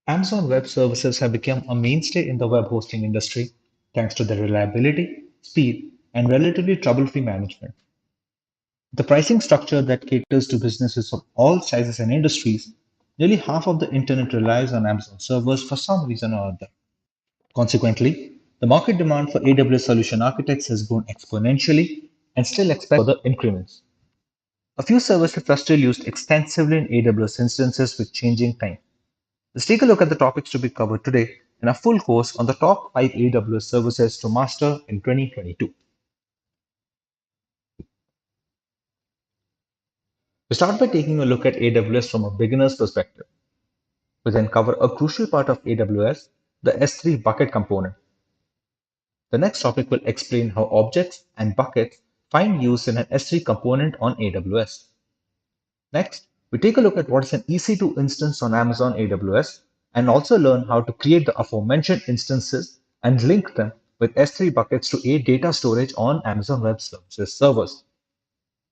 Amazon Web Services have become a mainstay in the web hosting industry thanks to their reliability, speed, and relatively trouble-free management. The pricing structure that caters to businesses of all sizes and industries, nearly half of the internet relies on Amazon servers for some reason or other. Consequently, the market demand for AWS solution architects has grown exponentially and still expects further increments. A few services are still used extensively in AWS instances with changing time. Let's take a look at the topics to be covered today in a full course on the top 5 AWS services to master in 2022. We start by taking a look at AWS from a beginner's perspective. We then cover a crucial part of AWS, the S3 bucket component. The next topic will explain how objects and buckets find use in an S3 component on AWS. Next, we take a look at what is an EC2 instance on Amazon AWS and also learn how to create the aforementioned instances and link them with S3 buckets to aid data storage on Amazon Web Services servers.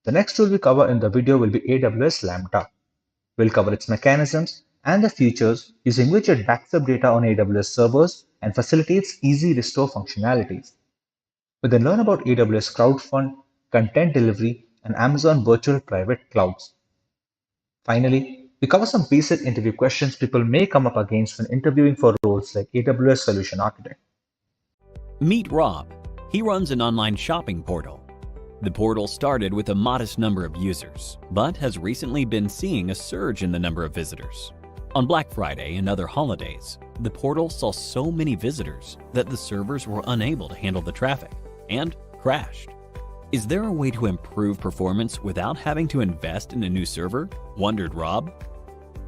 The next tool we cover in the video will be AWS Lambda. We'll cover its mechanisms and the features using which it backs up data on AWS servers and facilitates easy restore functionalities. We then learn about AWS CloudFront, content delivery, and Amazon virtual private clouds. Finally, we cover some basic interview questions people may come up against when interviewing for roles like AWS Solution Architect. Meet Rob. He runs an online shopping portal. The portal started with a modest number of users, but has recently been seeing a surge in the number of visitors. On Black Friday and other holidays, the portal saw so many visitors that the servers were unable to handle the traffic and crashed. Is there a way to improve performance without having to invest in a new server? Wondered Rob.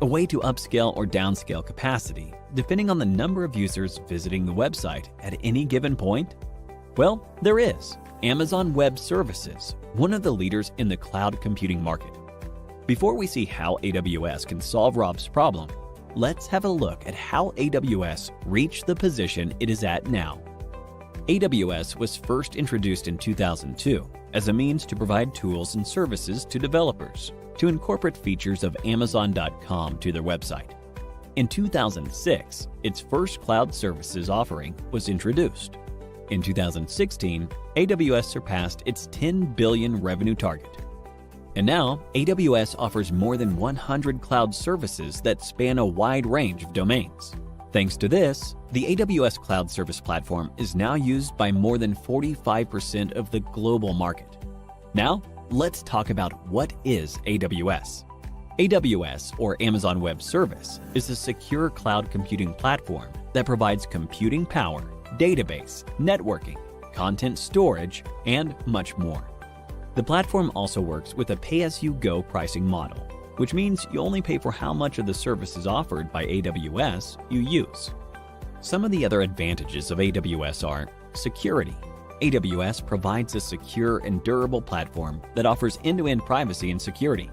A way to upscale or downscale capacity, depending on the number of users visiting the website at any given point? Well, there is. Amazon Web Services, one of the leaders in the cloud computing market. Before we see how AWS can solve Rob's problem, let's have a look at how AWS reached the position it is at now. AWS was first introduced in 2002 as a means to provide tools and services to developers to incorporate features of Amazon.com to their website. In 2006, its first cloud services offering was introduced. In 2016, AWS surpassed its $10 billion revenue target. And now, AWS offers more than 100 cloud services that span a wide range of domains. Thanks to this, the AWS Cloud Service Platform is now used by more than 45% of the global market. Now, let's talk about what is AWS. AWS, or Amazon Web Service, is a secure cloud computing platform that provides computing power, database, networking, content storage, and much more. The platform also works with a pay-as-you-go pricing model, which means you only pay for how much of the services offered by AWS you use. Some of the other advantages of AWS are security. AWS provides a secure and durable platform that offers end-to-end privacy and security.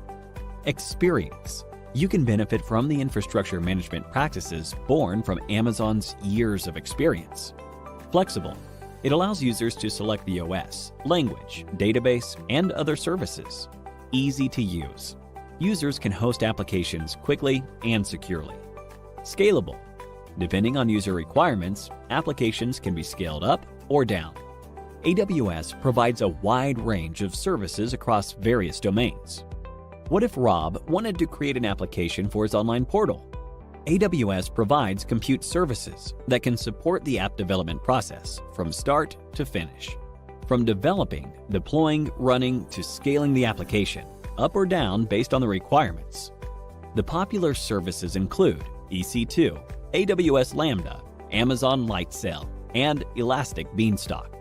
Experience. You can benefit from the infrastructure management practices born from Amazon's years of experience. Flexible. It allows users to select the OS, language, database, and other services. Easy to use. Users can host applications quickly and securely. Scalable. Depending on user requirements, applications can be scaled up or down. AWS provides a wide range of services across various domains. What if Rob wanted to create an application for his online portal? AWS provides compute services that can support the app development process from start to finish. From developing, deploying, running, to scaling the application, up or down based on the requirements. The popular services include EC2, AWS Lambda, Amazon Lightsail, and Elastic Beanstalk.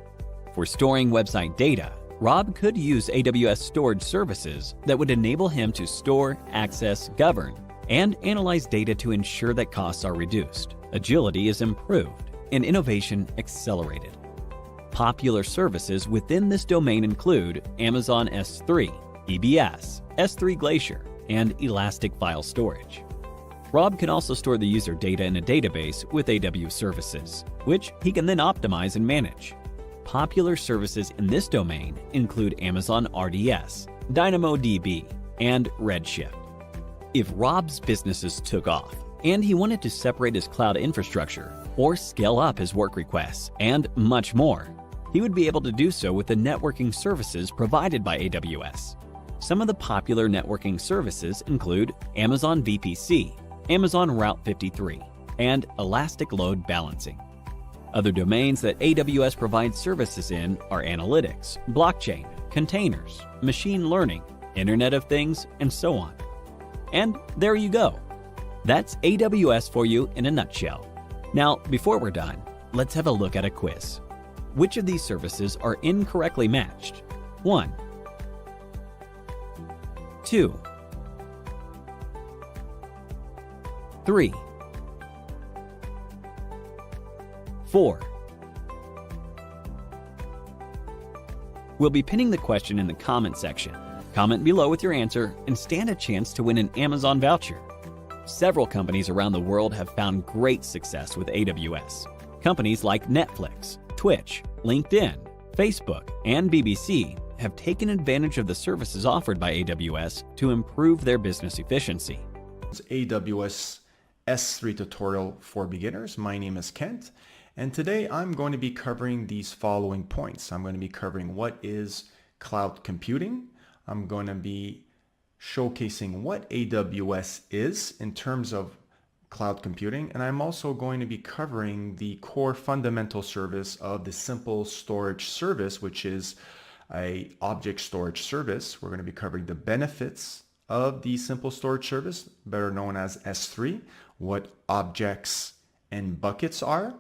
For storing website data, Rob could use AWS storage services that would enable him to store, access, govern, and analyze data to ensure that costs are reduced, agility is improved, and innovation accelerated. Popular services within this domain include Amazon S3, EBS, S3 Glacier, and Elastic File Storage. Rob can also store the user data in a database with AWS services, which he can then optimize and manage. popular services in this domain include Amazon RDS, DynamoDB, and Redshift. If Rob's businesses took off, and he wanted to separate his cloud infrastructure, or scale up his work requests, and much more, he would be able to do so with the networking services provided by AWS. Some of the popular networking services include Amazon VPC, Amazon Route 53, and Elastic Load Balancing. Other domains that AWS provides services in are analytics, blockchain, containers, machine learning, Internet of Things, and so on. And there you go. That's AWS for you in a nutshell. Now, before we're done, let's have a look at a quiz. Which of these services are incorrectly matched? 1, 2, 3, 4. We'll be pinning the question in the comment section. Comment below with your answer and stand a chance to win an Amazon voucher. Several companies around the world have found great success with AWS. Companies like Netflix, Twitch, LinkedIn, Facebook, and BBC have taken advantage of the services offered by AWS to improve their business efficiency. It's AWS S3 tutorial for beginners. My name is Kent, and today I'm going to be covering these following points. I'm going to be covering what is cloud computing. I'm going to be showcasing what AWS is in terms of cloud computing, and I'm also going to be covering the core fundamental service of the simple storage service, which is a object storage service. We're going to be covering the benefits of the simple storage service, better known as S3, what objects and buckets are,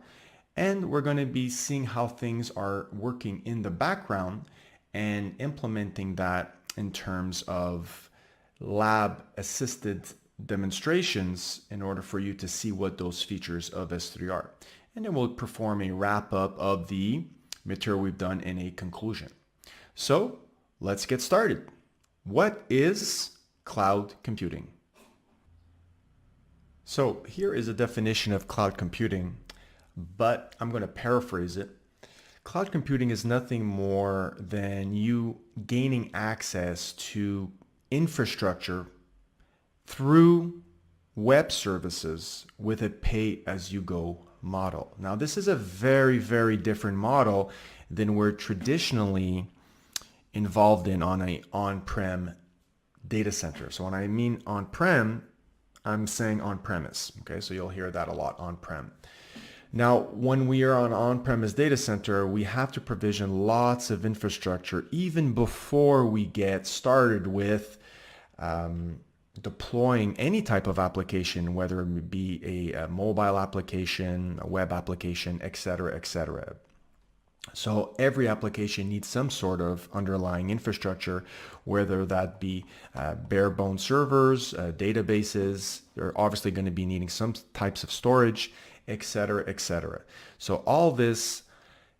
and we're going to be seeing how things are working in the background and implementing that in terms of lab assisted demonstrations in order for you to see what those features of S3 are. And then we'll perform a wrap up of the material we've done in a conclusion. So let's get started. What is cloud computing? So here is a definition of cloud computing, but I'm going to paraphrase it. Cloud computing is nothing more than you gaining access to infrastructure through web services with a pay-as-you-go model. Now, this is a very, very different model than we're traditionally involved in on an on-prem data center. So when I mean on-prem, I'm saying on-premise. Okay, so you'll hear that a lot, on-prem. Now, when we are on on-premise data center, we have to provision lots of infrastructure even before we get started with deploying any type of application, whether it be a mobile application, a web application, etc., etc. So every application needs some sort of underlying infrastructure, whether that be bare bone servers, databases. They're obviously going to be needing some types of storage, etc., etc. So all this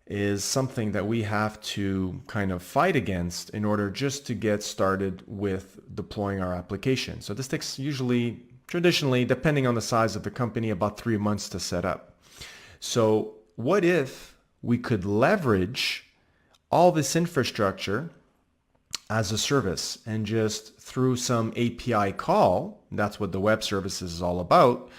is something that we have to kind of fight against in order just to get started with deploying our application. So this takes usually, traditionally, depending on the size of the company, about 3 months to set up. So what if we could leverage all this infrastructure as a service and just through some API call, that's what the web services is all about,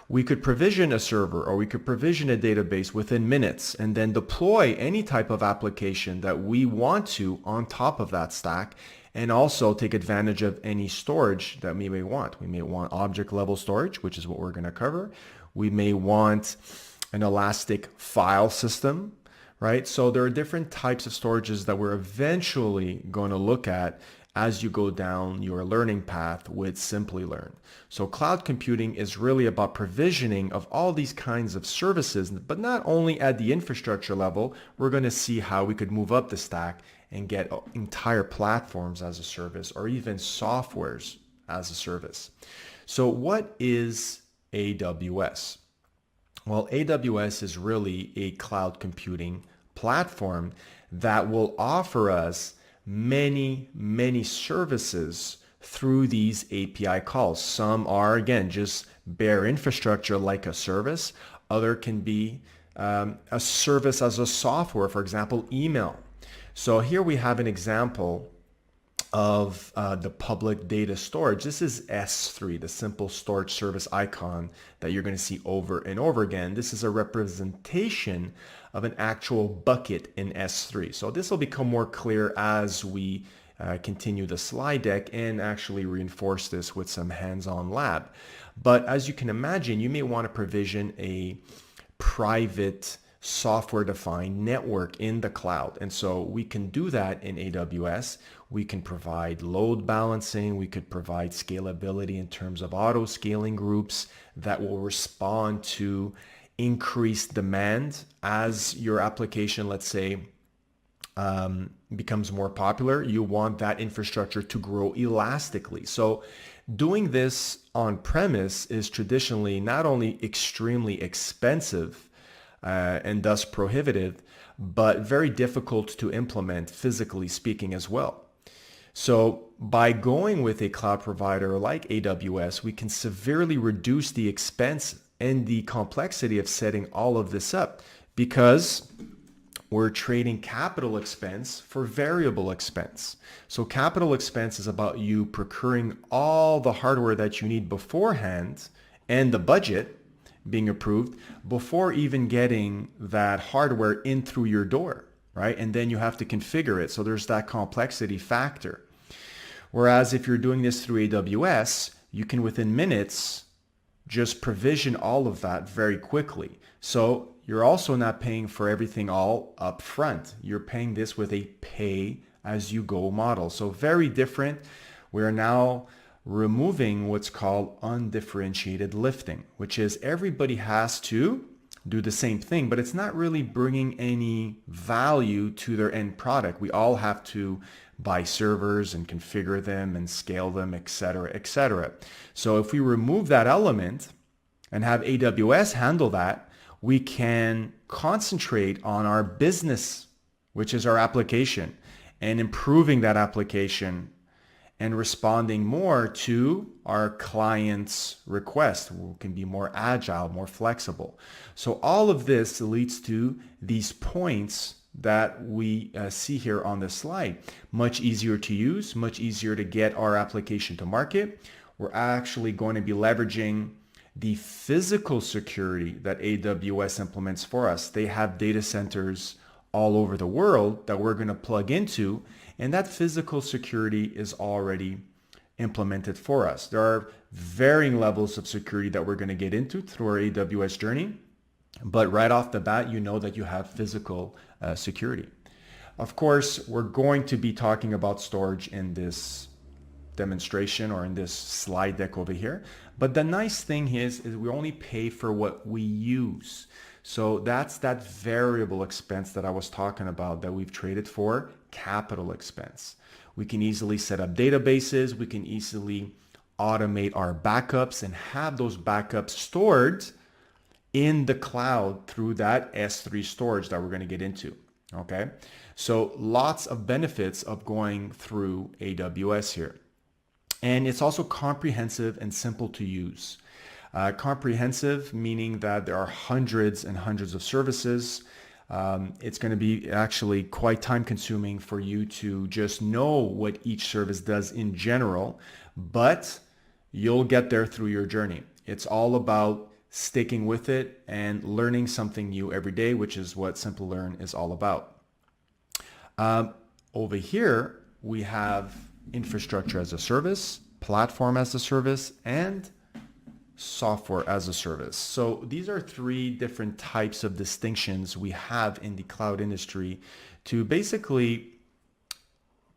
we could provision a server or we could provision a database within minutes and then deploy any type of application that we want to on top of that stack, and also take advantage of any storage that we may want. We may want object level storage, which is what we're going to cover. We may want an elastic file system, right? So there are different types of storages that we're eventually going to look at as you go down your learning path with Simplilearn. So cloud computing is really about provisioning of all these kinds of services, but not only at the infrastructure level. We're going to see how we could move up the stack and get entire platforms as a service, or even softwares as a service. So what is AWS? Well, AWS is really a cloud computing platform that will offer us many services through these API calls. Some are, again, just bare infrastructure like a service. Other can be a service as a software, for example, email. So here we have an example of the public data storage. This is S3, the simple storage service icon that you're going to see over and over again. This is a representation of an actual bucket in S3. So this will become more clear as we continue the slide deck and actually reinforce this with some hands-on lab. But as you can imagine, you may want to provision a private software-defined network in the cloud. And so we can do that in AWS. We can provide load balancing. We could provide scalability in terms of auto scaling groups that will respond to increased demand as your application, let's say, becomes more popular. You want that infrastructure to grow elastically. So doing this on premise is traditionally not only extremely expensive, and thus prohibitive, but very difficult to implement physically speaking as well. So by going with a cloud provider like AWS, we can severely reduce the expense and the complexity of setting all of this up because we're trading capital expense for variable expense. So capital expense is about you procuring all the hardware that you need beforehand and the budget being approved before even getting that hardware in through your door, right? And then you have to configure it. So there's that complexity factor. Whereas if you're doing this through AWS, you can within minutes just provision all of that very quickly. So you're also not paying for everything all up front. You're paying this with a pay as you go model. So very different. We're now removing what's called undifferentiated lifting, which is everybody has to do the same thing, but it's not really bringing any value to their end product. We all have to buy servers and configure them and scale them, etc., etc. So if we remove that element and have AWS handle that, we can concentrate on our business, which is our application, and improving that application and responding more to our client's request. We can be more agile, more flexible. So all of this leads to these points that we see here on this slide. Much easier to use, much easier to get our application to market. We're actually going to be leveraging the physical security that AWS implements for us. They have data centers all over the world that we're going to plug into, and that physical security is already implemented for us. There are varying levels of security that we're going to get into through our AWS journey, but right off the bat, you know that you have physical security. Of course, we're going to be talking about storage in this demonstration or in this slide deck over here, but the nice thing is we only pay for what we use. So that's that variable expense that I was talking about that we've traded for capital expense. We can easily set up databases. We can easily automate our backups and have those backups stored in the cloud through that S3 storage that we're going to get into. Okay, so lots of benefits of going through AWS here. And it's also comprehensive and simple to use. Comprehensive, meaning that there are hundreds and hundreds of services. It's going to be actually quite time consuming for you to just know what each service does in general, but you'll get there through your journey. It's all about sticking with it and learning something new every day, which is what Simplilearn is all about. Over here, we have infrastructure as a service, platform as a service, and software as a service. So these are three different types of distinctions we have in the cloud industry to basically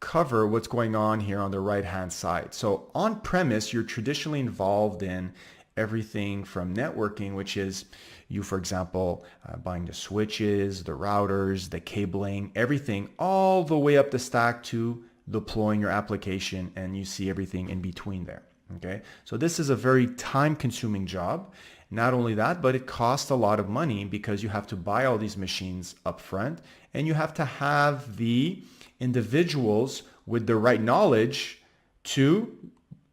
cover what's going on here on the right-hand side. So on premise, you're traditionally involved in everything from networking, which is you, for example, buying the switches, the routers, the cabling, everything all the way up the stack to deploying your application, and you see everything in between there. Okay, so this is a very time-consuming job. Not only that, but it costs a lot of money because you have to buy all these machines up front, and you have to have the individuals with the right knowledge to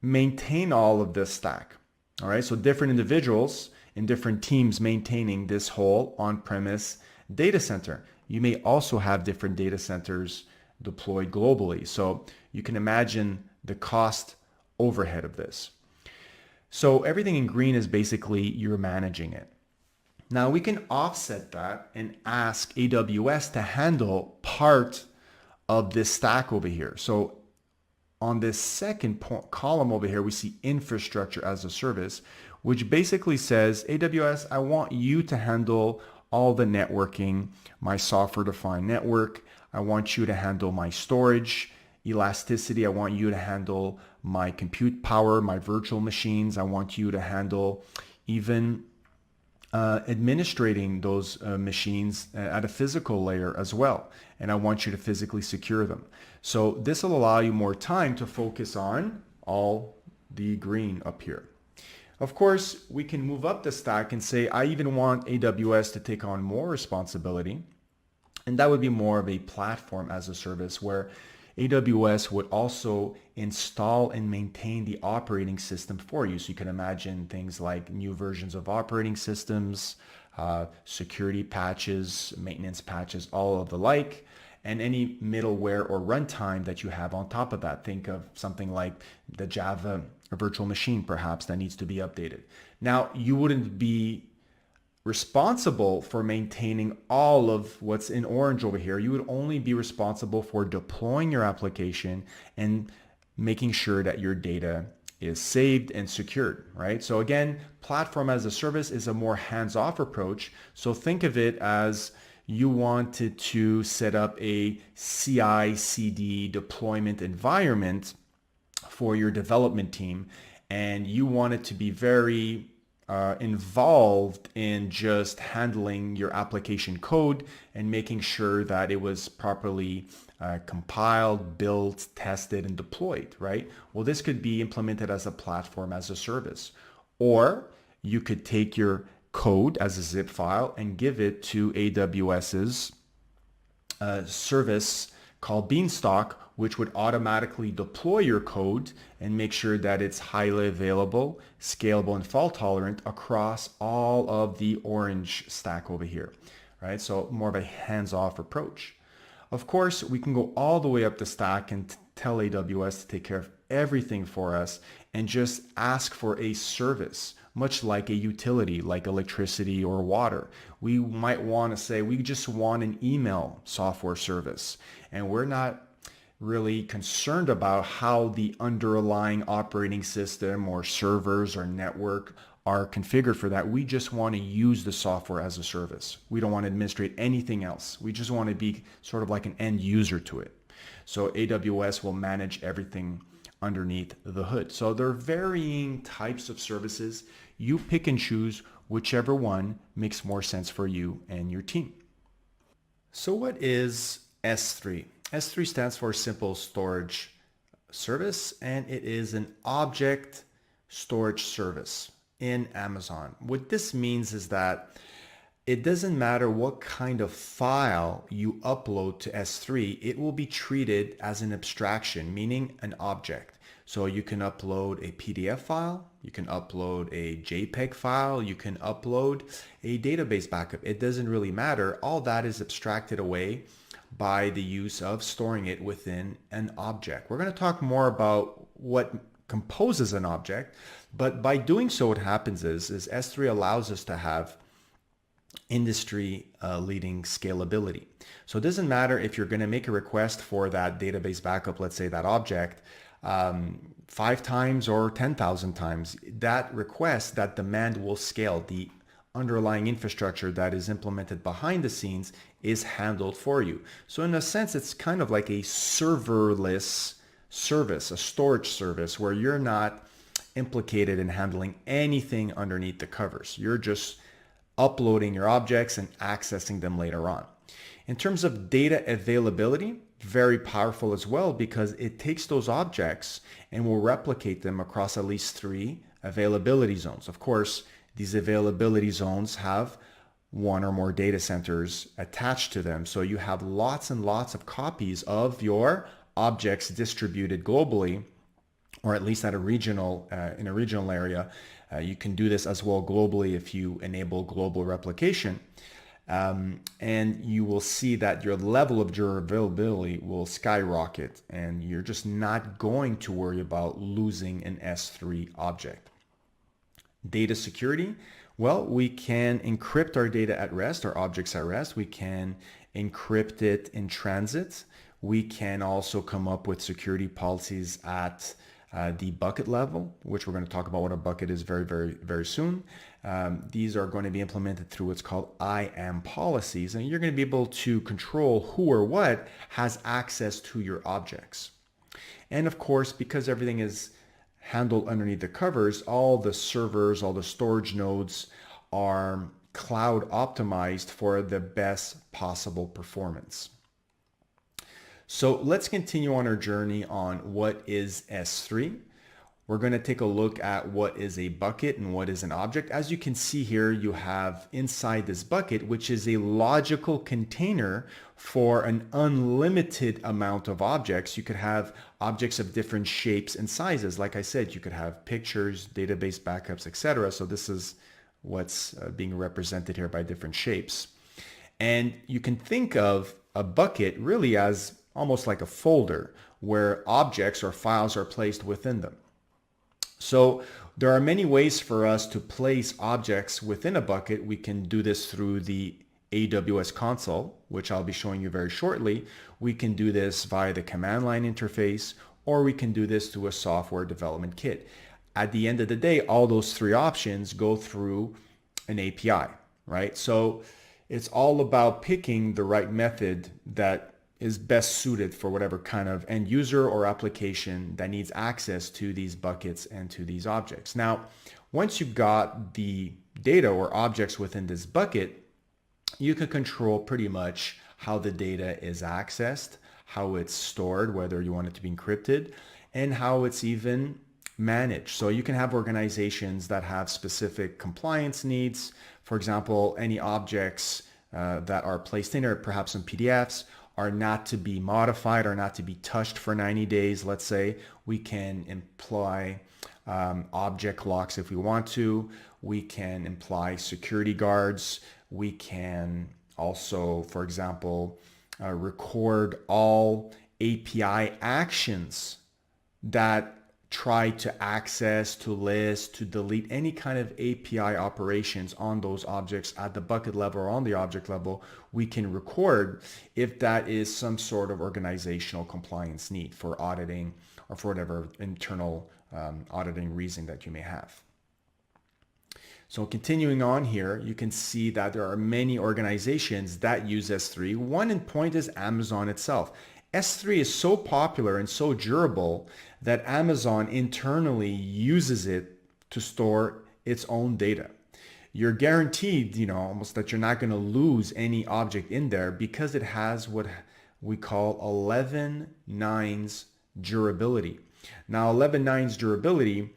maintain all of this stack. All right, so different individuals and different teams maintaining this whole on-premise data center. You may also have different data centers deployed globally. So you can imagine the cost overhead of this. So everything in green is basically you're managing it. Now we can offset that and ask AWS to handle part of this stack over here. So on this second column over here, we see infrastructure as a service, which basically says, AWS, I want you to handle all the networking, my software-defined network. I want you to handle my storage, elasticity. I want you to handle my compute power, my virtual machines. I want you to handle even administrating those machines at a physical layer as well. And I want you to physically secure them. So this will allow you more time to focus on all the green up here. Of course, we can move up the stack and say, I even want AWS to take on more responsibility. And that would be more of a platform as a service where AWS would also install and maintain the operating system for you. So you can imagine things like new versions of operating systems, security patches, maintenance patches, all of the like, and any middleware or runtime that you have on top of that. Think of something like the Java virtual machine, perhaps, that needs to be updated. Now, you wouldn't be responsible for maintaining all of what's in orange over here. You would only be responsible for deploying your application and making sure that your data is saved and secured, right? So again, platform as a service is a more hands-off approach. So think of it as you wanted to set up a CI/CD deployment environment for your development team, and you want it to be very involved in just handling your application code and making sure that it was properly compiled, built, tested, and deployed, right? Well, this could be implemented as a platform as a service. Or you could take your code as a zip file and give it to AWS's service called Beanstalk, which would automatically deploy your code and make sure that it's highly available, scalable, and fault tolerant across all of the orange stack over here, right? So more of a hands-off approach. Of course, we can go all the way up the stack and tell AWS to take care of everything for us and just ask for a service, much like a utility, like electricity or water. We might want to say, we just want an email software service, and we're not really concerned about how the underlying operating system or servers or network are configured for that. We just want to use the software as a service. We don't want to administrate anything else. We just want to be sort of like an end user to it. So AWS will manage everything underneath the hood. So there are varying types of services. You pick and choose whichever one makes more sense for you and your team. So what is S3? S3 stands for Simple Storage Service, and it is an object storage service in Amazon. What this means is that it doesn't matter what kind of file you upload to S3, it will be treated as an abstraction, meaning an object. So you can upload a PDF file, you can upload a JPEG file, you can upload a database backup. It doesn't really matter. All that is abstracted away by the use of storing it within an object. We're going to talk more about what composes an object, but by doing so, what happens is S3 allows us to have industry leading scalability. So it doesn't matter if you're going to make a request for that database backup, let's say that object, 5 times or 10,000 times, that request, that demand will scale. The underlying infrastructure that is implemented behind the scenes is handled for you. So in a sense, it's kind of like a serverless service, a storage service where you're not implicated in handling anything underneath the covers. You're just uploading your objects and accessing them later on. In terms of data availability, very powerful as well, because it takes those objects and will replicate them across at least 3 availability zones. Of course, these availability zones have 1 or more data centers attached to them. So you have lots and lots of copies of your objects distributed globally, or at least at a regional, in a regional area, You can do this as well globally if you enable global replication. And you will see that your level of durability will skyrocket, and you're just not going to worry about losing an S3 object. Data security. Well, we can encrypt our data at rest, our objects at rest. We can encrypt it in transit. We can also come up with security policies at the bucket level, which we're going to talk about what a bucket is very soon. These are going to be implemented through what's called IAM policies, and you're going to be able to control who or what has access to your objects. And of course, because everything is handled underneath the covers, all the servers, all the storage nodes are cloud optimized for the best possible performance. So let's continue on our journey on what is S3. We're going to take a look at what is a bucket and what is an object. As you can see here, you have inside this bucket, which is a logical container for an unlimited amount of objects. You could have objects of different shapes and sizes. Like I said, you could have pictures, database backups, etc. So this is what's being represented here by different shapes. And you can think of a bucket really as almost like a folder where objects or files are placed within them. So there are many ways for us to place objects within a bucket. We can do this through the AWS console, which I'll be showing you very shortly. We can do this via the command line interface, or we can do this through a software development kit. At the end of the day, all those three options go through an API, right? So it's all about picking the right method that is best suited for whatever kind of end user or application that needs access to these buckets and to these objects. Now, once you've got the data or objects within this bucket, you can control pretty much how the data is accessed, how it's stored, whether you want it to be encrypted, and how it's even managed. So you can have organizations that have specific compliance needs. For example, any objects that are placed in there, perhaps some PDFs, are not to be modified or not to be touched for 90 days. Let's say we can imply object locks if we want to. We can imply security guards. We can also, for example, record all API actions that try to access, to list, to delete any kind of API operations on those objects at the bucket level or on the object level. We can record if that is some sort of organizational compliance need for auditing or for whatever internal auditing reason that you may have. So continuing on here, you can see that there are many organizations that use S3. One in point is Amazon itself. S3 is so popular and so durable that Amazon internally uses it to store its own data. You're guaranteed, almost that you're not going to lose any object in there because it has what we call 11 nines durability. Now, 11 nines durability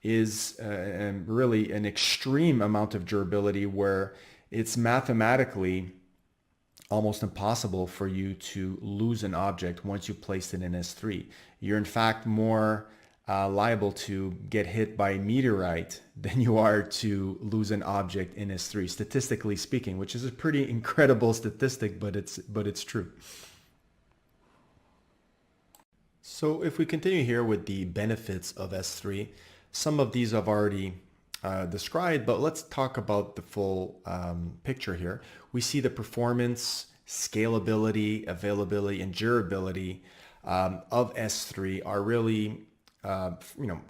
is really an extreme amount of durability where it's mathematically almost impossible for you to lose an object once you placed it in S3. You're in fact more liable to get hit by a meteorite than you are to lose an object in S3, statistically speaking, which is a pretty incredible statistic, but it's true. So if we continue here with the benefits of S3, some of these I've already described, but let's talk about the full picture here. We see the performance, scalability, availability, and durability of S3 are really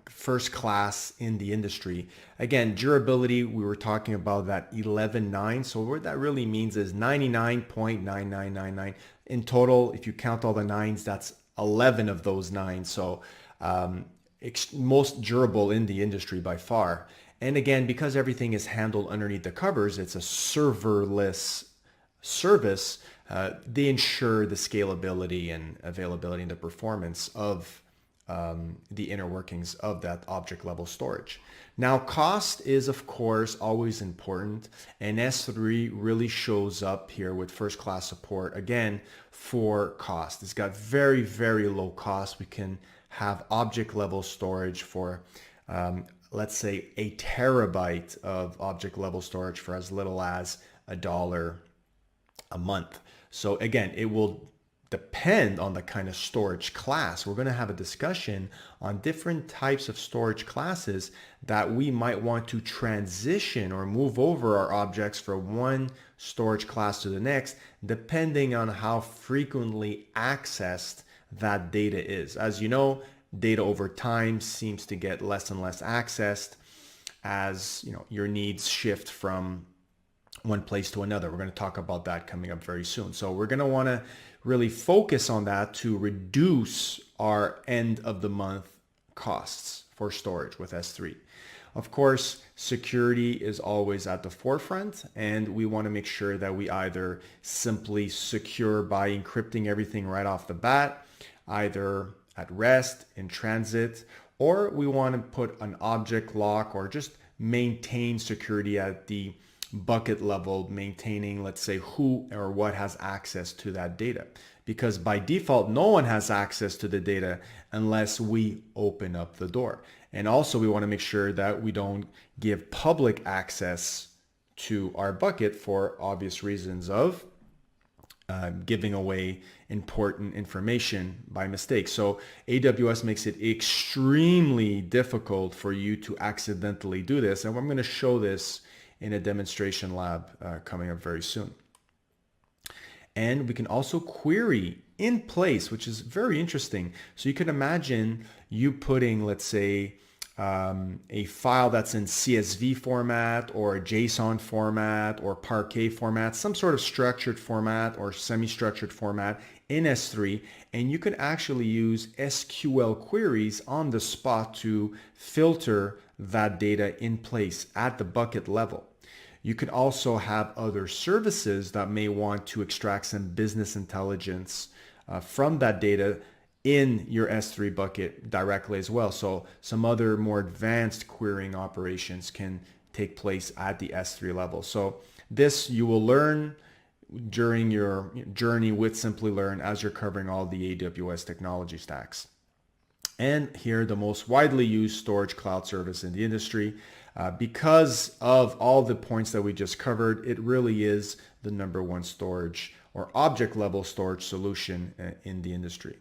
first class in the industry. Again, durability, we were talking about that 11.9. So what that really means is 99.9999 in total. If you count all the nines, that's 11 of those nines. So most durable in the industry by far. And again, because everything is handled underneath the covers, it's a serverless service. They ensure the scalability and availability and the performance of the inner workings of that object level storage. Now, cost is of course always important, and S3 really shows up here with first class support again for cost. It's got very low cost. We can have object level storage for let's say, a terabyte of object level storage for as little as $1 a month. So again, it will depend on the kind of storage class. We're going to have a discussion on different types of storage classes that we might want to transition or move over our objects from one storage class to the next, depending on how frequently accessed that data is. As you know, data over time seems to get less and less accessed as your needs shift from one place to another. We're going to talk about that coming up very soon. So we're going to want to really focus on that to reduce our end of the month costs for storage with S3. Of course, security is always at the forefront, and we want to make sure that we either simply secure by encrypting everything right off the bat, either at rest, in transit, or we want to put an object lock or just maintain security at the bucket level, maintaining, let's say, who or what has access to that data. Because by default, no one has access to the data unless we open up the door. And also we want to make sure that we don't give public access to our bucket for obvious reasons of giving away important information by mistake. So AWS makes it extremely difficult for you to accidentally do this. And I'm going to show this in a demonstration lab coming up very soon. And we can also query in place, which is very interesting. So you can imagine you putting, let's say, a file that's in CSV format or a JSON format or Parquet format, some sort of structured format or semi-structured format in S3, and you can actually use SQL queries on the spot to filter that data in place at the bucket level. You can also have other services that may want to extract some business intelligence from that data in your S3 bucket directly as well. So some other more advanced querying operations can take place at the S3 level. So this you will learn during your journey with Simplilearn as you're covering all the AWS technology stacks. And here, the most widely used storage cloud service in the industry. Because of all the points that we just covered, it really is the #1 storage or object level storage solution in the industry.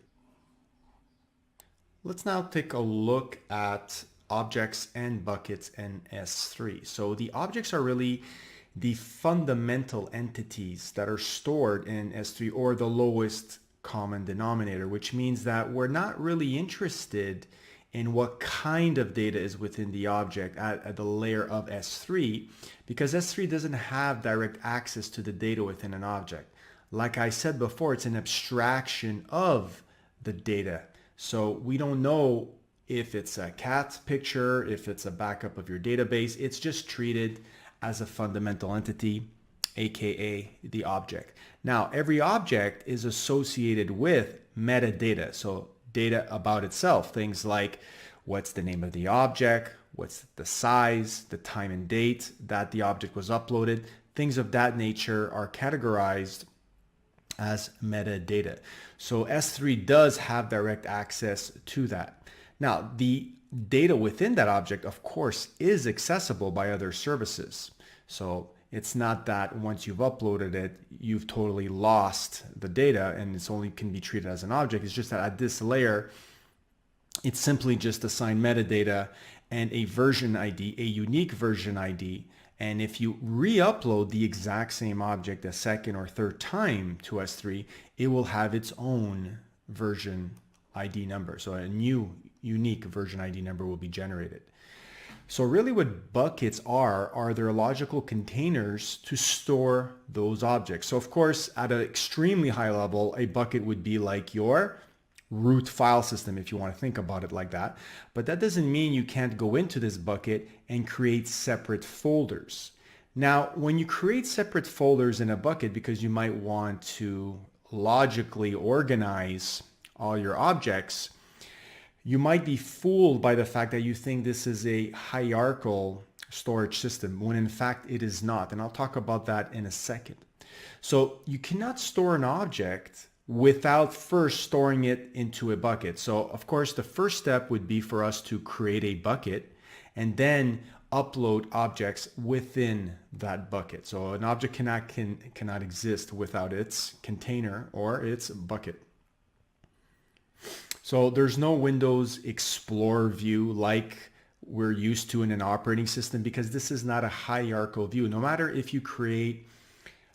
Let's now take a look at objects and buckets in S3. So the objects are really the fundamental entities that are stored in S3, or the lowest common denominator, which means that we're not really interested in what kind of data is within the object at the layer of S3, because S3 doesn't have direct access to the data within an object. Like I said before, it's an abstraction of the data. So we don't know if it's a cat picture, if it's a backup of your database. It's just treated as a fundamental entity, aka the object. Now, every object is associated with metadata, so data about itself, things like what's the name of the object, what's the size, the time and date that the object was uploaded. Things of that nature are categorized as metadata. So S3 does have direct access to that. Now, the data within that object, of course, is accessible by other services. So it's not that once you've uploaded it, you've totally lost the data and it's only can be treated as an object. It's just that at this layer, it's simply just assigned metadata and a version ID, a unique version ID. And if you re-upload the exact same object a second or third time to S3, it will have its own version ID number. So a new unique version ID number will be generated. So really what buckets are their logical containers to store those objects. So of course, at an extremely high level, a bucket would be like your root file system, if you want to think about it like that. But that doesn't mean you can't go into this bucket and create separate folders. Now, when you create separate folders in a bucket, because you might want to logically organize all your objects, you might be fooled by the fact that you think this is a hierarchical storage system, when in fact it is not. And I'll talk about that in a second. So you cannot store an object without first storing it into a bucket. So of course, the first step would be for us to create a bucket and then upload objects within that bucket. So an object cannot exist without its container or its bucket. So there's no Windows Explorer view like we're used to in an operating system, because this is not a hierarchical view. No matter if you create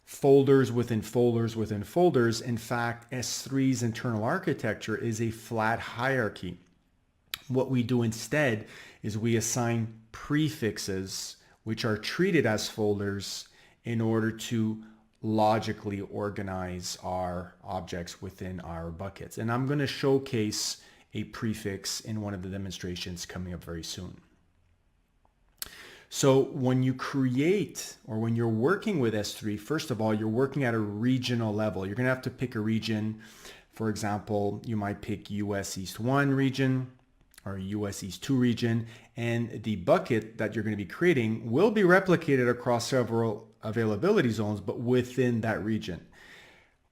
folders within folders within folders, in fact, S3's internal architecture is a flat hierarchy. What we do instead is we assign prefixes, which are treated as folders, in order to logically organize our objects within our buckets. And I'm going to showcase a prefix in one of the demonstrations coming up very soon. So when you create, or when you're working with S3, first of all, you're working at a regional level. You're going to have to pick a region. For example, you might pick US East 1 region or US East 2 region, and the bucket that you're going to be creating will be replicated across several availability zones, but within that region.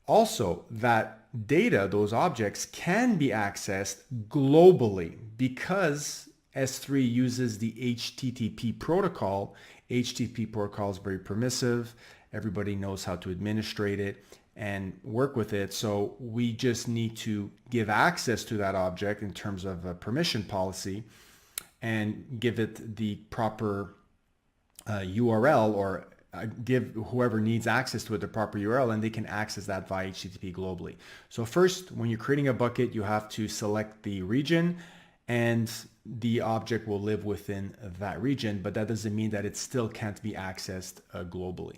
Also, that data, those objects, can be accessed globally because S3 uses the HTTP protocol. HTTP protocol is very permissive. Everybody knows how to administrate it and work with it. So we just need to give access to that object in terms of a permission policy and give it the proper URL, or give whoever needs access to it the proper URL, and they can access that via HTTP globally. So first, when you're creating a bucket, you have to select the region, and the object will live within that region, but that doesn't mean that it still can't be accessed globally.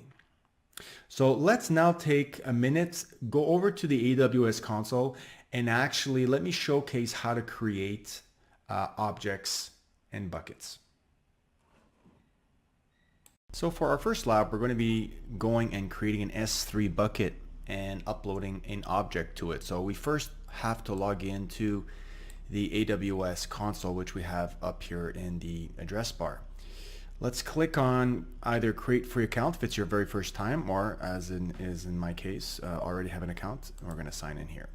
So let's now take a minute, go over to the AWS console, and actually let me showcase how to create objects and buckets. So for our first lab, we're going to be going and creating an S3 bucket and uploading an object to it. So we first have to log into the AWS console, which we have up here in the address bar. Let's click on either create free account if it's your very first time, or as is in my case, already have an account, and we're going to sign in here.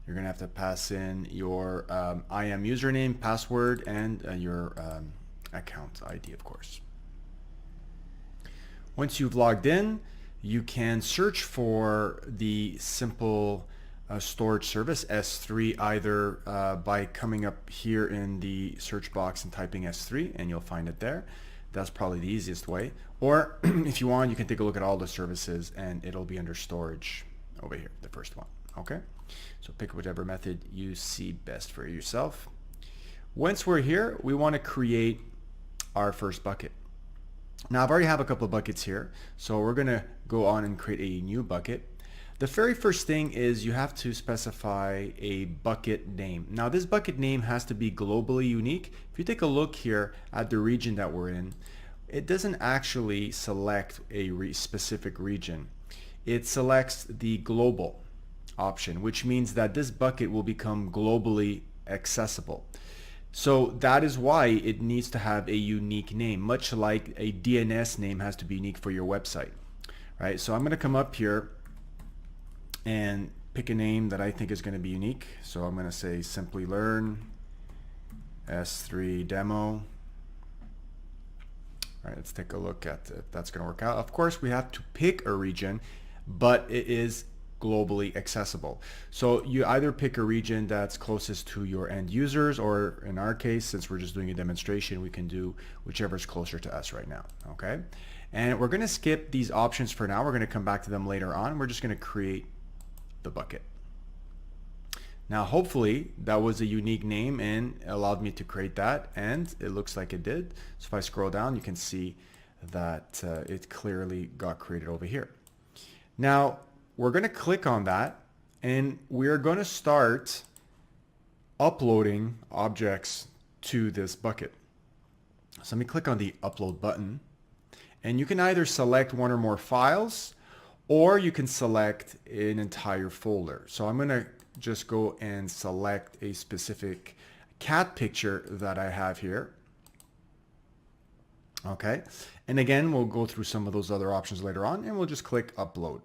You're going to have to pass in your IAM username, password, and your account ID, of course. Once you've logged in, you can search for the simple storage service S3 either by coming up here in the search box and typing S3, and you'll find it there. That's probably the easiest way. Or if you want, you can take a look at all the services and it'll be under storage over here, the first one. Okay, so pick whichever method you see best for yourself. Once we're here, we want to create our first bucket. Now I've already have a couple of buckets here, so we're going to go on and create a new bucket. The very first thing is you have to specify a bucket name. Now this bucket name has to be globally unique. If you take a look here at the region that we're in, it doesn't actually select a specific region. It selects the global option, which means that this bucket will become globally accessible. So that is why it needs to have a unique name, much like a DNS name has to be unique for your website, right? So I'm going to come up here and pick a name that I think is going to be unique. So I'm going to say Simplilearn S3 demo. All right, let's take a look at if that's going to work out. Of course, we have to pick a region, but it is globally accessible. So you either pick a region that's closest to your end users, or in our case, since we're just doing a demonstration, we can do whichever is closer to us right now. Okay, and we're going to skip these options for now. We're going to come back to them later on. We're just going to create the bucket. Now hopefully that was a unique name and allowed me to create that, and it looks like it did. So if I scroll down, you can see that it clearly got created over here. Now we're going to click on that and we're going to start uploading objects to this bucket. So let me click on the upload button, and you can either select one or more files, or you can select an entire folder. So I'm going to just go and select a specific cat picture that I have here. Okay, and again, we'll go through some of those other options later on, and we'll just click upload.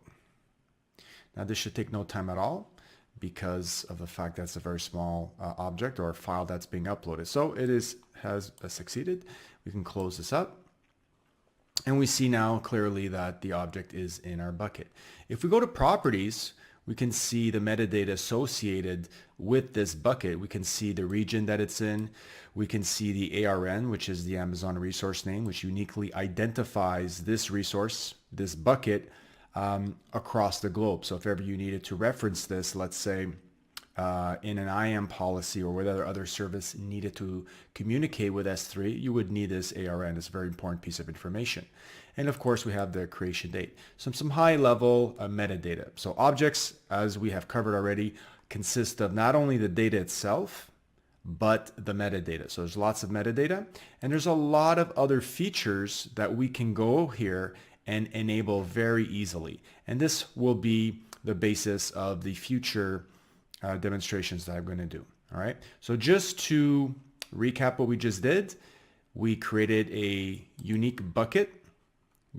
Now this should take no time at all, because of the fact that it's a very small object or a file that's being uploaded. So it has succeeded. We can close this up. And we see now clearly that the object is in our bucket. If we go to properties, we can see the metadata associated with this bucket. We can see the region that it's in. We can see the ARN, which is the Amazon resource name, which uniquely identifies this resource, this bucket, across the globe. So if ever you needed to reference this, let's say in an IAM policy or whatever other service needed to communicate with S3, you would need this ARN. It's a very important piece of information. And of course, we have the creation date. Some high level metadata. So objects, as we have covered already, consist of not only the data itself, but the metadata. So there's lots of metadata, and there's a lot of other features that we can go here and enable very easily. And this will be the basis of the future demonstrations that I'm going to do. All right. So just to recap what we just did, we created a unique bucket,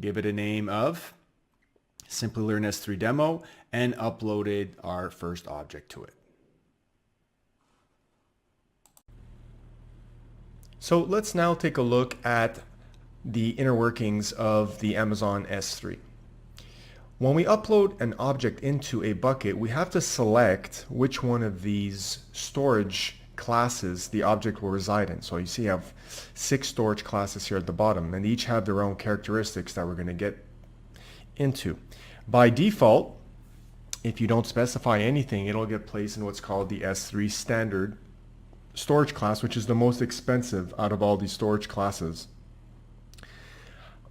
gave it a name of Simplilearn S3 demo, and uploaded our first object to it. So let's now take a look at the inner workings of the Amazon S3. When we upload an object into a bucket, we have to select which one of these storage classes the object will reside in. So you see I have 6 storage classes here at the bottom, and each have their own characteristics that we're going to get into. By default, if you don't specify anything, it'll get placed in what's called the S3 standard storage class, which is the most expensive out of all these storage classes.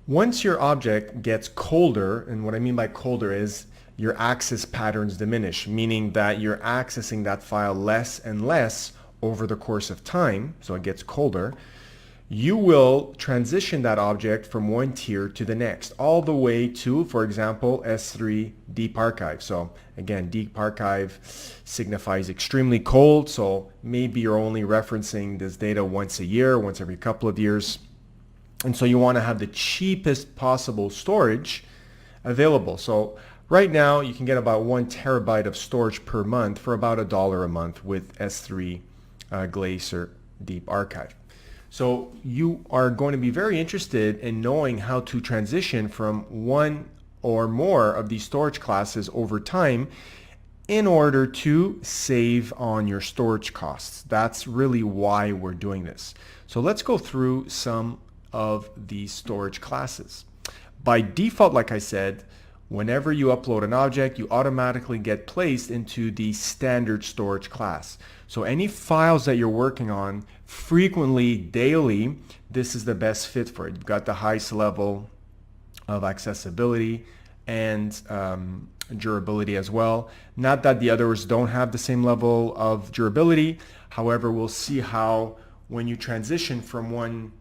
Once your object gets colder, and what I mean by colder is your access patterns diminish, meaning that you're accessing that file less and less over the course of time, so it gets colder, you will transition that object from one tier to the next, all the way to, for example, S3 Deep Archive. So again, Deep Archive signifies extremely cold, so maybe you're only referencing this data once a year, once every couple of years. And so you want to have the cheapest possible storage available. So right now you can get about 1 terabyte of storage per month for about $1 a month with S3 Glacier Deep Archive. So you are going to be very interested in knowing how to transition from one or more of these storage classes over time in order to save on your storage costs. That's really why we're doing this. So let's go through some of these storage classes. By default, like I said, whenever you upload an object, you automatically get placed into the standard storage class. So any files that you're working on frequently, daily, this is the best fit for it. You've got the highest level of accessibility and durability as well. Not that the others don't have the same level of durability. However, we'll see how when you transition from one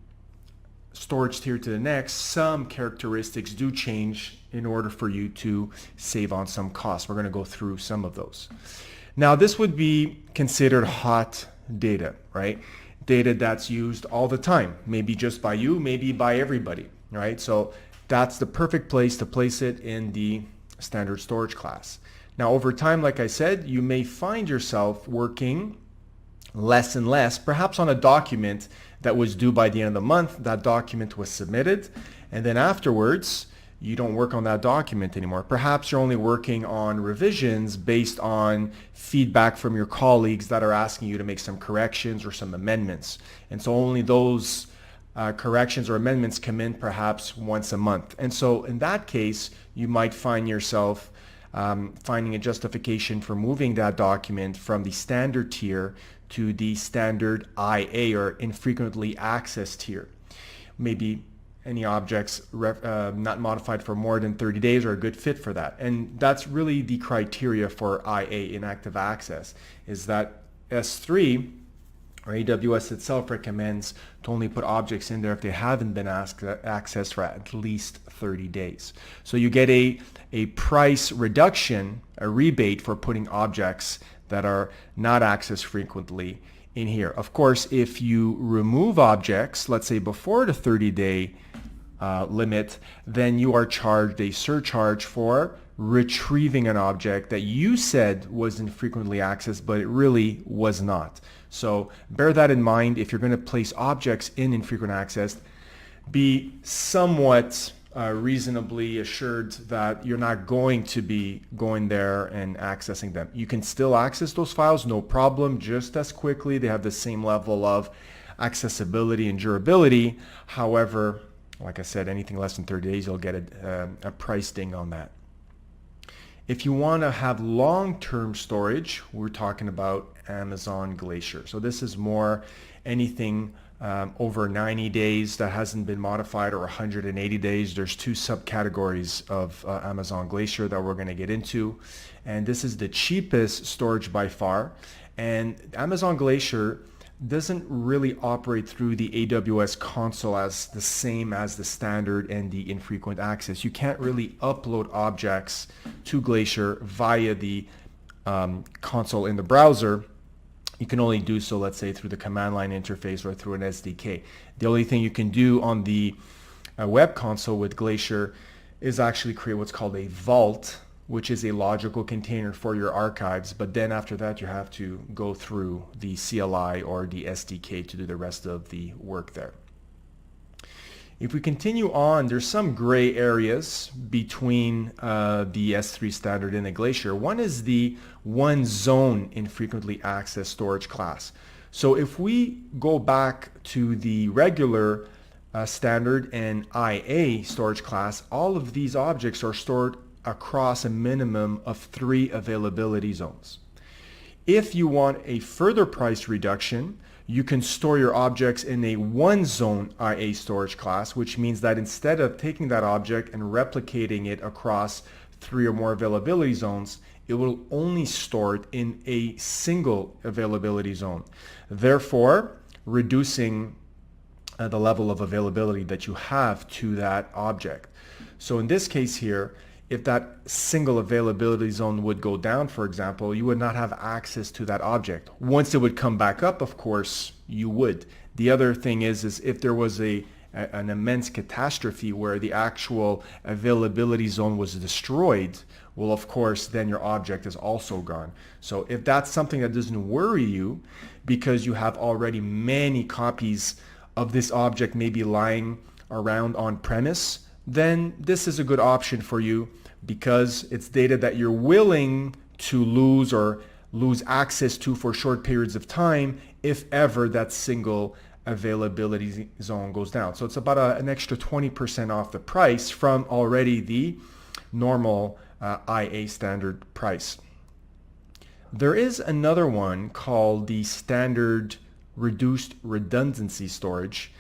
storage tier to the next, some characteristics do change in order for you to save on some costs. We're going to go through some of those. Now, this would be considered hot data, right? Data that's used all the time, maybe just by you, maybe by everybody, right? So that's the perfect place to place it in the standard storage class. Now, over time, like I said, you may find yourself working less and less, perhaps on a document that was due by the end of the month. That document was submitted, and then afterwards you don't work on that document anymore. Perhaps you're only working on revisions based on feedback from your colleagues that are asking you to make some corrections or some amendments, and so only those corrections or amendments come in perhaps once a month. And so in that case, you might find yourself finding a justification for moving that document from the standard tier to the standard IA or infrequently accessed tier. Maybe any objects not modified for more than 30 days are a good fit for that. And that's really the criteria for IA, inactive access, is that S3 or AWS itself recommends to only put objects in there if they haven't been accessed for at least 30 days. So you get a price reduction, a rebate for putting objects that are not accessed frequently in here. Of course, if you remove objects, let's say before the 30-day limit, then you are charged a surcharge for retrieving an object that you said was infrequently accessed, but it really was not. So bear that in mind. If you're going to place objects in infrequent access, be somewhat reasonably assured that you're not going to be going there and accessing them. You can still access those files, no problem, just as quickly. They have the same level of accessibility and durability. However, like I said, anything less than 30 days, you'll get a price ding on that. If you want to have long-term storage, we're talking about Amazon Glacier. So this is more anything over 90 days that hasn't been modified, or 180 days. There's two subcategories of Amazon Glacier that we're going to get into. And this is the cheapest storage by far. And Amazon Glacier doesn't really operate through the AWS console as the same as the standard and the infrequent access. You can't really upload objects to Glacier via the console in the browser. You can only do so, let's say, through the command line interface or through an SDK. The only thing you can do on the web console with Glacier is actually create what's called a vault, which is a logical container for your archives. But then after that, you have to go through the CLI or the SDK to do the rest of the work there. If we continue on, there's some gray areas between the S3 standard and the Glacier. One is the one zone infrequently accessed storage class. So if we go back to the regular standard and IA storage class, all of these objects are stored across a minimum of 3 availability zones. If you want a further price reduction, you can store your objects in a one zone IA storage class, which means that instead of taking that object and replicating it across 3 or more availability zones, it will only store it in a single availability zone, therefore reducing the level of availability that you have to that object. So in this case here, if that single availability zone would go down, for example, you would not have access to that object. Once it would come back up, of course, you would. The other thing is if there was an immense catastrophe where the actual availability zone was destroyed, well, of course, then your object is also gone. So if that's something that doesn't worry you because you have already many copies of this object maybe lying around on premise, then this is a good option for you because it's data that you're willing to lose or lose access to for short periods of time if ever that single availability zone goes down. So it's about an extra 20% off the price from already the normal IA standard price. There is another one called the standard reduced redundancy storage.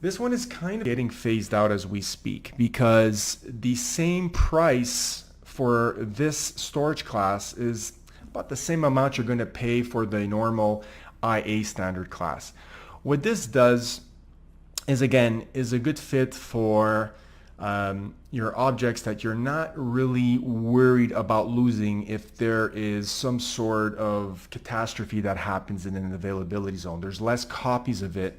This one is kind of getting phased out as we speak because the same price for this storage class is about the same amount you're going to pay for the normal IA standard class. What this does is, again, is a good fit for your objects that you're not really worried about losing if there is some sort of catastrophe that happens in an availability zone. There's less copies of it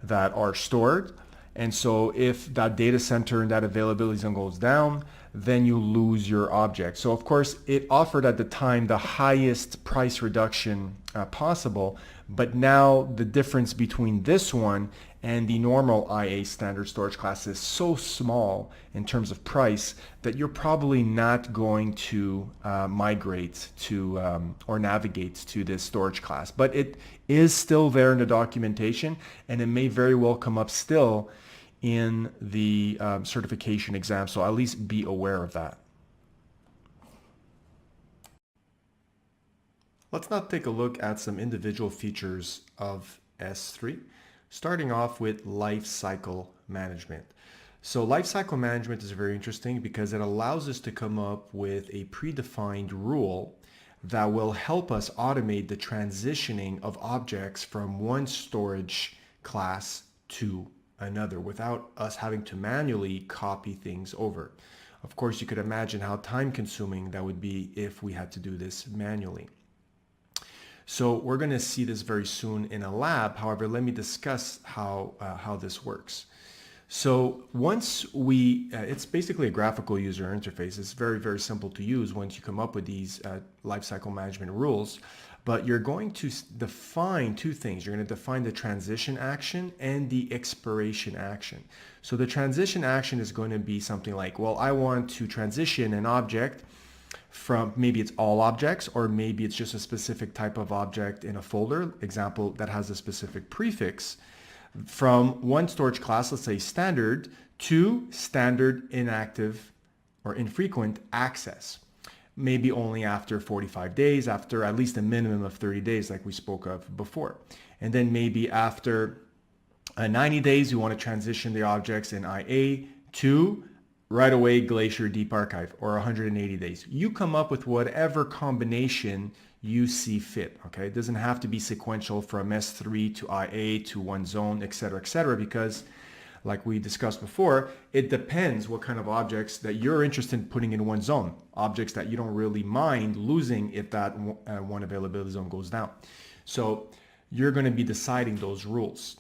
that are stored, and so if that data center and that availability zone goes down, then you lose your object. So of course it offered at the time the highest price reduction possible, but now the difference between this one and the normal IA standard storage class is so small in terms of price that you're probably not going to migrate to or navigate to this storage class. But it is still there in the documentation, and it may very well come up still in the certification exam, so at least be aware of that. Let's now take a look at some individual features of S3. Starting off with lifecycle management. So lifecycle management is very interesting because it allows us to come up with a predefined rule that will help us automate the transitioning of objects from one storage class to another without us having to manually copy things over. Of course, you could imagine how time consuming that would be if we had to do this manually. So we're going to see this very soon in a lab. However, let me discuss how this works. So once it's basically a graphical user interface. It's very, very simple to use once you come up with these lifecycle management rules. But you're going to define two things. You're going to define the transition action and the expiration action. So the transition action is going to be something like, well, I want to transition an object from, maybe it's all objects, or maybe it's just a specific type of object in a folder, example, that has a specific prefix, from one storage class, let's say standard, to standard inactive or infrequent access. Maybe only after 45 days, after at least a minimum of 30 days, like we spoke of before. And then maybe after 90 days, you want to transition the objects in IA to right away Glacier Deep Archive, or 180 days. You come up with whatever combination you see fit. Okay, it doesn't have to be sequential from S3 to IA to one zone, etc., because like we discussed before, it depends what kind of objects that you're interested in putting in one zone, objects that you don't really mind losing if that one availability zone goes down. So you're going to be deciding those rules.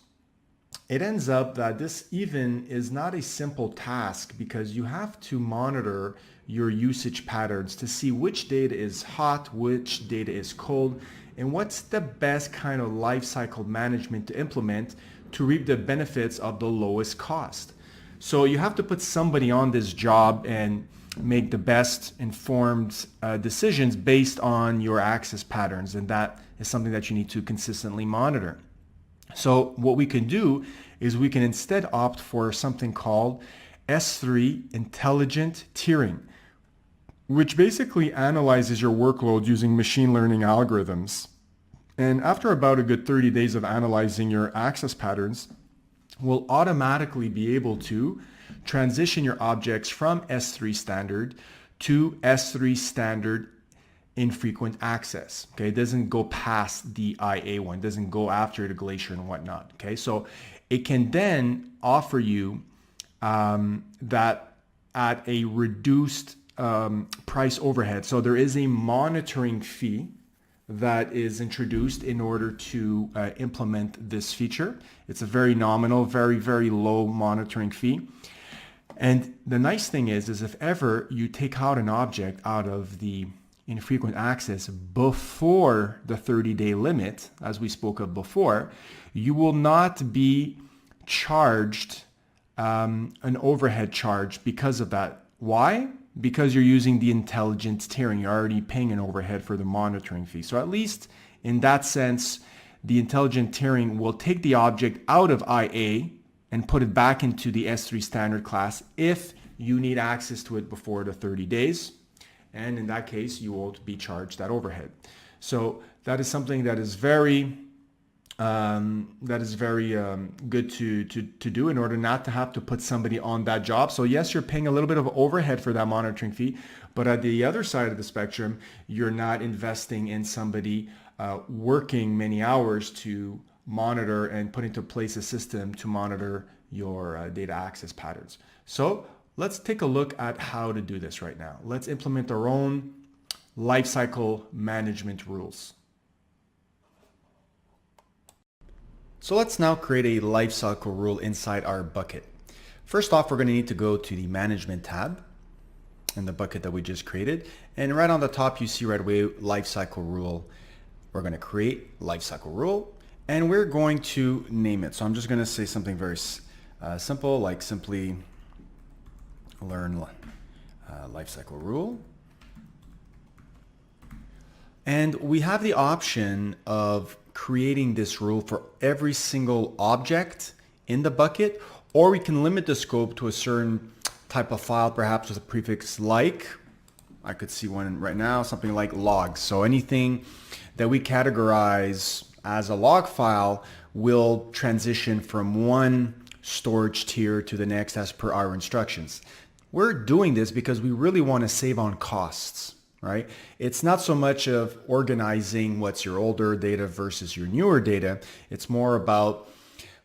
It ends up that this even is not a simple task, because you have to monitor your usage patterns to see which data is hot, which data is cold, and what's the best kind of lifecycle management to implement to reap the benefits of the lowest cost. So you have to put somebody on this job and make the best informed decisions based on your access patterns, and that is something that you need to consistently monitor. So what we can do is we can instead opt for something called S3 intelligent tiering, which basically analyzes your workload using machine learning algorithms. And after about a good 30 days of analyzing your access patterns, we'll automatically be able to transition your objects from S3 standard to S3 standard infrequent access. Okay, it doesn't go past the IA one, it doesn't go after the Glacier and whatnot. Okay, so it can then offer you that at a reduced price overhead. So there is a monitoring fee that is introduced in order to implement this feature. It's a very nominal, very, very low monitoring fee. And the nice thing is if ever you take out an object out of the infrequent access before the 30-day limit, as we spoke of before, you will not be charged an overhead charge because of that. Why? Because you're using the intelligent tiering. You're already paying an overhead for the monitoring fee. So at least in that sense, the intelligent tiering will take the object out of IA and put it back into the S3 standard class if you need access to it before the 30 days. And in that case, you won't be charged that overhead. So that is something that is very good to do in order not to have to put somebody on that job. So yes, you're paying a little bit of overhead for that monitoring fee, but at the other side of the spectrum, you're not investing in somebody working many hours to monitor and put into place a system to monitor your data access patterns. So let's take a look at how to do this right now. Let's implement our own lifecycle management rules. So let's now create a lifecycle rule inside our bucket. First off, we're going to need to go to the management tab in the bucket that we just created. And right on the top, you see right away, lifecycle rule. We're going to create lifecycle rule and we're going to name it. So I'm just going to say something very simple, like Simplilearn lifecycle rule. And we have the option of creating this rule for every single object in the bucket, or we can limit the scope to a certain type of file, perhaps with a prefix like, I could see one right now, something like logs. So anything that we categorize as a log file will transition from one storage tier to the next as per our instructions. We're doing this because we really want to save on costs, right? It's not so much of organizing what's your older data versus your newer data. It's more about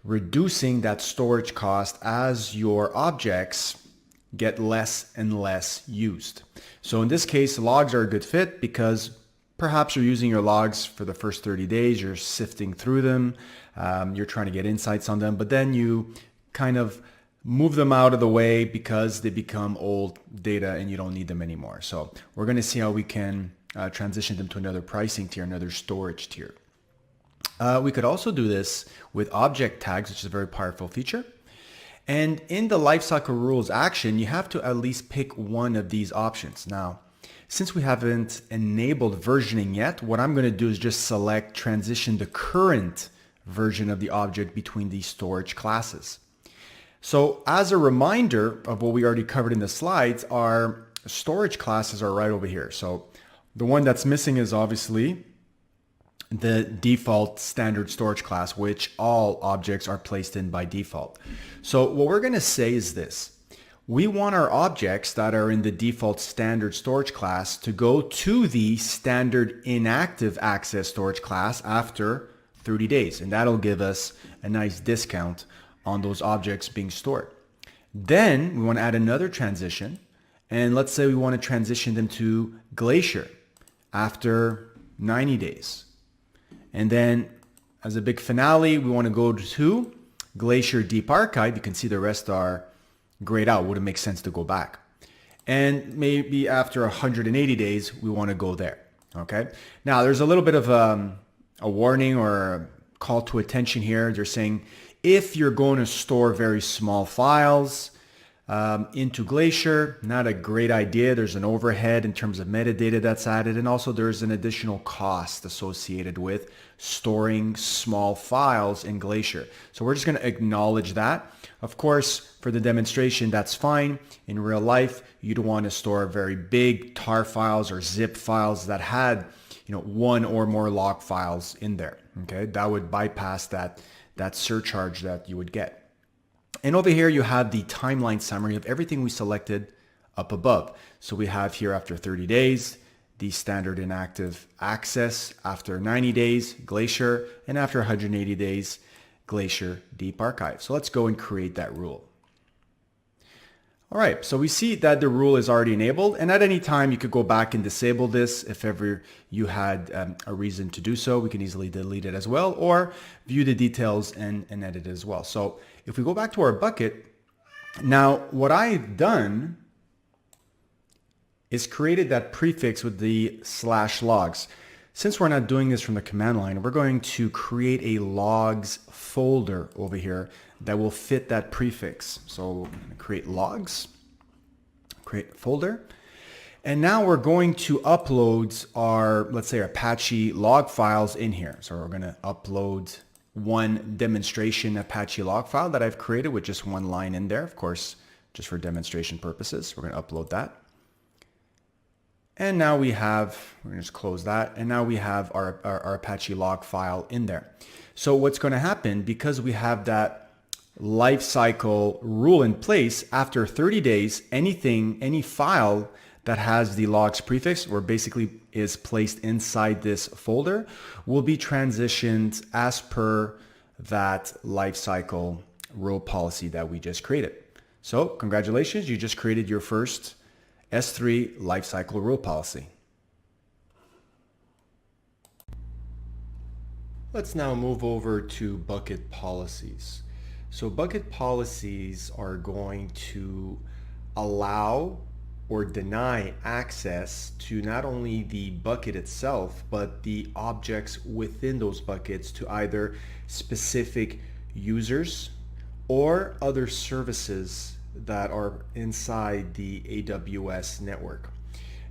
reducing that storage cost as your objects get less and less used. So in this case, logs are a good fit because perhaps you're using your logs for the first 30 days, you're sifting through them, you're trying to get insights on them, but then you kind of move them out of the way because they become old data and you don't need them anymore. So we're going to see how we can transition them to another pricing tier, another storage tier. We could also do this with object tags, which is a very powerful feature. And in the lifecycle rules action, you have to at least pick one of these options. Now, since we haven't enabled versioning yet, what I'm going to do is just select transition the current version of the object between these storage classes. So as a reminder of what we already covered in the slides, our storage classes are right over here. So the one that's missing is obviously the default standard storage class, which all objects are placed in by default. So what we're going to say is this. We want our objects that are in the default standard storage class to go to the standard inactive access storage class after 30 days. And that'll give us a nice discount on those objects being stored. Then we want to add another transition. And let's say we want to transition them to Glacier after 90 days. And then as a big finale, we want to go to Glacier Deep Archive. You can see the rest are grayed out. Wouldn't make sense to go back. And maybe after 180 days, we want to go there. Okay. Now there's a little bit of a warning or a call to attention here. They're saying if you're going to store very small files into Glacier, not a great idea. There's an overhead in terms of metadata that's added, and also there's an additional cost associated with storing small files in Glacier. So we're just going to acknowledge that. Of course, for the demonstration, that's fine. In real life, you'd want to store very big tar files or zip files that had, one or more log files in there. Okay, that would bypass that surcharge that you would get. And over here, you have the timeline summary of everything we selected up above. So we have here after 30 days, the standard inactive access, after 90 days, Glacier, and after 180 days, Glacier Deep Archive. So let's go and create that rule. All right, so we see that the rule is already enabled, and at any time you could go back and disable this if ever you had a reason to do so. We can easily delete it as well, or view the details and edit it as well. So if we go back to our bucket, now what I've done is created that prefix with the /logs. Since we're not doing this from the command line, we're going to create a logs folder over here that will fit that prefix. So we're going to create logs, create folder. And now we're going to upload our, let's say, our Apache log files in here. So we're going to upload one demonstration Apache log file that I've created with just one line in there, of course, just for demonstration purposes. We're going to upload that. And now we have, we're going to just close that. And now we have our Apache log file in there. So what's going to happen, because we have that lifecycle rule in place, after 30 days, any file that has the logs prefix, or basically is placed inside this folder, will be transitioned as per that lifecycle rule policy that we just created. So congratulations, you just created your first S3 lifecycle rule policy. Let's now move over to bucket policies. So bucket policies are going to allow or deny access to not only the bucket itself, but the objects within those buckets to either specific users or other services that are inside the AWS network.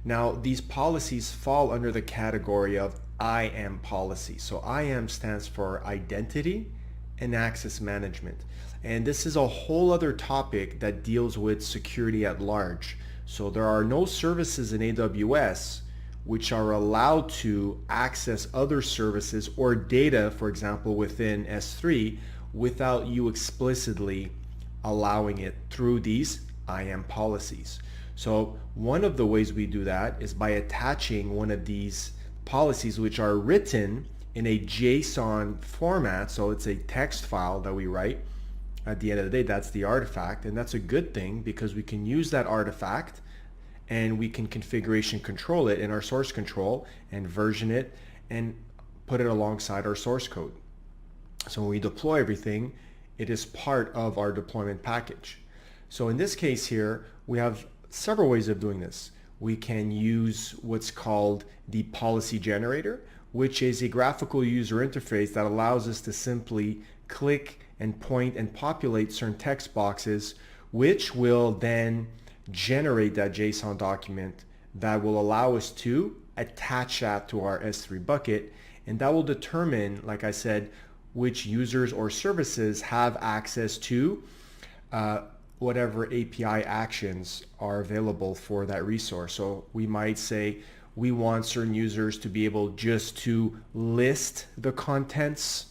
Now, these policies fall under the category of IAM policy. So IAM stands for Identity and Access Management. And this is a whole other topic that deals with security at large. So there are no services in AWS which are allowed to access other services or data, for example, within S3, without you explicitly allowing it through these IAM policies. So one of the ways we do that is by attaching one of these policies, which are written in a JSON format. So it's a text file that we write. At the end of the day, that's the artifact, and that's a good thing because we can use that artifact and we can configuration control it in our source control and version it and put it alongside our source code. So when we deploy everything, it is part of our deployment package. So in this case here, we have several ways of doing this. We can use what's called the policy generator, which is a graphical user interface that allows us to simply click and point and populate certain text boxes, which will then generate that JSON document that will allow us to attach that to our S3 bucket. And that will determine, like I said, which users or services have access to whatever API actions are available for that resource. So we might say we want certain users to be able just to list the contents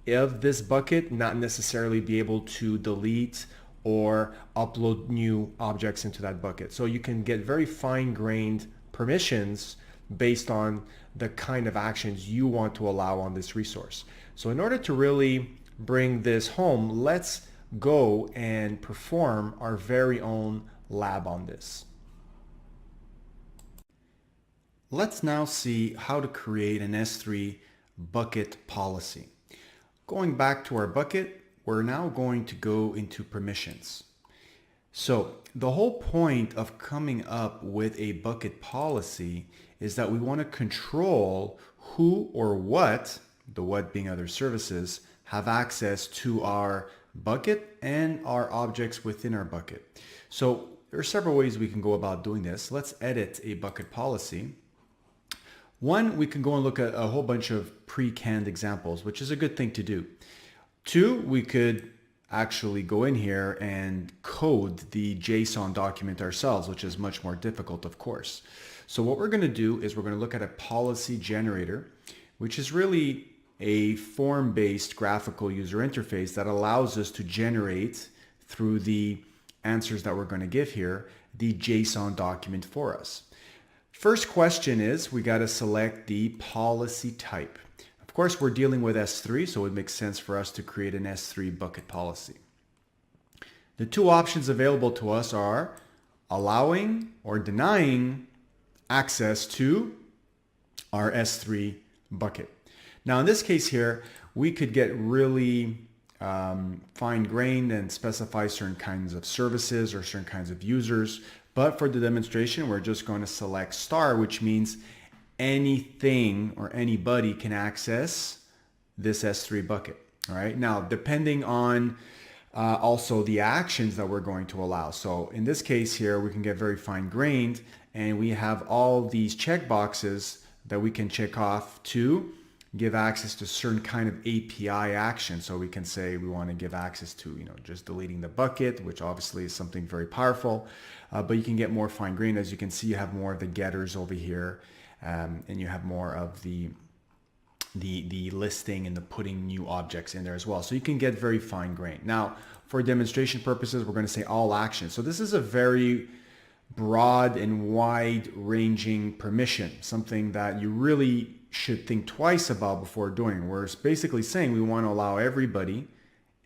of this bucket, not necessarily be able to delete or upload new objects into that bucket. So you can get very fine-grained permissions based on the kind of actions you want to allow on this resource. So in order to really bring this home, let's go and perform our very own lab on this. Let's now see how to create an S3 bucket policy. Going back to our bucket, we're now going to go into permissions. So the whole point of coming up with a bucket policy is that we want to control who or what, the what being other services, have access to our bucket and our objects within our bucket. So there are several ways we can go about doing this. Let's edit a bucket policy. One, we can go and look at a whole bunch of pre-canned examples, which is a good thing to do. Two, we could actually go in here and code the JSON document ourselves, which is much more difficult, of course. So what we're going to do is we're going to look at a policy generator, which is really a form-based graphical user interface that allows us to generate, through the answers that we're going to give here, the JSON document for us. First question is, we got to select the policy type. Of course, we're dealing with S3, so it makes sense for us to create an S3 bucket policy. The two options available to us are allowing or denying access to our S3 bucket. Now, in this case here, we could get really fine-grained and specify certain kinds of services or certain kinds of users. But for the demonstration, we're just going to select star, which means anything or anybody can access this S3 bucket. All right. Now, depending on also the actions that we're going to allow. So in this case here, we can get very fine-grained, and we have all these checkboxes that we can check off to give access to certain kind of API action. So we can say we want to give access to, just deleting the bucket, which obviously is something very powerful. But you can get more fine-grained. As you can see, you have more of the getters over here, and you have more of the listing and the putting new objects in there as well. So you can get very fine-grained. Now, for demonstration purposes, we're going to say all actions. So this is a very broad and wide-ranging permission, something that you really should think twice about before doing. We're basically saying we want to allow everybody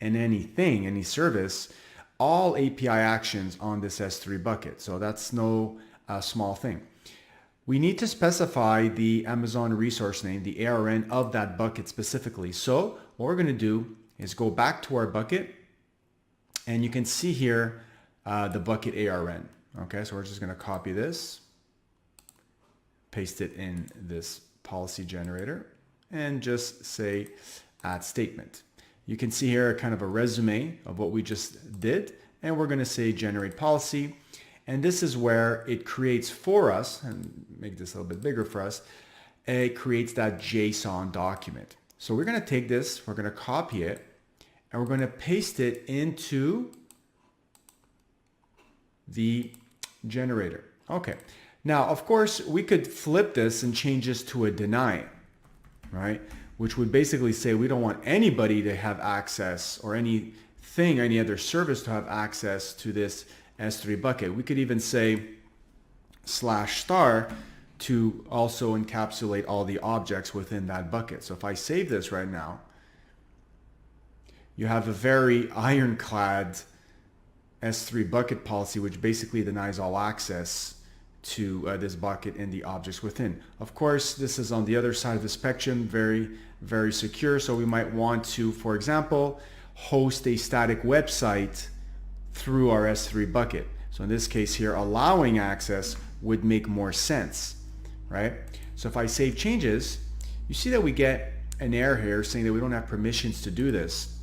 and anything, any service, all API actions on this S3 bucket. So that's no small thing. We need to specify the Amazon resource name, the ARN of that bucket specifically. So what we're going to do is go back to our bucket, and you can see here the bucket ARN. Okay, so we're just going to copy this, paste it in this policy generator, and just say add statement. You can see here kind of a resume of what we just did, and we're going to say generate policy. And this is where it creates for us, and make this a little bit bigger for us, it creates that JSON document. So we're going to take this, we're going to copy it, and we're going to paste it into the generator. Okay. Now, of course, we could flip this and change this to a deny, right? Which would basically say we don't want anybody to have access, or anything, any other service to have access to this S3 bucket. We could even say /* to also encapsulate all the objects within that bucket. So if I save this right now, you have a very ironclad S3 bucket policy, which basically denies all access to this bucket and the objects within. Of course, this is on the other side of the spectrum, very, very secure. So we might want to, for example, host a static website through our S3 bucket. So in this case here, allowing access would make more sense, right? So if I save changes, you see that we get an error here saying that we don't have permissions to do this.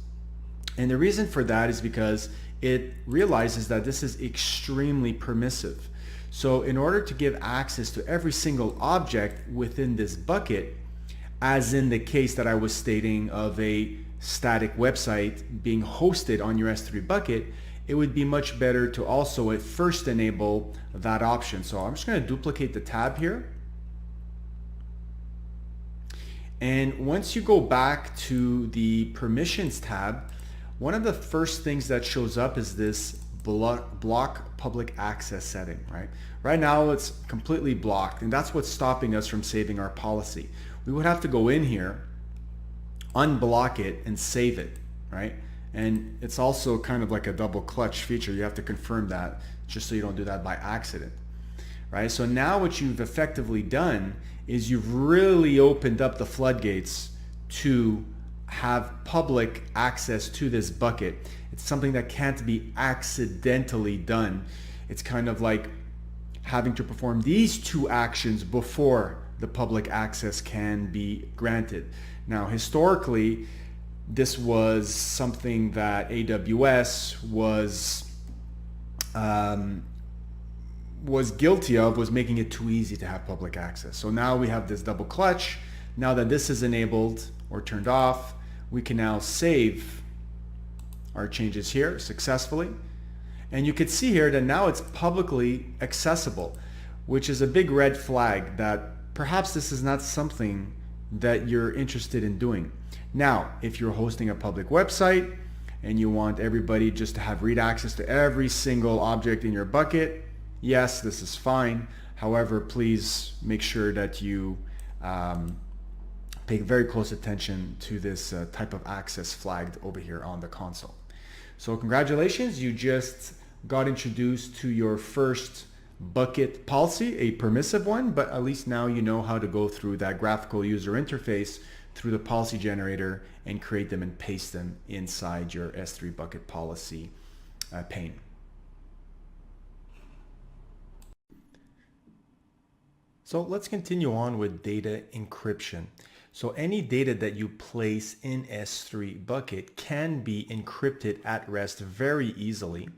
And the reason for that is because it realizes that this is extremely permissive. So in order to give access to every single object within this bucket, as in the case that I was stating of a static website being hosted on your S3 bucket, it would be much better to also at first enable that option. So I'm just going to duplicate the tab here. And once you go back to the permissions tab, one of the first things that shows up is this block public access setting, right? Right now it's completely blocked, and that's what's stopping us from saving our policy. We would have to go in here, unblock it, and save it, right? And it's also kind of like a double clutch feature. You have to confirm that just so you don't do that by accident, right? So now what you've effectively done is you've really opened up the floodgates to have public access to this bucket. It's something that can't be accidentally done. It's kind of like having to perform these two actions before the public access can be granted. Now, historically, this was something that AWS was guilty of, was making it too easy to have public access. So now we have this double clutch. Now that this is enabled or turned off, we can now save our changes here successfully. And you can see here that now it's publicly accessible, which is a big red flag that perhaps this is not something that you're interested in doing. Now, if you're hosting a public website and you want everybody just to have read access to every single object in your bucket, yes, this is fine. However, please make sure that you pay very close attention to this type of access flagged over here on the console. So congratulations, you just got introduced to your first bucket policy, a permissive one, but at least now you know how to go through that graphical user interface through the policy generator and create them and paste them inside your S3 bucket policy pane. So let's continue on with data encryption. So any data that you place in S3 bucket can be encrypted at rest very easily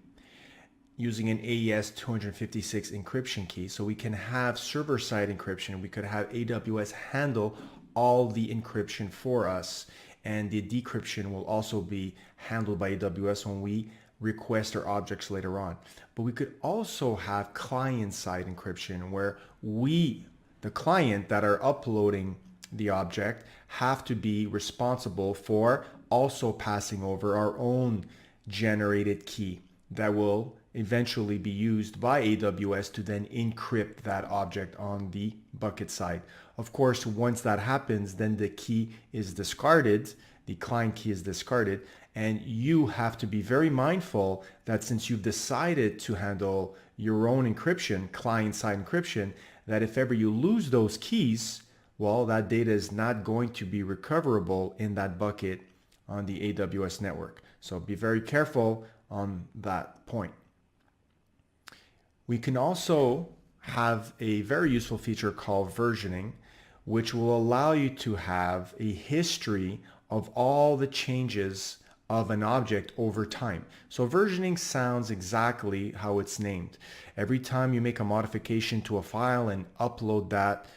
using an AES 256 encryption key. So we can have server-side encryption. We could have AWS handle all the encryption for us, and the decryption will also be handled by AWS when we request our objects later on. But we could also have client-side encryption where we, the client that are uploading the object, have to be responsible for also passing over our own generated key that will eventually be used by AWS to then encrypt that object on the bucket side. Of course, once that happens, then the key is discarded, the client key is discarded, and you have to be very mindful that since you've decided to handle your own encryption, client-side encryption, that if ever you lose those keys, well, that data is not going to be recoverable in that bucket on the AWS network. So be very careful on that point. We can also have a very useful feature called versioning, which will allow you to have a history of all the changes of an object over time. So versioning sounds exactly how it's named. Every time you make a modification to a file and upload that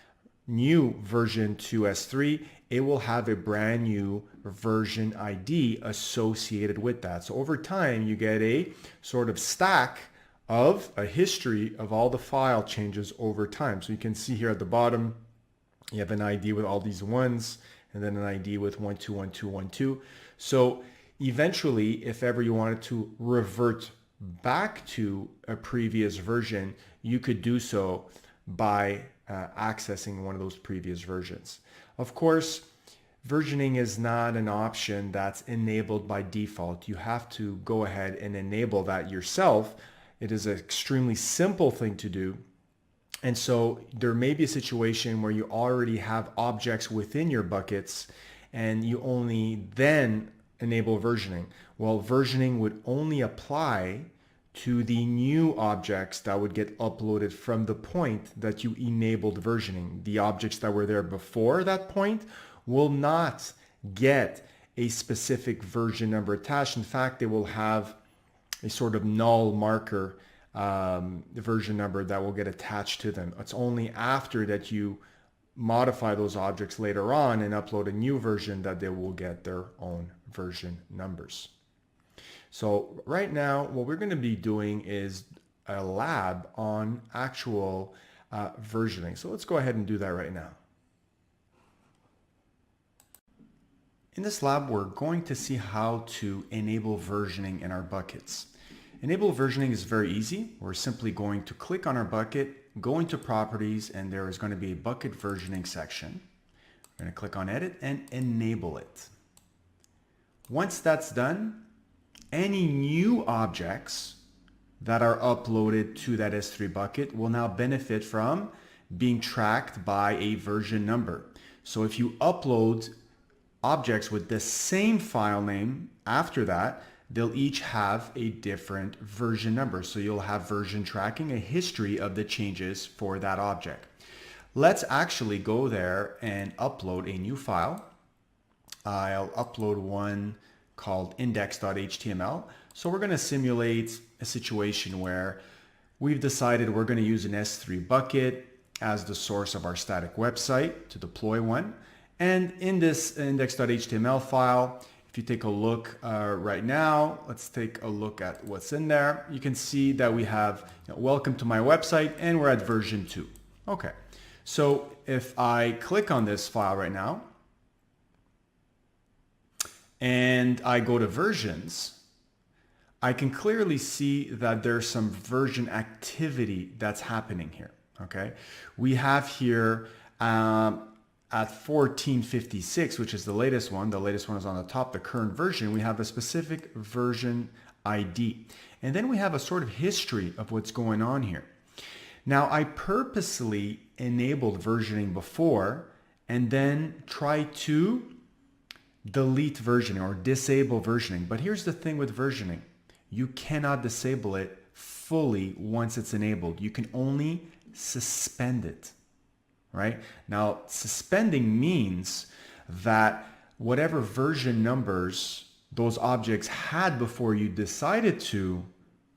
new version to S3, it will have a brand new version ID associated with that. So over time, you get a sort of stack of a history of all the file changes over time. So you can see here at the bottom, you have an ID with all these ones, and then an ID with 121212. So eventually, if ever you wanted to revert back to a previous version, you could do so by accessing one of those previous versions. Of course, versioning is not an option that's enabled by default. You have to go ahead and enable that yourself. It is an extremely simple thing to do. And so there may be a situation where you already have objects within your buckets and you only then enable versioning. Well, versioning would only apply to the new objects that would get uploaded from the point that you enabled versioning. The objects that were there before that point will not get a specific version number attached. In fact, they will have a sort of null marker version number that will get attached to them. It's only after that you modify those objects later on and upload a new version that they will get their own version numbers. So right now, what we're going to be doing is a lab on actual versioning. So let's go ahead and do that right now. In this lab, we're going to see how to enable versioning in our buckets. Enable versioning is very easy. We're simply going to click on our bucket, go into properties, and there is going to be a bucket versioning section. We're going to click on edit and enable it. Once that's done, any new objects that are uploaded to that S3 bucket will now benefit from being tracked by a version number. So if you upload objects with the same file name after that, they'll each have a different version number. So you'll have version tracking, a history of the changes for that object. Let's actually go there and upload a new file. I'll upload one called index.html. So we're going to simulate a situation where we've decided we're going to use an S3 bucket as the source of our static website to deploy one. And in this index.html file, if you take a look right now, let's take a look at what's in there. You can see that we have welcome to my website and we're at version 2. Okay, so if I click on this file right now, and I go to versions, I can clearly see that there's some version activity that's happening here, okay? We have here at 1456, which is the latest one is on the top, the current version, we have a specific version ID. And then we have a sort of history of what's going on here. Now, I purposely enabled versioning before and then try to delete versioning or disable versioning. But here's the thing with versioning. You cannot disable it fully once it's enabled. You can only suspend it, right? Now, suspending means that whatever version numbers those objects had before you decided to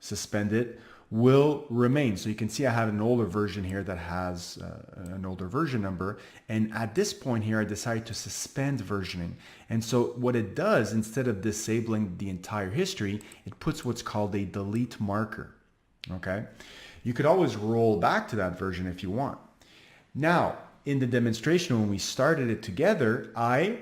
suspend it will remain. So you can see I have an older version here that has an older version number. And at this point here, I decided to suspend versioning. And so what it does, instead of disabling the entire history, it puts what's called a delete marker, okay? You could always roll back to that version if you want. Now, in the demonstration, when we started it together, I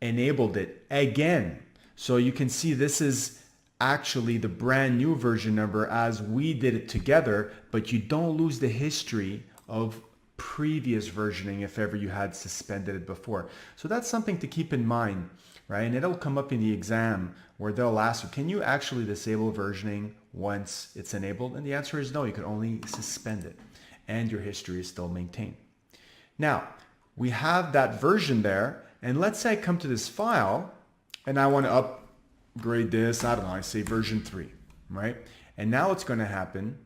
enabled it again. So you can see this is actually the brand new version number as we did it together, but you don't lose the history of previous versioning if ever you had suspended it before. So that's something to keep in mind, right? And it'll come up in the exam where they'll ask you, can you actually disable versioning once it's enabled? And the answer is no, you can only suspend it and your history is still maintained. Now, we have that version there, and let's say I come to this file and I want to upgrade this, I don't know, I say version 3, right? And now what's going to happen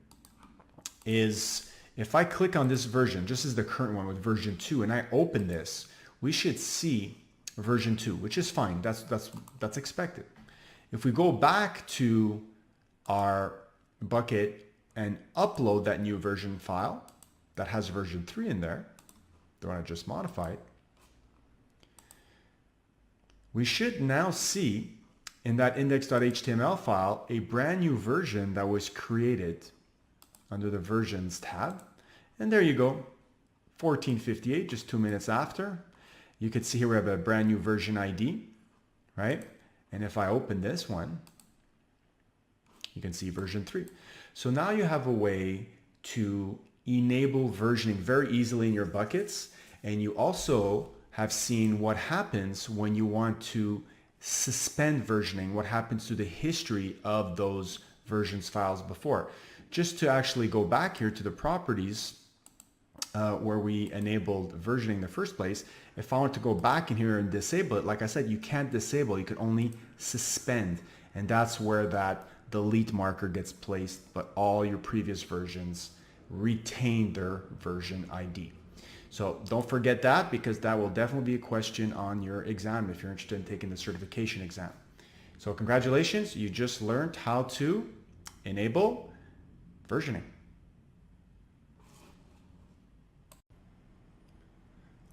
is if I click on this version, just as the current one with version 2, and I open this, we should see version 2, which is fine. That's expected. If we go back to our bucket and upload that new version file that has version 3 in there, the one I just modified, we should now see in that index.html file a brand new version that was created under the versions tab. And there you go, 1458, just 2 minutes after. You can see here we have a brand new version ID, right? And if I open this one, you can see version 3. So now you have a way to enable versioning very easily in your buckets. And you also have seen what happens when you want to suspend versioning, what happens to the history of those versions files before. Just to actually go back here to the properties where we enabled versioning in the first place, if I want to go back in here and disable it, like I said, you can't disable, you can only suspend. And that's where that delete marker gets placed, but all your previous versions retain their version ID. So don't forget that, because that will definitely be a question on your exam if you're interested in taking the certification exam. So congratulations, you just learned how to enable versioning.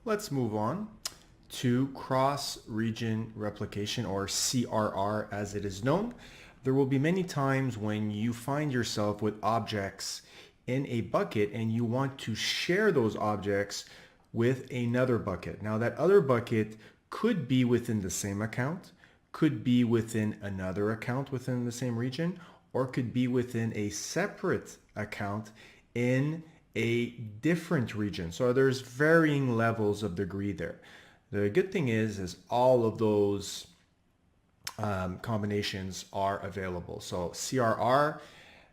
Let's move on to cross-region replication, or CRR as it is known. There will be many times when you find yourself with objects in a bucket and you want to share those objects with another bucket. Now that other bucket could be within the same account, could be within another account within the same region, or could be within a separate account in a different region. So there's varying levels of degree there. The good thing is all of those combinations are available. So CRR,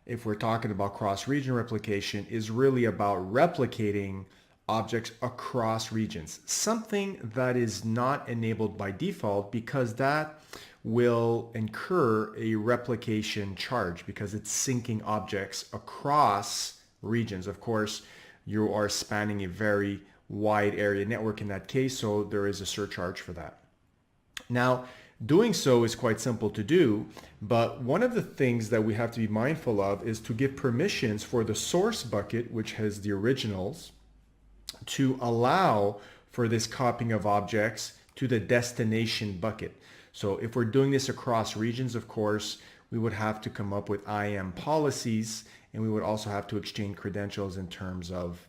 if we're talking about cross-region replication, is really about replicating objects across regions, something that is not enabled by default, because that will incur a replication charge because it's syncing objects across regions. Of course, you are spanning a very wide area network in that case, so there is a surcharge for that. Now, doing so is quite simple to do, but one of the things that we have to be mindful of is to give permissions for the source bucket, which has the originals, to allow for this copying of objects to the destination bucket. So if we're doing this across regions, of course, we would have to come up with IAM policies, and we would also have to exchange credentials in terms of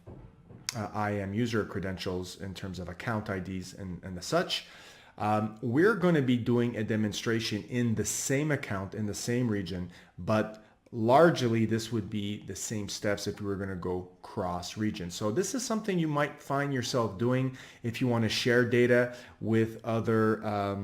IAM user credentials, in terms of account IDs and the such. We're going to be doing a demonstration in the same account, in the same region, but largely this would be the same steps if we were going to go cross region. So this is something you might find yourself doing if you want to share data with other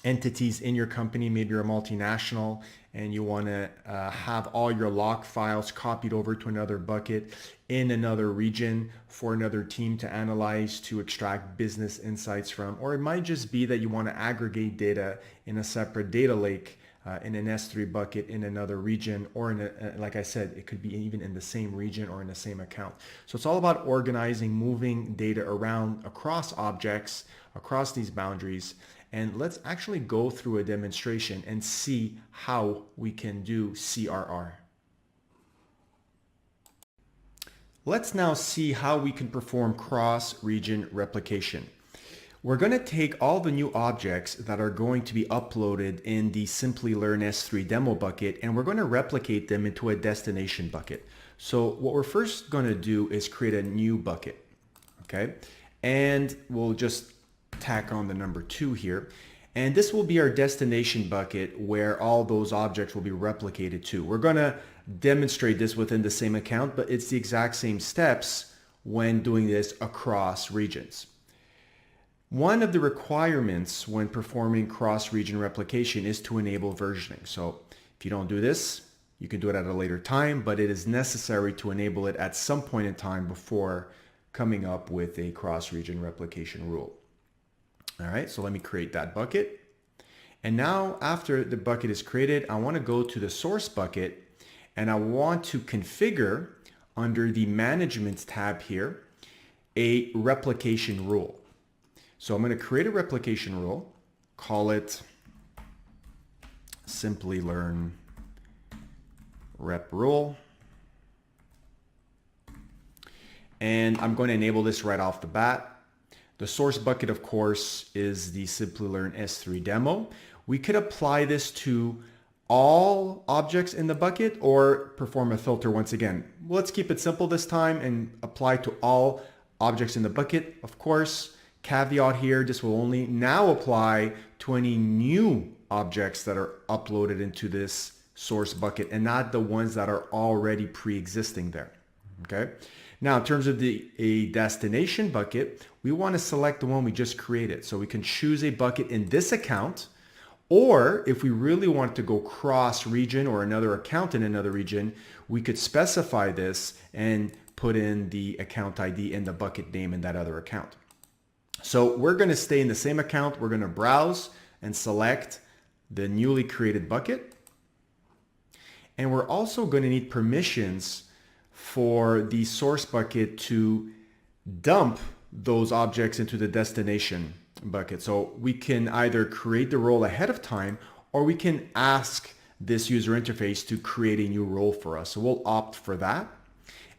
entities in your company. Maybe you're a multinational and you want to have all your log files copied over to another bucket in another region for another team to analyze, to extract business insights from. Or it might just be that you want to aggregate data in a separate data lake in an S3 bucket in another region, or in like I said, it could be even in the same region or in the same account. So it's all about organizing, moving data around across objects, across these boundaries. And let's actually go through a demonstration and see how we can do CRR. Let's now see how we can perform cross-region replication. We're going to take all the new objects that are going to be uploaded in the Simplilearn S3 demo bucket, and we're going to replicate them into a destination bucket. So what we're first going to do is create a new bucket, okay? And we'll just tack on the number 2 here. And this will be our destination bucket where all those objects will be replicated to. We're going to demonstrate this within the same account, but it's the exact same steps when doing this across regions. One of the requirements when performing cross-region replication is to enable versioning. So if you don't do this, you can do it at a later time, but it is necessary to enable it at some point in time before coming up with a cross-region replication rule. All right, so let me create that bucket. And now after the bucket is created, I want to go to the source bucket and I want to configure under the management tab here a replication rule. So I'm going to create a replication rule, call it Simplilearn rep rule. And I'm going to enable this right off the bat. The source bucket, of course, is the Simplilearn S3 demo. We could apply this to all objects in the bucket or perform a filter once again. Let's keep it simple this time and apply to all objects in the bucket. Of course, caveat here, this will only now apply to any new objects that are uploaded into this source bucket and not the ones that are already pre-existing there. Okay. Now, in terms of a destination bucket, we want to select the one we just created. So we can choose a bucket in this account, or if we really want to go cross region or another account in another region, we could specify this and put in the account ID and the bucket name in that other account. So we're going to stay in the same account. We're going to browse and select the newly created bucket. And we're also going to need permissions for the source bucket to dump those objects into the destination bucket. So we can either create the role ahead of time, or we can ask this user interface to create a new role for us. So we'll opt for that,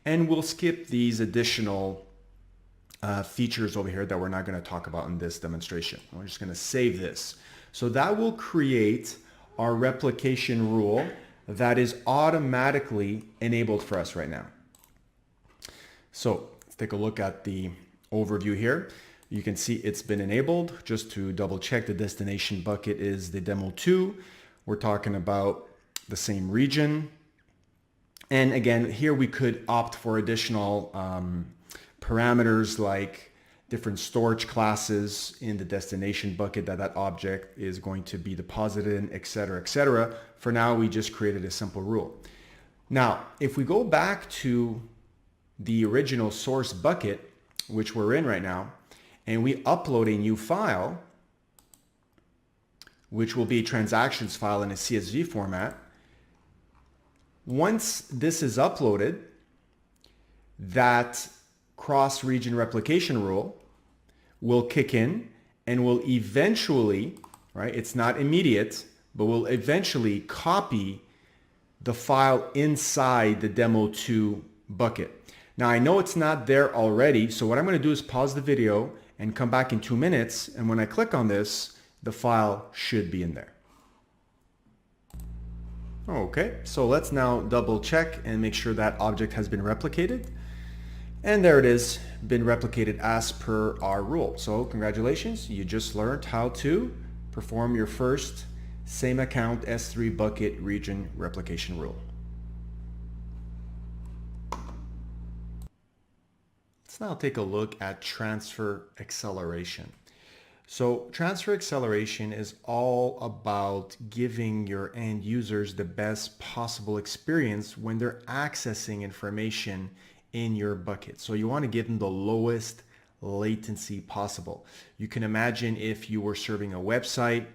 and we'll skip these additional features over here that we're not going to talk about in this demonstration. We're just going to save this. So that will create our replication rule that is automatically enabled for us right now. So let's take a look at the overview here. You can see it's been enabled. Just to double check, the destination bucket is the demo 2. We're talking about the same region. And again, here we could opt for additional parameters like different storage classes in the destination bucket that object is going to be deposited in, et cetera, et cetera. For now, we just created a simple rule. Now, if we go back to the original source bucket, which we're in right now, and we upload a new file, which will be a transactions file in a CSV format, once this is uploaded, that cross-region replication rule will kick in and will eventually, right, it's not immediate, but will eventually copy the file inside the demo 2 bucket. Now I know it's not there already, so what I'm going to do is pause the video and come back in 2 minutes, and when I click on this, the file should be in there. Okay, so let's now double check and make sure that object has been replicated. And there it is, been replicated as per our rule. So congratulations, you just learned how to perform your first same account S3 bucket region replication rule. Let's now take a look at transfer acceleration. So transfer acceleration is all about giving your end users the best possible experience when they're accessing information in your bucket. So you want to give them the lowest latency possible. You can imagine if you were serving a website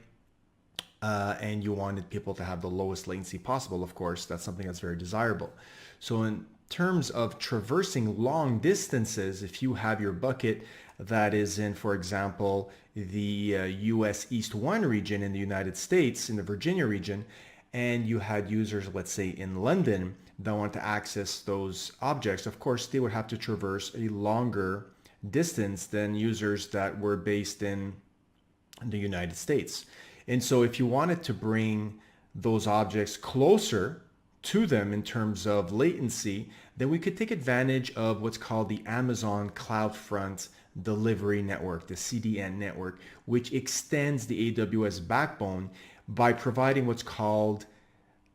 and you wanted people to have the lowest latency possible. Of course, that's something that's very desirable. So in terms of traversing long distances, if you have your bucket that is in, for example, the US East 1 region in the United States, in the Virginia region, and you had users, let's say in London, that want to access those objects, of course, they would have to traverse a longer distance than users that were based in the United States. And so if you wanted to bring those objects closer to them in terms of latency, then we could take advantage of what's called the Amazon CloudFront Delivery Network, the CDN network, which extends the AWS backbone by providing what's called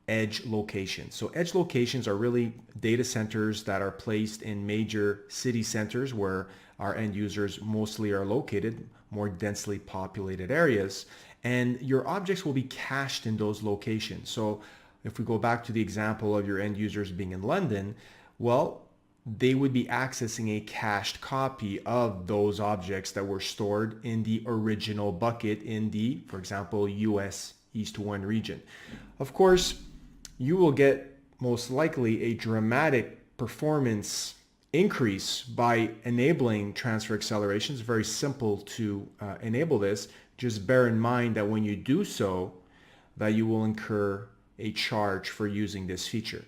edge locations. So edge locations are really data centers that are placed in major city centers where our end users mostly are located, more densely populated areas, and your objects will be cached in those locations. So if we go back to the example of your end users being in London, well, they would be accessing a cached copy of those objects that were stored in the original bucket in the, for example, US East 1 region. Of course, you will get most likely a dramatic performance increase by enabling transfer acceleration. It's very simple to enable this. Just bear in mind that when you do so, that you will incur a charge for using this feature.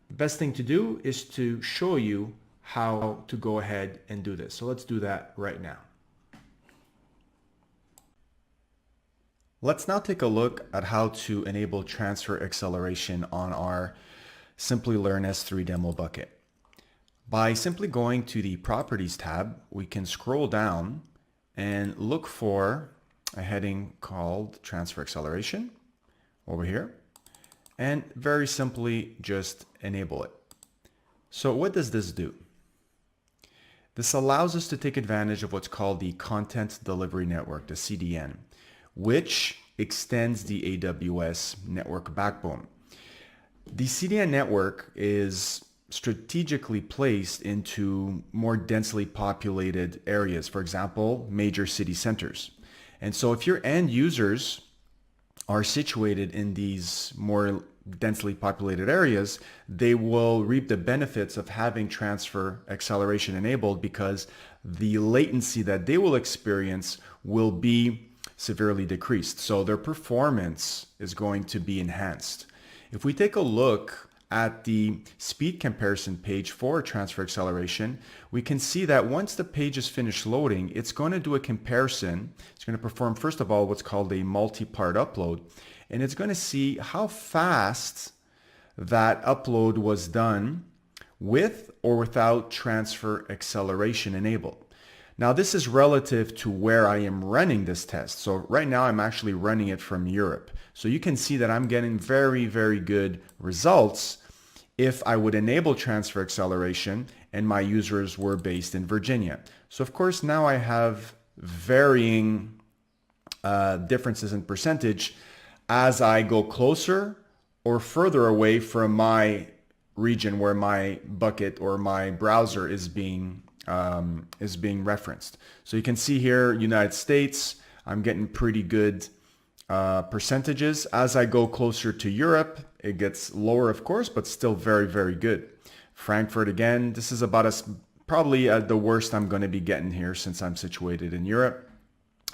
The best thing to do is to show you how to go ahead and do this. So let's do that right now. Let's now take a look at how to enable transfer acceleration on our Simplilearn S3 demo bucket. By simply going to the Properties tab, we can scroll down and look for a heading called Transfer Acceleration over here, and very simply just enable it. So what does this do? This allows us to take advantage of what's called the Content Delivery Network, the CDN, which extends the AWS network backbone. The CDN network is strategically placed into more densely populated areas, for example, major city centers. And so if your end users are situated in these more densely populated areas, they will reap the benefits of having transfer acceleration enabled because the latency that they will experience will be severely decreased. So their performance is going to be enhanced. If we take a look at the speed comparison page for transfer acceleration, we can see that once the page is finished loading, it's going to do a comparison. It's going to perform, first of all, what's called a multi-part upload, and it's going to see how fast that upload was done with or without transfer acceleration enabled. Now, this is relative to where I am running this test. So right now I'm actually running it from Europe. So you can see that I'm getting very, very good results if I would enable transfer acceleration and my users were based in Virginia. So of course, now I have varying differences in percentage as I go closer or further away from my region where my bucket or my browser is being referenced. So you can see here, United States, I'm getting pretty good percentages. As I go closer to Europe, it gets lower, of course, but still very, very good. Frankfurt, again, this is about probably the worst I'm going to be getting here since I'm situated in Europe.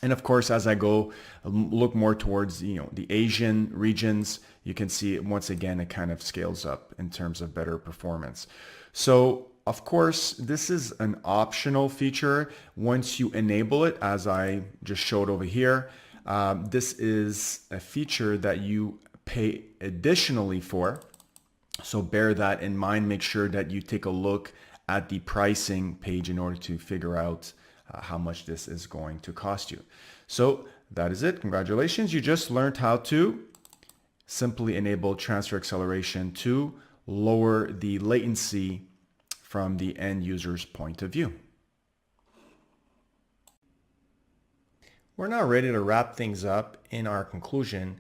And of course, as I go look more towards the Asian regions, you can see once again it kind of scales up in terms of better performance. So of course, this is an optional feature. Once you enable it, as I just showed over here, this is a feature that you pay additionally for. So bear that in mind. Make sure that you take a look at the pricing page in order to figure out how much this is going to cost you. So that is it. Congratulations. You just learned how to simply enable transfer acceleration to lower the latency from the end user's point of view. We're now ready to wrap things up in our conclusion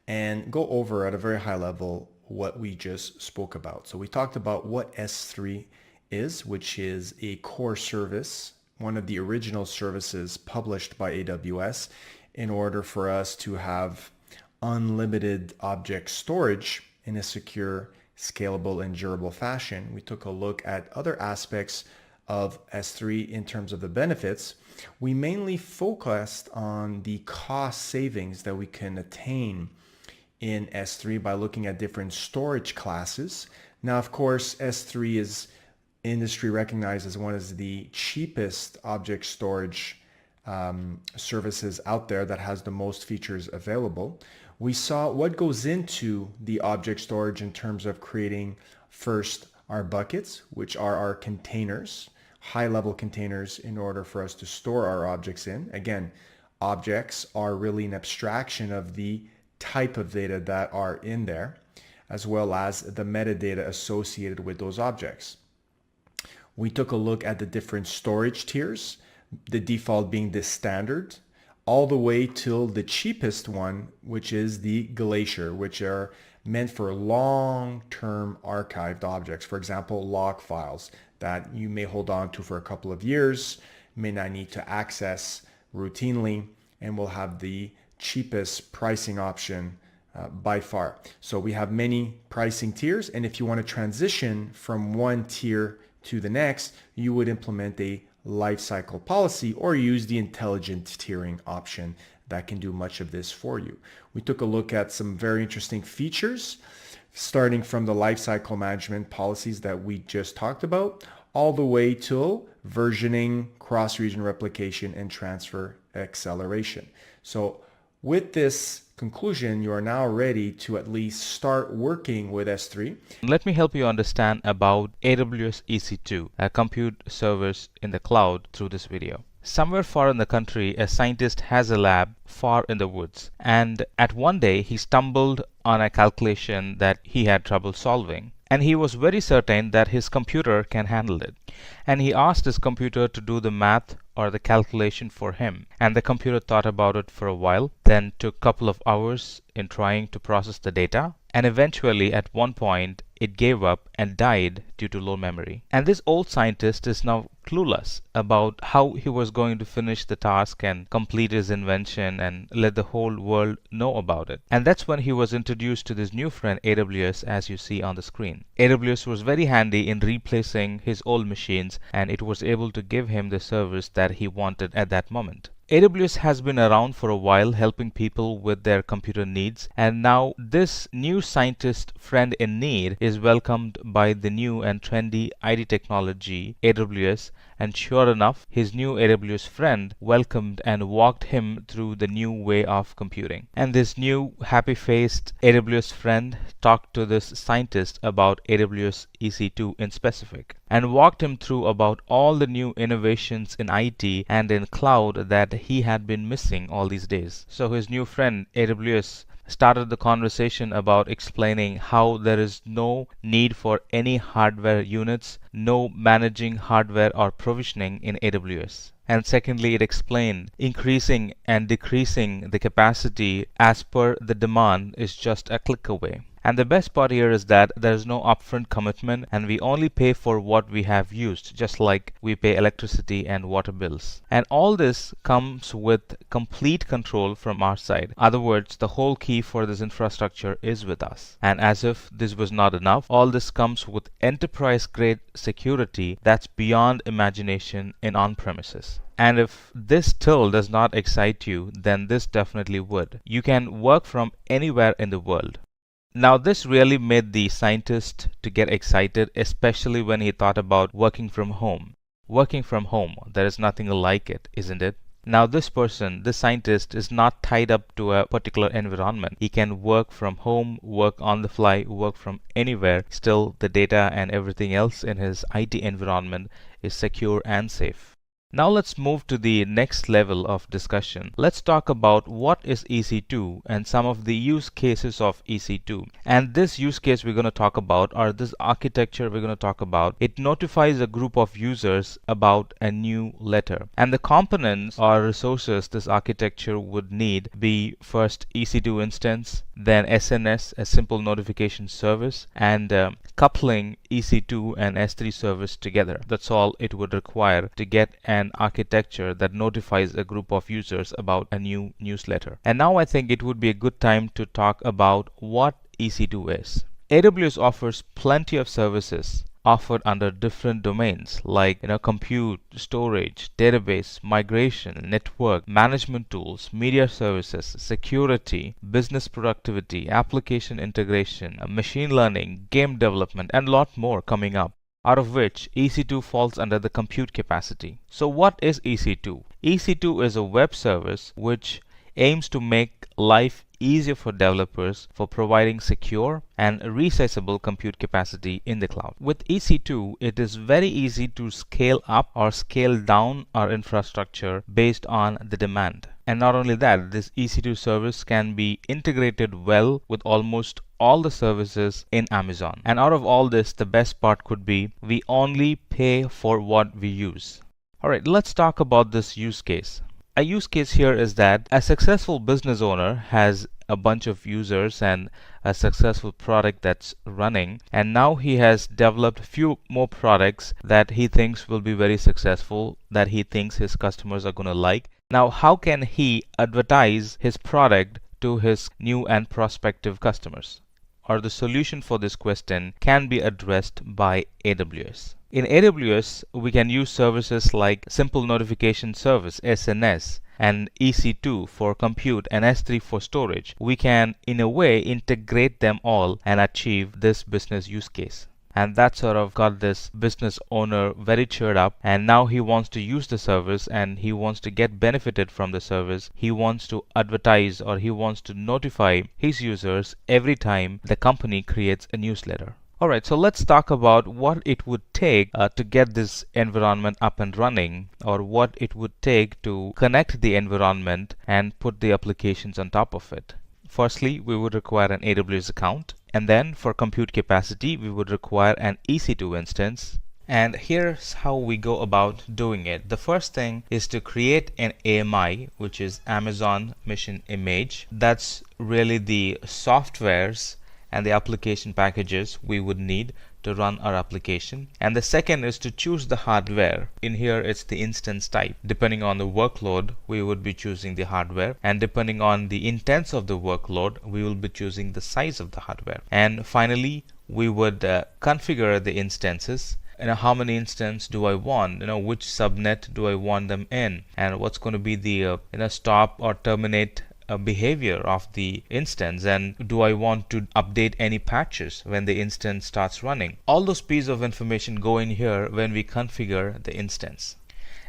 and go over at a very high level what we just spoke about. So we talked about what S3 is, which is a core service, one of the original services published by AWS in order for us to have unlimited object storage in a secure, scalable, and durable fashion. We took a look at other aspects of S3 in terms of the benefits. We mainly focused on the cost savings that we can attain in S3 by looking at different storage classes. Now, of course, S3 is industry recognized as one of the cheapest object storage services out there that has the most features available. We saw what goes into the object storage in terms of creating first our buckets, which are our containers, high-level containers in order for us to store our objects in. Again, objects are really an abstraction of the type of data that are in there, as well as the metadata associated with those objects. We took a look at the different storage tiers, the default being the standard, all the way till the cheapest one, which is the Glacier, which are meant for long-term archived objects. For example, log files that you may hold on to for a couple of years, may not need to access routinely, and will have the cheapest pricing option by far. So we have many pricing tiers, and if you want to transition from one tier to the next, you would implement a lifecycle policy or use the intelligent tiering option that can do much of this for you. We took a look at some very interesting features, starting from the lifecycle management policies that we just talked about, all the way to versioning, cross-region replication, and transfer acceleration. So with this conclusion, you are now ready to at least start working with S3. Let me help you understand about AWS EC2, a compute service in the cloud, through this video. Somewhere far in the country, a scientist has a lab far in the woods, and at one day he stumbled on a calculation that he had trouble solving. And he was very certain that his computer can handle it. And he asked his computer to do the math or the calculation for him. And the computer thought about it for a while, then took a couple of hours in trying to process the data. And eventually, at one point, it gave up and died due to low memory. And this old scientist is now clueless about how he was going to finish the task and complete his invention and let the whole world know about it. And that's when he was introduced to this new friend AWS, as you see on the screen. AWS was very handy in replacing his old machines, and it was able to give him the service that he wanted at that moment. AWS has been around for a while helping people with their computer needs, and now this new scientist friend in need is welcomed by the new and trendy IT technology AWS, and sure enough, his new AWS friend welcomed and walked him through the new way of computing. And this new happy-faced AWS friend talked to this scientist about AWS EC2 in specific, and walked him through about all the new innovations in IT and in cloud that he had been missing all these days. So his new friend AWS started the conversation about explaining how there is no need for any hardware units, no managing hardware or provisioning in AWS. And secondly, it explained increasing and decreasing the capacity as per the demand is just a click away. And the best part here is that there is no upfront commitment, and we only pay for what we have used, just like we pay electricity and water bills. And all this comes with complete control from our side. In other words, the whole key for this infrastructure is with us. And as if this was not enough, all this comes with enterprise-grade security that's beyond imagination in on-premises. And if this still does not excite you, then this definitely would. You can work from anywhere in the world. Now this really made the scientist to get excited, especially when he thought about working from home. Working from home, there is nothing like it, isn't it? Now this person, this scientist, is not tied up to a particular environment. He can work from home, work on the fly, work from anywhere. Still, the data and everything else in his IT environment is secure and safe. Now let's move to the next level of discussion. Let's talk about what is EC2 and some of the use cases of EC2. And this use case we're going to talk about, or this architecture we're going to talk about, it notifies a group of users about a new letter. And the components or resources this architecture would need be first EC2 instance, then SNS, a simple notification service, and coupling EC2 and S3 service together. That's all it would require to get an architecture that notifies a group of users about a new newsletter. And now I think it would be a good time to talk about what EC2 is. AWS offers plenty of services offered under different domains like compute, storage, database, migration, network, management tools, media services, security, business productivity, application integration, machine learning, game development, and a lot more coming up, out of which EC2 falls under the compute capacity. So what is EC2? EC2 is a web service which aims to make life easier for developers for providing secure and resizable compute capacity in the cloud. With EC2, it is very easy to scale up or scale down our infrastructure based on the demand. And not only that, this EC2 service can be integrated well with almost all the services in Amazon. And out of all this, the best part could be we only pay for what we use. Alright, let's talk about this use case. A use case here is that a successful business owner has a bunch of users and a successful product that's running, and now he has developed a few more products that he thinks will be very successful, that he thinks his customers are going to like. Now how can he advertise his product to his new and prospective customers? Or the solution for this question can be addressed by AWS. In AWS, we can use services like Simple Notification Service, SNS, and EC2 for compute and S3 for storage. We can, in a way, integrate them all and achieve this business use case. And that sort of got this business owner very cheered up, and now he wants to use the service and he wants to get benefited from the service. He wants to advertise or he wants to notify his users every time the company creates a newsletter. Alright, so let's talk about what it would take to get this environment up and running, or what it would take to connect the environment and put the applications on top of it. Firstly, we would require an AWS account, and then for compute capacity, we would require an EC2 instance. And here's how we go about doing it. The first thing is to create an AMI, which is Amazon Mission Image. That's really the software's and the application packages we would need to run our application. And the second is to choose the hardware. In here it's the instance type. Depending on the workload, we would be choosing the hardware, and depending on the intents of the workload, we will be choosing the size of the hardware. And finally, we would configure the instances. How many instances do I want? Which subnet do I want them in? And what's going to be the stop or terminate behavior of the instance, and do I want to update any patches when the instance starts running? All those pieces of information go in here when we configure the instance.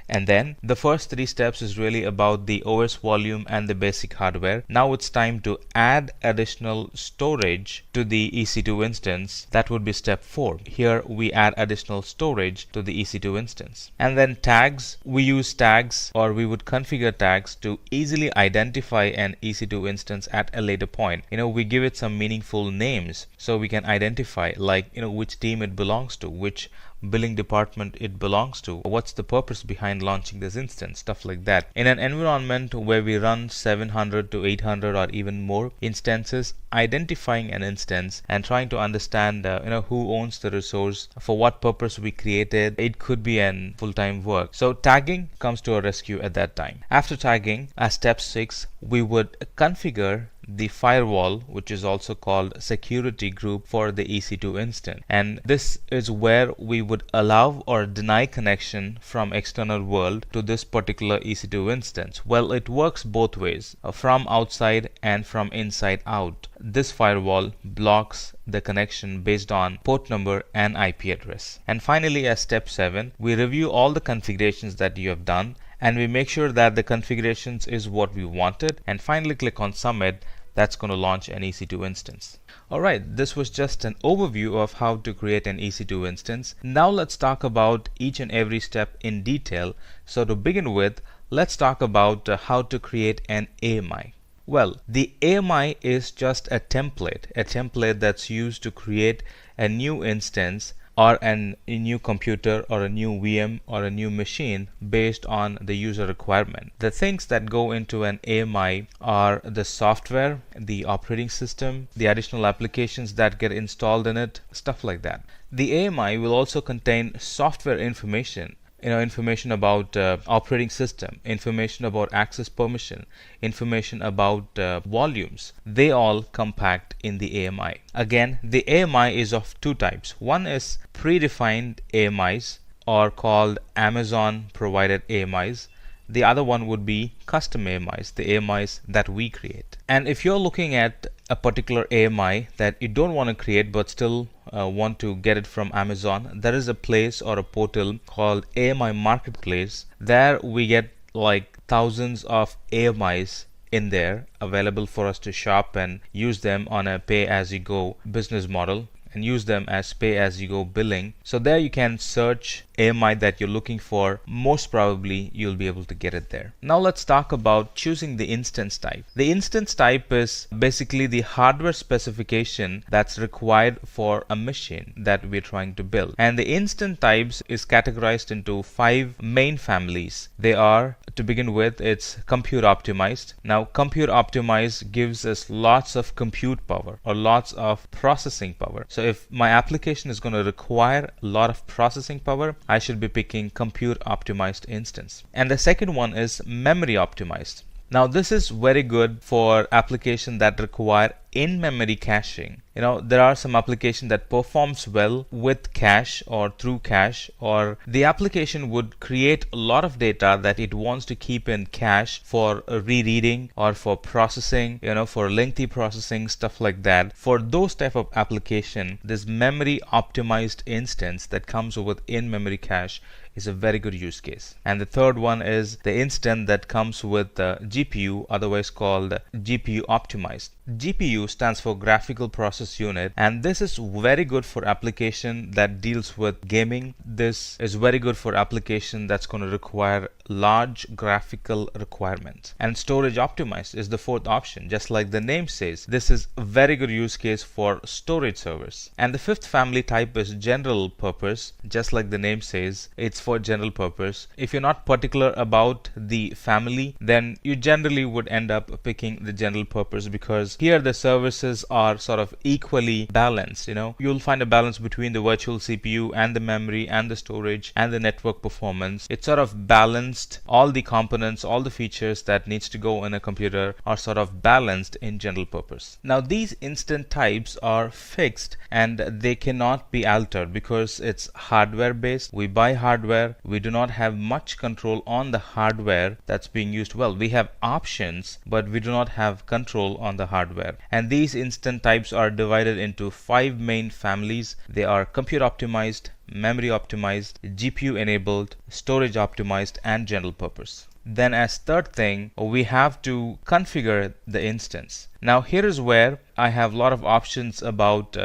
And then the first three steps is really about the OS volume and the basic hardware. Now it's time to add additional storage to the EC2 instance. That would be step 4. Here we add additional storage to the EC2 instance. And then tags, we use tags, or we would configure tags to easily identify an EC2 instance at a later point. We give it some meaningful names so we can identify, like which team it belongs to, which billing department it belongs to, what's the purpose behind launching this instance, stuff like that. In an environment where we run 700 to 800 or even more instances, identifying an instance and trying to understand who owns the resource, for what purpose we created, it could be an full-time work. So tagging comes to our rescue at that time. After tagging, as step 6, we would configure the firewall, which is also called security group, for the EC2 instance. And this is where we would allow or deny connection from external world to this particular EC2 instance. Well, it works both ways, from outside and from inside out. This firewall blocks the connection based on port number and IP address. And finally, as step 7, we review all the configurations that you have done, and we make sure that the configurations is what we wanted, and finally click on submit. That's going to launch an EC2 instance. Alright, this was just an overview of how to create an EC2 instance. Now let's talk about each and every step in detail. So to begin with, let's talk about how to create an AMI. Well, the AMI is just a template that's used to create a new instance or a new computer or a new VM or a new machine based on the user requirement. The things that go into an AMI are the software, the operating system, the additional applications that get installed in it, stuff like that. The AMI will also contain software information, information about operating system, information about access permission, information about volumes. They all compact in the AMI. Again, the AMI is of two types. One is predefined AMIs, or called Amazon provided AMIs. The other one would be custom AMIs, the AMIs that we create. And if you're looking at a particular AMI that you don't want to create but still want to get it from Amazon, there is a place or a portal called AMI Marketplace. There we get like thousands of AMIs in there available for us to shop and use them on a pay-as-you-go business model, and use them as pay-as-you-go billing. So there you can search AMI that you're looking for. Most probably you'll be able to get it there. Now let's talk about choosing the instance type. The instance type is basically the hardware specification that's required for a machine that we're trying to build. And the instance types is categorized into 5 main families. They are, to begin with, it's compute optimized. Now compute optimized gives us lots of compute power or lots of processing power. So if my application is going to require a lot of processing power, I should be picking compute optimized instance. And the second one is memory optimized. Now this is very good for applications that require in-memory caching. There are some applications that performs well with cache or through cache, or the application would create a lot of data that it wants to keep in cache for rereading or for processing, for lengthy processing, stuff like that. For those type of application, this memory optimized instance that comes with in-memory cache is a very good use case. And the third one is the instance that comes with GPU, otherwise called GPU optimized. GPU stands for graphical process unit, and this is very good for application that deals with gaming. This is very good for application that's going to require large graphical requirements. And storage optimized is the fourth option. Just like the name says, this is a very good use case for storage servers. And the fifth family type is general purpose. Just like the name says, it's for general purpose. If you're not particular about the family, then you generally would end up picking the general purpose, because here the services are sort of equally balanced. You'll find a balance between the virtual CPU and the memory and the storage and the network performance. It's sort of balanced. All the components, all the features that needs to go in a computer are sort of balanced in general purpose. Now these instance types are fixed and they cannot be altered because it's hardware based. We buy hardware. We do not have much control on the hardware that's being used. Well, we have options, but we do not have control on the hardware. And these instance types are divided into 5 main families. They are compute optimized, memory optimized, GPU enabled, storage optimized, and general purpose. Then as third thing, we have to configure the instance. Now here is where I have a lot of options about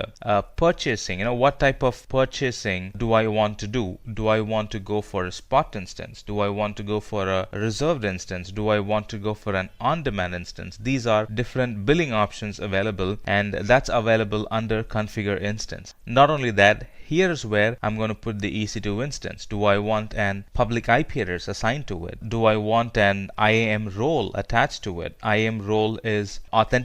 purchasing. What type of purchasing do I want to do? Do I want to go for a spot instance? Do I want to go for a reserved instance? Do I want to go for an on-demand instance? These are different billing options available, and that's available under configure instance. Not only that, here's where I'm going to put the EC2 instance. Do I want an public IP address assigned to it? Do I want an IAM role attached to it? IAM role is authentication.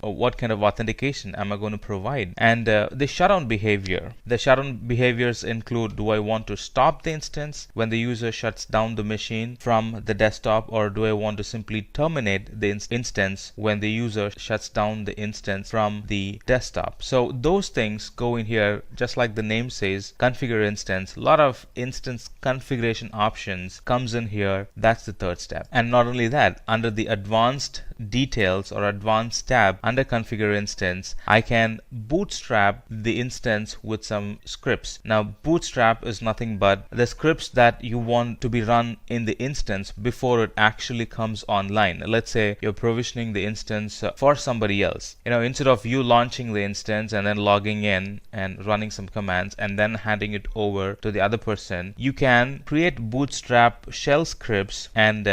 What kind of authentication am I going to provide? And the shutdown behavior. The shutdown behaviors include, do I want to stop the instance when the user shuts down the machine from the desktop, or do I want to simply terminate the instance when the user shuts down the instance from the desktop? So those things go in here, just like the name says, configure instance. A lot of instance configuration options comes in here. That's the third step. And not only that, under the advanced details or advanced tab under configure instance, I can bootstrap the instance with some scripts. Now bootstrap is nothing but the scripts that you want to be run in the instance before it actually comes online. Let's say you're provisioning the instance for somebody else. Instead of you launching the instance and then logging in and running some commands and then handing it over to the other person, you can create bootstrap shell scripts and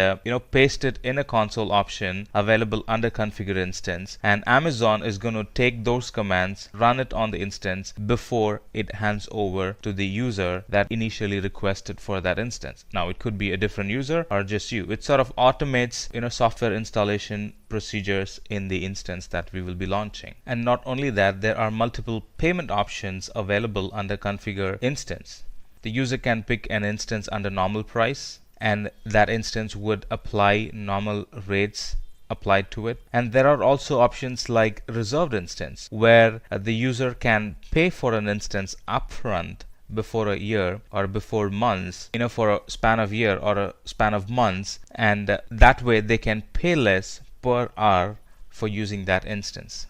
paste it in a console option available under configure instance, and Amazon is going to take those commands, run it on the instance before it hands over to the user that initially requested for that instance. Now it could be a different user or just you. It sort of automates software installation procedures in the instance that we will be launching. And not only that, there are multiple payment options available under configure instance. The user can pick an instance under normal price, and that instance would apply normal rates applied to it. And there are also options like reserved instance, where the user can pay for an instance upfront before a year or before months, for a span of year or a span of months, and that way they can pay less per hour for using that instance.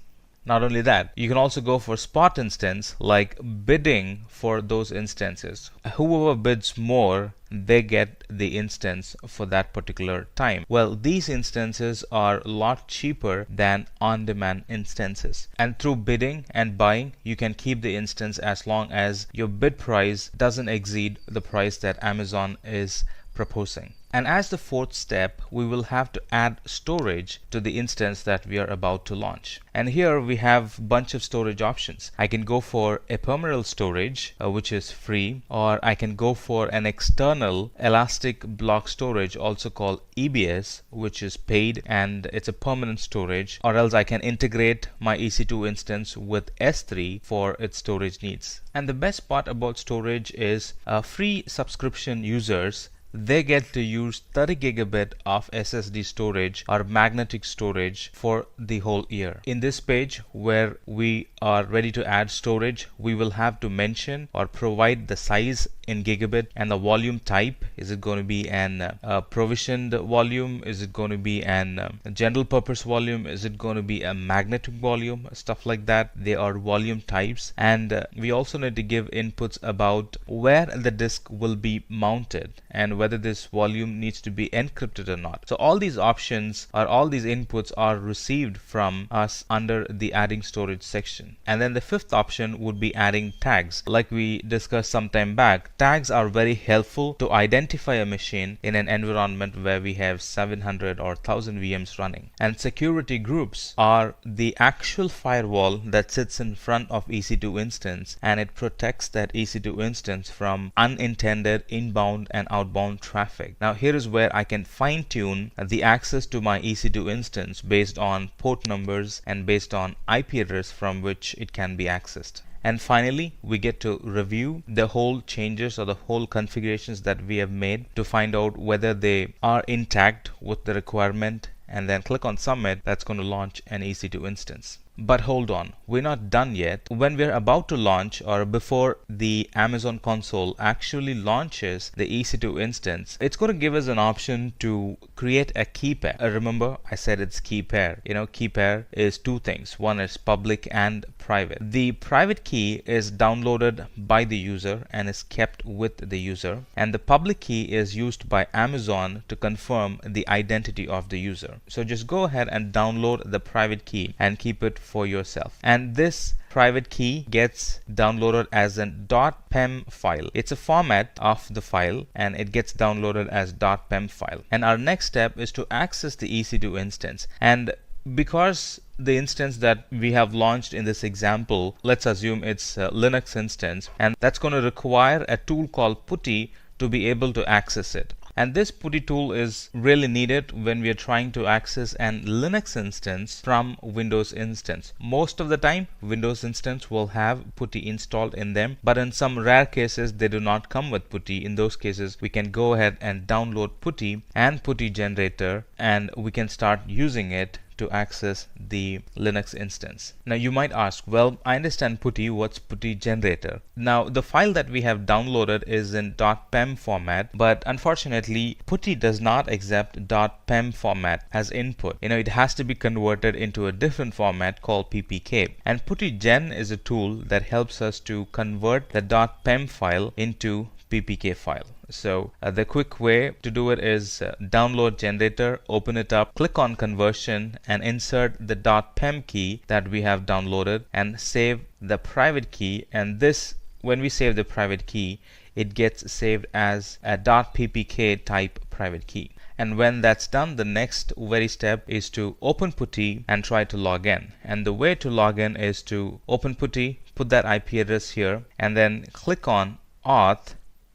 Not only that, you can also go for spot instance, like bidding for those instances. Whoever bids more, they get the instance for that particular time. Well, these instances are a lot cheaper than on-demand instances. And through bidding and buying, you can keep the instance as long as your bid price doesn't exceed the price that Amazon is proposing. And as the fourth step, we will have to add storage to the instance that we are about to launch. And here we have a bunch of storage options. I can go for ephemeral storage, which is free, or I can go for an external elastic block storage, also called EBS, which is paid and it's a permanent storage, or else I can integrate my EC2 instance with S3 for its storage needs. And the best part about storage is free subscription users, they get to use 30 gigabit of SSD storage or magnetic storage for the whole year. In this page where we are ready to add storage, we will have to mention or provide the size in gigabit and the volume type. Is it going to be an provisioned volume? Is it going to be an general purpose volume? Is it going to be a magnetic volume? Stuff like that. They are volume types. And we also need to give inputs about where the disk will be mounted and whether this volume needs to be encrypted or not. So all these options or all these inputs are received from us under the adding storage section. And then the fifth option would be adding tags. Like we discussed some time back, tags are very helpful to identify a machine in an environment where we have 700 or 1000 VMs running. And security groups are the actual firewall that sits in front of EC2 instance, and it protects that EC2 instance from unintended inbound and outbound outbound traffic. Now here is where I can fine tune the access to my EC2 instance based on port numbers and based on IP address from which it can be accessed. And finally, we get to review the whole changes or the whole configurations that we have made to find out whether they are intact with the requirement, and then click on submit. That's going to launch an EC2 instance. But hold on, we're not done yet. When we're about to launch, or before the Amazon console actually launches the EC2 instance, it's going to give us an option to create a key pair. Remember, I said it's key pair. Key pair is two things. One is public and private. The private key is downloaded by the user and is kept with the user, and the public key is used by Amazon to confirm the identity of the user. So just go ahead and download the private key and keep it for yourself. And this private key gets downloaded as an .pem file. It's a format of the file, and it gets downloaded as .pem file. And our next step is to access the EC2 instance. And because the instance that we have launched in this example, let's assume it's a Linux instance, and that's going to require a tool called Putty to be able to access it. And this Putty tool is really needed when we are trying to access an Linux instance from Windows instance. Most of the time, Windows instance will have Putty installed in them, but in some rare cases, they do not come with Putty. In those cases, we can go ahead and download Putty and Putty generator, and we can start using it to access the Linux instance. Now you might ask, well, I understand Putty, what's Putty generator? Now the file that we have downloaded is in .pem format, but unfortunately Putty does not accept .pem format as input. It has to be converted into a different format called ppk, and Putty gen is a tool that helps us to convert the .pem file into ppk file. So the quick way to do it is download generator, open it up, click on conversion, and insert the .pem key that we have downloaded and save the private key. And this, when we save the private key, it gets saved as a .ppk type private key. And when that's done, the next very step is to open Putty and try to log in. And the way to log in is to open Putty, put that IP address here, and then click on auth.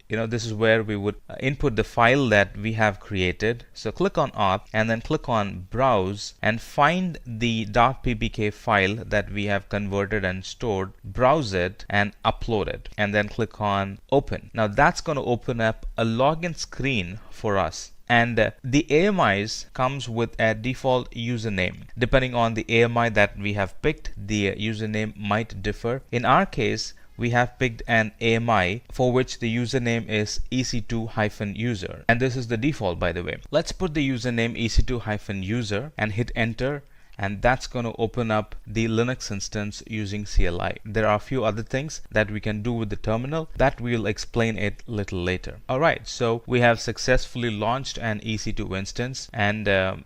This is where we would input the file that we have created. So click on auth and then click on browse and find the .ppk file that we have converted and stored, browse it and upload it, and then click on open. Now that's going to open up a login screen for us. And the AMIs comes with a default username. Depending on the AMI that we have picked, the username might differ. In our case, we have picked an AMI for which the username is ec2-user, and this is the default, by the way. Let's put the username ec2-user and hit enter, and that's going to open up the Linux instance using CLI. There are a few other things that we can do with the terminal that we'll explain it a little later. Alright, so we have successfully launched an EC2 instance, and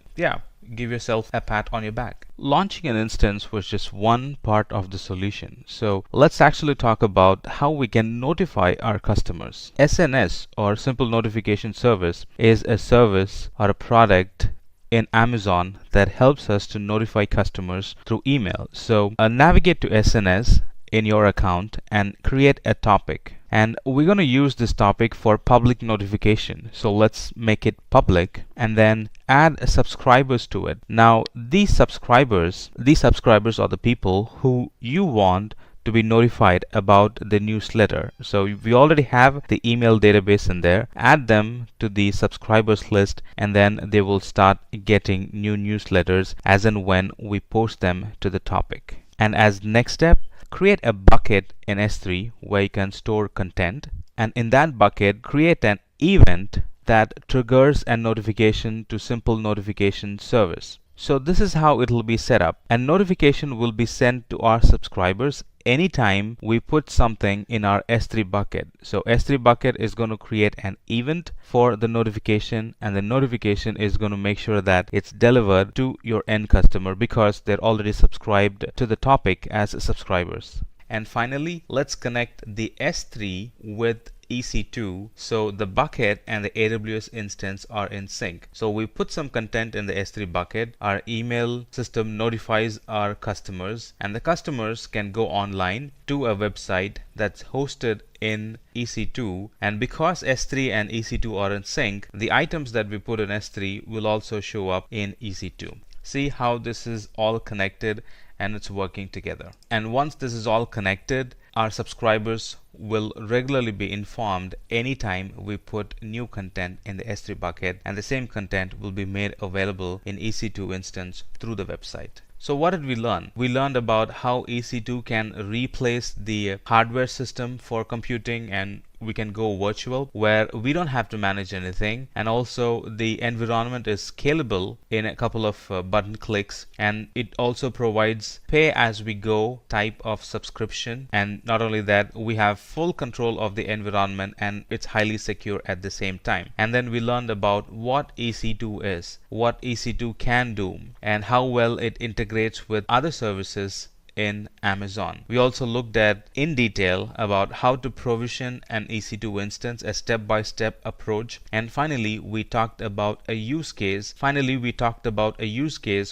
give yourself a pat on your back. Launching an instance was just one part of the solution. So let's actually talk about how we can notify our customers. SNS, or Simple Notification Service, is a service or a product in Amazon that helps us to notify customers through email. So navigate to SNS in your account and create a topic. And we're going to use this topic for public notification. So let's make it public and then add subscribers to it. Now these subscribers are the people who you want to be notified about the newsletter. So we already have the email database in there. Add them to the subscribers list, and then they will start getting new newsletters as and when we post them to the topic. And as next step, create a bucket in S3 where you can store content, and in that bucket create an event that triggers a notification to Simple Notification Service. So this is how it will be set up. A notification will be sent to our subscribers anytime we put something in our S3 bucket. So S3 bucket is going to create an event for the notification, and the notification is going to make sure that it's delivered to your end customer because they're already subscribed to the topic as subscribers. And finally, let's connect the S3 with EC2, so the bucket and the AWS instance are in sync. So we put some content in the S3 bucket, our email system notifies our customers, and the customers can go online to a website that's hosted in EC2, and because S3 and EC2 are in sync, the items that we put in S3 will also show up in EC2. See how this is all connected and it's working together. And once this is all connected, our subscribers will regularly be informed anytime we put new content in the S3 bucket, and the same content will be made available in EC2 instance through the website. So what did we learn? We learned about how EC2 can replace the hardware system for computing, and we can go virtual where we don't have to manage anything, and also the environment is scalable in a couple of button clicks, and it also provides pay as we go type of subscription. And not only that, we have full control of the environment and it's highly secure at the same time. And then we learned about what EC2 is, what EC2 can do, and how well it integrates with other services in Amazon. We also looked at in detail about how to provision an EC2 instance, a step-by-step approach, and finally we talked about a use case.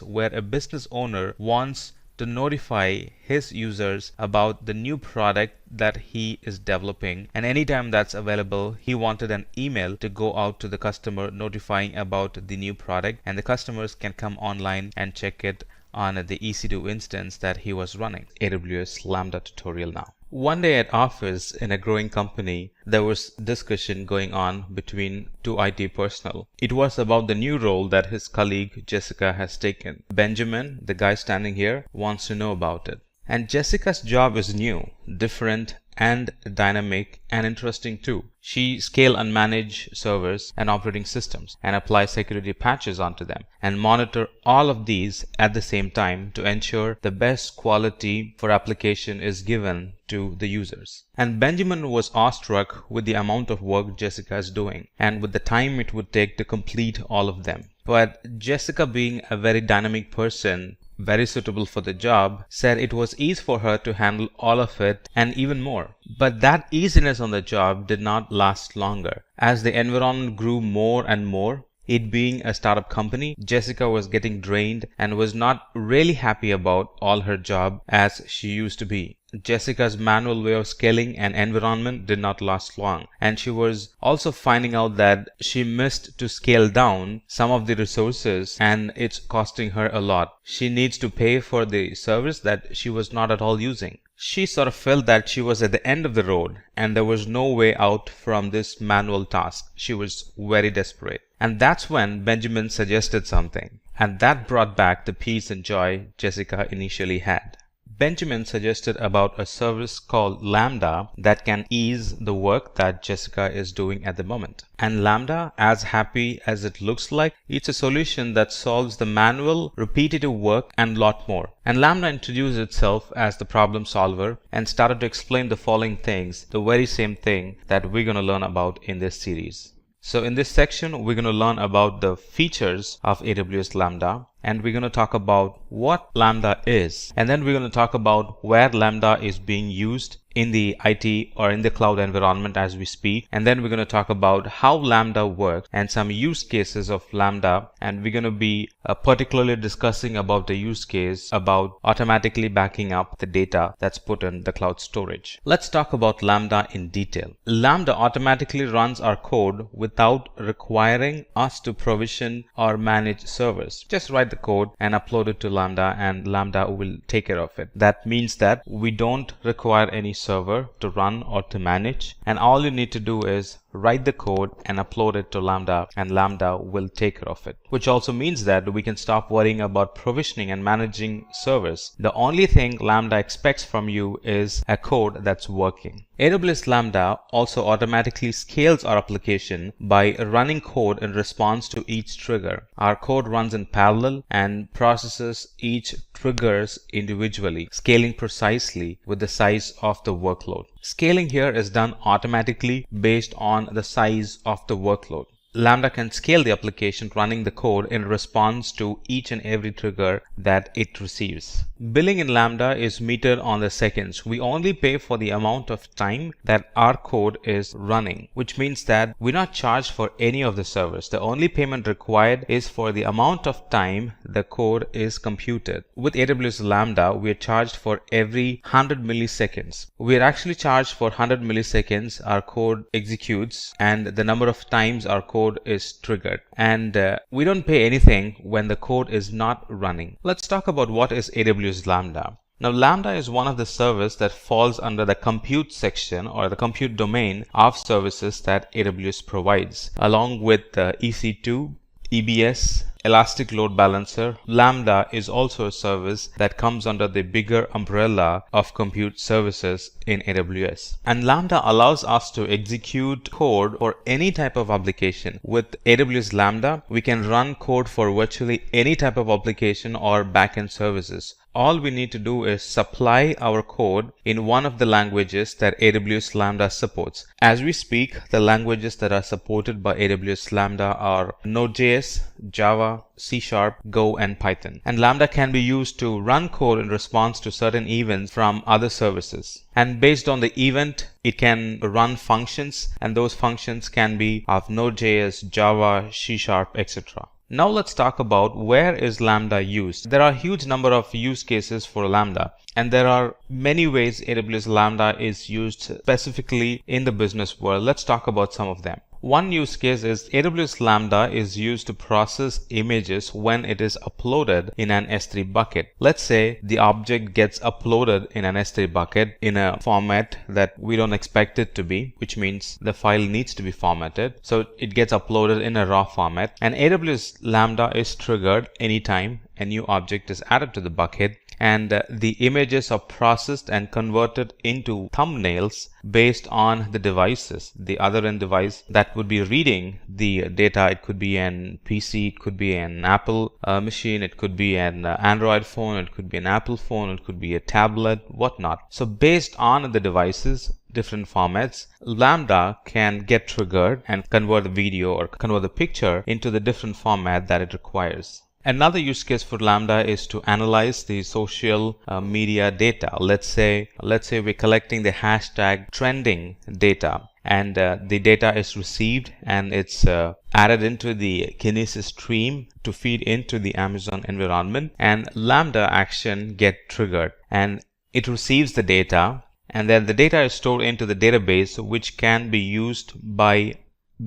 Where a business owner wants to notify his users about the new product that he is developing, and anytime that's available, he wanted an email to go out to the customer notifying about the new product, and the customers can come online and check it on the EC2 instance that he was running. AWS Lambda tutorial now. One day at office in a growing company, there was discussion going on between two IT personnel. It was about the new role that his colleague Jessica has taken. Benjamin, the guy standing here, wants to know about it. And Jessica's job is new, different, and dynamic and interesting too. She scale and manage servers and operating systems and apply security patches onto them and monitor all of these at the same time to ensure the best quality for application is given to the users. And Benjamin was awestruck with the amount of work Jessica is doing and with the time it would take to complete all of them. But Jessica, being a very dynamic person, very suitable for the job, said it was easy for her to handle all of it and even more. But that easiness on the job did not last longer. As the environment grew more and more, it being a startup company, Jessica was getting drained and was not really happy about all her job as she used to be. Jessica's manual way of scaling an environment did not last long, and she was also finding out that she missed to scale down some of the resources and it's costing her a lot. She needs to pay for the service that she was not at all using. She sort of felt that she was at the end of the road and there was no way out from this manual task. She was very desperate. And that's when Benjamin suggested something, and that brought back the peace and joy Jessica initially had. Benjamin suggested about a service called Lambda that can ease the work that Jessica is doing at the moment. And Lambda, as happy as it looks like, it's a solution that solves the manual, repetitive work and lot more. And Lambda introduced itself as the problem solver and started to explain the following things, the very same thing that we're going to learn about in this series. So in this section, we're going to learn about the features of AWS Lambda, and we're going to talk about what Lambda is, and then we're going to talk about where Lambda is being used in the IT or in the cloud environment as we speak, and then we're going to talk about how Lambda works and some use cases of Lambda, and we're going to be particularly discussing about the use case about automatically backing up the data that's put in the cloud storage. Let's talk about Lambda in detail. Lambda automatically runs our code without requiring us to provision or manage servers. Just write the code and upload it to Lambda, and Lambda will take care of it. That means that we don't require any server to run or to manage, and all you need to do is write the code and upload it to Lambda, and Lambda will take care of it. Which also means that we can stop worrying about provisioning and managing servers. The only thing Lambda expects from you is a code that's working. AWS Lambda also automatically scales our application by running code in response to each trigger. Our code runs in parallel and processes each triggers individually, scaling precisely with the size of the workload. Scaling here is done automatically based on the size of the workload. Lambda can scale the application running the code in response to each and every trigger that it receives. Billing in Lambda is metered on the seconds. We only pay for the amount of time that our code is running, which means that we're not charged for any of the servers. The only payment required is for the amount of time the code is computed. With AWS Lambda, we are charged for every 100 milliseconds. We are actually charged for 100 milliseconds our code executes and the number of times our code is triggered. And we don't pay anything when the code is not running. Let's talk about what is AWS Lambda. Now, Lambda is one of the services that falls under the compute section or the compute domain of services that AWS provides. Along with EC2, EBS, Elastic Load Balancer, Lambda is also a service that comes under the bigger umbrella of compute services in AWS. And Lambda allows us to execute code for any type of application. With AWS Lambda, we can run code for virtually any type of application or backend services. All we need to do is supply our code in one of the languages that AWS Lambda supports. As we speak, the languages that are supported by AWS Lambda are Node.js, Java, C#, Go, and Python. And Lambda can be used to run code in response to certain events from other services. And based on the event, it can run functions, and those functions can be of Node.js, Java, C#, etc. Now let's talk about where is Lambda used. There are a huge number of use cases for Lambda, and there are many ways AWS Lambda is used specifically in the business world. Let's talk about some of them. One use case is AWS Lambda is used to process images when it is uploaded in an S3 bucket. Let's say the object gets uploaded in an S3 bucket in a format that we don't expect it to be, which means the file needs to be formatted. So it gets uploaded in a raw format, and AWS Lambda is triggered anytime a new object is added to the bucket, and the images are processed and converted into thumbnails based on the devices. The other end device that would be reading the data, it could be an PC, it could be an Apple machine, it could be an Android phone, it could be an Apple phone, it could be a tablet, whatnot. So based on the devices, different formats, Lambda can get triggered and convert the video or convert the picture into the different format that it requires. Another use case for Lambda is to analyze the social media data. Let's say we're collecting the hashtag trending data, and the data is received and it's added into the Kinesis stream to feed into the Amazon environment, and Lambda action get triggered and it receives the data, and then the data is stored into the database, which can be used by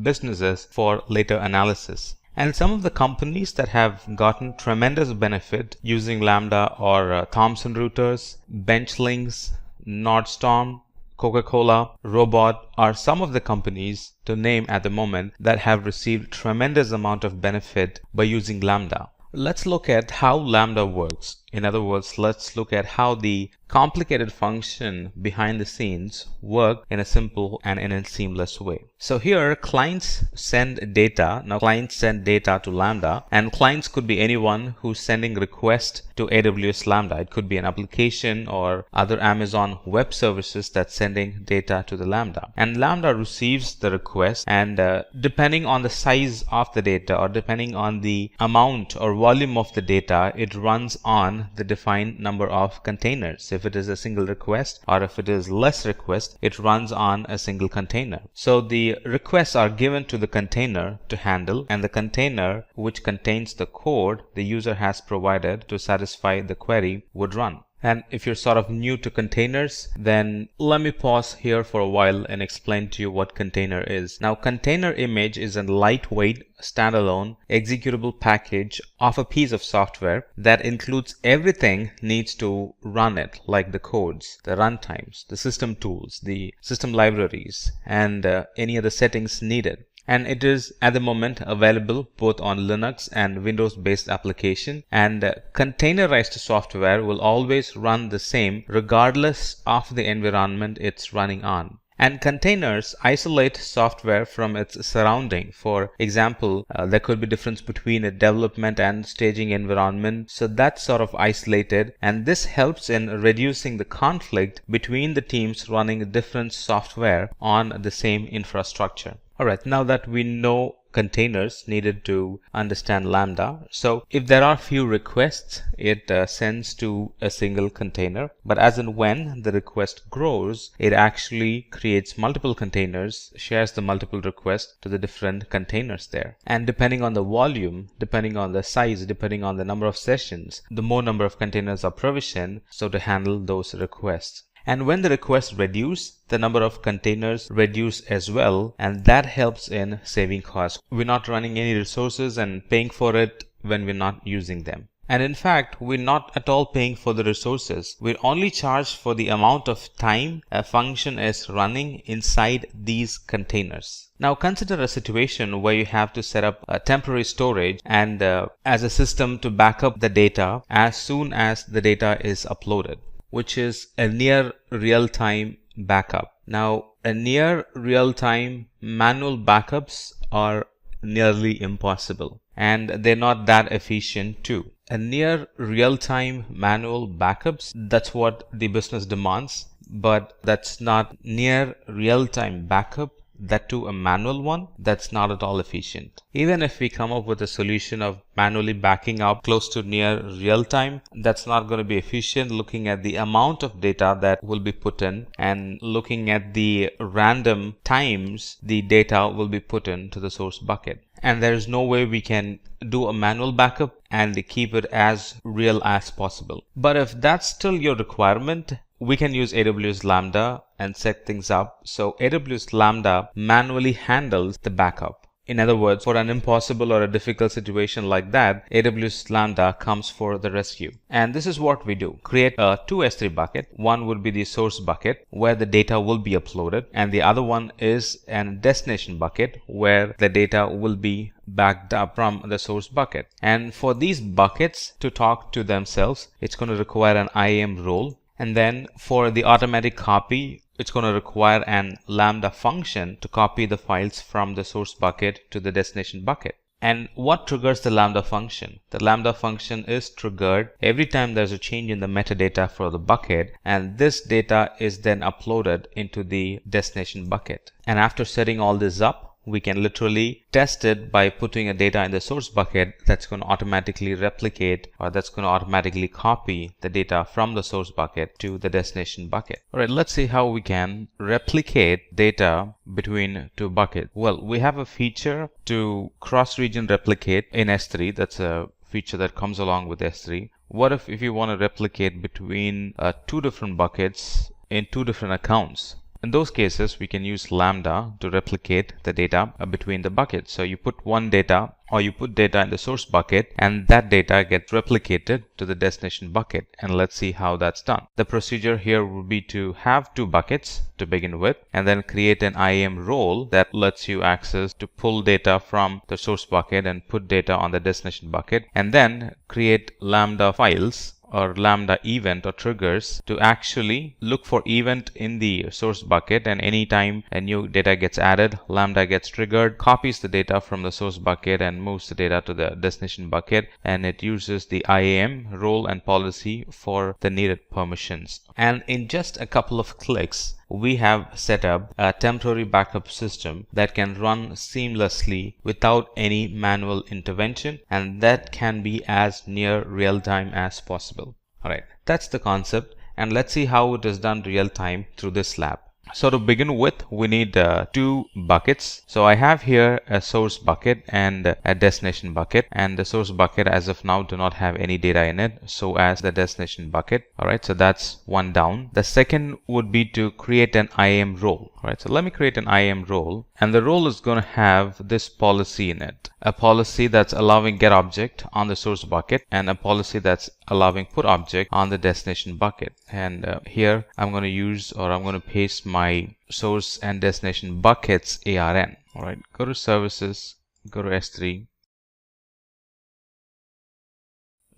businesses for later analysis. And some of the companies that have gotten tremendous benefit using Lambda are Thomson Reuters, Benchlinks, Nordstorm, Coca-Cola, Robot are some of the companies to name at the moment that have received tremendous amount of benefit by using Lambda. Let's look at how Lambda works. In other words, let's look at how the complicated function behind the scenes work in a simple and in a seamless way. So here clients send data. Now clients send data to Lambda, and clients could be anyone who's sending request to AWS Lambda. It could be an application or other Amazon Web Services that's sending data to the Lambda. And Lambda receives the request, and depending on the size of the data or depending on the amount or volume of the data, it runs on the defined number of containers. If it is a single request or if it is less request, it runs on a single container. So the requests are given to the container to handle, and the container which contains the code the user has provided to satisfy the query would run. And if you're sort of new to containers, then let me pause here for a while and explain to you what container is. Now, container image is a lightweight, standalone, executable package of a piece of software that includes everything needs to run it, like the codes, the runtimes, the system tools, the system libraries, and any other settings needed. And it is at the moment available both on Linux and Windows based application, and containerized software will always run the same regardless of the environment it's running on. And containers isolate software from its surrounding. For example, there could be difference between a development and staging environment, so that's sort of isolated, and this helps in reducing the conflict between the teams running different software on the same infrastructure. Alright, now that we know containers needed to understand Lambda. So if there are few requests, it sends to a single container. But as and when the request grows, it actually creates multiple containers, shares the multiple requests to the different containers there. And depending on the volume, depending on the size, depending on the number of sessions, the more number of containers are provisioned so to handle those requests. And when the requests reduce, the number of containers reduce as well, and that helps in saving costs. We're not running any resources and paying for it when we're not using them. And in fact, we're not at all paying for the resources. We're only charged for the amount of time a function is running inside these containers. Now consider a situation where you have to set up a temporary storage and as a system to back up the data as soon as the data is uploaded, which is a near real-time backup. Now, a near real-time manual backups are nearly impossible, and they're not that efficient too. A near real-time manual backups, that's what the business demands, but that's not near real-time backup, that too a manual one, that's not at all efficient. Even if we come up with a solution of manually backing up close to near real time, that's not going to be efficient looking at the amount of data that will be put in and looking at the random times the data will be put into the source bucket. And there is no way we can do a manual backup and keep it as real as possible. But if that's still your requirement, we can use AWS Lambda and set things up so AWS Lambda manually handles the backup. In other words, for an impossible or a difficult situation like that, AWS Lambda comes for the rescue. And this is what we do. Create two S3 buckets. One would be the source bucket where the data will be uploaded, and the other one is a destination bucket where the data will be backed up from the source bucket. And for these buckets to talk to themselves, it's going to require an IAM role. And then for the automatic copy, it's going to require an Lambda function to copy the files from the source bucket to the destination bucket. And what triggers the Lambda function? The Lambda function is triggered every time there's a change in the metadata for the bucket, and this data is then uploaded into the destination bucket. And after setting all this up, we can literally test it by putting a data in the source bucket that's going to automatically replicate, or that's going to automatically copy the data from the source bucket to the destination bucket. All right, let's see how we can replicate data between two buckets. Well, we have a feature to cross-region replicate in S3. That's a feature that comes along with S3. What if you want to replicate between two different buckets in two different accounts? In those cases, we can use Lambda to replicate the data between the buckets. So you put one data, or you put data in the source bucket, and that data gets replicated to the destination bucket. And let's see how that's done. The procedure here would be to have two buckets to begin with, and then create an IAM role that lets you access to pull data from the source bucket and put data on the destination bucket, and then create Lambda files or Lambda event or triggers to actually look for event in the source bucket, and anytime a new data gets added, Lambda gets triggered, copies the data from the source bucket and moves the data to the destination bucket, and it uses the IAM role and policy for the needed permissions. And in just a couple of clicks, we have set up a temporary backup system that can run seamlessly without any manual intervention, and that can be as near real time as possible. Alright, that's the concept, and let's see how it is done real time through this lab. So to begin with, we need two buckets. So I have here a source bucket and a destination bucket, and the source bucket as of now do not have any data in it, so as the destination bucket. Alright, so that's one down. The second would be to create an IAM role. Alright, so let me create an IAM role, and the role is going to have this policy in it. A policy that's allowing get object on the source bucket, and a policy that's allowing put object on the destination bucket. And here I'm going to use, or I'm going to paste my source and destination buckets ARN. Alright, go to services, go to S3,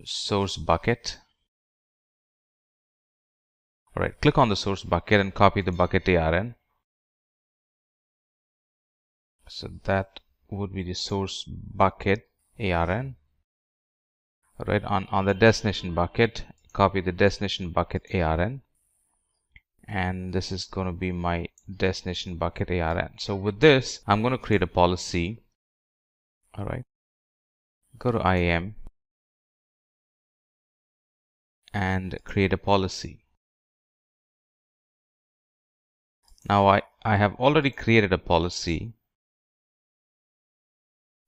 source bucket. Alright, click on the source bucket and copy the bucket ARN. So that would be the source bucket ARN. Alright, on the destination bucket, copy the destination bucket ARN. And this is going to be my destination bucket ARN. So with this, I'm going to create a policy All right. Go to IAM and create a policy. Now I have already created a policy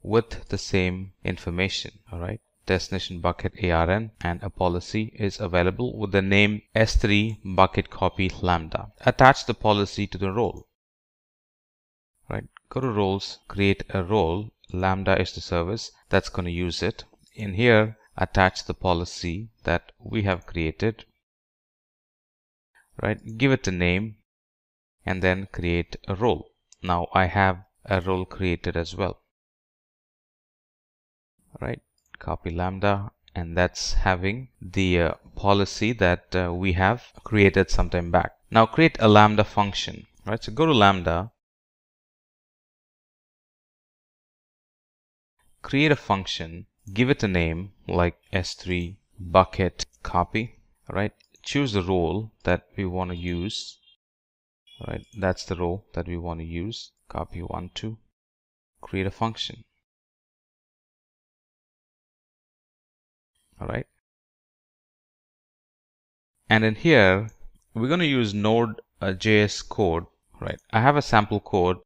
with the same information. All right. Destination bucket ARN and a policy is available with the name S3 bucket copy Lambda. Attach the policy to the role. Right. Go to roles, create a role. Lambda is the service that's going to use it. In here, attach the policy that we have created. Right. Give it a name and then create a role. Now I have a role created as well. Right. Copy Lambda, and that's having the policy that we have created sometime back. Now create a Lambda function. Right. So go to Lambda, create a function, give it a name like S3 bucket copy. Right. Choose the role that we want to use. Right. That's the role that we want to use. Copy 1, 2. Create a function. All right. And in here, we're going to use Node.js code. Right. I have a sample code.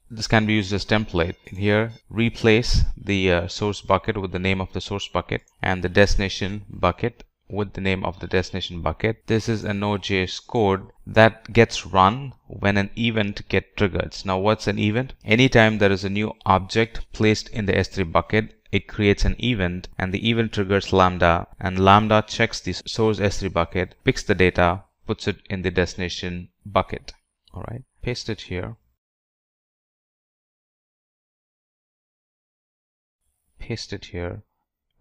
This can be used as template. In here, replace the source bucket with the name of the source bucket and the destination bucket with the name of the destination bucket. This is a Node.js code that gets run when an event gets triggered. Now, what's an event? Anytime there is a new object placed in the S3 bucket, it creates an event, and the event triggers Lambda, and Lambda checks the source S3 bucket, picks the data, puts it in the destination bucket. All right, paste it here. Paste it here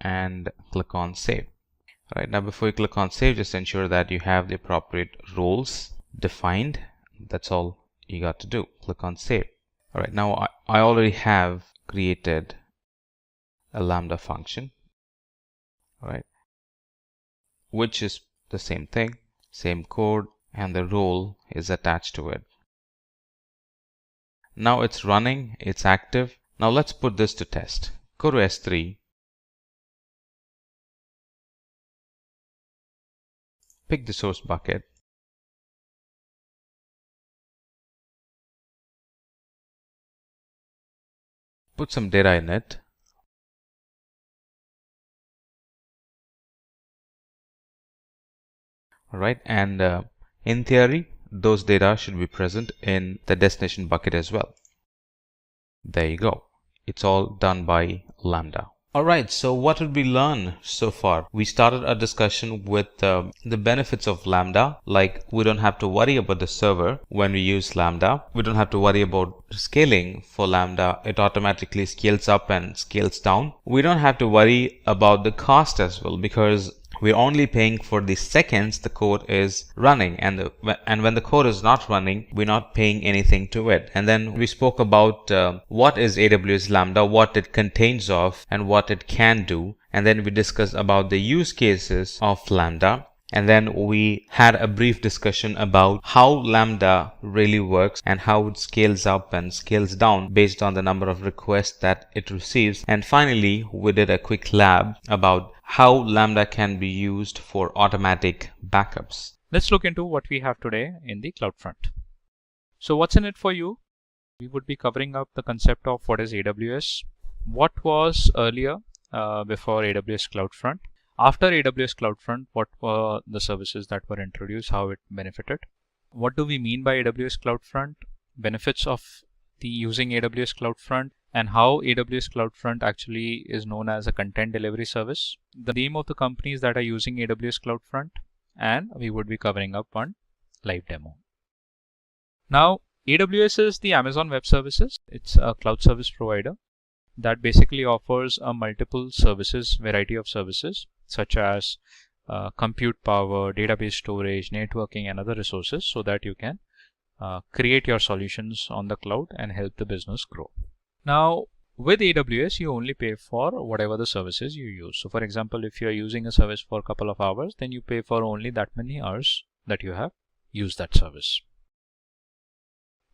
and click on save. All right, now before you click on save, just ensure that you have the appropriate roles defined. That's all you got to do. Click on save. All right, now I already have created a Lambda function, all right, which is the same thing, same code, and the role is attached to it. Now it's running, it's active. Now let's put this to test. Go to S3, pick the source bucket, put some data in it, all right, and in theory, those data should be present in the destination bucket as well. There you go. It's all done by Lambda. All right, so what did we learn so far? We started a discussion with the benefits of Lambda, like we don't have to worry about the server when we use Lambda. We don't have to worry about scaling for Lambda. It automatically scales up and scales down. We don't have to worry about the cost as well, because we're only paying for the seconds the code is running, and when the code is not running, we're not paying anything to it. And then we spoke about what is AWS Lambda, what it contains of, and what it can do. And then we discussed about the use cases of Lambda. And then we had a brief discussion about how Lambda really works and how it scales up and scales down based on the number of requests that it receives. And finally, we did a quick lab about how Lambda can be used for automatic backups. Let's look into what we have today in the CloudFront. So what's in it for you? We would be covering up the concept of what is AWS, what was earlier before AWS CloudFront. After AWS CloudFront, what were the services that were introduced, how it benefited? What do we mean by AWS CloudFront? Benefits of the using AWS CloudFront, and how AWS CloudFront actually is known as a content delivery service. The name of the companies that are using AWS CloudFront, and we would be covering up one live demo. Now, AWS is the Amazon Web Services. It's a cloud service provider that basically offers a multiple services, variety of services, such as compute power, database storage, networking, and other resources, so that you can create your solutions on the cloud and help the business grow. Now, with AWS, you only pay for whatever the services you use. So for example, if you are using a service for a couple of hours, then you pay for only that many hours that you have used that service.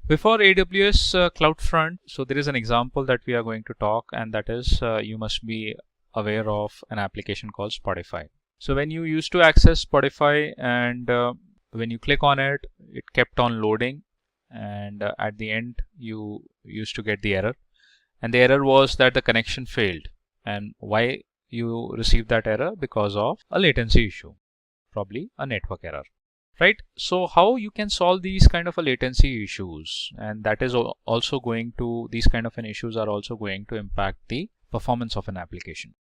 Before AWS CloudFront, so there is an example that we are going to talk, and that is you must be aware of an application called Spotify. So when you used to access Spotify and when you click on it, it kept on loading, and at the end you used to get the error, and the error was that the connection failed. And why you received that error? Because of a latency issue, probably a network error. Right? So how you can solve these kind of a latency issues, and that is also going to, these kind of an issues are also going to impact the performance of an application.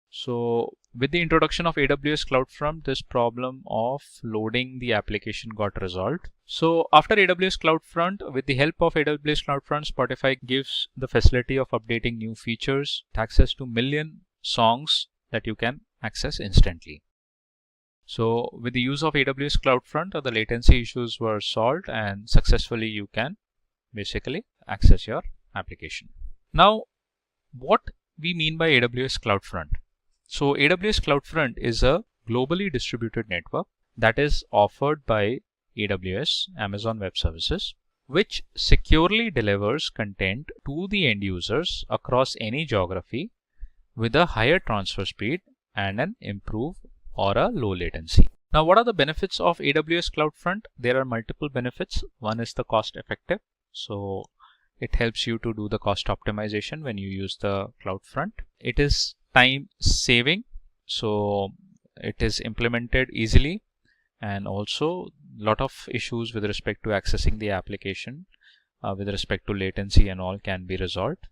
So with the introduction of AWS CloudFront, this problem of loading the application got resolved. So after AWS CloudFront, with the help of AWS CloudFront, Spotify gives the facility of updating new features, access to million songs that you can access instantly. So with the use of AWS CloudFront, the latency issues were solved, and successfully you can basically access your application. Now, what we mean by AWS CloudFront? So AWS CloudFront is a globally distributed network that is offered by AWS, Amazon Web Services, which securely delivers content to the end users across any geography with a higher transfer speed and an improved or a low latency. Now, what are the benefits of AWS CloudFront? There are multiple benefits. One is the cost effective. So it helps you to do the cost optimization when you use the CloudFront. It is time saving. So it is implemented easily, and also a lot of issues with respect to accessing the application with respect to latency and all can be resolved.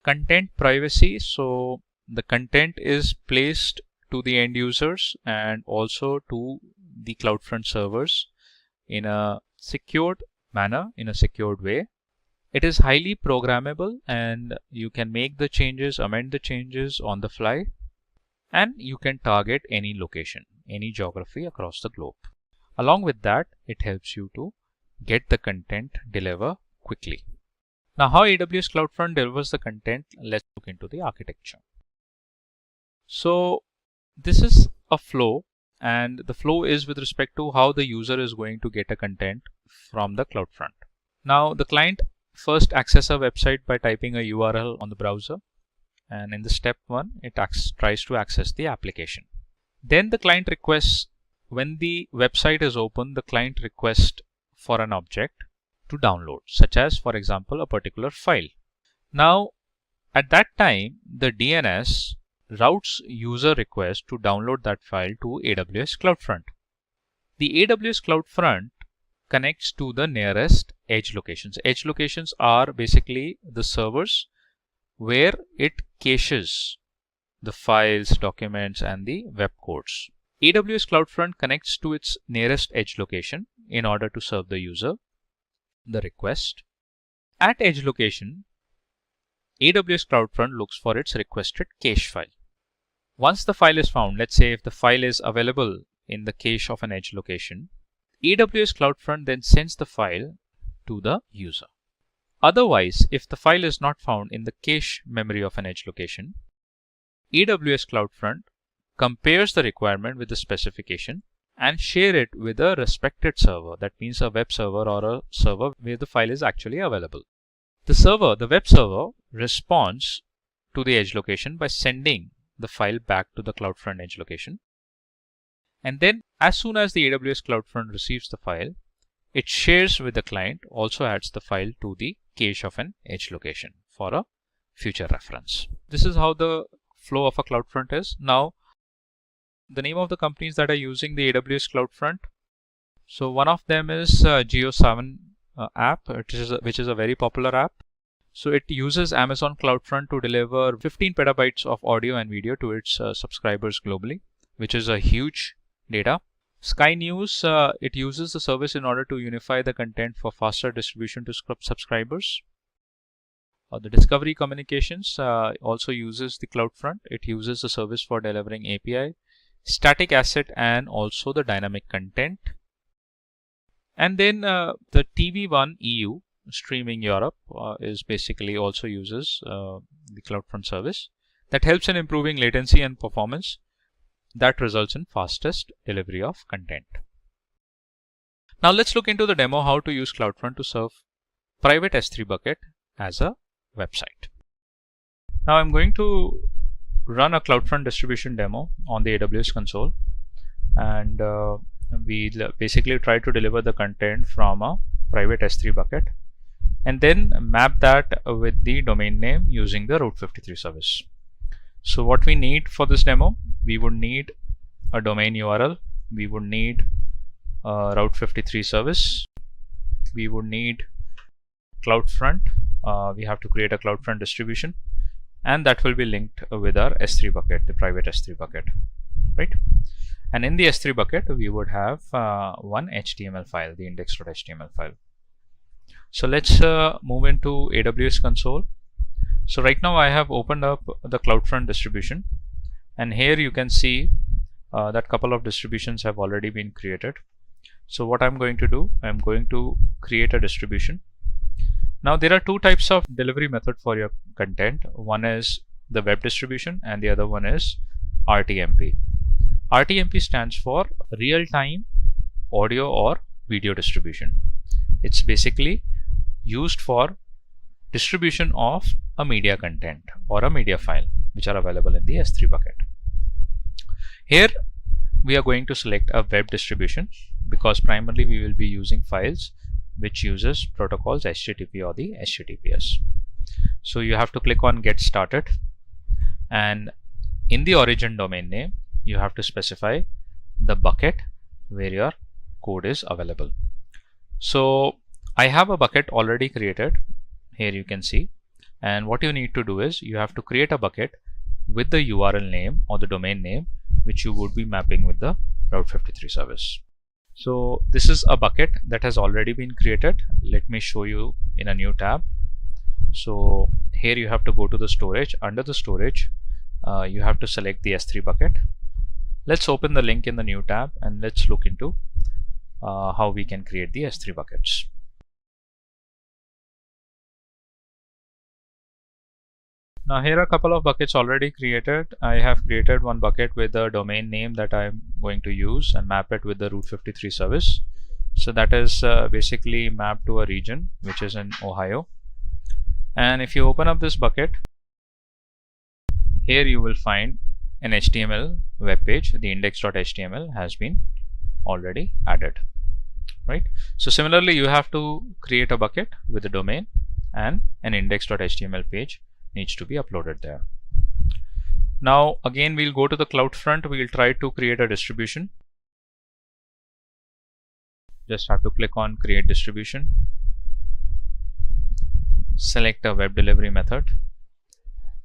Content privacy. So the content is placed to the end users and also to the CloudFront servers in a secured manner, in a secured way. It is highly programmable, and you can make the changes, amend the changes on the fly, and you can target any location, any geography across the globe. Along with that, it helps you to get the content deliver quickly. Now, how AWS CloudFront delivers the content? Let's look into the architecture. So this is a flow, and the flow is with respect to how the user is going to get a content from the CloudFront. Now, the client first access a website by typing a URL on the browser, and in the step 1, it tries to access the application. Then the client requests, when the website is open, the client requests for an object to download, such as, for example, a particular file. Now, at that time, the DNS routes user request to download that file to AWS CloudFront. The AWS CloudFront connects to the nearest edge locations. Edge locations are basically the servers where it caches the files, documents, and the web codes. AWS CloudFront connects to its nearest edge location in order to serve the user the request. At edge location, AWS CloudFront looks for its requested cache file. Once the file is found, let's say if the file is available in the cache of an edge location, AWS CloudFront then sends the file to the user. Otherwise, if the file is not found in the cache memory of an edge location, AWS CloudFront compares the requirement with the specification and share it with a respected server. That means a web server or a server where the file is actually available. The web server responds to the edge location by sending the file back to the CloudFront edge location. And then as soon as the AWS CloudFront receives the file, it shares with the client, also adds the file to the cache of an edge location for a future reference. This is how the flow of a CloudFront is. Now, the name of the companies that are using the AWS CloudFront. So one of them is Geo7 app, which is a very popular app. So it uses Amazon CloudFront to deliver 15 petabytes of audio and video to its subscribers globally, which is a huge data. Sky News, it uses the service in order to unify the content for faster distribution to subscribers. The Discovery Communications also uses the CloudFront. It uses the service for delivering API, static asset, and also the dynamic content. And then the TV1 EU, Streaming Europe, is basically also uses the CloudFront service that helps in improving latency and performance that results in fastest delivery of content. Now let's look into the demo how to use CloudFront to serve private S3 bucket as a website. Now I'm going to run a CloudFront distribution demo on the AWS console, and we'll basically try to deliver the content from a private S3 bucket and then map that with the domain name using the Route 53 service. So what we need for this demo, we would need a domain URL, we would need a Route 53 service, we would need CloudFront, we have to create a CloudFront distribution, and that will be linked with our S3 bucket, the private S3 bucket, right? And in the S3 bucket, we would have one HTML file, the index.html file. So let's move into AWS console. So right now I have opened up the CloudFront distribution, and here you can see that couple of distributions have already been created. So what I'm going to do, I'm going to create a distribution. Now there are two types of delivery method for your content. One is the web distribution and the other one is RTMP. RTMP stands for real-time audio or video distribution. It's basically used for distribution of a media content or a media file which are available in the S3 bucket. Here we are going to select a web distribution because primarily we will be using files which uses protocols HTTP or the HTTPS. So you have to click on Get Started, and in the origin domain name you have to specify the bucket where your code is available. So I have a bucket already created, here you can see, and what you need to do is you have to create a bucket with the URL name or the domain name which you would be mapping with the Route 53 service. So this is a bucket that has already been created. Let me show you in a new tab. So here you have to go to the storage. Under the storage, you have to select the S3 bucket. Let's open the link in the new tab and let's look into how we can create the S3 buckets. Now here are a couple of buckets already created. I have created one bucket with the domain name that I'm going to use and map it with the Route 53 service. So that is basically mapped to a region which is in Ohio. And if you open up this bucket, here you will find an HTML web page. The index.html has been already added, right? So similarly, you have to create a bucket with a domain, and an index.html page needs to be uploaded there. Now again, we'll go to the CloudFront. We'll try to create a distribution. Just have to click on Create Distribution. Select a web delivery method.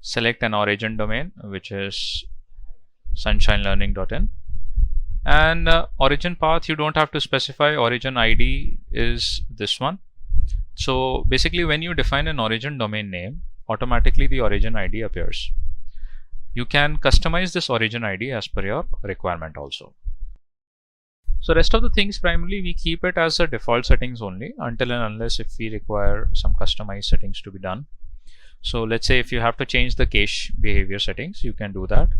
Select an origin domain, which is sunshinelearning.in. And origin path, you don't have to specify. Origin ID is this one. So basically, when you define an origin domain name, automatically the origin ID appears. You can customize this origin ID as per your requirement also. So rest of the things, primarily we keep it as a default settings only until and unless if we require some customized settings to be done. So let's say if you have to change the cache behavior settings, you can do that.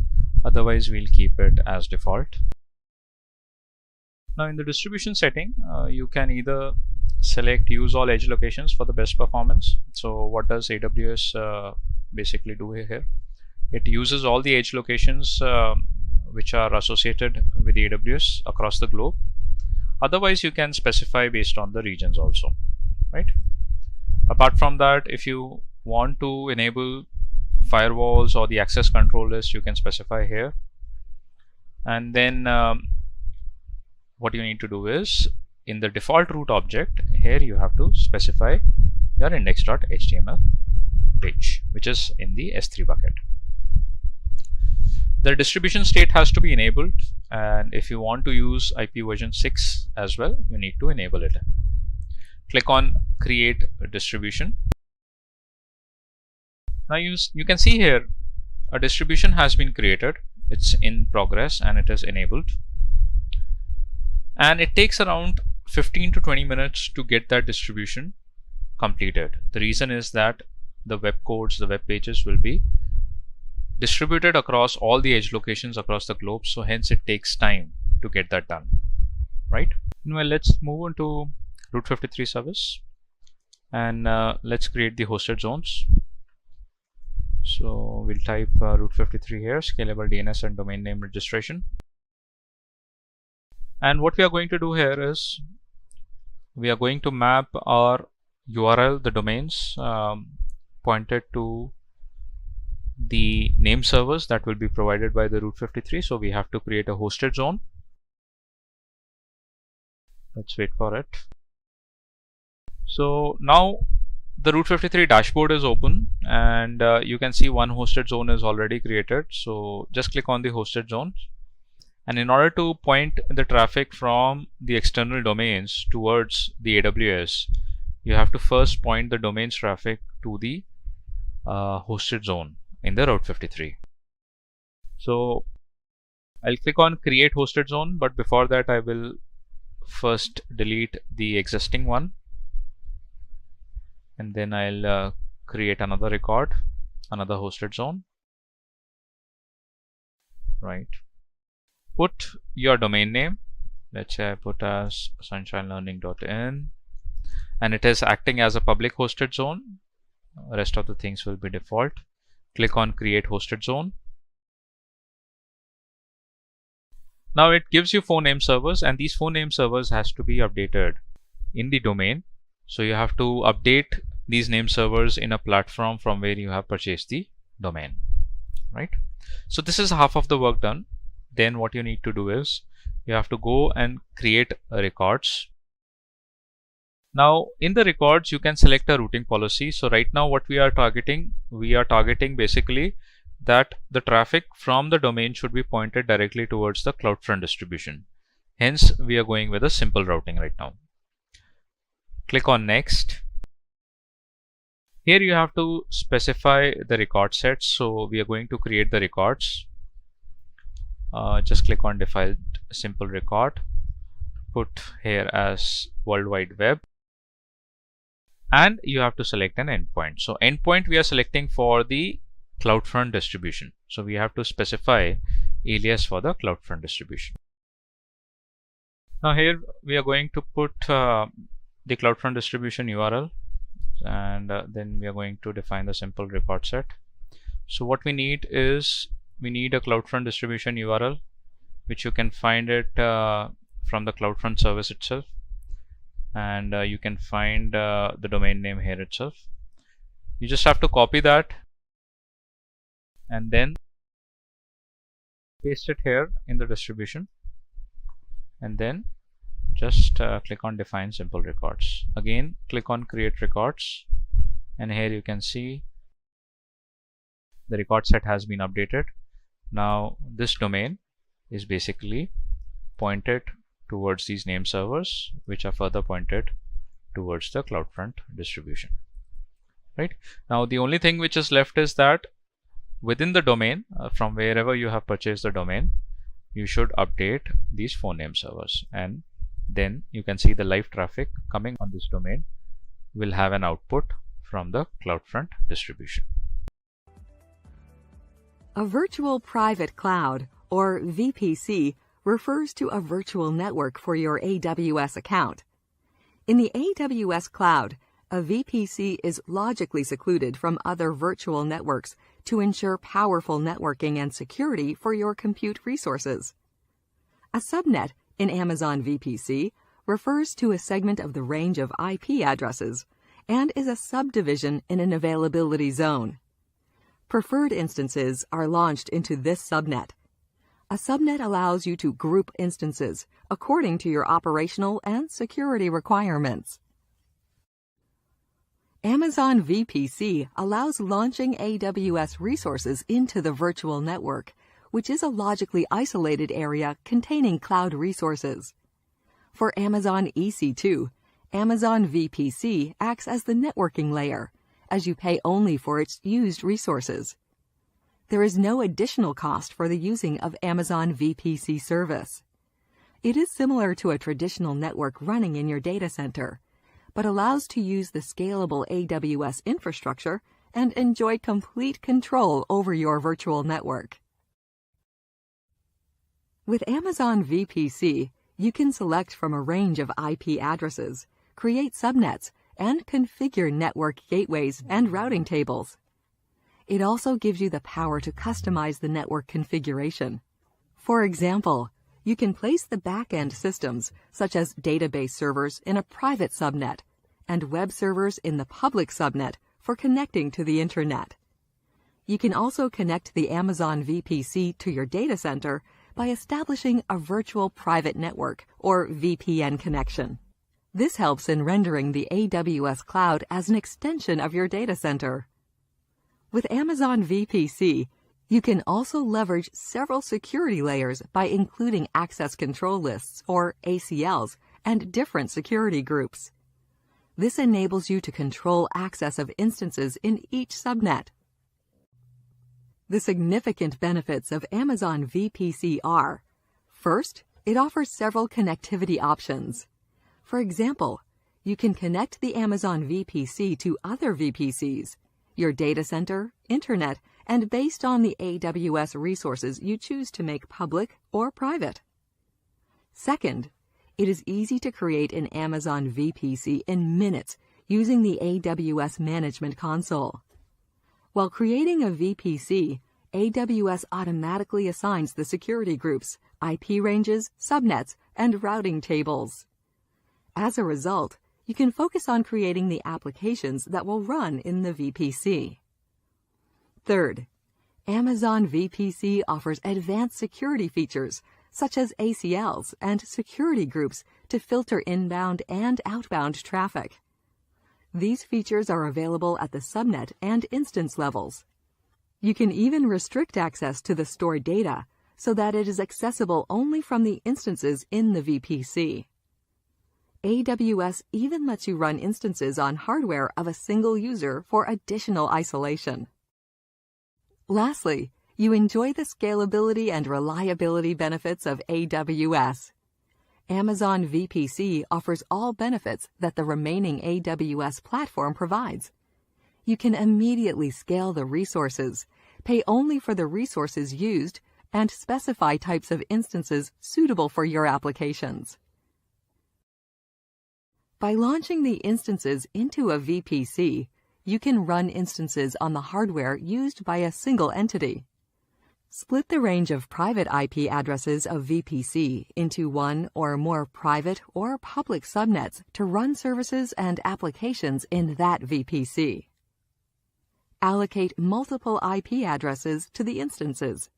Otherwise, we'll keep it as default. Now in the distribution setting, you can either select use all edge locations for the best performance. So what does AWS basically do here? It uses all the edge locations which are associated with AWS across the globe. Otherwise, you can specify based on the regions also, right? Apart from that, if you want to enable firewalls or the access control list, you can specify here. And then what you need to do is, in the default root object, here you have to specify your index.html page, which is in the S3 bucket. The distribution state has to be enabled, and if you want to use IP version 6 as well, you need to enable it. Click on Create Distribution. Now you can see here a distribution has been created. It's in progress and it is enabled. And it takes around 15 to 20 minutes to get that distribution completed. The reason is that the web codes, the web pages will be distributed across all the edge locations across the globe. So hence it takes time to get that done, right? Well, let's move on to Route 53 service. And let's create the hosted zones. So we'll type Route 53 here, scalable DNS and domain name registration. And what we are going to do here is we are going to map our URL, the domains pointed to the name servers that will be provided by the Route 53. So we have to create a hosted zone. Let's wait for it. So now the Route 53 dashboard is open, and you can see one hosted zone is already created. So just click on the hosted zone. And in order to point the traffic from the external domains towards the AWS, you have to first point the domains traffic to the hosted zone in the Route 53. So I'll click on create hosted zone, but before that I will first delete the existing one, and then I'll create another record, another hosted zone. Right. Put your domain name. Let's say I put as sunshinelearning.in, and it is acting as a public hosted zone. Rest of the things will be default. Click on create hosted zone. Now it gives you 4 name servers, and these 4 name servers has to be updated in the domain. So you have to update these name servers in a platform from where you have purchased the domain, right? So this is half of the work done. Then what you need to do is you have to go and create records. Now in the records you can select a routing policy. So right now what we are targeting basically that the traffic from the domain should be pointed directly towards the CloudFront distribution. Hence we are going with a simple routing right now. Click on next. Here you have to specify the record sets. So we are going to create the records. Just click on default simple record, put here as World Wide Web, and you have to select an endpoint. So endpoint we are selecting for the CloudFront distribution. So we have to specify alias for the CloudFront distribution. Now here we are going to put the CloudFront distribution URL, and then we are going to define the simple record set. So what we need is we need a CloudFront distribution URL, which you can find it from the CloudFront service itself, and you can find the domain name here itself. You just have to copy that and then paste it here in the distribution, and then just click on define simple records. Again click on create records, and here you can see the record set has been updated. Now this domain is basically pointed towards these name servers, which are further pointed towards the CloudFront distribution. Right now the only thing which is left is that within the domain, from wherever you have purchased the domain, you should update these 4 name servers, and then you can see the live traffic coming on this domain will have an output from the CloudFront distribution. A virtual private cloud, or VPC, refers to a virtual network for your AWS account. In the AWS cloud, a VPC is logically secluded from other virtual networks to ensure powerful networking and security for your compute resources. A subnet in Amazon VPC refers to a segment of the range of IP addresses and is a subdivision in an availability zone. Preferred instances are launched into this subnet. A subnet allows you to group instances according to your operational and security requirements. Amazon VPC allows launching AWS resources into the virtual network, which is a logically isolated area containing cloud resources. For Amazon EC2, Amazon VPC acts as the networking layer, as you pay only for its used resources. There is no additional cost for the using of Amazon VPC service. It is similar to a traditional network running in your data center, but allows to use the scalable AWS infrastructure and enjoy complete control over your virtual network. With Amazon VPC, you can select from a range of IP addresses, create subnets, and configure network gateways and routing tables. It also gives you the power to customize the network configuration. For example, you can place the back-end systems, such as database servers, in a private subnet and web servers in the public subnet for connecting to the Internet. You can also connect the Amazon VPC to your data center by establishing a virtual private network, or VPN connection. This helps in rendering the AWS cloud as an extension of your data center. With Amazon VPC, you can also leverage several security layers by including access control lists, or ACLs, and different security groups. This enables you to control access of instances in each subnet. The significant benefits of Amazon VPC are: first, it offers several connectivity options. For example, you can connect the Amazon VPC to other VPCs, your data center, Internet, and based on the AWS resources you choose to make public or private. Second, it is easy to create an Amazon VPC in minutes using the AWS Management Console. While creating a VPC, AWS automatically assigns the security groups, IP ranges, subnets, and routing tables. As a result, you can focus on creating the applications that will run in the VPC. Third, Amazon VPC offers advanced security features such as ACLs and security groups to filter inbound and outbound traffic. These features are available at the subnet and instance levels. You can even restrict access to the stored data so that it is accessible only from the instances in the VPC. AWS even lets you run instances on hardware of a single user for additional isolation. Lastly, you enjoy the scalability and reliability benefits of AWS. Amazon VPC offers all benefits that the remaining AWS platform provides. You can immediately scale the resources, pay only for the resources used, and specify types of instances suitable for your applications. By launching the instances into a VPC, you can run instances on the hardware used by a single entity. Split the range of private IP addresses of VPC into one or more private or public subnets to run services and applications in that VPC. Allocate multiple IP addresses to the instances.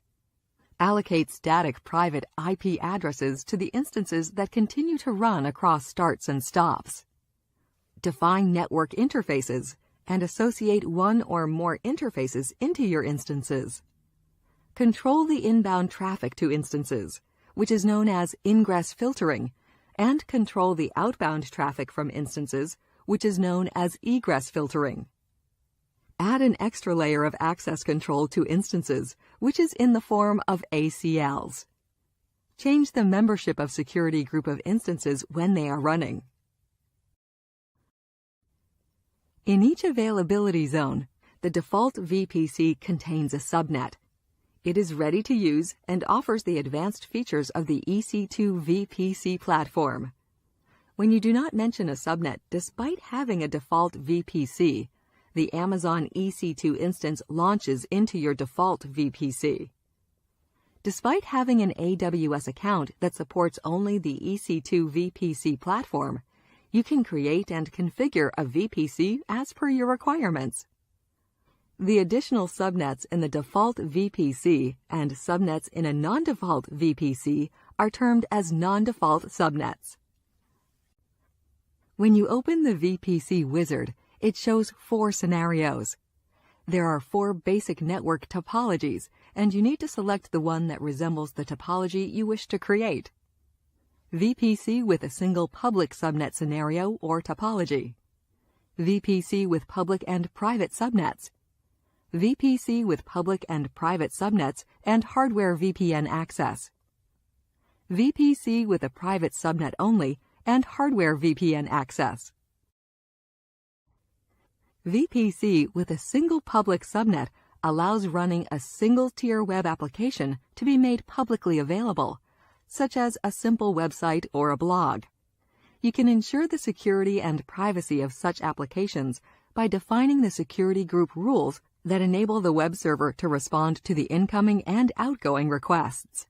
Allocate static private IP addresses to the instances that continue to run across starts and stops. Define network interfaces and associate one or more interfaces into your instances. Control the inbound traffic to instances, which is known as ingress filtering, and control the outbound traffic from instances, which is known as egress filtering. Add an extra layer of access control to instances, which is in the form of ACLs. Change the membership of security group of instances when they are running. In each availability zone, the default VPC contains a subnet. It is ready to use and offers the advanced features of the EC2 VPC platform. When you do not mention a subnet despite having a default VPC, the Amazon EC2 instance launches into your default VPC. Despite having an AWS account that supports only the EC2 VPC platform, you can create and configure a VPC as per your requirements. The additional subnets in the default VPC and subnets in a non-default VPC are termed as non-default subnets. When you open the VPC wizard, it shows 4 scenarios. There are 4 basic network topologies, and you need to select the one that resembles the topology you wish to create. VPC with a single public subnet scenario or topology. VPC with public and private subnets. VPC with public and private subnets and hardware VPN access. VPC with a private subnet only and hardware VPN access. VPC with a single public subnet allows running a single-tier web application to be made publicly available, such as a simple website or a blog. you can ensure the security and privacy of such applications by defining the security group rules that enable the web server to respond to the incoming and outgoing requests.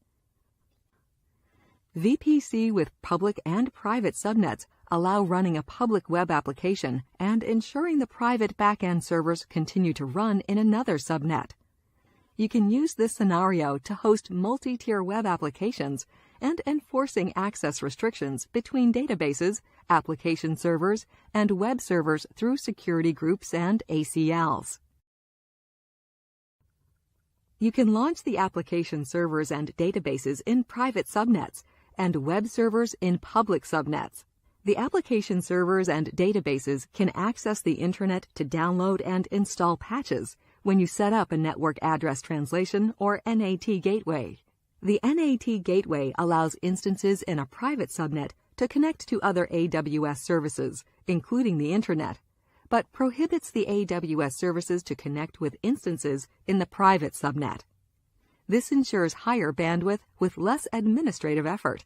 VPC with public and private subnets allow running a public web application and ensuring the private backend servers continue to run in another subnet. You can use this scenario to host multi-tier web applications and enforcing access restrictions between databases, application servers, and web servers through security groups and ACLs. You can launch the application servers and databases in private subnets and web servers in public subnets. The application servers and databases can access the Internet to download and install patches when you set up a Network Address Translation or NAT gateway. The NAT gateway allows instances in a private subnet to connect to other AWS services, including the Internet, but prohibits the AWS services to connect with instances in the private subnet. This ensures higher bandwidth with less administrative effort.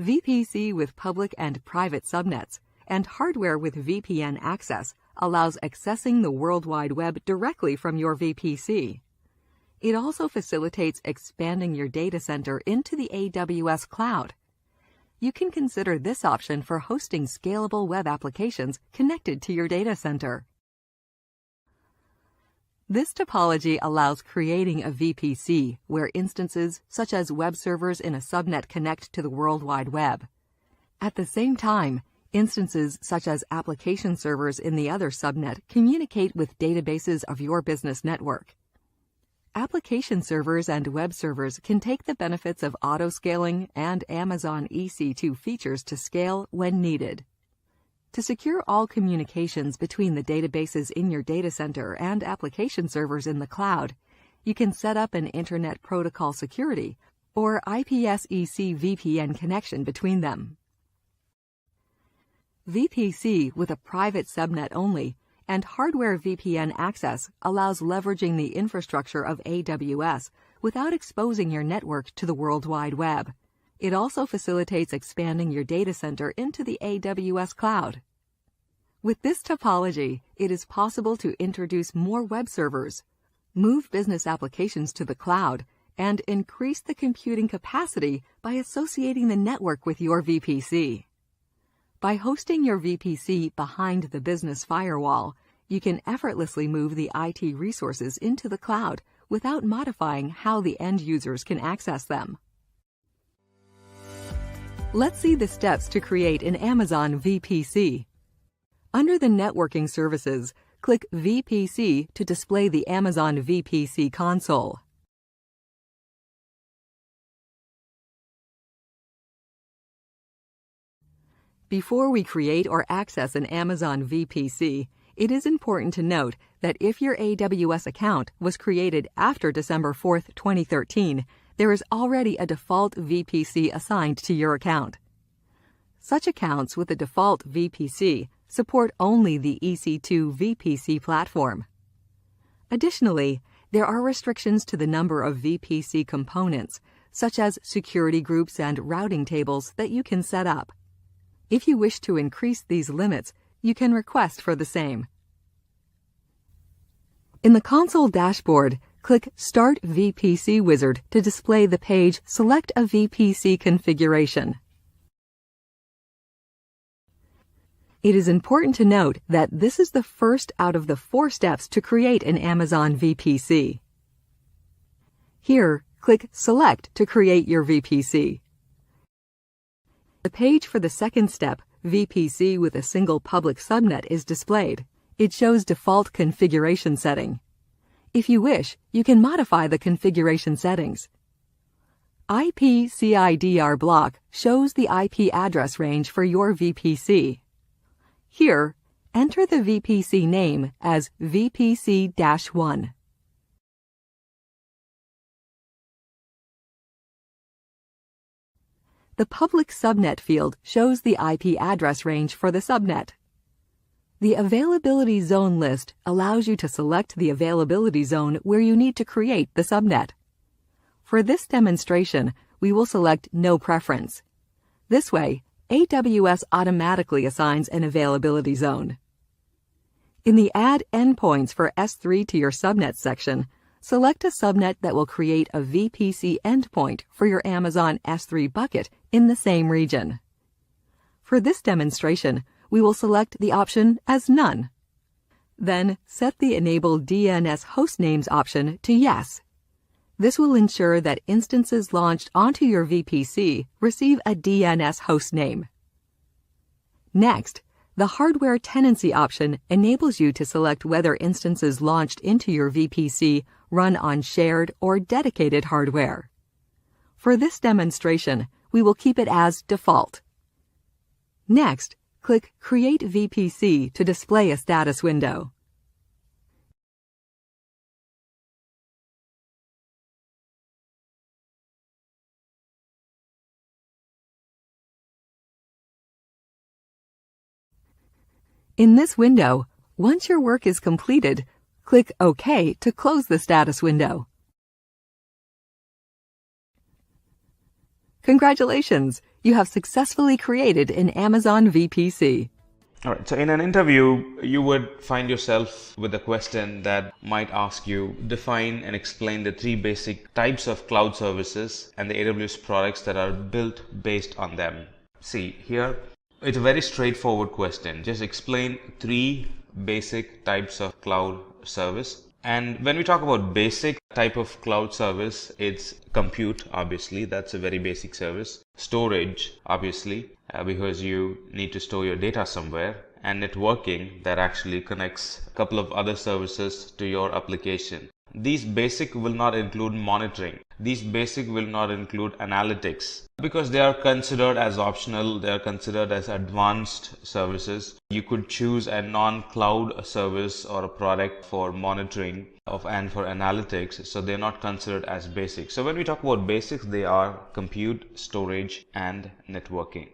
VPC with public and private subnets and hardware with VPN access allows accessing the World Wide Web directly from your VPC. It also facilitates expanding your data center into the AWS cloud. You can consider this option for hosting scalable web applications connected to your data center. This topology allows creating a VPC where instances such as web servers in a subnet connect to the World Wide Web. At the same time, instances such as application servers in the other subnet communicate with databases of your business network. Application servers and web servers can take the benefits of auto-scaling and Amazon EC2 features to scale when needed. To secure all communications between the databases in your data center and application servers in the cloud, you can set up an Internet Protocol Security or IPsec VPN connection between them. VPC with a private subnet only and hardware VPN access allows leveraging the infrastructure of AWS without exposing your network to the World Wide Web. It also facilitates expanding your data center into the AWS cloud. With this topology, it is possible to introduce more web servers, move business applications to the cloud, and increase the computing capacity by associating the network with your VPC. By hosting your VPC behind the business firewall, you can effortlessly move the IT resources into the cloud without modifying how the end users can access them. Let's see the steps to create an Amazon VPC. Under the Networking Services, click VPC to display the Amazon VPC console. Before we create or access an Amazon VPC, it is important to note that if your AWS account was created after December 4, 2013, there is already a default VPC assigned to your account. Such accounts with a default VPC support only the EC2 VPC platform. Additionally, there are restrictions to the number of VPC components, such as security groups and routing tables that you can set up. If you wish to increase these limits, you can request for the same. In the console dashboard, click Start VPC Wizard to display the page Select a VPC configuration. It is important to note that this is the first out of the 4 steps to create an Amazon VPC. Here, click Select to create your VPC. The page for the second step, VPC with a single public subnet, is displayed. It shows default configuration setting. If you wish, you can modify the configuration settings. IPCIDR block shows the IP address range for your VPC. Here, enter the VPC name as VPC-1. The public subnet field shows the IP address range for the subnet. The availability zone list allows you to select the availability zone where you need to create the subnet. For this demonstration, we will select No Preference. This way, AWS automatically assigns an availability zone. In the Add Endpoints for S3 to your subnet section, select a subnet that will create a VPC endpoint for your Amazon S3 bucket in the same region. For this demonstration, we will select the option as None. Then set the Enable DNS Hostnames option to Yes. This will ensure that instances launched onto your VPC receive a DNS hostname. Next, the Hardware Tenancy option enables you to select whether instances launched into your VPC run on shared or dedicated hardware. For this demonstration, we will keep it as default. Next, click Create VPC to display a status window. In this window, once your work is completed, click OK to close the status window. Congratulations! You have successfully created an Amazon VPC. Alright, so in an interview, you would find yourself with a question that might ask you, define and explain the three basic types of cloud services and the AWS products that are built based on them. See, here, it's a very straightforward question. Just explain three basic types of cloud service. And when we talk about basic type of cloud service, it's compute, obviously, that's a very basic service. Storage, obviously, because you need to store your data somewhere. And networking, that actually connects a couple of other services to your application. These basic will not include monitoring. These basic will not include analytics because they are considered as optional. They are considered as advanced services. You could choose a non-cloud service or a product for monitoring and for analytics. So they're not considered as basic. So when we talk about basics, they are compute, storage, and networking.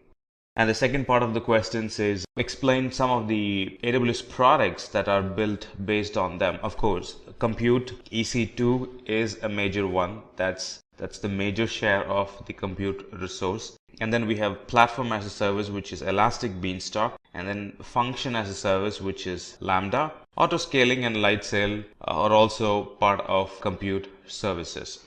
And the second part of the question says, explain some of the AWS products that are built based on them. Of course, compute EC2 is a major one. That's the major share of the compute resource. And then we have platform as a service, which is Elastic Beanstalk. And then function as a service, which is Lambda. Autoscaling and Lightsail are also part of compute services.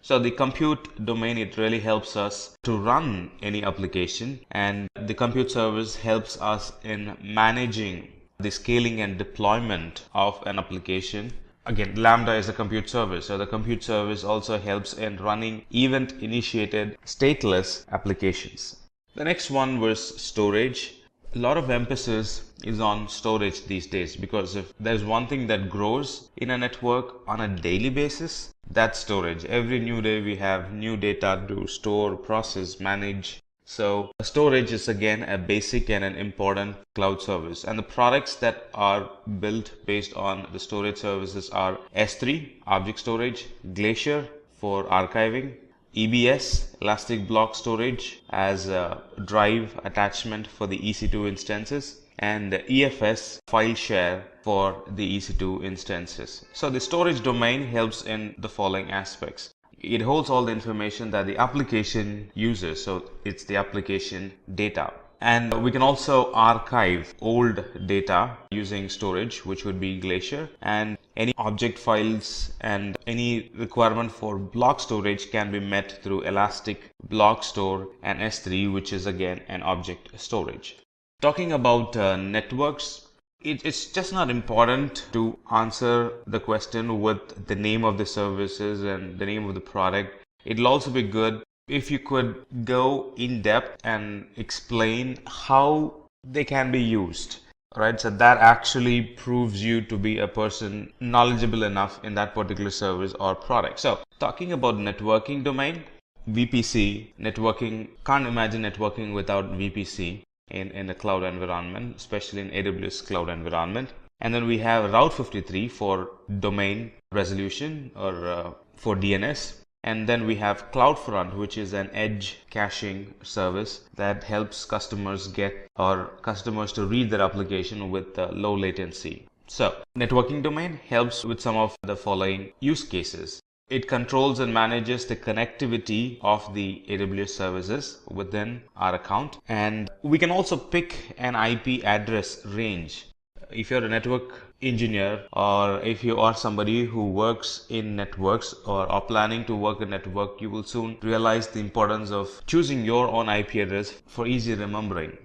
So the compute domain, it really helps us to run any application, and the compute service helps us in managing the scaling and deployment of an application. Again, Lambda is a compute service, so the compute service also helps in running event initiated stateless applications. The next one was storage. A lot of emphasis is on storage these days because if there's one thing that grows in a network on a daily basis, that's storage. Every new day we have new data to store, process, manage. So storage is again a basic and an important cloud service. And the products that are built based on the storage services are S3, object storage, Glacier for archiving, EBS, Elastic Block Storage as a drive attachment for the EC2 instances, and EFS file share for the EC2 instances. So the storage domain helps in the following aspects. It holds all the information that the application uses, so it's the application data. And we can also archive old data using storage, which would be Glacier, and any object files and any requirement for block storage can be met through Elastic Block Store and S3, which is again an object storage. Talking about networks, it's just not important to answer the question with the name of the services and the name of the product. It'll also be good if you could go in depth and explain how they can be used, right? So that actually proves you to be a person knowledgeable enough in that particular service or product. So talking about networking domain, VPC, networking, can't imagine networking without VPC in a cloud environment, especially in AWS cloud environment. And then we have Route 53 for domain resolution or for DNS. And then we have CloudFront, which is an edge caching service that helps customers to read their application with low latency. So networking domain helps with some of the following use cases. It controls and manages the connectivity of the AWS services within our account. And we can also pick an IP address range. If you're a network engineer, or if you are somebody who works in networks or are planning to work in network, you will soon realize the importance of choosing your own IP address for easy remembering.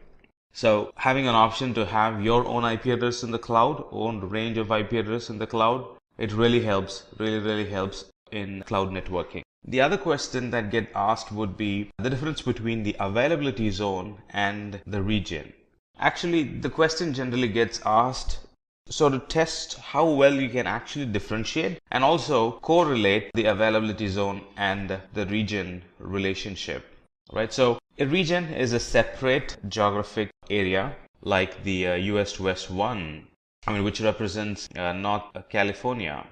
So having an option to have your own IP address in the cloud, own range of IP address in the cloud, it really helps, really helps in cloud networking. The other question that get asked would be the difference between the availability zone and the region. Actually, the question generally gets asked so to test how well you can actually differentiate and also correlate the availability zone and the region relationship, right? So a region is a separate geographic area like the US West 1, which represents North California,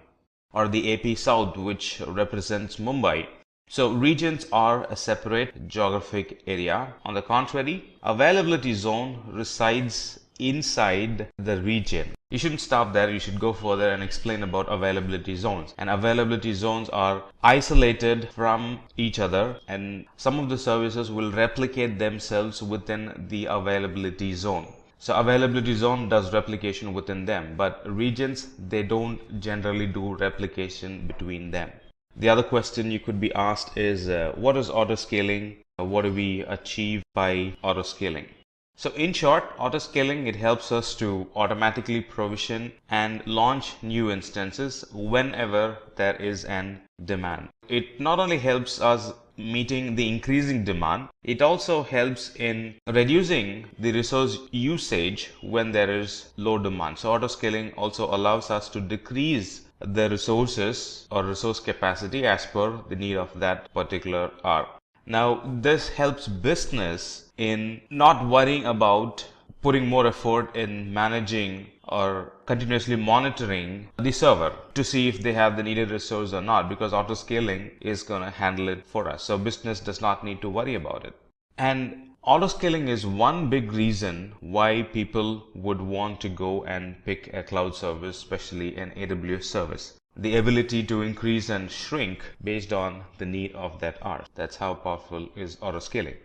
or the AP South, which represents Mumbai. So regions are a separate geographic area. On the contrary, availability zone resides inside the region. You shouldn't stop there. You should go further and explain about availability zones. And availability zones are isolated from each other, and some of the services will replicate themselves within the availability zone. So availability zone does replication within them, but regions, they don't generally do replication between them. The other question you could be asked is, what is autoscaling? What do we achieve by autoscaling? So in short, autoscaling, it helps us to automatically provision and launch new instances whenever there is an demand. It not only helps us meeting the increasing demand, it also helps in reducing the resource usage when there is low demand. So autoscaling also allows us to decrease the resources or resource capacity as per the need of that particular hour. Now, this helps business in not worrying about putting more effort in managing or continuously monitoring the server to see if they have the needed resource or not, because autoscaling is going to handle it for us. So business does not need to worry about it. And autoscaling is one big reason why people would want to go and pick a cloud service, especially an AWS service. The ability to increase and shrink based on the need of that hour. That's how powerful is autoscaling.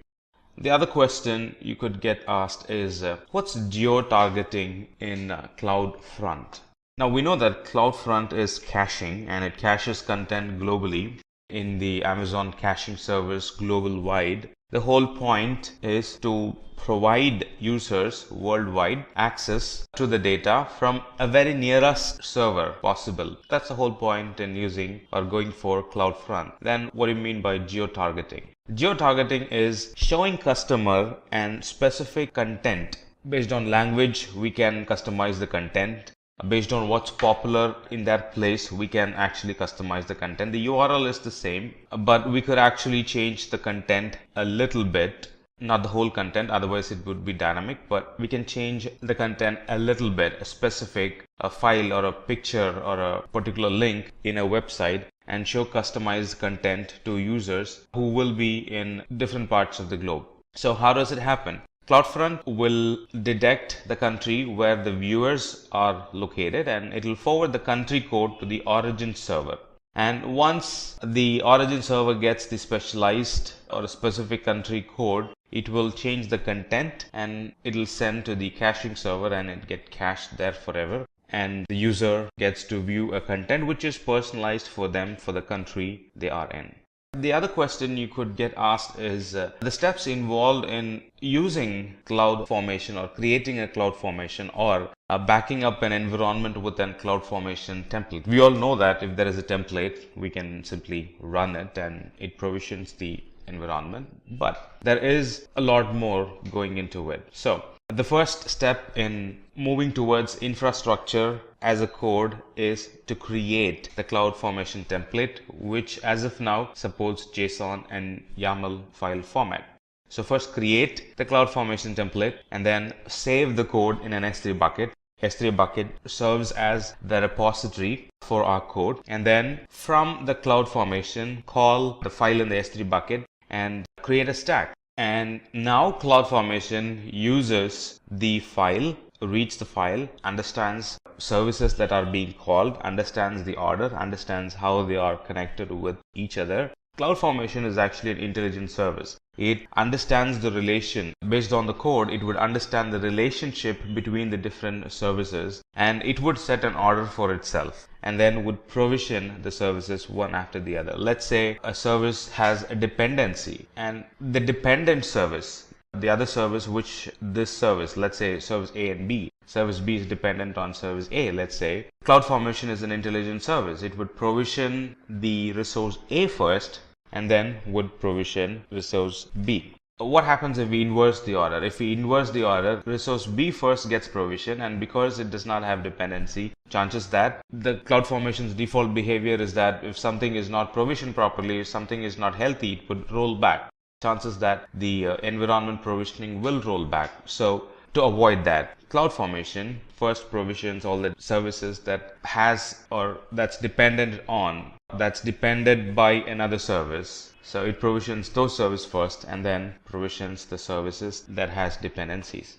The other question you could get asked is, what's geo-targeting in CloudFront? Now we know that CloudFront is caching, and it caches content globally in the Amazon caching service global wide. The whole point is to provide users worldwide access to the data from a very nearest server possible. That's the whole point in using or going for CloudFront. Then what do you mean by geo-targeting? Geo-targeting is showing customer and specific content. Based on language, we can customize the content. Based on what's popular in that place, we can actually customize the content. The URL is the same, but we could actually change the content a little bit. Not the whole content, otherwise it would be dynamic, but we can change the content a little bit, a specific file or a picture or a particular link in a website, and show customized content to users who will be in different parts of the globe. So how does it happen? CloudFront will detect the country where the viewers are located, and it will forward the country code to the origin server. And once the origin server gets the specialized or a specific country code, it will change the content and it will send to the caching server, and it gets cached there forever. And the user gets to view a content which is personalized for them for the country they are in. The other question you could get asked is the steps involved in using CloudFormation or creating a CloudFormation or backing up an environment with a CloudFormation template. We all know that if there is a template, we can simply run it and it provisions the environment, but there is a lot more going into it. So the first step in moving towards infrastructure as a code is to create the CloudFormation template, which as of now supports JSON and YAML file format. So first create the CloudFormation template and then save the code in an S3 bucket. S3 bucket serves as the repository for our code, and then from the CloudFormation call the file in the S3 bucket and create a stack. And now CloudFormation uses the file, reads the file, understands services that are being called, understands the order, understands how they are connected with each other. CloudFormation is actually an intelligent service. It understands the relation. Based on the code, it would understand the relationship between the different services, and it would set an order for itself and then would provision the services one after the other. Let's say a service has a dependency, and the dependent service, the other service which this service, let's say service A and B, service B is dependent on service A, let's say. CloudFormation is an intelligent service. It would provision the resource A first and then would provision resource B. What happens if we inverse the order? If we inverse the order, resource B first gets provision, and because it does not have dependency, chances that the CloudFormation's default behavior is that if something is not provisioned properly, if something is not healthy, it would roll back. Chances that the environment provisioning will roll back. So to avoid that, CloudFormation first provisions all the services that has or that's dependent on, that's depended by another service. So it provisions those services first and then provisions the services that has dependencies.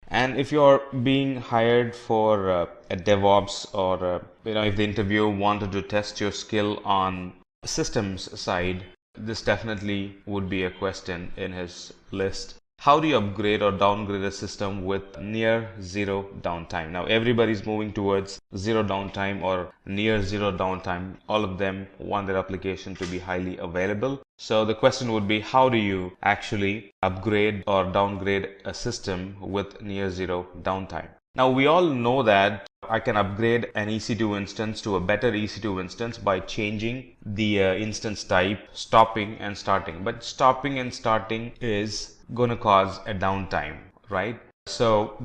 And if you're being hired for a DevOps or if the interviewer wanted to test your skill on systems side, this definitely would be a question in his list. How do you upgrade or downgrade a system with near zero downtime? Now everybody's moving towards zero downtime or near zero downtime. All of them want their application to be highly available. So the question would be, how do you actually upgrade or downgrade a system with near zero downtime? Now we all know that I can upgrade an EC2 instance to a better EC2 instance by changing the instance type, stopping and starting. But stopping and starting is going to cause a downtime, right? So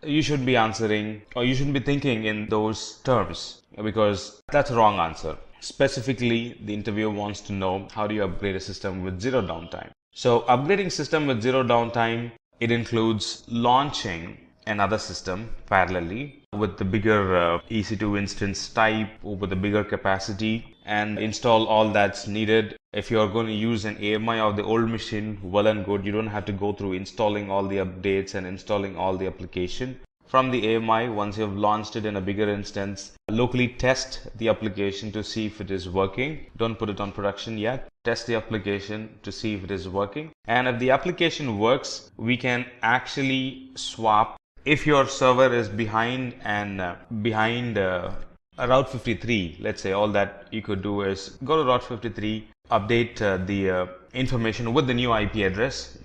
you should be answering, or you should be thinking in those terms, because that's a wrong answer. Specifically, the interviewer wants to know, how do you upgrade a system with zero downtime? So upgrading system with zero downtime, it includes launching another system parallelly with the bigger EC2 instance type with a bigger capacity, and install all that's needed. If you're going to use an AMI of the old machine, well and good. You don't have to go through installing all the updates and installing all the application. From the AMI, once you've launched it in a bigger instance, locally test the application to see if it is working. Don't put it on production yet. Test the application to see if it is working. And if the application works, we can actually swap. If your server is behind Route 53, let's say, all that you could do is go to Route 53, update the information with the new IP address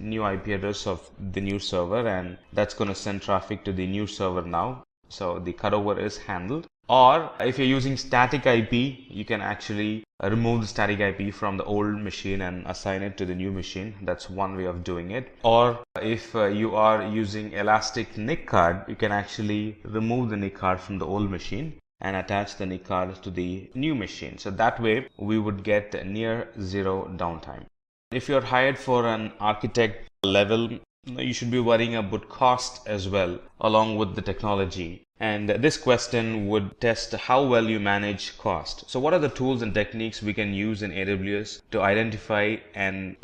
of the new server, and that's going to send traffic to the new server now. So the cutover is handled. Or if you're using static IP, you can actually remove the static IP from the old machine and assign it to the new machine. That's one way of doing it. Or if you are using elastic NIC card, you can actually remove the NIC card from the old machine and attach the NIC card to the new machine. So that way we would get near zero downtime. If you're hired for an architect level, you should be worrying about cost as well, along with the technology. And this question would test how well you manage cost. So what are the tools and techniques we can use in AWS to identify and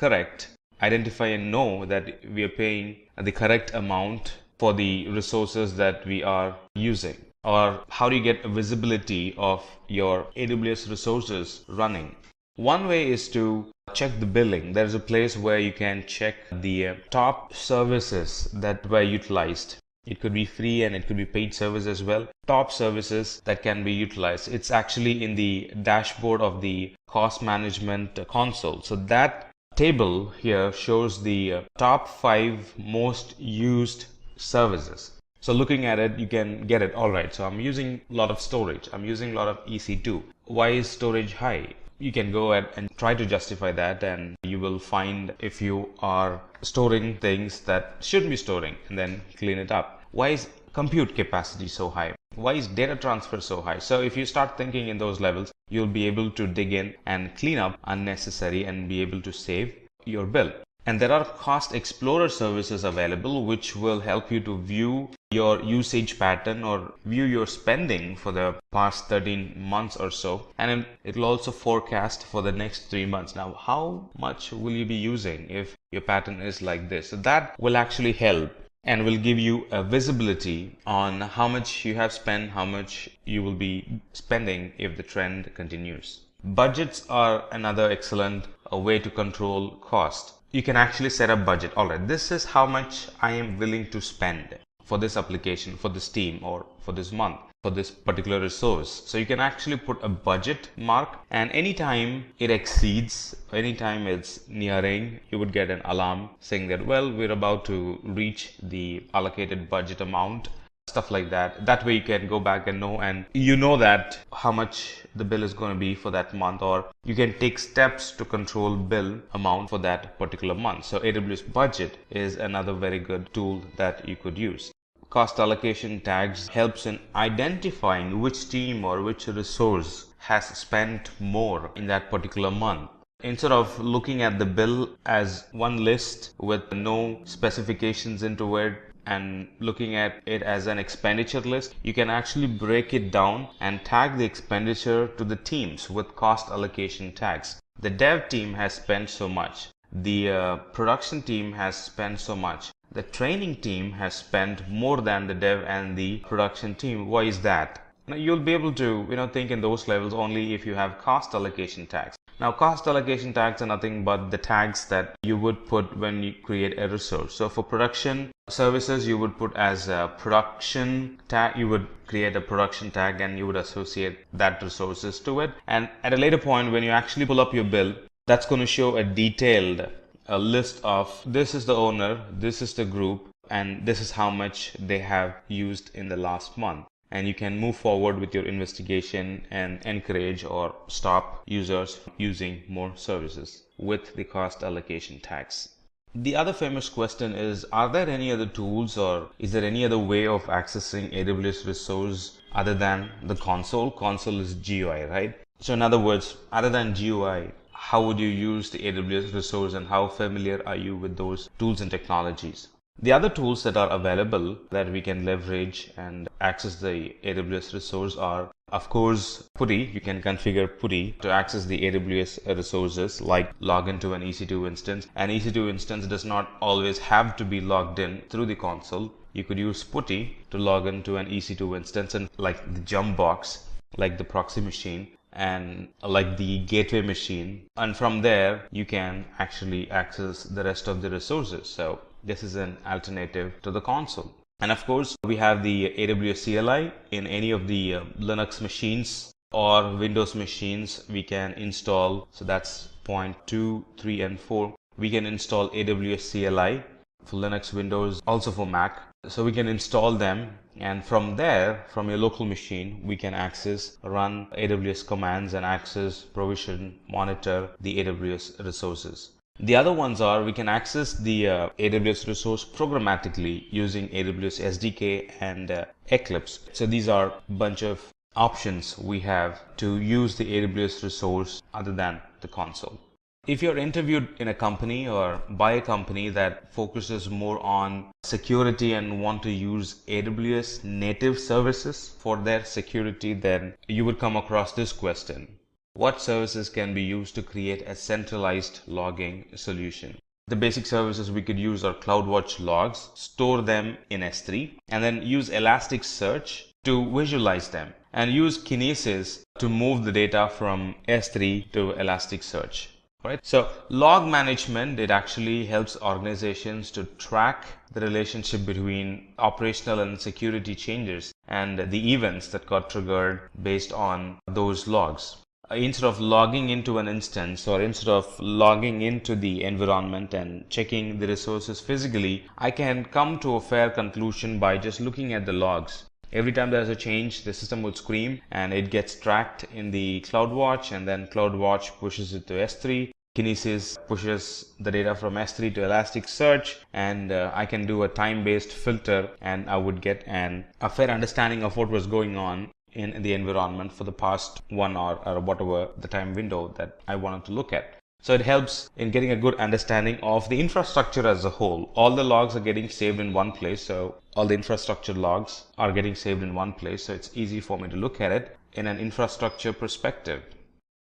know that we are paying the correct amount for the resources that we are using? Or how do you get a visibility of your AWS resources running? One way is to check the billing. There's a place where you can check the top services that were utilized. It could be free and it could be paid service as well. Top services that can be utilized. It's actually in the dashboard of the cost management console. So that table here shows the top 5 most used services. So looking at it, you can get it. All right, so I'm using a lot of storage. I'm using a lot of EC2. Why is storage high? You can go ahead and try to justify that, and you will find if you are storing things that shouldn't be storing, and then clean it up. Why is compute capacity so high? Why is data transfer so high? So if you start thinking in those levels, you'll be able to dig in and clean up unnecessary and be able to save your bill. And there are cost explorer services available which will help you to view your usage pattern or view your spending for the past 13 months or so. And it will also forecast for the next 3 months. Now, how much will you be using if your pattern is like this? So that will actually help. and will give you a visibility on how much you have spent, how much you will be spending if the trend continues. Budgets are another excellent way to control cost. You can actually set a budget. All right, this is how much I am willing to spend for this application, for this team, or for this month, for this particular resource. So you can actually put a budget mark, and anytime it exceeds, anytime it's nearing, you would get an alarm saying that, well, we're about to reach the allocated budget amount, stuff like that. That way you can go back and know, and you know that how much the bill is going to be for that month, or you can take steps to control bill amount for that particular month. So AWS budget is another very good tool that you could use. Cost allocation tags helps in identifying which team or which resource has spent more in that particular month. Instead of looking at the bill as one list with no specifications into it and looking at it as an expenditure list, you can actually break it down and tag the expenditure to the teams with cost allocation tags. The dev team has spent so much. The production team has spent so much. The training team has spent more than the dev and the production team. Why is that? Now, you'll be able to think in those levels only if you have cost allocation tags. Now, cost allocation tags are nothing but the tags that you would put when you create a resource. So for production services, you would put as a production tag, you would create a production tag and you would associate that resources to it. And at a later point, when you actually pull up your bill, that's going to show a detailed list of this is the owner, this is the group, and this is how much they have used in the last month. And you can move forward with your investigation and encourage or stop users using more services with the cost allocation tags. The other famous question is, are there any other tools or is there any other way of accessing AWS resource other than the console? Console is GUI, right? So in other words, other than GUI, how would you use the AWS resource and how familiar are you with those tools and technologies? The other tools that are available that we can leverage and access the AWS resource are, of course, Putty. You can configure Putty to access the AWS resources, like log into an EC2 instance. An EC2 instance does not always have to be logged in through the console. You could use Putty to log into an EC2 instance, and like the jump box, like the proxy machine, and like the gateway machine, and from there you can actually access the rest of the resources. So this is an alternative to the console. And of course, we have the AWS CLI in any of the Linux machines or Windows machines. We can install, so that's point 2, 3, and 4. We can install AWS CLI for Linux, Windows, also for Mac. So we can install them, and from there, from your local machine, we can access, run AWS commands and access, provision, monitor the AWS resources. The other ones are, we can access the AWS resource programmatically using AWS SDK and Eclipse. So these are a bunch of options we have to use the AWS resource other than the console. If you're interviewed in a company or by a company that focuses more on security and want to use AWS native services for their security, then you would come across this question. What services can be used to create a centralized logging solution? The basic services we could use are CloudWatch logs, store them in S3, and then use Elasticsearch to visualize them, and use Kinesis to move the data from S3 to Elasticsearch. Right? So log management, it actually helps organizations to track the relationship between operational and security changes and the events that got triggered based on those logs. Instead of logging into an instance or instead of logging into the environment and checking the resources physically, I can come to a fair conclusion by just looking at the logs. Every time there's a change, the system would scream and it gets tracked in the CloudWatch, and then CloudWatch pushes it to S3. Kinesis pushes the data from S3 to Elasticsearch, and I can do a time-based filter, and I would get a fair understanding of what was going on in the environment for the past 1 hour or whatever the time window that I wanted to look at. So it helps in getting a good understanding of the infrastructure as a whole. All the logs are getting saved in one place, so all the infrastructure logs are getting saved in one place, so it's easy for me to look at it in an infrastructure perspective.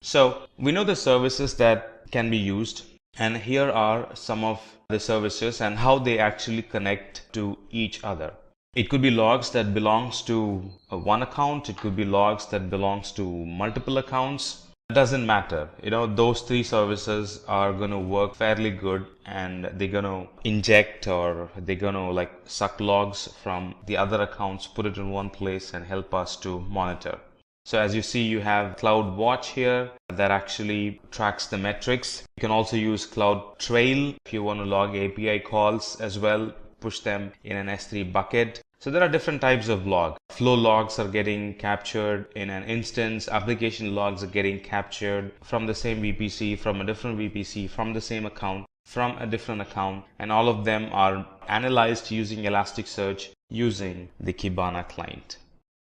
So we know the services that can be used And here are some of the services and how they actually connect to each other. It could be logs that belongs to one account. It could be logs that belongs to multiple accounts. It doesn't matter. Those three services are going to work fairly good, and they're going to inject, or they're going to like suck logs from the other accounts, put it in one place and help us to monitor. So as you see, you have CloudWatch here that actually tracks the metrics. You can also use CloudTrail if you want to log API calls as well, push them in an S3 bucket. So there are different types of log. Flow logs are getting captured in an instance. Application logs are getting captured from the same VPC, from a different VPC, from the same account, from a different account. And all of them are analyzed using Elasticsearch using the Kibana client.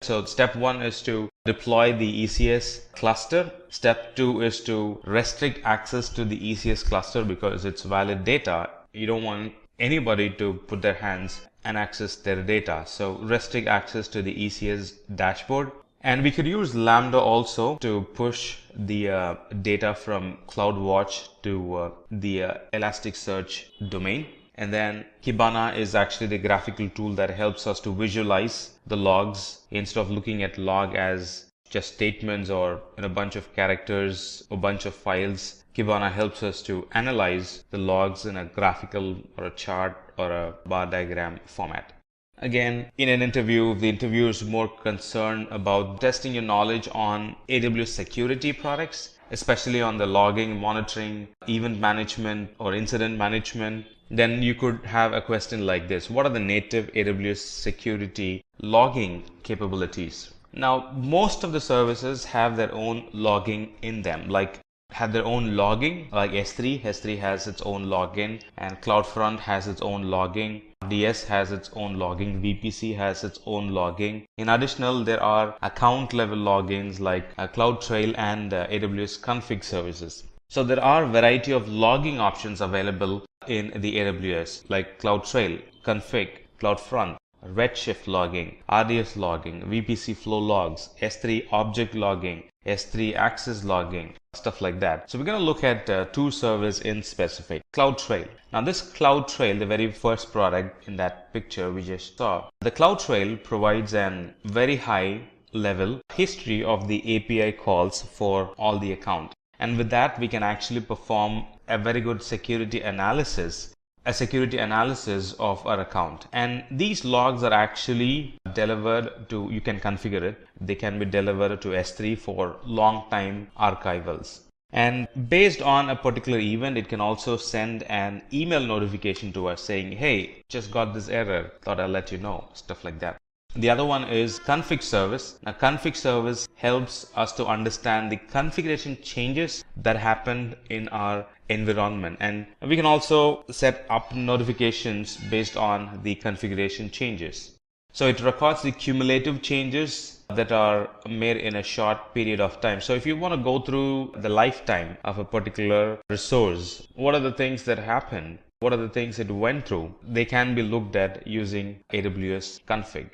So step 1 is to deploy the ECS cluster. Step 2 is to restrict access to the ECS cluster because it's valid data. You don't want anybody to put their hands and access their data. So restrict access to the ECS dashboard. And we could use Lambda also to push the data from CloudWatch to the Elasticsearch domain. And then Kibana is actually the graphical tool that helps us to visualize the logs instead of looking at log as just statements or in a bunch of characters or bunch of files. Kibana helps us to analyze the logs in a graphical or a chart or a bar diagram format. Again, in an interview, the interviewer is more concerned about testing your knowledge on AWS security products, especially on the logging, monitoring, event management, or incident management. Then you could have a question like this: what are the native AWS security logging capabilities? Now, most of the services have their own logging in them, like S3. S3 has its own login, and CloudFront has its own logging. DS has its own logging. VPC has its own logging. In addition, there are account level logins like CloudTrail and AWS config services. So there are a variety of logging options available in the AWS, like CloudTrail, config, CloudFront, Redshift logging, RDS logging, VPC flow logs, S3 object logging, S3 access logging, stuff like that. So we're going to look at two servers in specific. CloudTrail. Now this CloudTrail, the very first product in that picture we just saw, the CloudTrail provides an very high level history of the API calls for all the accounts. And with that, we can actually perform a very good security analysis of our account. And these logs are actually delivered to, you can configure it, they can be delivered to S3 for long time archivals. And based on a particular event, it can also send an email notification to us saying, hey, just got this error, thought I'll let you know, stuff like that. The other one is config service. Now config service helps us to understand the configuration changes that happened in our environment, and we can also set up notifications based on the configuration changes. So it records the cumulative changes that are made in a short period of time. So if you want to go through the lifetime of a particular resource, what are the things that happened? What are the things it went through? They can be looked at using AWS config.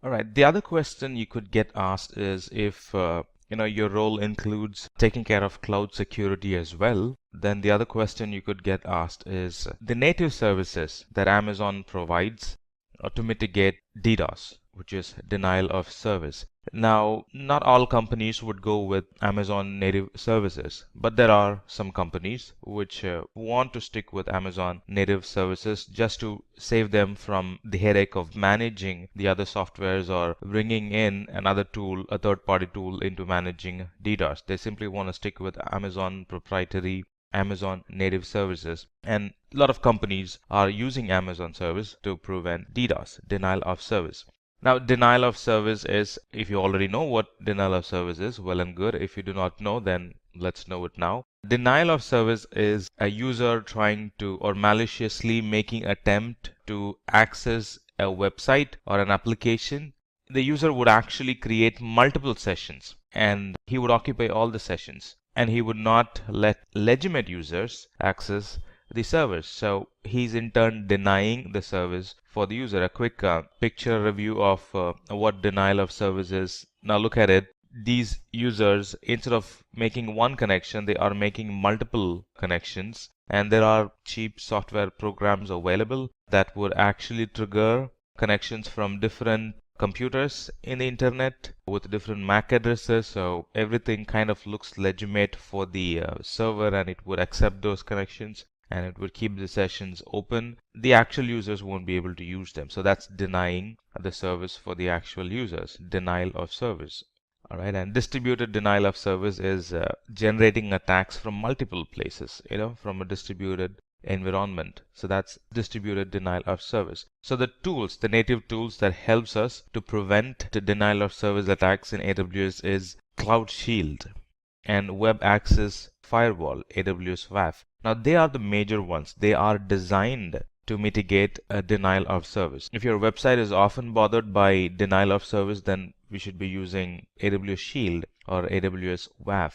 All right. The other question you could get asked is if your role includes taking care of cloud security as well. Then the other question you could get asked is the native services that Amazon provides to mitigate DDoS, which is denial of service. Now, not all companies would go with Amazon native services, but there are some companies which want to stick with Amazon native services just to save them from the headache of managing the other softwares or bringing in another tool, a third-party tool, into managing DDoS. They simply want to stick with Amazon proprietary Amazon native services, and a lot of companies are using Amazon service to prevent DDoS, denial of service. Now, denial of service is, if you already know what denial of service is, well and good. If you do not know, then let's know it now. Denial of service is a user trying to or maliciously making attempt to access a website or an application. The user would actually create multiple sessions and he would occupy all the sessions, and he would not let legitimate users access the service. So he's in turn denying the service for the user. A quick picture review of what denial of service is. Now look at it. These users, instead of making one connection, they are making multiple connections, and there are cheap software programs available that would actually trigger connections from different computers in the internet with different MAC addresses, so everything kind of looks legitimate for the server, and it would accept those connections and it would keep the sessions open. The actual users won't be able to use them, so that's denying the service for the actual users, denial of service. All right, and distributed denial of service is generating attacks from multiple places, from a distributed environment. So that's distributed denial of service. So the tools, the native tools that helps us to prevent the denial of service attacks in AWS is Cloud Shield and Web Access Firewall, AWS WAF. Now they are the major ones. They are designed to mitigate a denial of service. If your website is often bothered by denial of service, then we should be using AWS Shield or AWS WAF.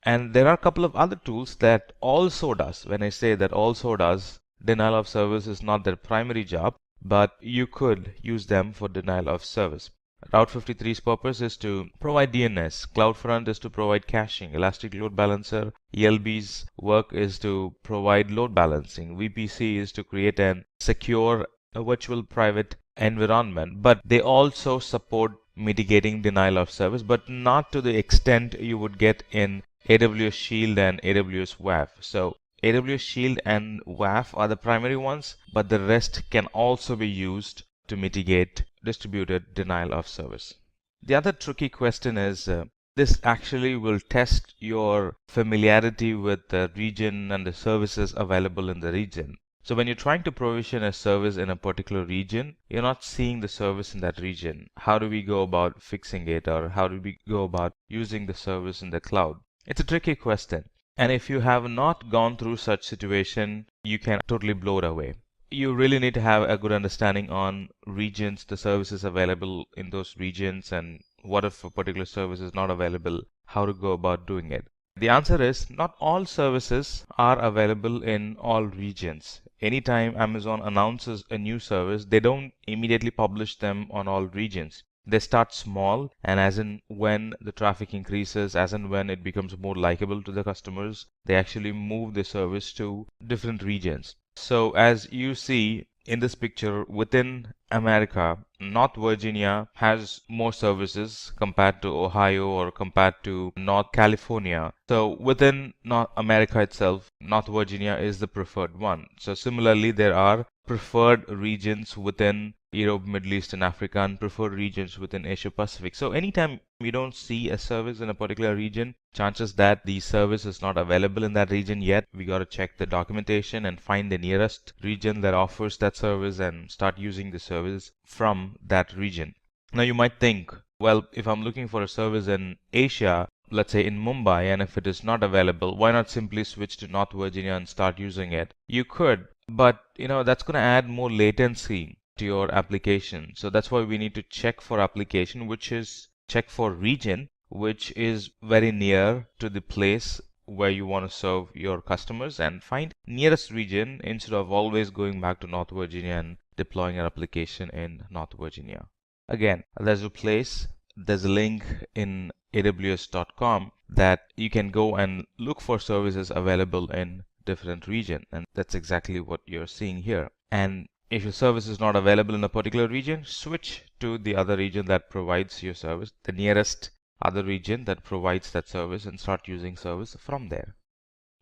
And there are a couple of other tools that also does. When I say that also does, denial of service is not their primary job, but you could use them for denial of service. Route 53's purpose is to provide DNS. CloudFront is to provide caching. Elastic Load Balancer, ELB's work is to provide load balancing. VPC is to create an secure virtual private environment. But they also support mitigating denial of service, but not to the extent you would get in AWS Shield and AWS WAF. So AWS Shield and WAF are the primary ones, but the rest can also be used to mitigate distributed denial of service. The other tricky question is this actually will test your familiarity with the region and the services available in the region. So when you're trying to provision a service in a particular region, you're not seeing the service in that region. How do we go about fixing it, or how do we go about using the service in the cloud? It's a tricky question. And if you have not gone through such situation, you can totally blow it away. You really need to have a good understanding on regions, the services available in those regions, and what if a particular service is not available, how to go about doing it. The answer is not all services are available in all regions. Anytime Amazon announces a new service, they don't immediately publish them on all regions. They start small, and as and when the traffic increases, as and when it becomes more likable to the customers, they actually move the service to different regions. So as you see in this picture, within America, North Virginia has more services compared to Ohio or compared to North California. So within North America itself, North Virginia is the preferred one. So similarly, there are preferred regions within Europe, Middle East, and Africa, and preferred regions within Asia Pacific. So anytime we don't see a service in a particular region, chances that the service is not available in that region yet, we got to check the documentation and find the nearest region that offers that service and start using the service from that region. Now you might think, well, if I'm looking for a service in Asia, let's say in Mumbai, and if it is not available, why not simply switch to North Virginia and start using it? You could, but that's going to add more latency to your application. So that's why we need to check for application, which is check for region, which is very near to the place where you want to serve your customers, and find nearest region instead of always going back to North Virginia and deploying an application in North Virginia. Again, there's a link in aws.com that you can go and look for services available in different region, and that's exactly what you're seeing here. And if your service is not available in a particular region, switch to the other region that provides your service, the nearest other region that provides that service, and start using service from there.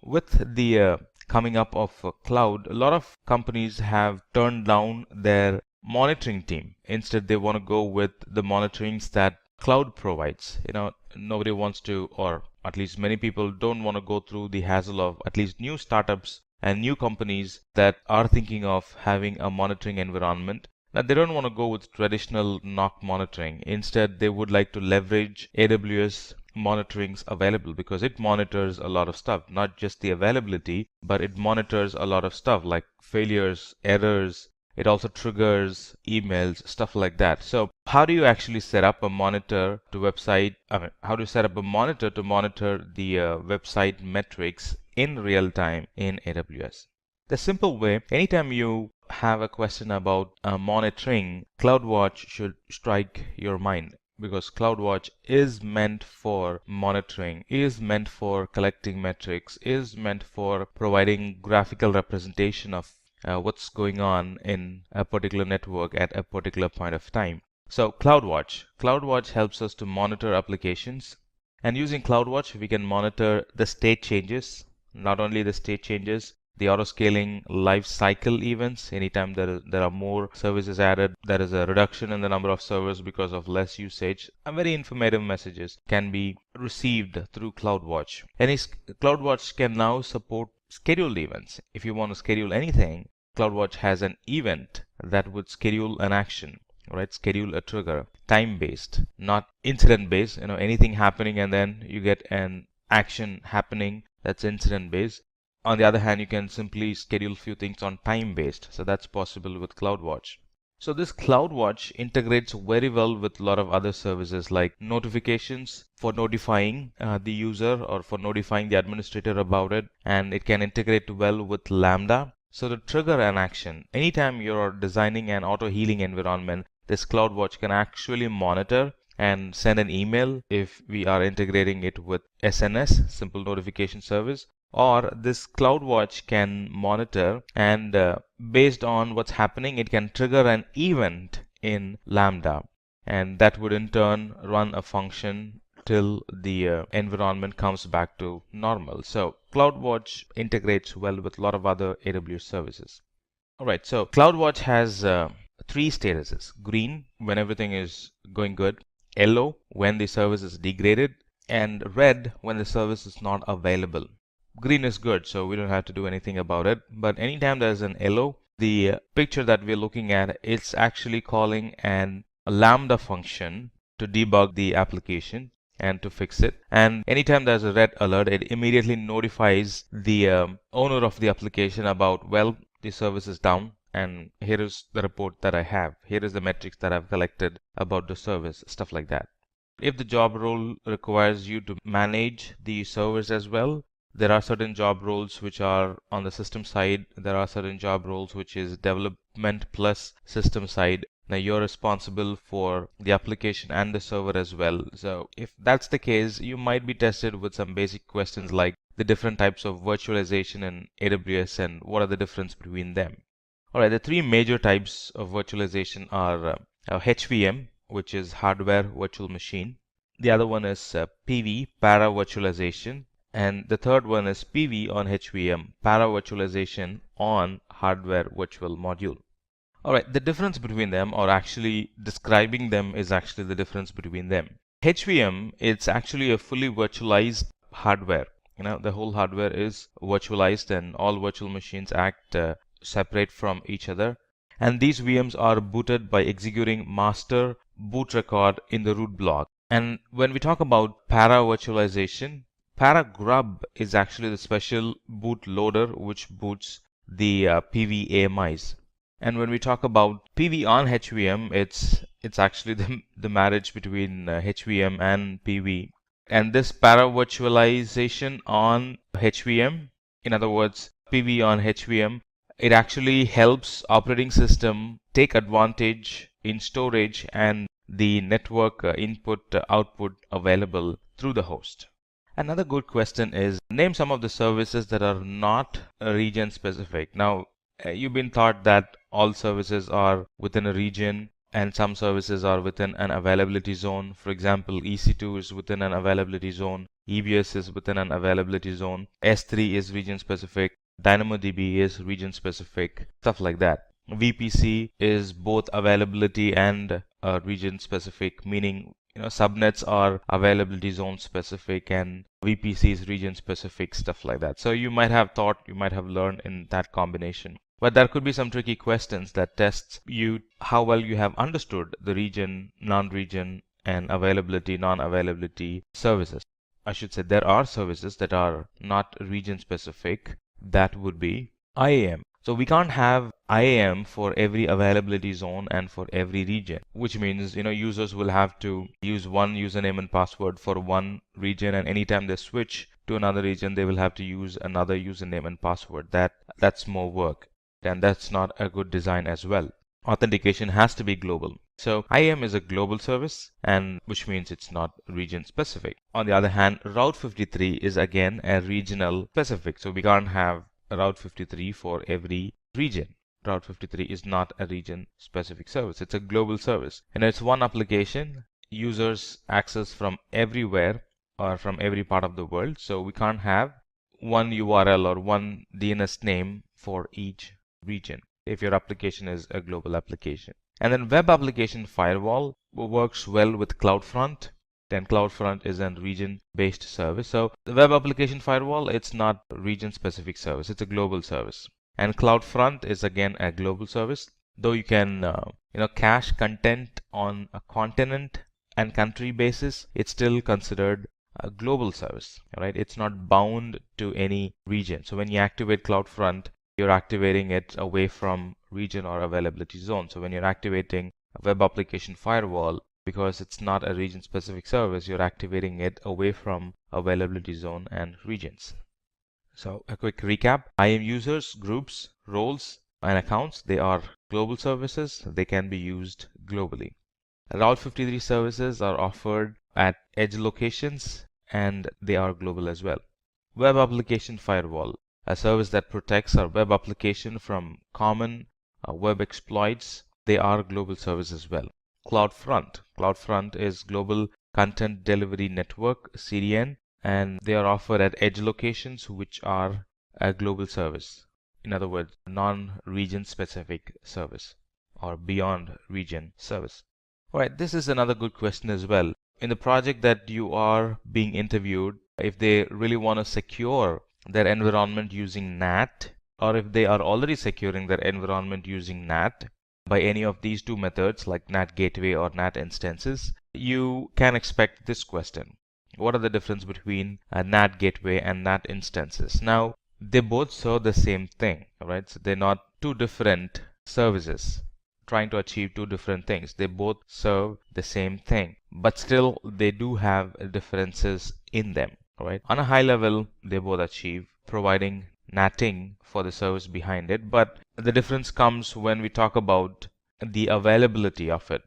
With the coming up of cloud, a lot of companies have turned down their monitoring team. Instead, they want to go with the monitorings that cloud provides. Nobody wants to, or at least many people don't want to go through the hassle of, at least new startups and new companies that are thinking of having a monitoring environment. Now, they don't want to go with traditional NOC monitoring. Instead, they would like to leverage AWS monitorings available, because it monitors a lot of stuff, not just the availability, but it monitors a lot of stuff like failures, errors. It also triggers emails, stuff like that. So how do you actually set up a monitor to how do you set up a monitor to monitor the website metrics in real time in AWS? The simple way, anytime you have a question about monitoring, CloudWatch should strike your mind, because CloudWatch is meant for monitoring, is meant for collecting metrics, is meant for providing graphical representation of what's going on in a particular network at a particular point of time. So CloudWatch helps us to monitor applications, and using CloudWatch we can monitor the state changes, not only the state changes, the auto-scaling life cycle events. Anytime there are more services added, there is a reduction in the number of servers because of less usage. And very informative messages can be received through CloudWatch. CloudWatch can now support scheduled events. If you want to schedule anything, CloudWatch has an event that would schedule an action, right? Schedule a trigger, time-based, not incident-based. Anything happening and then you get an action happening that's incident-based. On the other hand, you can simply schedule few things on time-based. So that's possible with CloudWatch. So this CloudWatch integrates very well with a lot of other services like notifications for notifying the user or for notifying the administrator about it. And it can integrate well with Lambda. So to trigger an action, anytime you're designing an auto-healing environment, this CloudWatch can actually monitor and send an email if we are integrating it with SNS, Simple Notification Service. Or this CloudWatch can monitor and based on what's happening, it can trigger an event in Lambda, and that would in turn run a function till the environment comes back to normal. So CloudWatch integrates well with a lot of other AWS services. Alright, so CloudWatch has 3 statuses: green when everything is going good, yellow when the service is degraded, and red when the service is not available. Green is good, so we don't have to do anything about it. But anytime there's an yellow, the picture that we're looking at, it's actually calling a Lambda function to debug the application and to fix it. And anytime there's a red alert, it immediately notifies the owner of the application about, well, the service is down, and here is the report that I have. Here is the metrics that I've collected about the service, stuff like that. If the job role requires you to manage the servers as well, there are certain job roles which are on the system side. There are certain job roles which is development plus system side. Now you're responsible for the application and the server as well. So if that's the case, you might be tested with some basic questions like the different types of virtualization in AWS and what are the difference between them. Alright, the 3 major types of virtualization are HVM, which is hardware virtual machine. The other one is PV, para virtualization. And the third one is PV on HVM, para virtualization on hardware virtual module. Alright, the difference between them, or actually describing them, is actually the difference between them. HVM, it's actually a fully virtualized hardware. The whole hardware is virtualized and all virtual machines act separate from each other. And these VMs are booted by executing master boot record in the root block. And when we talk about para virtualization, Paragrub is actually the special boot loader which boots the PV AMIs. And when we talk about PV on HVM, it's actually the marriage between HVM and PV. And this para virtualization on HVM, in other words, PV on HVM, it actually helps operating system take advantage in storage and the network input output available through the host. Another good question is, name some of the services that are not region specific. Now, you've been taught that all services are within a region and some services are within an availability zone. For example, EC2 is within an availability zone, EBS is within an availability zone, S3 is region specific, DynamoDB is region specific, stuff like that. VPC is both availability and region specific, meaning subnets are availability zone specific and VPC is region specific, stuff like that. So you might have thought, you might have learned in that combination. But there could be some tricky questions that tests you how well you have understood the region, non-region, and availability, non-availability services. I should say there are services that are not region specific. That would be IAM. So we can't have IAM for every availability zone and for every region, which means users will have to use one username and password for one region, and anytime they switch to another region they will have to use another username and password. That's more work, and that's not a good design as well. authentication has to be global. So IAM is a global service, and which means it's not region specific. On the other hand, Route 53 is again a regional specific. So we can't have a Route 53 for every region. Route 53 is not a region specific service. It's a global service. And it's one application. Users access from everywhere or from every part of the world. So we can't have one URL or one DNS name for each region if your application is a global application. And then web application firewall works well with CloudFront. Then CloudFront is a region-based service. So the web application firewall, it's not a region-specific service. It's a global service. And CloudFront is again a global service. Though you can cache content on a continent and country basis, it's still considered a global service, right? It's not bound to any region. So when you activate CloudFront, you're activating it away from region or availability zone. So when you're activating a web application firewall, because it's not a region specific service, you're activating it away from availability zone and regions. So a quick recap: IAM users, groups, roles, and accounts, they are global services. They can be used globally. Route 53 services are offered at edge locations, and they are global as well. Web application firewall, a service that protects our web application from common web exploits. They are global service as well. CloudFront is Global Content Delivery Network, CDN, and they are offered at edge locations, which are a global service. In other words, non-region specific service or beyond region service. All right, this is another good question as well. In the project that you are being interviewed, if they really want to secure their environment using NAT, or if they are already securing their environment using NAT by any of these two methods like NAT gateway or NAT instances, you can expect this question. What are the difference between a NAT gateway and NAT instances? Now, they both serve the same thing, right? So they're not two different services trying to achieve two different things. They both serve the same thing, but still they do have differences in them, right? On a high level, they both achieve providing NATing for the service behind it, but the difference comes when we talk about the availability of it.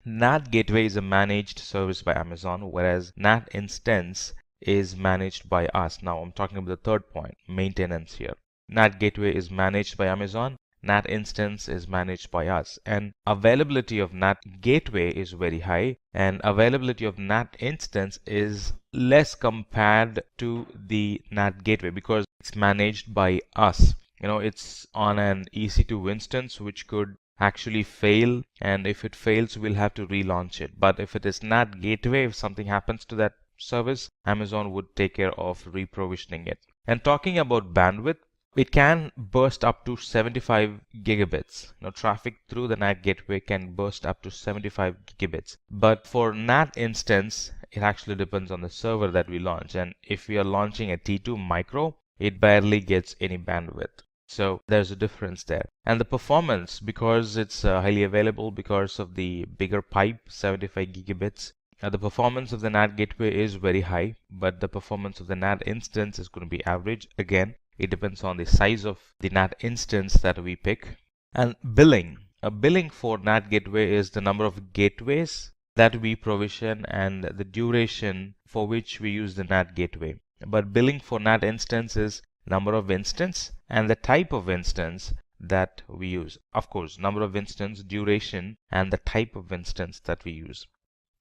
NAT gateway is a managed service by Amazon, whereas NAT instance is managed by us. Now I'm talking about the third point, maintenance here. NAT gateway is managed by Amazon, NAT instance is managed by us, and availability of NAT gateway is very high, and availability of NAT instance is less compared to the NAT gateway because it's managed by us. It's on an EC2 instance which could actually fail, and if it fails, we'll have to relaunch it. But if it is NAT gateway, if something happens to that service, Amazon would take care of reprovisioning it. And talking about bandwidth, it can burst up to 75 gigabits. Traffic through the NAT gateway can burst up to 75 gigabits. But for NAT instance, it actually depends on the server that we launch. And if we are launching a T2 micro, it barely gets any bandwidth. So there's a difference there. And the performance, because it's highly available because of the bigger pipe, 75 gigabits, the performance of the NAT gateway is very high, but the performance of the NAT instance is going to be average. Again, it depends on the size of the NAT instance that we pick. And billing. Billing for NAT gateway is the number of gateways that we provision and the duration for which we use the NAT gateway. But billing for NAT instance is number of instance and the type of instance that we use. Of course, number of instance, duration, and the type of instance that we use.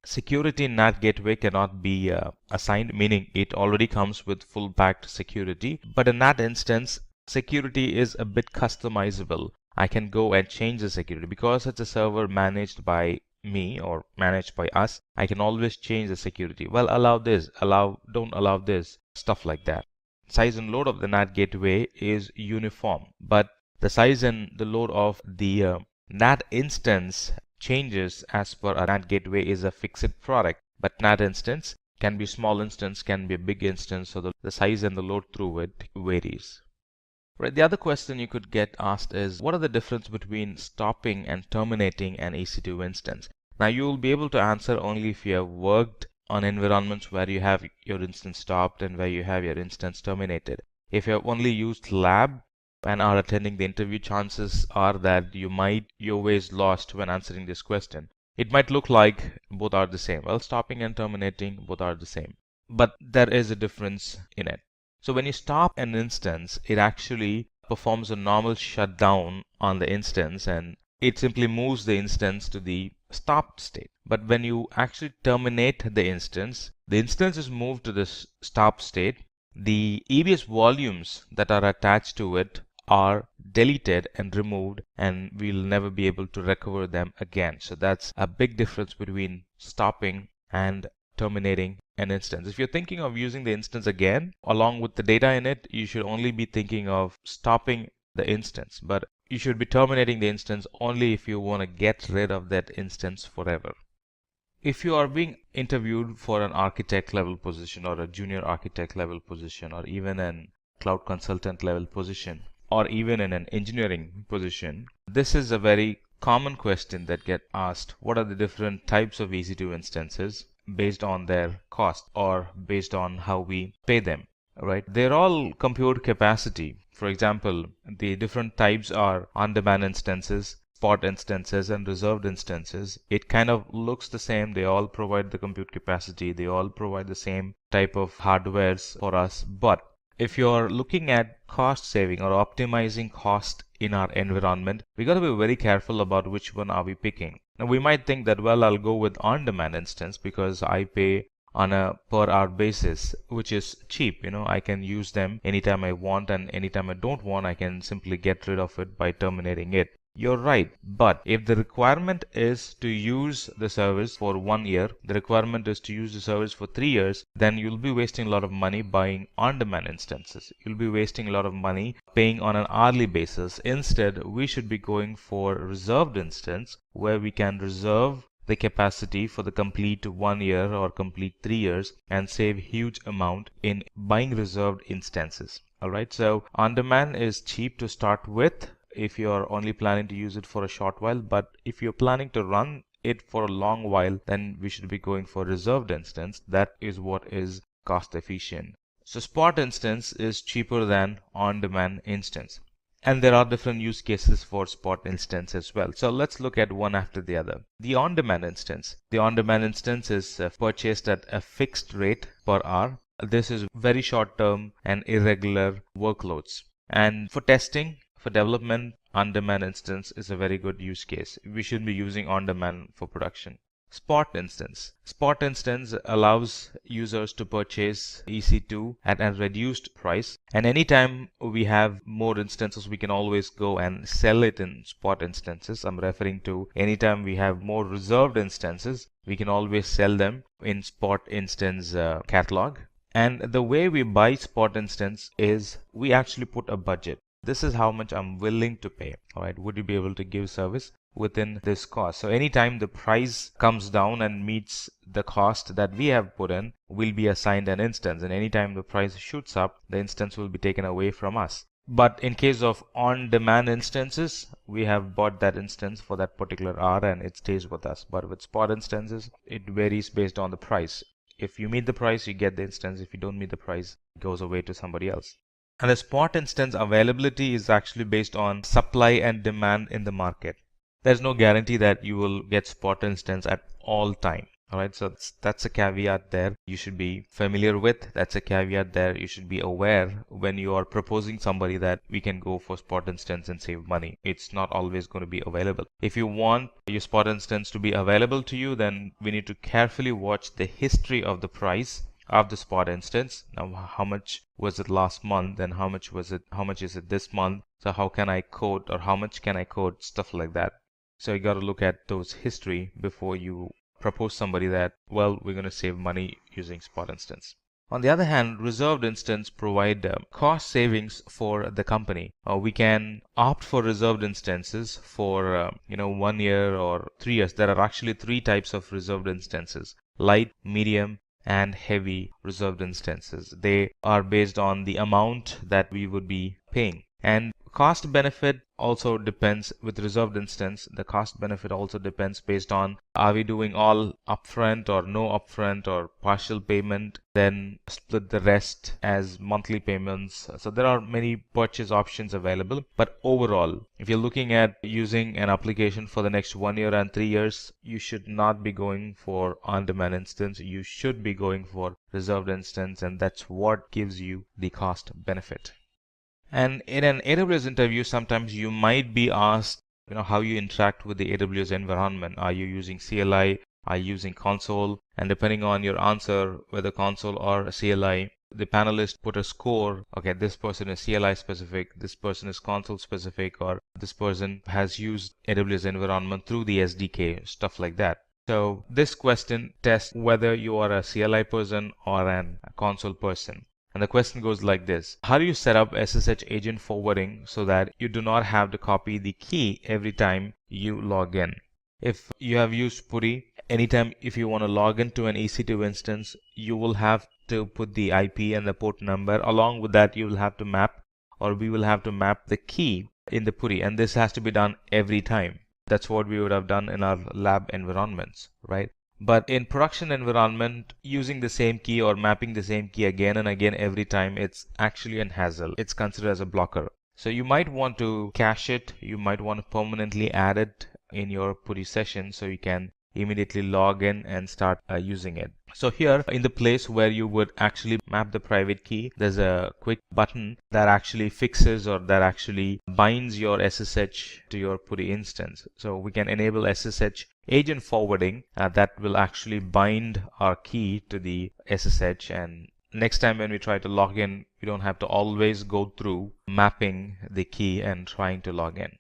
Security in NAT gateway cannot be assigned, meaning it already comes with full packed security. But a NAT instance, security is a bit customizable. I can go and change the security because it's a server managed by me or managed by us. I can always change the security. Well, allow this, don't allow this, stuff like that. Size and load of the NAT gateway is uniform, but the size and the load of the NAT instance changes as per a NAT gateway is a fixed product. But NAT instance can be small instance, can be a big instance, so the size and the load through it varies. Right. The other question you could get asked is, what are the difference between stopping and terminating an EC2 instance? Now you will be able to answer only if you have worked on environments where you have your instance stopped and where you have your instance terminated. If you have only used lab, and are attending the interview, chances are that you might your ways lost when answering this question. It might look like both are the same. Well, stopping and terminating, both are the same. But there is a difference in it. So when you stop an instance, it actually performs a normal shutdown on the instance and it simply moves the instance to the stopped state. But when you actually terminate the instance is moved to the stop state. The EBS volumes that are attached to it are deleted and removed, and we'll never be able to recover them again. So that's a big difference between stopping and terminating an instance. If you're thinking of using the instance again along with the data in it, you should only be thinking of stopping the instance, but you should be terminating the instance only if you want to get rid of that instance forever. If you are being interviewed for an architect level position or a junior architect level position or even an cloud consultant level position or even in an engineering position, this is a very common question that get asked. What are the different types of EC2 instances based on their cost or based on how we pay them, right? They're all compute capacity. For example, the different types are on-demand instances, spot instances, and reserved instances. It kind of looks the same. They all provide the compute capacity. They all provide the same type of hardwares for us. But if you're looking at cost saving or optimizing cost in our environment, we got to be very careful about which one are we picking. Now we might think that, well, I'll go with on-demand instance because I pay on a per hour basis, which is cheap. I can use them anytime I want, and anytime I don't want, I can simply get rid of it by terminating it. You're right, but if the requirement is to use the service for 1 year, the requirement is to use the service for 3 years, then you'll be wasting a lot of money buying on-demand instances. You'll be wasting a lot of money paying on an hourly basis. Instead, we should be going for reserved instance where we can reserve the capacity for the complete 1 year or complete 3 years and save huge amount in buying reserved instances. Alright, so on-demand is cheap to start with if you're only planning to use it for a short while, but if you're planning to run it for a long while, then we should be going for reserved instance. That is what is cost efficient. So spot instance is cheaper than on-demand instance. And there are different use cases for spot instance as well. So let's look at one after the other. The on-demand instance. The on-demand instance is purchased at a fixed rate per hour. This is very short term and irregular workloads. And for testing, for development, on-demand instance is a very good use case. We should be using on-demand for production. Spot instance. Spot instance allows users to purchase EC2 at a reduced price, and anytime we have more instances, we can always go and sell it in spot instances. I'm referring to anytime we have more reserved instances, we can always sell them in spot instance catalog. And the way we buy spot instance is we actually put a budget. This is how much I'm willing to pay. All right, would you be able to give service within this cost? So anytime the price comes down and meets the cost that we have put in, we'll be assigned an instance. And anytime the price shoots up, the instance will be taken away from us. But in case of on-demand instances, we have bought that instance for that particular hour and it stays with us. But with spot instances, it varies based on the price. If you meet the price, you get the instance. If you don't meet the price, it goes away to somebody else. And the spot instance availability is actually based on supply and demand in the market. There's no guarantee that you will get spot instance at all time. Alright, so that's a caveat there you should be familiar with. That's a caveat there you should be aware when you are proposing somebody that we can go for spot instance and save money. It's not always going to be available. If you want your spot instance to be available to you, then we need to carefully watch the history of the price of the spot instance. Now, how much was it last month and how much is it this month? So how can I quote, or how much can I quote, stuff like that. So you got to look at those history before you propose somebody that, well, we're going to save money using spot instance. On the other hand, reserved instance provide cost savings for the company. We can opt for reserved instances for 1 year or 3 years. There are actually 3 types of reserved instances: light, medium, and heavy reserved instances. They are based on the amount that we would be paying. And cost benefit also depends with reserved instance. The cost benefit also depends based on, are we doing all upfront or no upfront or partial payment, then split the rest as monthly payments. So there are many purchase options available. But overall, if you're looking at using an application for the next 1 year and 3 years, you should not be going for on-demand instance. You should be going for reserved instance, and that's what gives you the cost benefit. And in an AWS interview, sometimes you might be asked, how you interact with the AWS environment. Are you using CLI? Are you using console? And depending on your answer, whether console or CLI, the panelist put a score. Okay, this person is CLI specific, this person is console specific, or this person has used AWS environment through the SDK, stuff like that. So this question tests whether you are a CLI person or a console person. And the question goes like this: how do you set up SSH agent forwarding so that you do not have to copy the key every time you log in? If you have used Putty, anytime if you want to log into an EC2 instance, you will have to put the IP and the port number. Along with that, you will have to map, or we will have to map the key in the Putty, and this has to be done every time. That's what we would have done in our lab environments, right? But in production environment, using the same key or mapping the same key again and again every time, it's actually a hassle. It's considered as a blocker. So you might want to cache it. You might want to permanently add it in your Putty session so you can immediately log in and start using it. So here in the place where you would actually map the private key, there's a quick button that actually fixes or that actually binds your SSH to your Putty instance. So we can enable SSH agent forwarding that will actually bind our key to the SSH, and next time when we try to log in, we don't have to always go through mapping the key and trying to log in.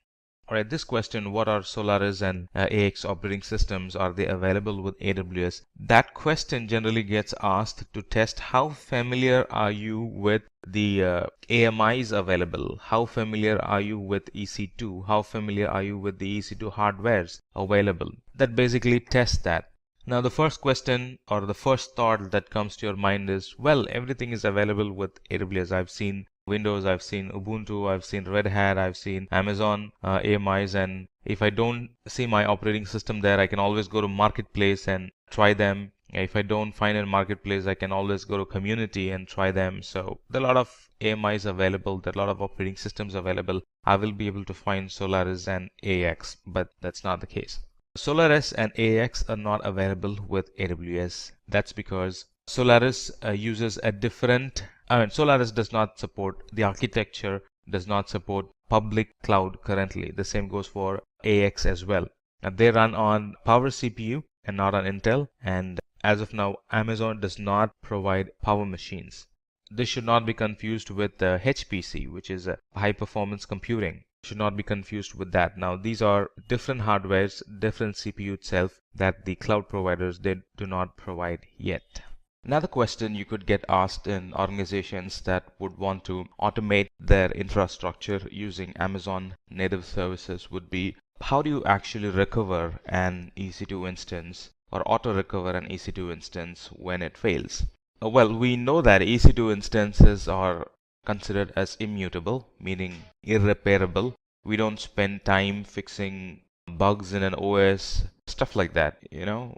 Alright, this question, what are Solaris and AX operating systems? Are they available with AWS? That question generally gets asked to test how familiar are you with the AMIs available? How familiar are you with EC2? How familiar are you with the EC2 hardwares available? That basically tests that. Now the first question or the first thought that comes to your mind is, well, everything is available with AWS. I've seen Windows, I've seen Ubuntu, I've seen Red Hat, I've seen Amazon AMIs, and if I don't see my operating system there, I can always go to Marketplace and try them. If I don't find a Marketplace, I can always go to Community and try them. So there are a lot of AMIs available, there are a lot of operating systems available. I will be able to find Solaris and AX, but that's not the case. Solaris and AX are not available with AWS. That's because Solaris uses a different Solaris does not support the architecture, does not support public cloud currently. The same goes for AX as well. They run on Power CPU and not on Intel, and as of now, Amazon does not provide Power machines. This should not be confused with HPC, which is high performance computing. Should not be confused with that. Now, these are different hardwares, different CPU itself that the cloud providers they do not provide yet. Another question you could get asked in organizations that would want to automate their infrastructure using Amazon native services would be, how do you actually recover an EC2 instance or auto recover an EC2 instance when it fails? Well, we know that EC2 instances are considered as immutable, meaning irreparable. We don't spend time fixing bugs in an OS, stuff like that.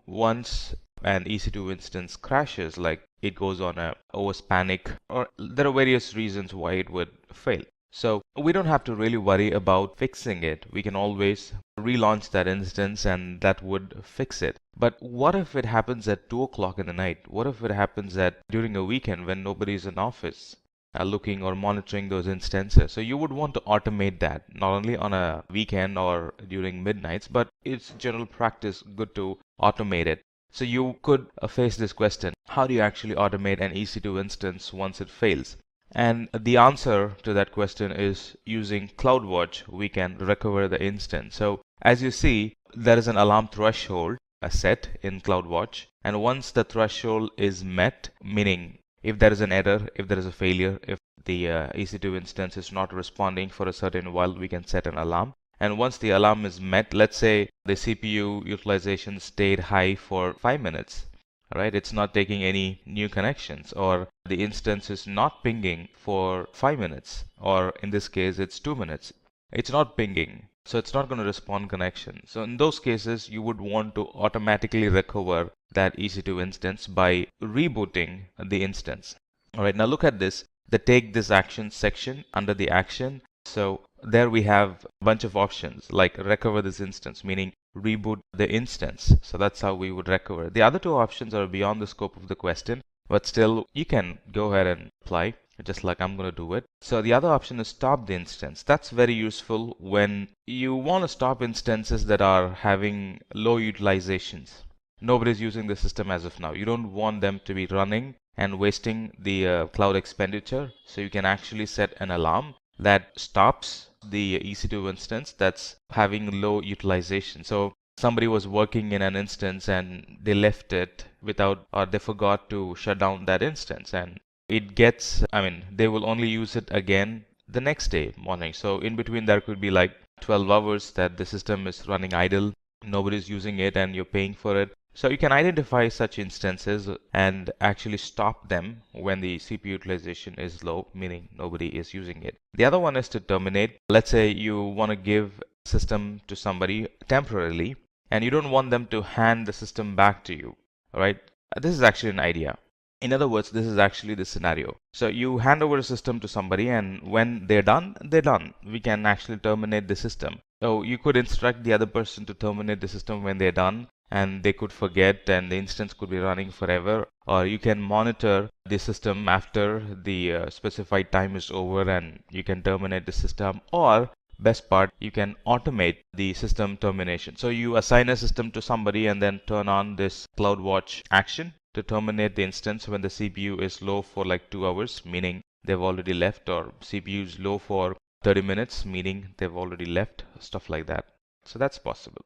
Once an EC2 instance crashes, like it goes on a OS panic, or there are various reasons why it would fail. So we don't have to really worry about fixing it. We can always relaunch that instance and that would fix it. But what if it happens at 2 o'clock in the night? What if it happens during a weekend when nobody's in office looking or monitoring those instances? So you would want to automate that, not only on a weekend or during midnights, but it's general practice good to automate it. So you could face this question: how do you actually automate an EC2 instance once it fails? And the answer to that question is using CloudWatch, we can recover the instance. So as you see, there is an alarm threshold set in CloudWatch, and once the threshold is met, meaning if there is an error, if there is a failure, if the EC2 instance is not responding for a certain while, we can set an alarm. And once the alarm is met, let's say the CPU utilization stayed high for 5 minutes, right? It's not taking any new connections, or the instance is not pinging for 5 minutes, or in this case, it's 2 minutes. It's not pinging, so it's not going to respond connection. So in those cases, you would want to automatically recover that EC2 instance by rebooting the instance. All right, now look at this, the take this action section under the action. So there we have a bunch of options like recover this instance, meaning reboot the instance. So that's how we would recover. The other two options are beyond the scope of the question, but still you can go ahead and apply, just like I'm going to do it. So the other option is stop the instance. That's very useful when you want to stop instances that are having low utilizations. Nobody's using the system as of now. You don't want them to be running and wasting the cloud expenditure. So you can actually set an alarm that stops the EC2 instance that's having low utilization. So somebody was working in an instance and they left it without, or they forgot to shut down that instance, and it gets, they will only use it again the next day morning. So in between there could be like 12 hours that the system is running idle, nobody's using it, and you're paying for it. So you can identify such instances and actually stop them when the CPU utilization is low, meaning nobody is using it. The other one is to terminate. Let's say you want to give system to somebody temporarily and you don't want them to hand the system back to you. All right? This is actually an idea. In other words, this is actually the scenario. So you hand over a system to somebody, and when they're done, they're done. We can actually terminate the system. So you could instruct the other person to terminate the system when they're done, and they could forget and the instance could be running forever. Or you can monitor the system after the specified time is over and you can terminate the system. Or best part, you can automate the system termination. So you assign a system to somebody and then turn on this CloudWatch action to terminate the instance when the CPU is low for like 2 hours, meaning they've already left, or CPU is low for 30 minutes, meaning they've already left, stuff like that. So that's possible.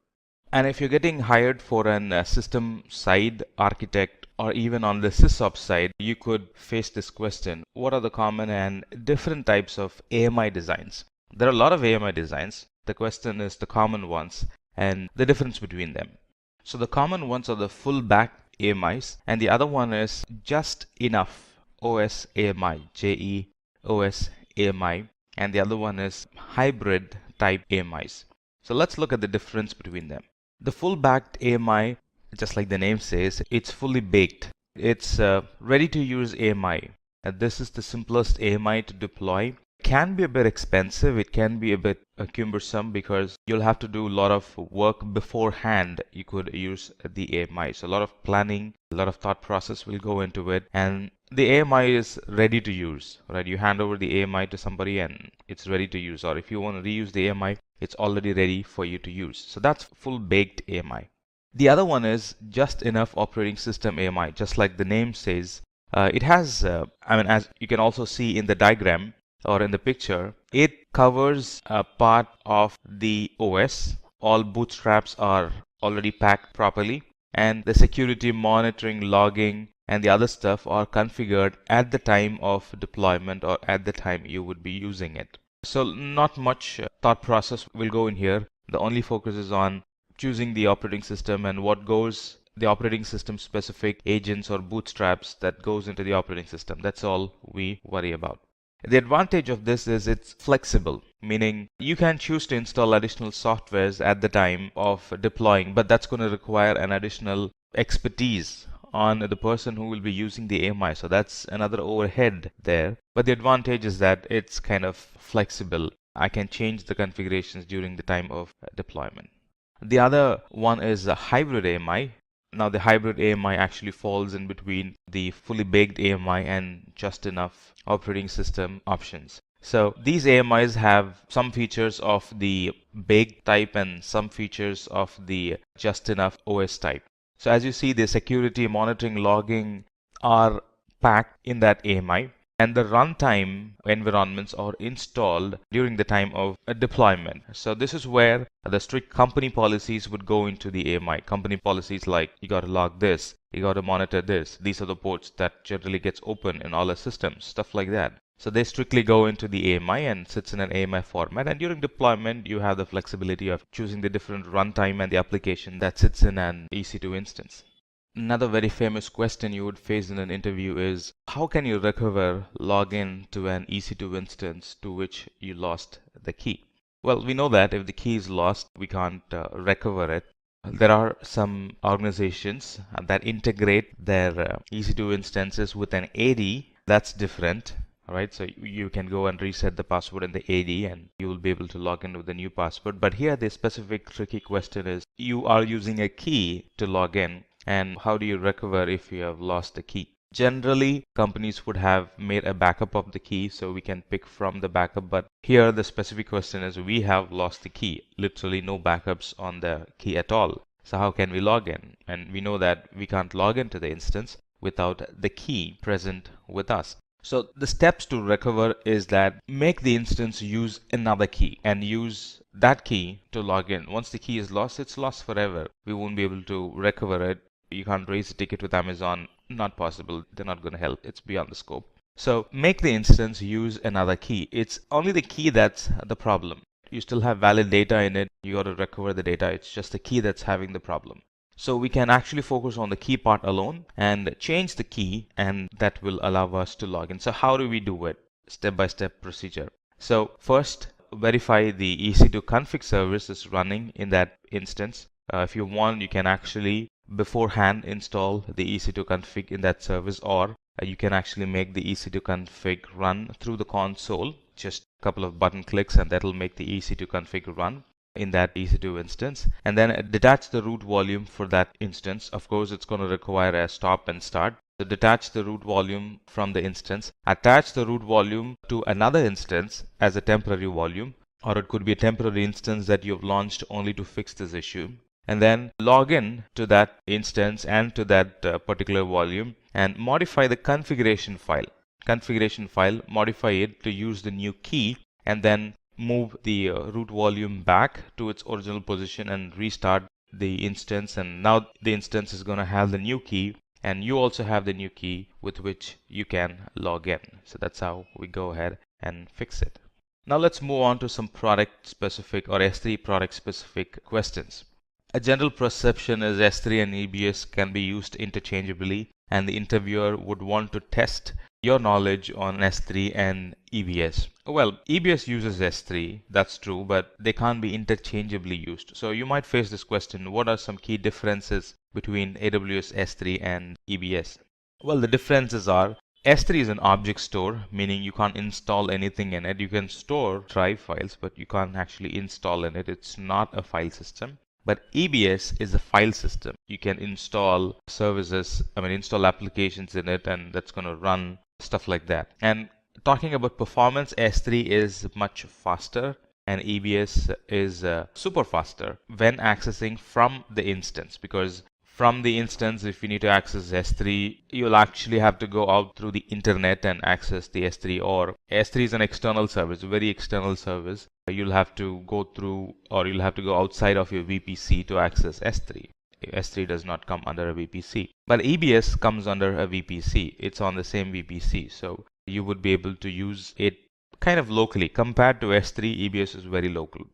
And if you're getting hired for an system side architect, or even on the sysops side, you could face this question: what are the common and different types of AMI designs? There are a lot of AMI designs. The question is the common ones and the difference between them. So the common ones are the full back AMIs, and the other one is just enough OS AMI, JEOS AMI, and the other one is hybrid type AMIs. So let's look at the difference between them. The full backed AMI, just like the name says, it's fully baked. It's ready to use AMI. And this is the simplest AMI to deploy. It can be a bit expensive, it can be a bit cumbersome because you'll have to do a lot of work beforehand. You could use the AMI. So a lot of planning, a lot of thought process will go into it, and the AMI is ready to use, right? You hand over the AMI to somebody and it's ready to use, or if you want to reuse the AMI, it's already ready for you to use. So that's full baked AMI. The other one is just enough operating system AMI, just like the name says. It has, as you can also see in the diagram or in the picture, it covers a part of the OS. All bootstraps are already packed properly, and the security monitoring, logging, and the other stuff are configured at the time of deployment or at the time you would be using it. So not much thought process will go in here. The only focus is on choosing the operating system and what goes, the operating system specific agents or bootstraps that goes into the operating system. That's all we worry about. The advantage of this is it's flexible, meaning you can choose to install additional softwares at the time of deploying, but that's going to require an additional expertise on the person who will be using the AMI. So that's another overhead there. But the advantage is that it's kind of flexible. I can change the configurations during the time of deployment. The other one is a hybrid AMI. Now the hybrid AMI actually falls in between the fully baked AMI and just enough operating system options. So these AMIs have some features of the baked type and some features of the just enough OS type. So as you see, the security monitoring, logging are packed in that AMI, and the runtime environments are installed during the time of a deployment. So this is where the strict company policies would go into the AMI. Company policies like you got to log this, you got to monitor this. These are the ports that generally gets open in all the systems, stuff like that. So they strictly go into the AMI and sits in an AMI format. And during deployment, you have the flexibility of choosing the different runtime and the application that sits in an EC2 instance. Another very famous question you would face in an interview is, how can you recover login to an EC2 instance to which you lost the key? Well, we know that if the key is lost, we can't recover it. There are some organizations that integrate their EC2 instances with an AD. That's different. All right, so you can go and reset the password in the AD and you will be able to log in with the new password. But here the specific tricky question is, you are using a key to log in, and how do you recover if you have lost the key? Generally, companies would have made a backup of the key so we can pick from the backup, but here the specific question is, we have lost the key, literally no backups on the key at all. So how can we log in? And we know that we can't log into the instance without the key present with us. So the steps to recover is that make the instance use another key and use that key to log in. Once the key is lost, it's lost forever. We won't be able to recover it. You can't raise a ticket with Amazon. Not possible. They're not going to help. It's beyond the scope. So make the instance use another key. It's only the key that's the problem. You still have valid data in it. You got to recover the data. It's just the key that's having the problem. So we can actually focus on the key part alone and change the key, and that will allow us to log in. So how do we do it? Step-by-step procedure. So first, verify the EC2 config service is running in that instance. If you want, you can actually beforehand install the EC2 config in that service, or you can actually make the EC2 config run through the console. Just a couple of button clicks and that'll make the EC2 config run in that EC2 instance, and then detach the root volume for that instance. Of course, it's going to require a stop and start. So detach the root volume from the instance, attach the root volume to another instance as a temporary volume, or it could be a temporary instance that you've launched only to fix this issue, and then log in to that instance and to that particular volume and modify the configuration file. Modify it to use the new key, and then move the root volume back to its original position and restart the instance. And now the instance is going to have the new key, and you also have the new key with which you can log in. So that's how we go ahead and fix it. Now let's move on to some product specific or S3 product specific questions. A general perception is S3 and EBS can be used interchangeably, and the interviewer would want to test your knowledge on S3 and EBS. Well, EBS uses S3, that's true, but they can't be interchangeably used. So you might face this question, what are some key differences between AWS S3 and EBS? Well, the differences are, S3 is an object store, meaning you can't install anything in it. You can store drive files, but you can't actually install in it. It's not a file system. But EBS is a file system. You can install services, install applications in it, and that's going to run stuff like that. And talking about performance, S3 is much faster and EBS is super faster when accessing from the instance, because from the instance, if you need to access S3, you'll actually have to go out through the internet and access the S3, or S3 is an external service, very external service. You'll have to go through, or you'll have to go outside of your VPC to access S3. S3 does not come under a VPC, but EBS comes under a VPC. It's on the same VPC, so you would be able to use it kind of locally. Compared to S3, EBS is very local,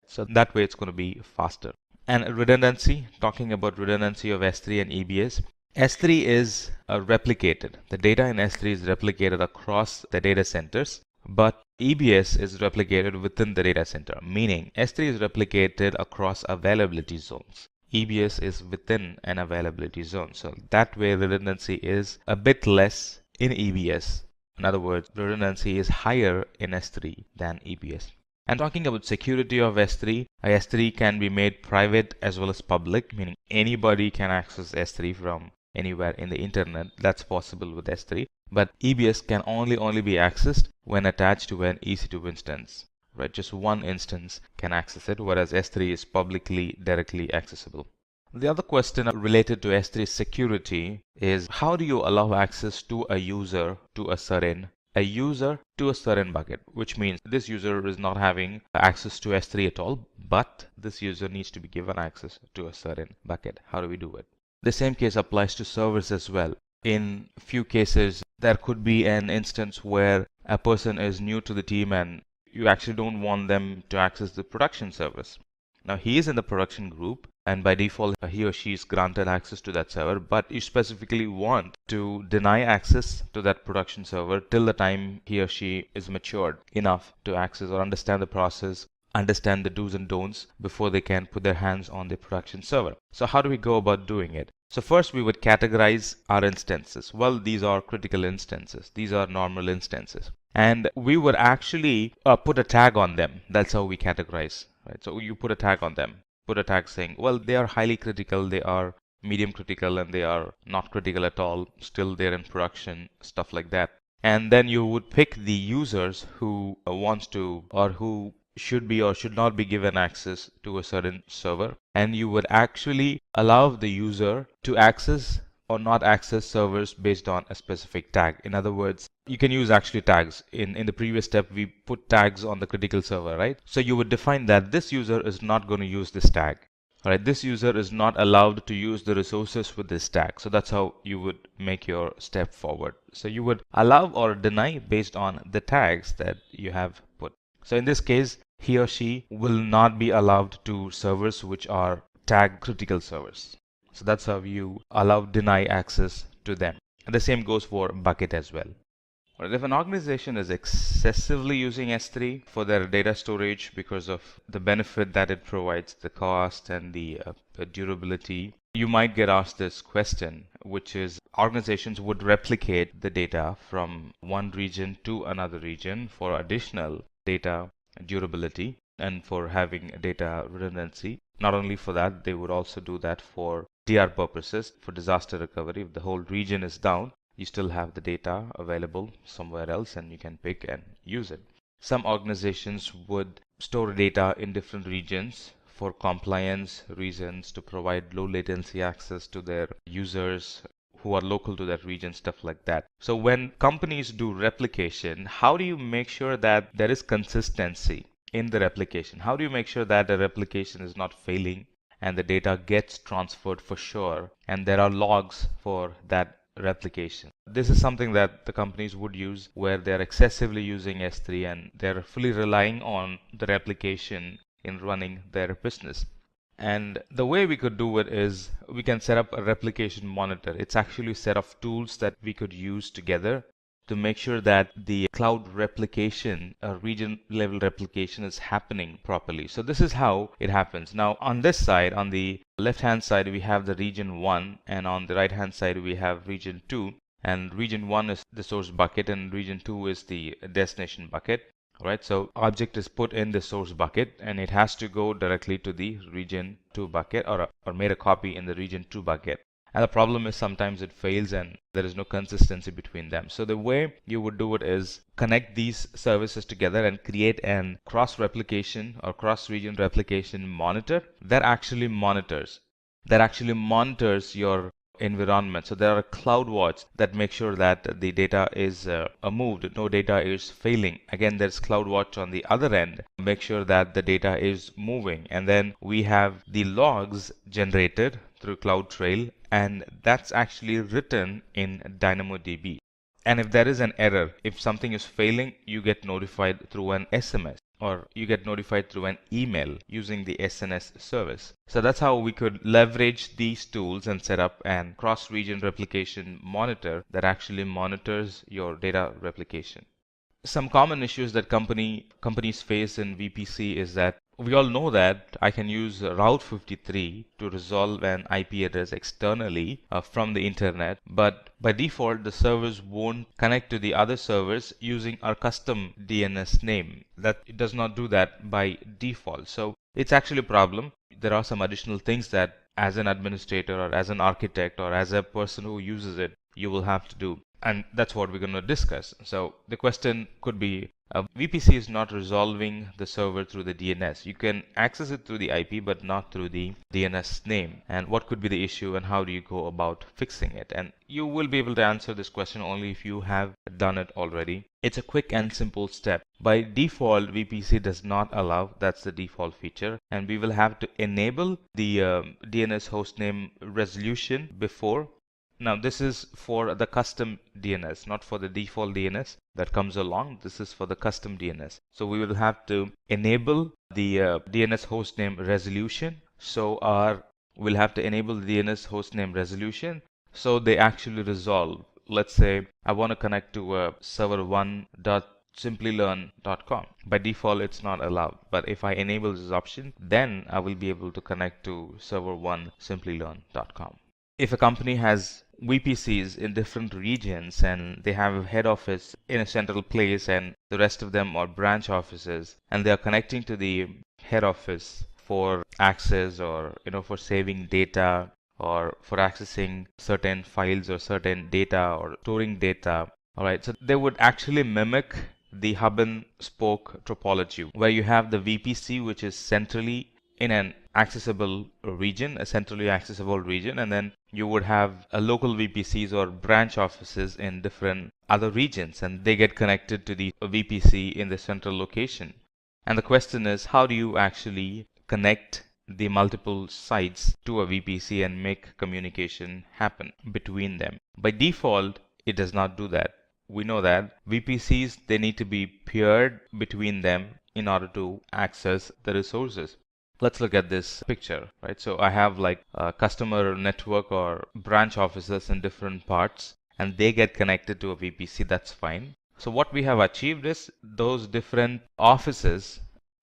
so that way it's going to be faster. And redundancy, talking about redundancy of S3 and EBS. S3 is replicated. The data in S3 is replicated across the data centers, but EBS is replicated within the data center, meaning S3 is replicated across availability zones. EBS is within an availability zone. So that way redundancy is a bit less in EBS. In other words, redundancy is higher in S3 than EBS. And talking about security of S3, S3 can be made private as well as public, meaning anybody can access S3 from anywhere in the internet. That's possible with S3. But EBS can only be accessed when attached to an EC2 instance. Right? Just one instance can access it, whereas S3 is publicly directly accessible. The other question related to S3 security is, how do you allow access to a user to a certain bucket, which means this user is not having access to S3 at all, but this user needs to be given access to a certain bucket. How do we do it? The same case applies to servers as well. In few cases, there could be an instance where a person is new to the team and you actually don't want them to access the production service. Now he is in the production group, and by default he or she is granted access to that server, but you specifically want to deny access to that production server till the time he or she is matured enough to access or understand the process, understand the do's and don'ts before they can put their hands on the production server. So how do we go about doing it? So first we would categorize our instances. Well, these are critical instances. These are normal instances. And we would actually put a tag on them. That's how we categorize, right? So you put a tag on them. Put a tag saying, well, they are highly critical, they are medium critical, and they are not critical at all. Still they're in production, stuff like that. And then you would pick the users who wants to or who should be or should not be given access to a certain server, and you would actually allow the user to access or not access servers based on a specific tag. In other words, you can use actually tags. In the previous step, we put tags on the critical server, right? So you would define that this user is not going to use this tag. All right, this user is not allowed to use the resources with this tag. So that's how you would make your step forward. So you would allow or deny based on the tags that you have put. So in this case, he or she will not be allowed to servers which are tag critical servers. So that's how you deny access to them. And the same goes for bucket as well. Or if an organization is excessively using S3 for their data storage because of the benefit that it provides, the cost and the durability, you might get asked this question, which is organizations would replicate the data from one region to another region for additional data durability and for having data redundancy. Not only for that, they would also do that for DR purposes, for disaster recovery. If the whole region is down, you still have the data available somewhere else and you can pick and use it. Some organizations would store data in different regions for compliance reasons, to provide low latency access to their users who are local to that region, stuff like that. So when companies do replication, how do you make sure that there is consistency in the replication? How do you make sure that the replication is not failing and the data gets transferred for sure and there are logs for that replication? This is something that the companies would use where they're excessively using S3 and they're fully relying on the replication in running their business. And the way we could do it is we can set up a replication monitor. It's actually a set of tools that we could use together to make sure that the cloud replication, region level replication, is happening properly. So this is how it happens. Now on this side, on the left hand side, we have the region 1, and on the right hand side we have region 2, and region 1 is the source bucket and region 2 is the destination bucket. Alright, so object is put in the source bucket and it has to go directly to the region 2 bucket or made a copy in the region 2 bucket. And the problem is sometimes it fails and there is no consistency between them. So the way you would do it is connect these services together and create an cross-replication or cross-region replication monitor that actually monitors your environment. So there are CloudWatch that make sure that the data is moved, no data is failing. Again, there's CloudWatch on the other end, make sure that the data is moving. And then we have the logs generated through CloudTrail, and that's actually written in DynamoDB. And if there is an error, if something is failing, you get notified through an SMS or you get notified through an email using the SNS service. So that's how we could leverage these tools and set up an cross-region replication monitor that actually monitors your data replication. Some common issues that companies face in VPC is that we all know that I can use Route 53 to resolve an IP address externally from the internet, but by default the servers won't connect to the other servers using our custom DNS name. That it does not do that by default. So it's actually a problem. There are some additional things that as an administrator or as an architect or as a person who uses it, you will have to do. And that's what we're going to discuss. So the question could be, VPC is not resolving the server through the DNS. You can access it through the IP, but not through the DNS name. And what could be the issue and how do you go about fixing it? And you will be able to answer this question only if you have done it already. It's a quick and simple step. By default, VPC does not allow, that's the default feature. And we will have to enable the DNS hostname resolution before. Now this is for the custom DNS, not for the default DNS that comes along. This is for the custom DNS. So we will have to enable the DNS hostname resolution so our we'll have to enable the DNS hostname resolution so they actually resolve. Let's say I want to connect to server1.simplylearn.com. By default, it's not allowed. But if I enable this option, then I will be able to connect to server1simplylearn.com. If a company has VPCs in different regions and they have a head office in a central place and the rest of them are branch offices, and they are connecting to the head office for access or for saving data or for accessing certain files or certain data or storing data. All right, so they would actually mimic the hub and spoke topology where you have the VPC which is centrally in an accessible region, a centrally accessible region, and then you would have a local VPCs or branch offices in different other regions, and they get connected to the VPC in the central location. And the question is, how do you actually connect the multiple sites to a VPC and make communication happen between them? By default, it does not do that. We know that VPCs, they need to be peered between them in order to access the resources. Let's look at this picture, right? So I have like a customer network or branch offices in different parts, and they get connected to a VPC. That's fine. So what we have achieved is those different offices,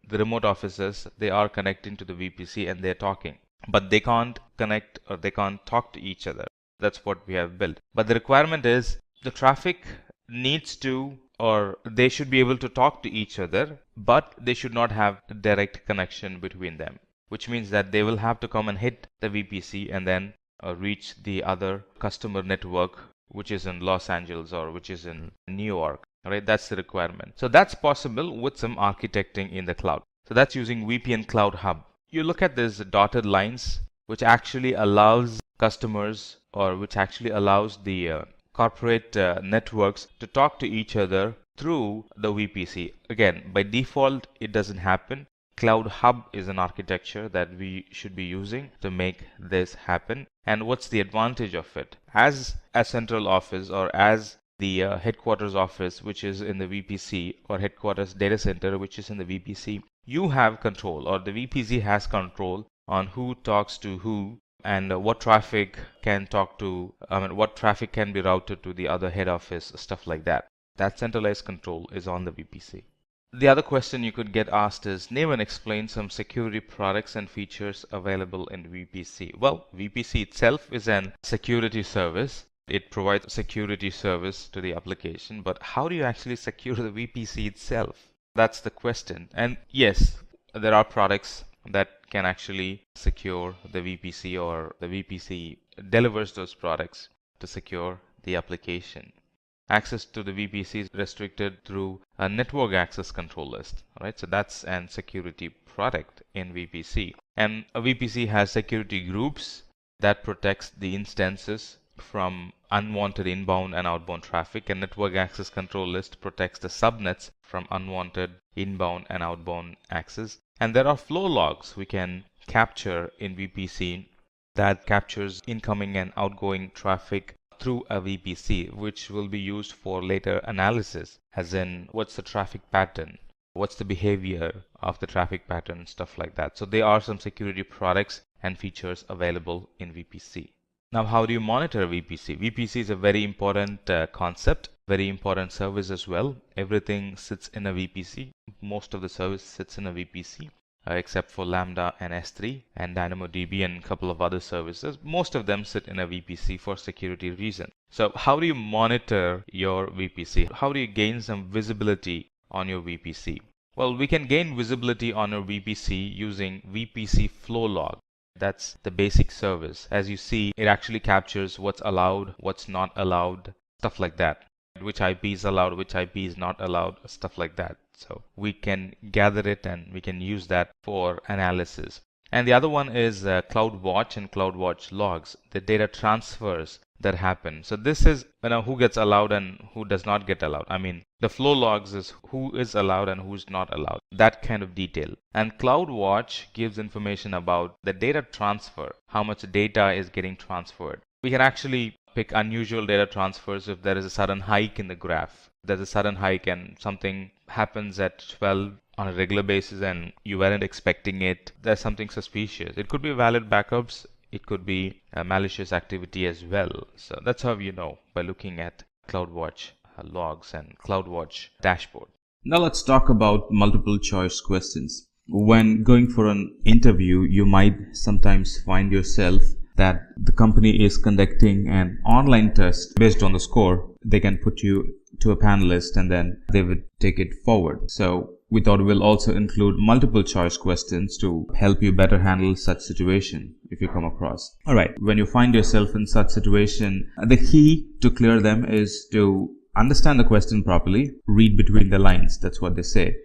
the remote offices, they are connecting to the VPC and they're talking, but they can't connect or they can't talk to each other. That's what we have built. But the requirement is the traffic needs to, or they should be able to talk to each other, but they should not have a direct connection between them, which means that they will have to come and hit the VPC and then reach the other customer network, which is in Los Angeles or which is in New York. All right, that's the requirement. So that's possible with some architecting in the cloud. So that's using VPN Cloud Hub. You look at these dotted lines, which actually allows customers, or which actually allows the corporate networks to talk to each other through the VPC. Again, by default, it doesn't happen. Cloud Hub is an architecture that we should be using to make this happen. And what's the advantage of it? As a central office or as the headquarters office, which is in the VPC, or headquarters data center, which is in the VPC, you have control, or the VPC has control on who talks to who and what traffic can talk to, what traffic can be routed to the other head office, stuff like that. That centralized control is on the VPC. The other question you could get asked is, name and explain some security products and features available in VPC. Well, VPC itself is an security service. It provides security service to the application, but how do you actually secure the VPC itself? That's the question. And yes, there are products that can actually secure the VPC, or the VPC delivers those products to secure the application. Access to the VPC is restricted through a network access control list. All right, so that's an security product in VPC. And a VPC has security groups that protects the instances from unwanted inbound and outbound traffic, and network access control list protects the subnets from unwanted inbound and outbound access. And there are flow logs we can capture in VPC that captures incoming and outgoing traffic through a VPC, which will be used for later analysis, as in what's the traffic pattern, what's the behavior of the traffic pattern, stuff like that. So there are some security products and features available in VPC. Now, how do you monitor VPC? VPC is a very important concept, very important service as well. Everything sits in a VPC. Most of the service sits in a VPC, except for Lambda and S3 and DynamoDB and a couple of other services. Most of them sit in a VPC for security reasons. So how do you monitor your VPC? How do you gain some visibility on your VPC? Well, we can gain visibility on our VPC using VPC flow log. That's the basic service. As you see, it actually captures what's allowed, what's not allowed, stuff like that. Which IP is allowed, which IP is not allowed, stuff like that. So we can gather it and we can use that for analysis. And the other one is CloudWatch and CloudWatch logs, the data transfers that happen. So this is who gets allowed and who does not get allowed. I mean, the flow logs is who is allowed and who's not allowed, that kind of detail. And CloudWatch gives information about the data transfer, how much data is getting transferred. We can actually pick unusual data transfers if there is a sudden hike in the graph. There's a sudden hike and something happens at 12 on a regular basis and you weren't expecting it. There's something suspicious. It could be valid backups. it could be a malicious activity as well. So that's how you know, by looking at CloudWatch logs and CloudWatch dashboard. Now let's talk about multiple choice questions. When going for an interview, you might sometimes find yourself that the company is conducting an online test. Based on the score, they can put you to a panelist and then they would take it forward. So we thought we'll also include multiple choice questions to help you better handle such situation if you come across. Alright, when you find yourself in such situation, the key to clear them is to understand the question properly, read between the lines. That's what they say.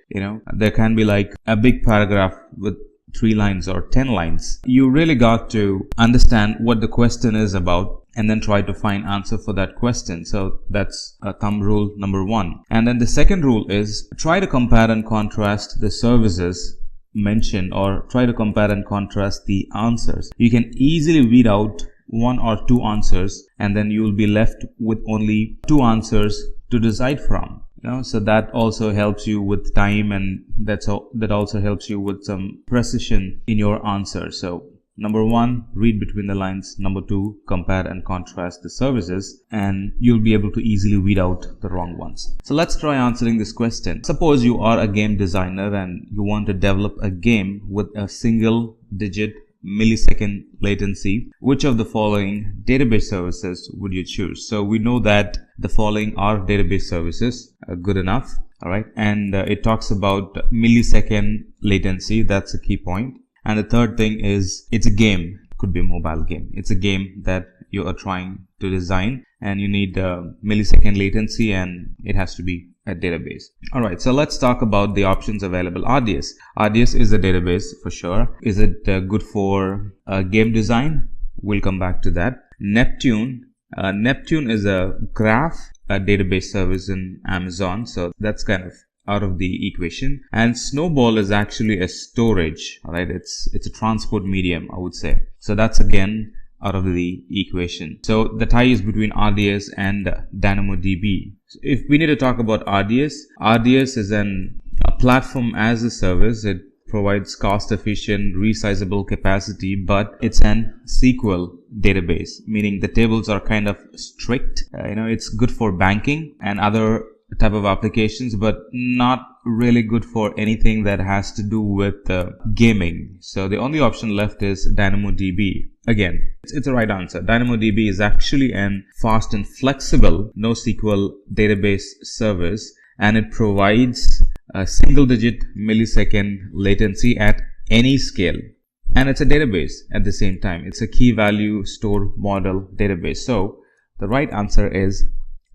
There can be like a big paragraph with 3 lines or 10 lines. You really got to understand what the question is about and then try to find answer for that question. So that's a thumb rule number 1. And then the second rule is try to compare and contrast the services mentioned, or try to compare and contrast the answers. You can easily weed out 1 or 2 answers and then you will be left with only 2 answers to decide from. So that also helps you with time, and that also helps you with some precision in your answer. So number 1, read between the lines. Number 2, compare and contrast the services, and you'll be able to easily weed out the wrong ones. So let's try answering this question. Suppose you are a game designer and you want to develop a game with a single digit millisecond latency. Which of the following database services would you choose? So we know that the following are database services. Good enough. All right. And it talks about millisecond latency. That's a key point. And the third thing is it's a game. Could be a mobile game. It's a game that you are trying to design and you need millisecond latency, and it has to be a database. Alright, so let's talk about the options available. RDS. RDS is a database for sure. Is it good for game design? We'll come back to that. Neptune. Neptune is a graph, a database service in Amazon. So that's kind of out of the equation. And Snowball is actually a storage. Alright, it's a transport medium, I would say. So that's again out of the equation. So the tie is between RDS and DynamoDB. So if we need to talk about RDS, RDS is a platform as a service. It provides cost-efficient, resizable capacity, but it's an SQL database, meaning the tables are kind of strict. It's good for banking and other type of applications, but not really good for anything that has to do with gaming. So the only option left is DynamoDB. Again, it's the right answer. DynamoDB is actually an fast and flexible NoSQL database service, and it provides a single-digit millisecond latency at any scale. And it's a database at the same time. It's a key value store model database. So the right answer is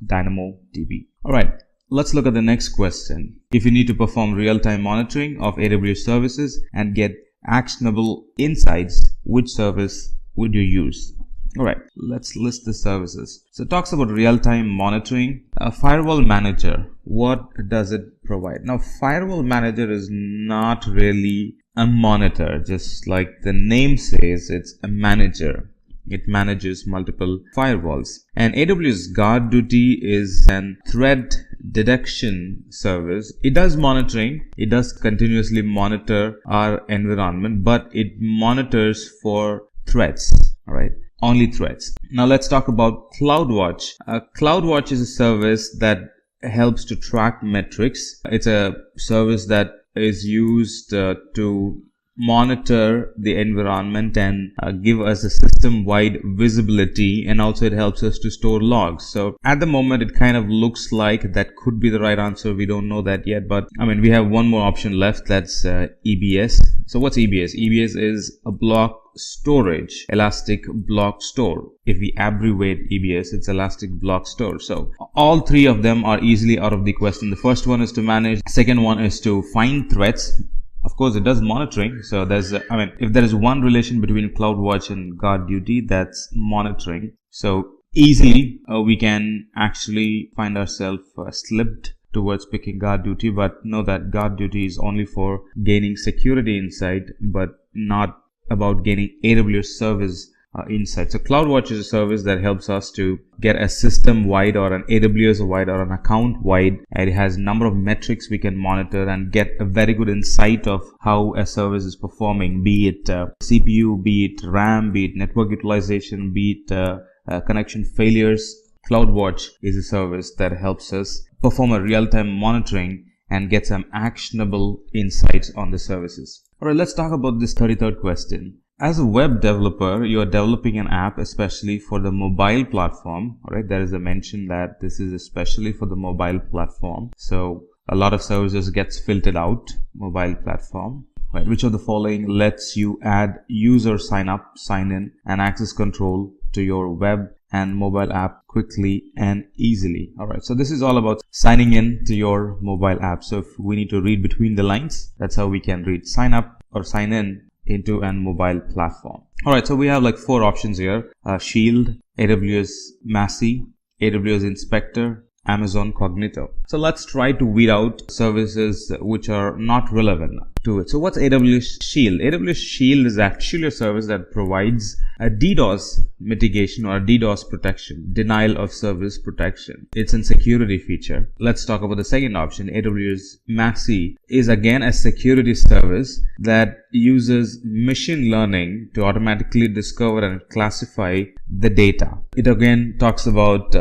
DynamoDB. All right. Let's look at the next question. If you need to perform real-time monitoring of AWS services and get actionable insights, which service would you use? All right, let's list the services. So it talks about real-time monitoring. A firewall manager, what does it provide? Now, firewall manager is not really a monitor, just like the name says, it's a manager. It manages multiple firewalls. And AWS Guard Duty is an threat detection service. It does monitoring. It does continuously monitor our environment, but it monitors for threats. All right, only threats. Now let's talk about CloudWatch. CloudWatch is a service that helps to track metrics. It's a service that is used to monitor the environment and give us a system-wide visibility, and also it helps us to store logs. So at the moment it kind of looks like that could be the right answer. We don't know that yet, but we have one more option left. That's EBS. So what's EBS? EBS is a block storage, elastic block store. If we abbreviate EBS, it's elastic block store. So all three of them are easily out of the question. The first one is to manage, second one is to find threats. Of course, it does monitoring. So there's, if there is one relation between CloudWatch and Guard Duty, that's monitoring. So easily we can actually find ourselves slipped towards picking Guard Duty, but know that Guard Duty is only for gaining security insight, but not about gaining AWS service insight. So CloudWatch is a service that helps us to get a system-wide or an AWS-wide or an account-wide. It has a number of metrics we can monitor and get a very good insight of how a service is performing, be it CPU, be it RAM, be it network utilization, be it connection failures. CloudWatch is a service that helps us perform a real-time monitoring and get some actionable insights on the services. Alright, let's talk about this 33rd question. As a web developer, you are developing an app especially for the mobile platform. Alright, there is a mention that this is especially for the mobile platform. So a lot of services gets filtered out, mobile platform. Right, which of the following lets you add user sign up, sign in, and access control to your web and mobile app quickly and easily? Alright, so this is all about signing in to your mobile app. So if we need to read between the lines, that's how we can read sign up or sign in into an mobile platform. Alright, so we have like 4 options here. Shield, AWS Massey, AWS Inspector, Amazon Cognito. So let's try to weed out services which are not relevant to it. So what's AWS Shield? AWS Shield is actually a service that provides a DDoS mitigation or a DDoS protection, denial of service protection. It's a security feature. Let's talk about the second option. AWS Massey is again a security service that uses machine learning to automatically discover and classify the data. It again talks about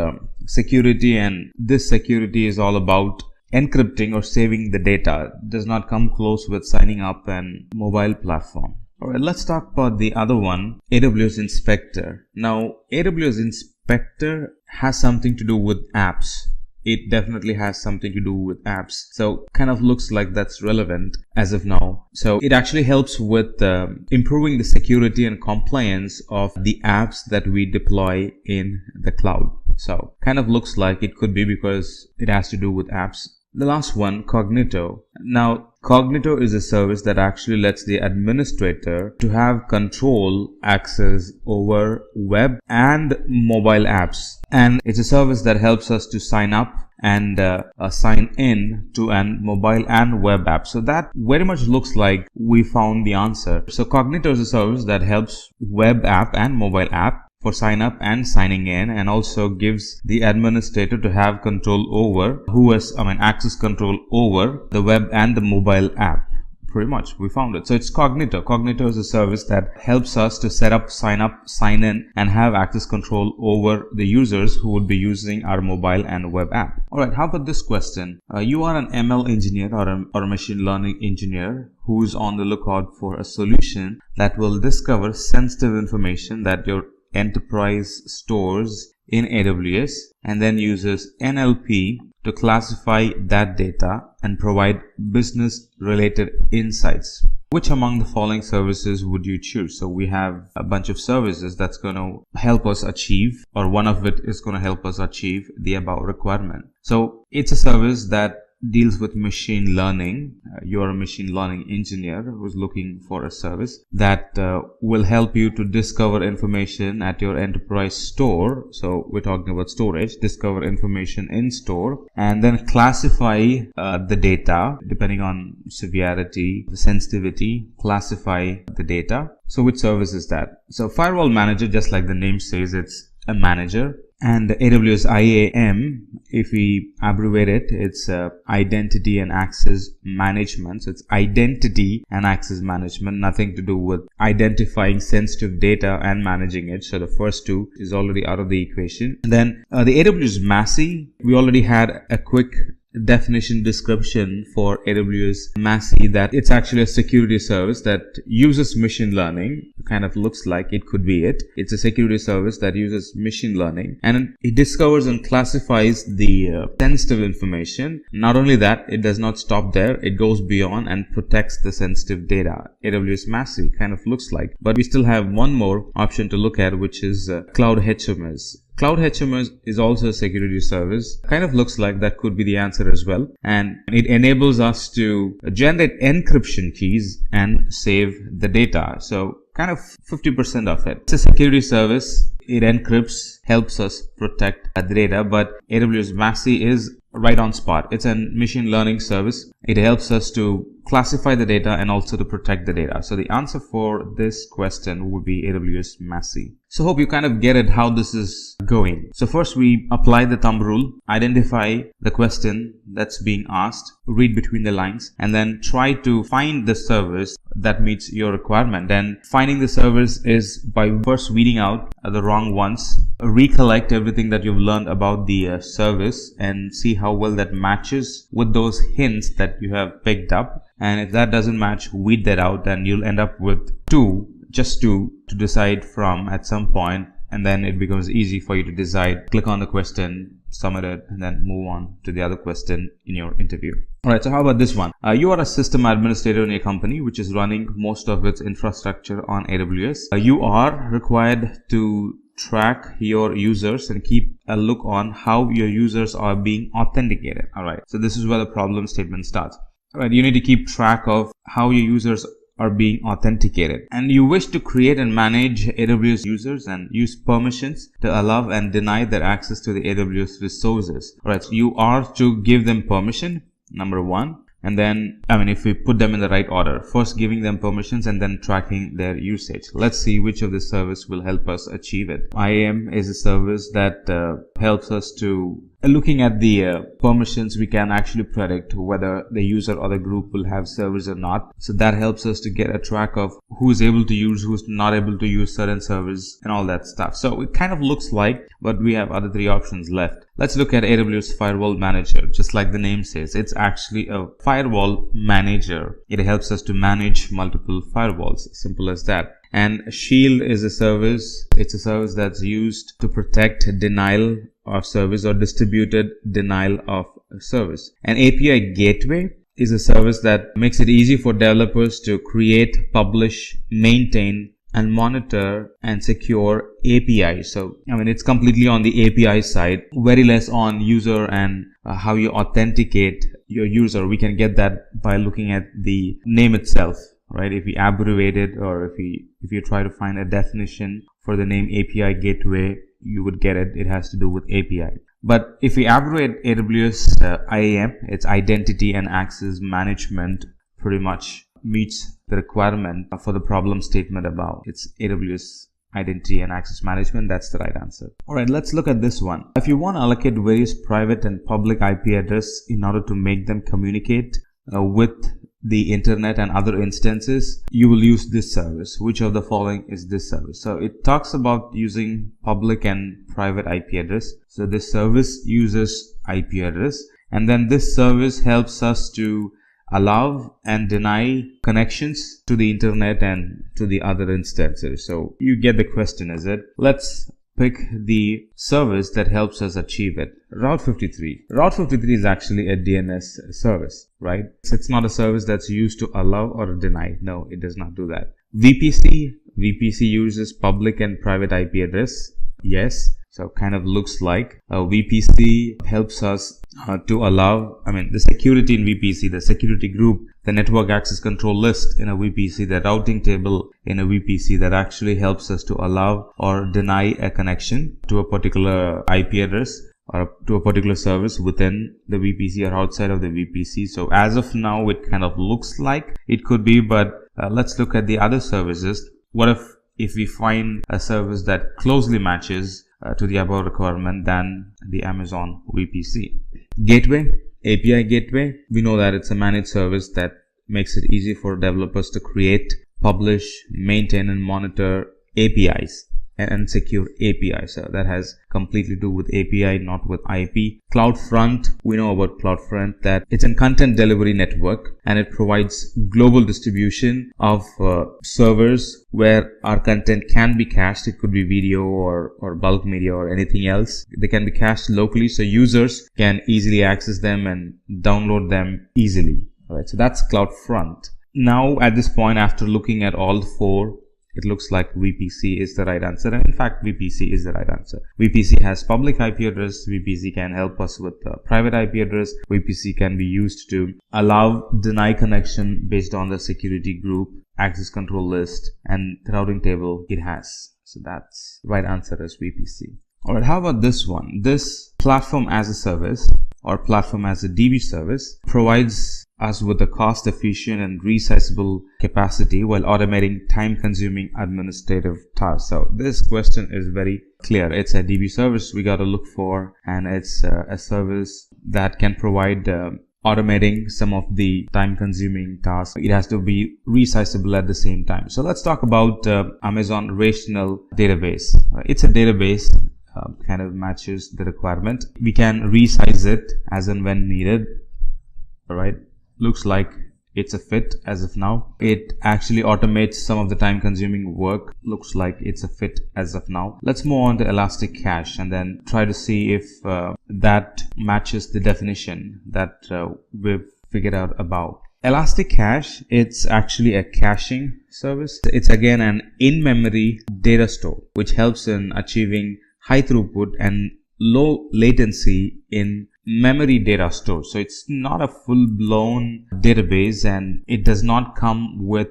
security, and this security is all about encrypting or saving the data. It does not come close with signing up an mobile platform. Alright, let's talk about the other one, AWS Inspector. Now, AWS Inspector has something to do with apps. It definitely has something to do with apps. So kind of looks like that's relevant as of now. So it actually helps with improving the security and compliance of the apps that we deploy in the cloud. So kind of looks like it could be because it has to do with apps. The last one, Cognito. Now, Cognito is a service that actually lets the administrator to have control access over web and mobile apps. And it's a service that helps us to sign up and sign in to an mobile and web app. So that very much looks like we found the answer. So Cognito is a service that helps web app and mobile app for sign up and signing in, and also gives the administrator to have control over access control over the web and the mobile app. Pretty much we found it. So it's Cognito. Cognito is a service that helps us to set up, sign in, and have access control over the users who would be using our mobile and web app. Alright, how about this question? You are an ML engineer or a machine learning engineer who's on the lookout for a solution that will discover sensitive information that your enterprise stores in AWS and then uses NLP to classify that data and provide business related insights. Which among the following services would you choose? So we have a bunch of services that's going to help us achieve, or one of it is going to help us achieve the above requirement. So it's a service that deals with machine learning. You're a machine learning engineer who's looking for a service that will help you to discover information at your enterprise store. So we're talking about storage, discover information in store, and then classify the data depending on severity, the sensitivity, classify the data. So which service is that? So firewall manager, just like the name says, it's a manager. And AWS IAM, if we abbreviate it, it's identity and access management. So it's identity and access management, nothing to do with identifying sensitive data and managing it. So the first two is already out of the equation. And then the AWS Massey, we already had a quick definition description for AWS Massey, that it's actually a security service that uses machine learning. Kind of looks like it could be it. It's a security service that uses machine learning, and it discovers and classifies the sensitive information. Not only that, it does not stop there. It goes beyond and protects the sensitive data. AWS Massey kind of looks like. But we still have one more option to look at, which is Cloud HMS. Cloud HMS is also a security service. Kind of looks like that could be the answer as well. And it enables us to generate encryption keys and save the data. So kind of 50% of it. It's a security service. It encrypts, helps us protect the data, but AWS Massey is right on spot. It's a machine learning service. It helps us to classify the data and also to protect the data. So the answer for this question would be AWS Massey. So hope you kind of get it how this is going. So first we apply the thumb rule, identify the question that's being asked, read between the lines, and then try to find the service that meets your requirement. And finding the service is by first weeding out the wrong ones, recollect everything that you've learned about the service and see how well that matches with those hints that you have picked up. And if that doesn't match, weed that out, and you'll end up with just two to decide from at some point, and then it becomes easy for you to decide. Click on the question, submit it, and then move on to the other question in your interview. Alright, so how about this one? You are a system administrator in your company which is running most of its infrastructure on AWS. You are required to track your users and keep a look on how your users are being authenticated. Alright, so this is where the problem statement starts. Alright, you need to keep track of how your users are being authenticated, and you wish to create and manage AWS users and use permissions to allow and deny their access to the AWS resources. Alright, so you are to give them permission, number one, and then, if we put them in the right order, first giving them permissions and then tracking their usage. Let's see which of the service will help us achieve it. IAM is a service that helps us to, looking at the permissions, we can actually predict whether the user or the group will have service or not. So that helps us to get a track of who is able to use, who's not able to use certain service and all that stuff. So it kind of looks like, but we have other three options left. Let's look at AWS Firewall Manager. Just like the name says, it's actually a firewall manager. It helps us to manage multiple firewalls. Simple as that. And Shield is a service. It's a service that's used to protect denial of service or distributed denial of service. An API Gateway is a service that makes it easy for developers to create, publish, maintain, and monitor and secure APIs. So, it's completely on the API side, very less on user and how you authenticate your user. We can get that by looking at the name itself, right? If we abbreviate it, or if you try to find a definition for the name API Gateway, you would get it. It has to do with API. But if we abbreviate AWS IAM, it's Identity and Access Management, pretty much meets the requirement for the problem statement above. It's AWS Identity and Access Management. That's the right answer. Alright, let's look at this one. If you want to allocate various private and public IP address in order to make them communicate with the internet and other instances, you will use this service. Which of the following is this service? So it talks about using public and private IP address. So this service uses IP address, and then this service helps us to allow and deny connections to the internet and to the other instances. So you get the question, is it? Let's pick the service that helps us achieve it. Route 53. Route 53 is actually a DNS service, right? So it's not a service that's used to allow or deny. No, it does not do that. VPC uses public and private IP address. Yes. So kind of looks like VPC helps us to allow, the security in VPC, the security group, the network access control list in a VPC, the routing table in a VPC, that actually helps us to allow or deny a connection to a particular IP address or to a particular service within the VPC or outside of the VPC. So as of now, it kind of looks like it could be, but let's look at the other services. What if we find a service that closely matches to the above requirement than the Amazon VPC? Gateway, API Gateway, we know that it's a managed service that makes it easy for developers to create, publish, maintain, and monitor APIs and secure APIs. So that has completely to do with API, not with IP. CloudFront, we know about CloudFront that it's a content delivery network, and it provides global distribution of servers where our content can be cached. It could be video or bulk media or anything else. They can be cached locally, so users can easily access them and download them easily. All right, so that's CloudFront. Now at this point, after looking at all four, it looks like VPC is the right answer, and in fact VPC is the right answer. VPC has public IP address. VPC can help us with private IP address. VPC can be used to allow, deny connection based on the security group, access control list, and the routing table it has. So that's right answer is VPC. Alright, how about this one? This platform as a service or platform as a DB service provides us with a cost-efficient and resizable capacity while automating time-consuming administrative tasks? So this question is very clear. It's a DB service we got to look for, and it's a service that can provide automating some of the time-consuming tasks. It has to be resizable at the same time. So let's talk about Amazon Relational Database. It's a database. Kind of matches the requirement. We can resize it as and when needed. All right, looks like it's a fit as of now. It actually automates some of the time-consuming work. Looks like it's a fit as of now. Let's move on to Elastic Cache and then try to see if that matches the definition that we've figured out above. Elastic Cache, it's actually a caching service. It's again an in-memory data store, which helps in achieving high throughput and low latency in memory data store. So it's not a full-blown database, and it does not come with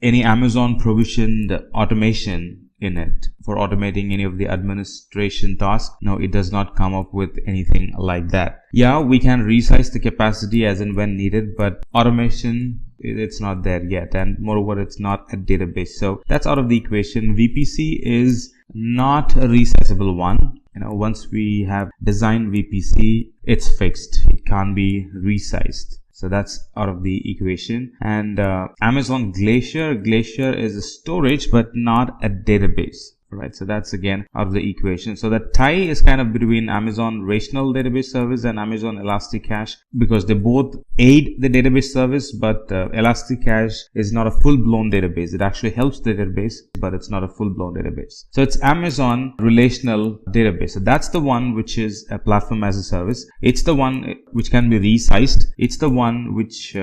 any Amazon provisioned automation in it for automating any of the administration tasks. No, it does not come up with anything like that. Yeah, we can resize the capacity as and when needed, but automation, it's not there yet, and moreover it's not a database. So that's out of the equation. VPC is not a resizable one. Once we have designed VPC, it's fixed. It can't be resized. So that's out of the equation. And Amazon Glacier is a storage but not a database. Right, so that's again out of the equation. So the tie is kind of between Amazon Relational Database Service and Amazon Elastic Cache, because they both aid the database service, but Elastic Cache is not a full-blown database. It actually helps the database, but it's not a full-blown database. So it's Amazon Relational Database. So that's the one which is a platform as a service. It's the one which can be resized. It's the one which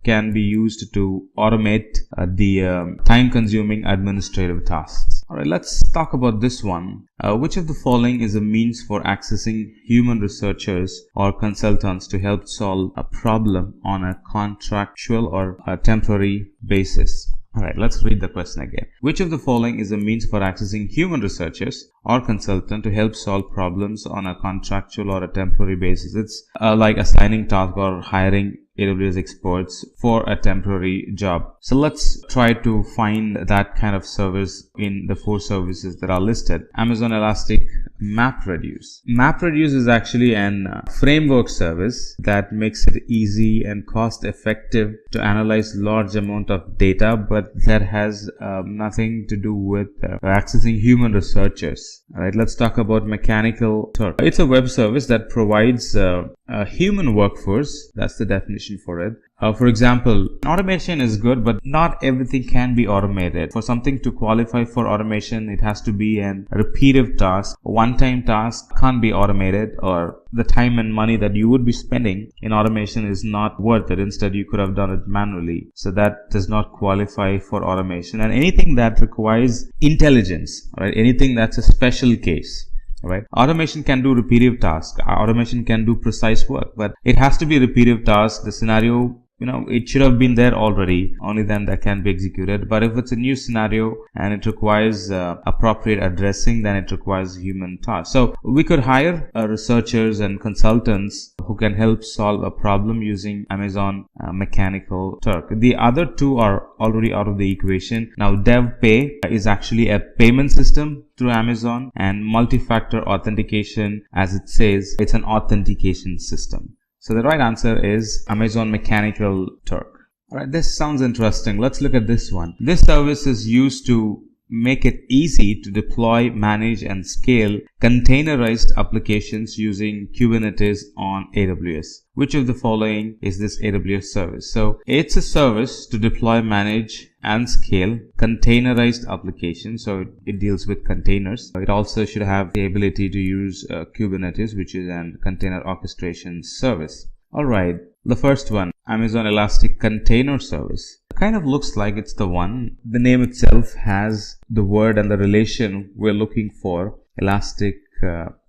can be used to automate the time-consuming administrative tasks. All right, let's talk about this one. Which of the following is a means for accessing human researchers or consultants to help solve a problem on a contractual or a temporary basis? All right, let's read the question again. Which of the following is a means for accessing human researchers or consultant to help solve problems on a contractual or a temporary basis? It's like assigning tasks or hiring AWS experts for a temporary job. So let's try to find that kind of service in the 4 services that are listed. Amazon Elastic MapReduce. MapReduce is actually an framework service that makes it easy and cost effective to analyze large amount of data, but that has nothing to do with accessing human researchers. All right, let's talk about Mechanical Turk. It's a web service that provides a human workforce. That's the definition for it. For example, automation is good, but not everything can be automated. For something to qualify for automation, it has to be an repetitive task. A one-time task can't be automated, or the time and money that you would be spending in automation is not worth it. Instead, you could have done it manually. So that does not qualify for automation. And anything that requires intelligence, right? Anything that's a special case. Right? Automation can do repetitive tasks. Automation can do precise work, but it has to be a repetitive task. The scenario, it should have been there already. Only then that can be executed. But if it's a new scenario and it requires appropriate addressing, then it requires human task. So we could hire researchers and consultants who can help solve a problem using Amazon Mechanical Turk. The other 2 are already out of the equation. Now DevPay is actually a payment system through Amazon, and multi-factor authentication, as it says, it's an authentication system. So the right answer is Amazon Mechanical Turk. All right, this sounds interesting. Let's look at this one. This service is used to make it easy to deploy, manage, and scale containerized applications using Kubernetes on AWS. Which of the following is this AWS service? So it's a service to deploy, manage, and scale containerized applications. So it deals with containers. It also should have the ability to use Kubernetes, which is a container orchestration service. All right, the first one, Amazon Elastic Container Service. Kind of looks like it's the one. The name itself has the word and the relation we're looking for, Elastic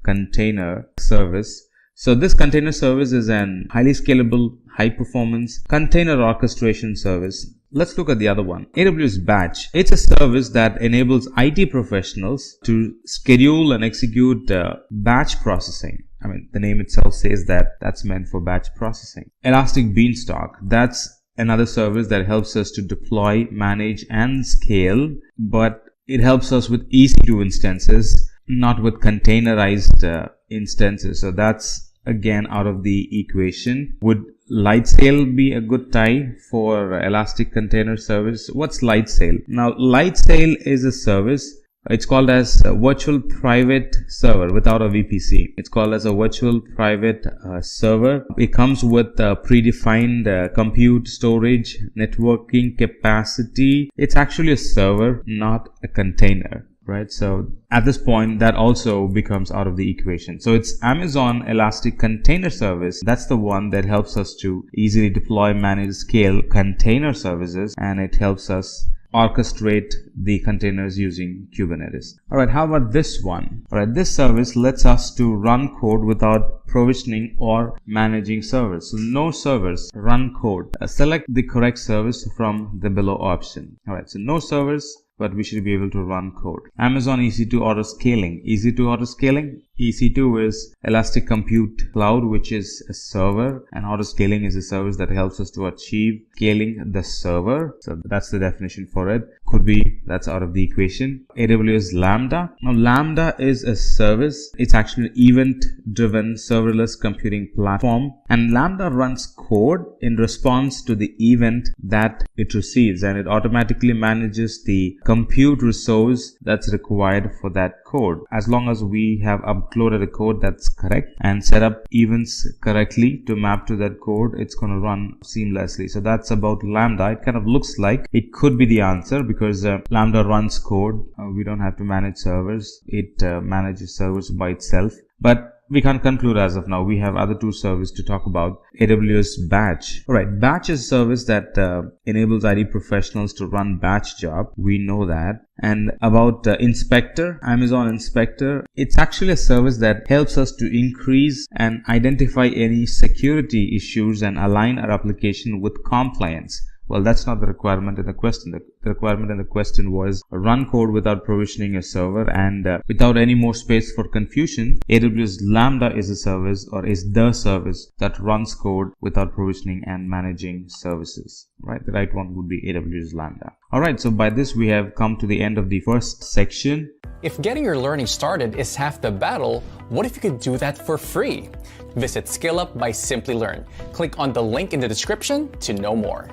Container Service. So this container service is an highly scalable, high performance container orchestration service. Let's look at the other one, AWS Batch. It's a service that enables IT professionals to schedule and execute batch processing. I mean, the name itself says that that's meant for batch processing. Elastic Beanstalk, that's another service that helps us to deploy, manage, and scale, but it helps us with EC2 instances, not with containerized instances. So that's again out of the equation. Would Lightsail be a good tie for Elastic Container Service? What's Lightsail? Now, Lightsail is a service. It's called as a virtual private server without a VPC. It's called as a virtual private server. It comes with predefined compute, storage, networking capacity. It's actually a server, not a container. Right, so at this point that also becomes out of the equation. So it's Amazon Elastic Container Service. That's the one that helps us to easily deploy, manage, scale container services, and it helps us orchestrate the containers using Kubernetes. Alright, how about this one? Alright, this service lets us to run code without provisioning or managing servers. So no servers, run code. Select the correct service from the below option. Alright, so no servers, but we should be able to run code. Amazon EC2 auto scaling. EC2 auto scaling. EC2 is Elastic Compute Cloud, which is a server, and auto scaling is a service that helps us to achieve scaling the server. So that's the definition for it. Could be that's out of the equation. AWS Lambda. Now Lambda is a service. It's actually an event-driven serverless computing platform, and Lambda runs code in response to the event that it receives, and it automatically manages the compute resource that's required for that code. As long as we have uploaded a code that's correct and set up events correctly to map to that code, it's going to run seamlessly. So that's about Lambda. It kind of looks like it could be the answer because Lambda runs code. We don't have to manage servers. It manages servers by itself. But we can't conclude as of now. We have other two services to talk about. AWS Batch. Alright, Batch is a service that enables IT professionals to run batch job. We know that. And about Inspector, Amazon Inspector, it's actually a service that helps us to increase and identify any security issues and align our application with compliance. Well, that's not the requirement in the question. The requirement in the question was run code without provisioning a server, and without any more space for confusion, AWS Lambda is a service, or is the service that runs code without provisioning and managing services. Right? The right one would be AWS Lambda. Alright, so by this we have come to the end of the first section. If getting your learning started is half the battle, what if you could do that for free? Visit SkillUp by Simplilearn. Click on the link in the description to know more.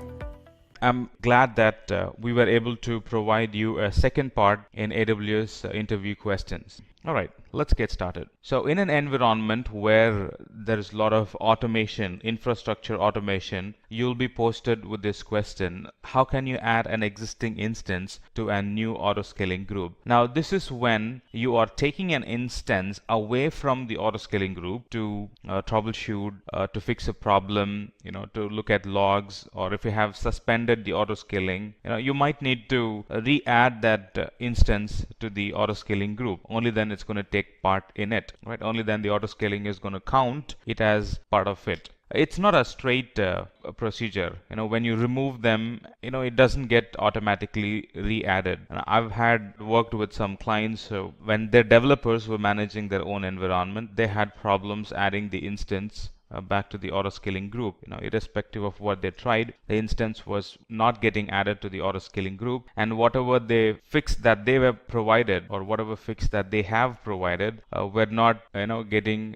I'm glad that we were able to provide you a second part in AWS interview questions. Alright, let's get started. So in an environment where there is a lot of automation, infrastructure automation, you'll be posted with this question: how can you add an existing instance to a new autoscaling group? Now this is when you are taking an instance away from the autoscaling group to troubleshoot, to fix a problem, to look at logs, or if you have suspended the autoscaling, you might need to re-add that instance to the autoscaling group. Only then it's going to take part in it, right? Only then the autoscaling is going to count it as part of it. It's not a straight procedure. When you remove them, it doesn't get automatically re-added. And I've worked with some clients when their developers were managing their own environment, they had problems adding the instance back to the autoscaling group. Irrespective of what they tried, the instance was not getting added to the autoscaling group, and whatever they fix that they were provided, or whatever fix that they have provided, were not getting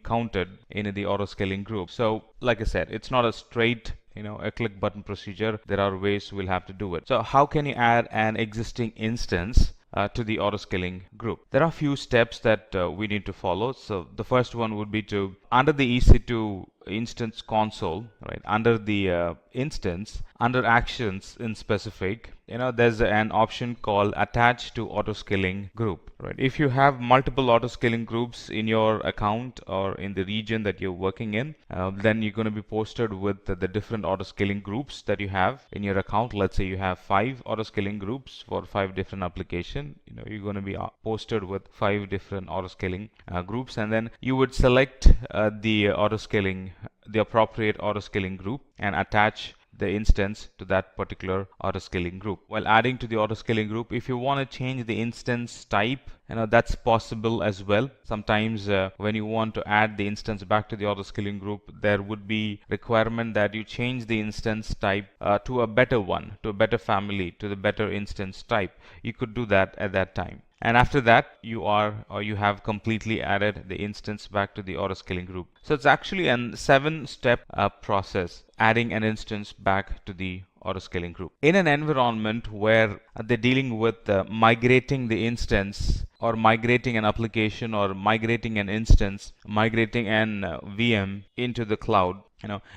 counted in the autoscaling group. So like I said, it's not a straight a click button procedure. There are ways we'll have to do it. So how can you add an existing instance to the autoscaling group? There are a few steps that we need to follow. So the first one would be to, under the EC2 instance console, right, under the instance, under actions in specific, there's an option called attach to autoscaling group, right? If you have multiple autoscaling groups in your account or in the region that you're working in, then you're going to be posted with the different autoscaling groups that you have in your account. Let's say you have 5 autoscaling groups for 5 different applications. You're going to be posted with 5 different autoscaling groups, and then you would select the appropriate autoscaling group and attach the instance to that particular autoscaling group. While adding to the autoscaling group, if you want to change the instance type, that's possible as well. Sometimes when you want to add the instance back to the autoscaling group, there would be requirement that you change the instance type to a better one, to a better family, to the better instance type. You could do that at that time. And after that, you have completely added the instance back to the autoscaling group. So it's actually a 7-step process, adding an instance back to the autoscaling group. In an environment where they're dealing with migrating the instance, or migrating an application, or migrating an instance, migrating an VM into the cloud,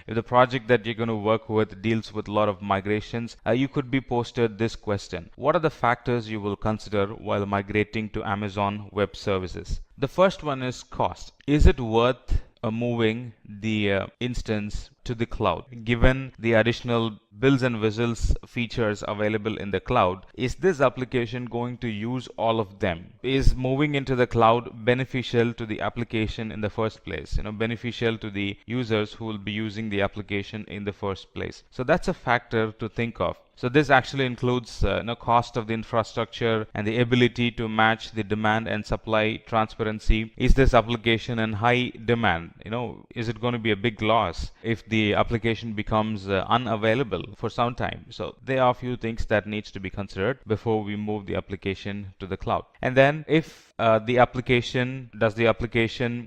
if the project that you're going to work with deals with a lot of migrations, you could be posted this question: what are the factors you will consider while migrating to Amazon Web Services? The first one is cost. Is it worth moving the instance to the cloud? Given the additional bells and whistles features available in the cloud, is this application going to use all of them? Is moving into the cloud beneficial to the application in the first place? Beneficial to the users who will be using the application in the first place. So that's a factor to think of. So this actually includes cost of the infrastructure and the ability to match the demand and supply transparency. Is this application in high demand? Is it going to be a big loss if the application becomes unavailable for some time? So there are a few things that needs to be considered before we move the application to the cloud. And then if the application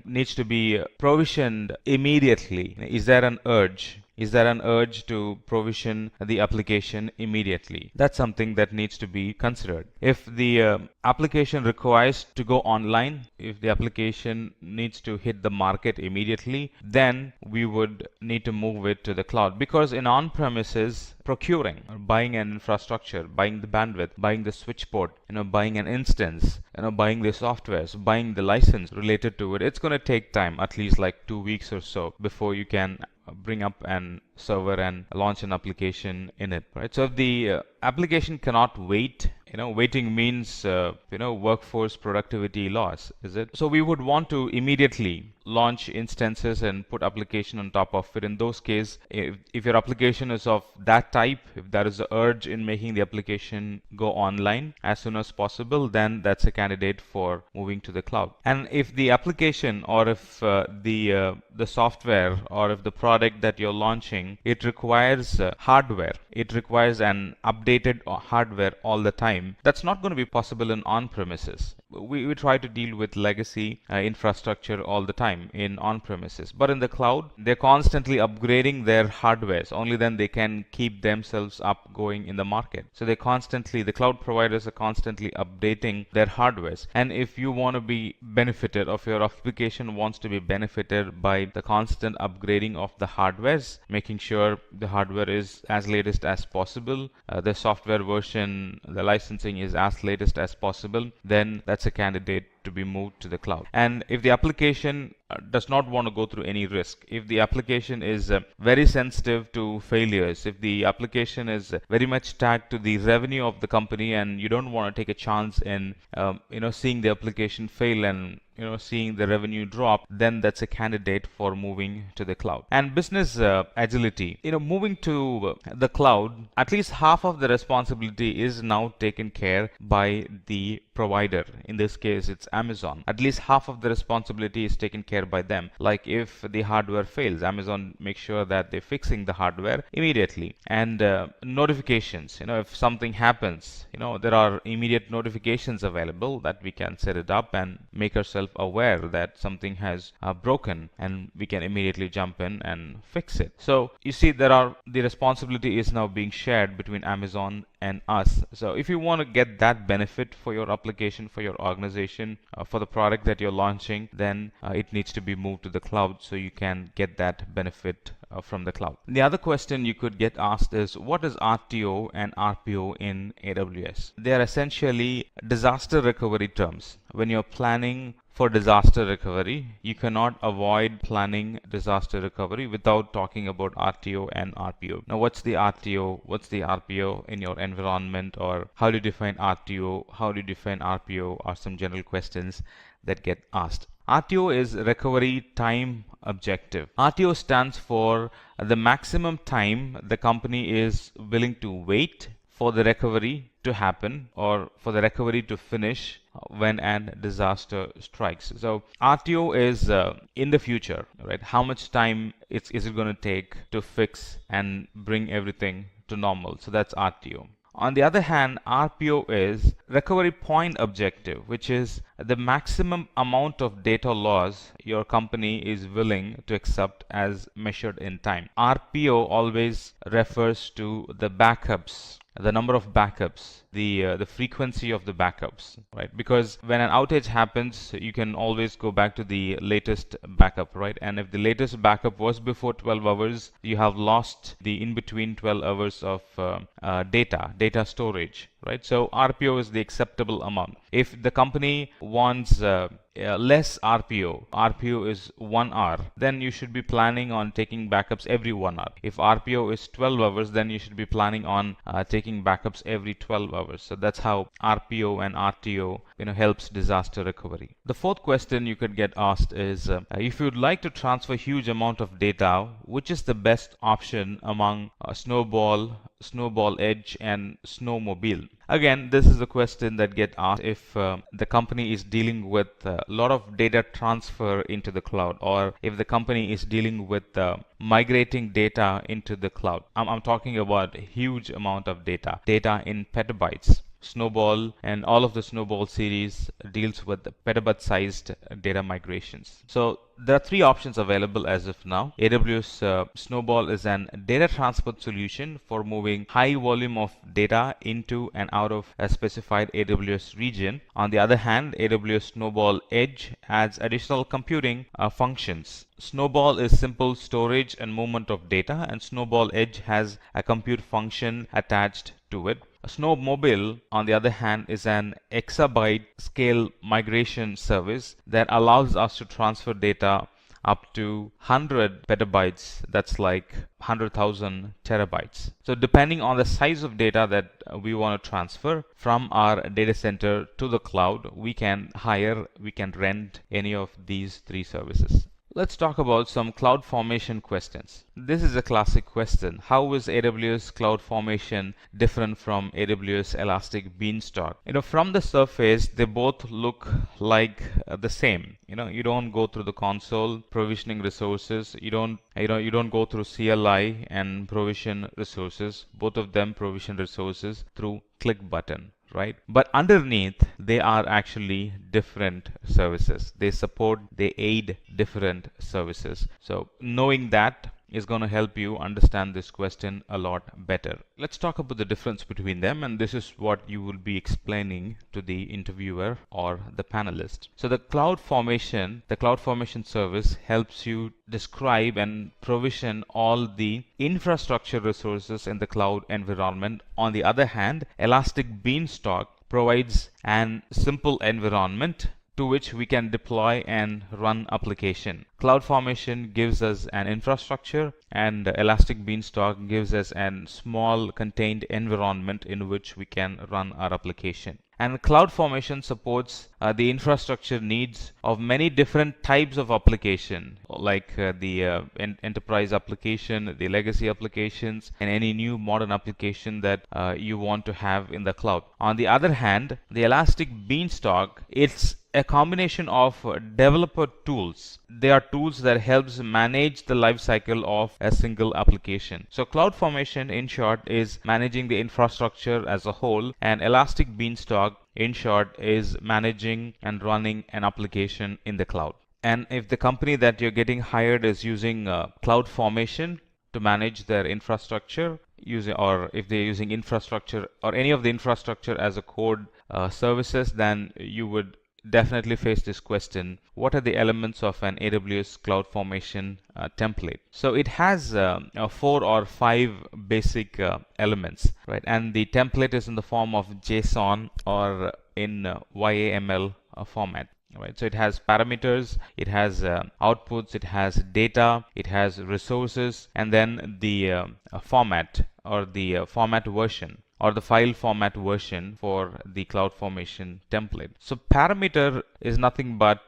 needs to be provisioned immediately, is there an urge? Is there an urge to provision the application immediately? That's something that needs to be considered. If the application requires to go online, if the application needs to hit the market immediately, then we would need to move it to the cloud. Because in on-premises, procuring, buying an infrastructure, buying the bandwidth, buying the switch port, buying an instance, buying the softwares, buying the license related to it, it's going to take time, at least like 2 weeks or so, before you can bring up an server and launch an application in it, right? So if the application cannot wait, waiting means workforce productivity loss, is it? So we would want to immediately launch instances and put application on top of it. In those cases, if your application is of that type, if there is an urge in making the application go online as soon as possible, then that's a candidate for moving to the cloud. And if the application, or if the software, or if the product that you're launching, it requires hardware, it requires an updated hardware all the time, that's not going to be possible in on-premises. We try to deal with legacy infrastructure all the time in on-premises, but in the cloud, they're constantly upgrading their hardwares. Only then they can keep themselves up going in the market. So the cloud providers are constantly updating their hardwares. And if you want to be benefited, or if your application wants to be benefited by the constant upgrading of the hardwares, making sure the hardware is as latest as possible, the software version, the licensing is as latest as possible, then that's a candidate to be moved to the cloud. And if the application does not want to go through any risk, if the application is very sensitive to failures, if the application is very much tagged to the revenue of the company, and you don't want to take a chance in seeing the application fail and seeing the revenue drop, then that's a candidate for moving to the cloud. And business agility, moving to the cloud, at least half of the responsibility is now taken care by the provider. In this case, it's Amazon. At least half of the responsibility is taken care by them. Like if the hardware fails, Amazon makes sure that they're fixing the hardware immediately. And notifications, if something happens, there are immediate notifications available that we can set it up and make ourselves aware that something has broken, and we can immediately jump in and fix it. So you see, the responsibility is now being shared between Amazon and us. So if you want to get that benefit for your application, for your organization, for the product that you're launching, then it needs to be moved to the cloud so you can get that benefit from the cloud. The other question you could get asked is, what is RTO and RPO in AWS? They are essentially disaster recovery terms. When you're planning for disaster recovery. You cannot avoid planning disaster recovery without talking about RTO and RPO. Now, what's the RTO? What's the RPO in your environment? Or how do you define RTO? How do you define RPO? Are some general questions that get asked. RTO is recovery time objective. RTO stands for the maximum time the company is willing to wait for the recovery to happen or for the recovery to finish when a disaster strikes. So RTO is in the future, right? How much time is it going to take to fix and bring everything to normal? So that's RTO. On the other hand, RPO is recovery point objective, which is the maximum amount of data loss your company is willing to accept as measured in time. RPO always refers to the backups, the number of backups, the frequency of the backups, right? Because when an outage happens, you can always go back to the latest backup, right? And if the latest backup was before 12 hours, you have lost the in between 12 hours of data storage, right? So RPO is the acceptable amount. If the company wants less RPO is 1 hour, then you should be planning on taking backups every 1 hour. If RPO is 12 hours, then you should be planning on taking backups every 12 hours. So that's how RPO and RTO helps disaster recovery. The fourth question you could get asked is if you would like to transfer huge amount of data, which is the best option among Snowball, Edge, and Snowmobile? Again, this is a question that gets asked if the company is dealing with a lot of data transfer into the cloud, or if the company is dealing with migrating data into the cloud. I'm talking about a huge amount of data in petabytes. Snowball and all of the Snowball series deals with petabyte-sized data migrations. So there are three options available as of now. AWS Snowball is an data transport solution for moving high volume of data into and out of a specified AWS region. On the other hand, AWS Snowball Edge adds additional computing functions. Snowball is simple storage and movement of data, and Snowball Edge has a compute function attached to it. Snowmobile, on the other hand, is an exabyte scale migration service that allows us to transfer data up to 100 petabytes. That's like 100,000 terabytes. So depending on the size of data that we want to transfer from our data center to the cloud, we can rent any of these three services. Let's talk about some CloudFormation questions. This is a classic question. How is AWS CloudFormation different from AWS Elastic Beanstalk? From the surface, they both look like the same. You don't go through the console provisioning resources. You don't go through CLI and provision resources. Both of them provision resources through click button, right? But underneath, they are actually different services. They aid different services. So knowing that is going to help you understand this question a lot better. Let's talk about the difference between them, and this is what you will be explaining to the interviewer or the panelist. So the CloudFormation service helps you describe and provision all the infrastructure resources in the cloud environment. On the other hand, Elastic Beanstalk provides an simple environment to which we can deploy and run application. CloudFormation gives us an infrastructure, and Elastic Beanstalk gives us a small contained environment in which we can run our application. And CloudFormation supports the infrastructure needs of many different types of application, like the enterprise application, the legacy applications, and any new modern application that you want to have in the cloud. On the other hand, the Elastic Beanstalk, it's a combination of developer tools. They are tools that helps manage the lifecycle of a single application. So CloudFormation, in short, is managing the infrastructure as a whole, and Elastic Beanstalk, in short, is managing and running an application in the cloud. And if the company that you're getting hired is using CloudFormation to manage their infrastructure, or if they're using infrastructure or any of the infrastructure as a code services, then you would definitely face this question: what are the elements of an AWS CloudFormation template? So it has 4 or 5 basic elements, right? And the template is in the form of JSON or in YAML format. Right, so it has parameters, it has outputs, it has data, it has resources, and then the format or the format version or the file format version for the CloudFormation template. So parameter is nothing but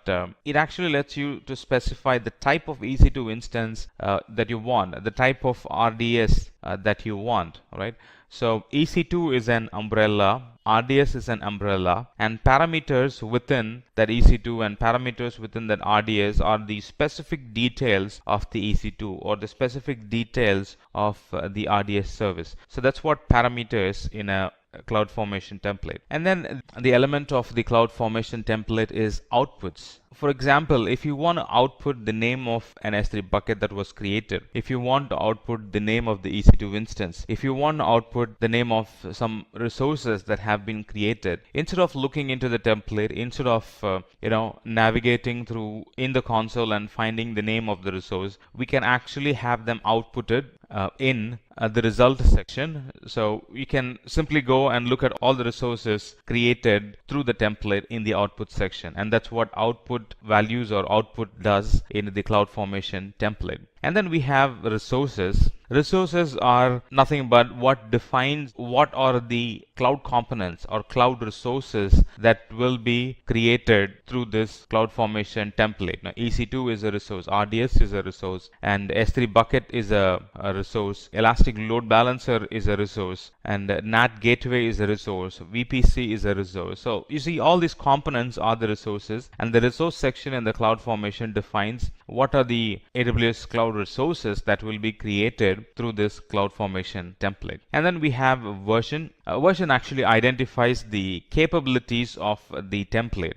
it actually lets you to specify the type of EC2 instance that you want, the type of RDS that you want, right? So EC2 is an umbrella, RDS is an umbrella, and parameters within that EC2 and parameters within that RDS are the specific details of the EC2 or the specific details of the RDS service. So that's what parameters in a CloudFormation template. And then the element of the CloudFormation template is outputs. For example, if you want to output the name of an S3 bucket that was created, if you want to output the name of the EC2 instance, if you want to output the name of some resources that have been created, instead of looking into the template, instead of navigating through in the console and finding the name of the resource, we can actually have them outputted in the result section. So you can simply go and look at all the resources created through the template in the output section, and that's what output values or output does in the CloudFormation template. And then we have resources. Resources are nothing but what defines what are the cloud components or cloud resources that will be created through this CloudFormation template. Now, EC2 is a resource, RDS is a resource, and S3 bucket is a resource, Elastic Load Balancer is a resource, and NAT Gateway is a resource, VPC is a resource. So you see, all these components are the resources, and the resource section in the CloudFormation defines what are the AWS cloud resources that will be created through this CloudFormation template. And then we have a version. Version actually identifies the capabilities of the template.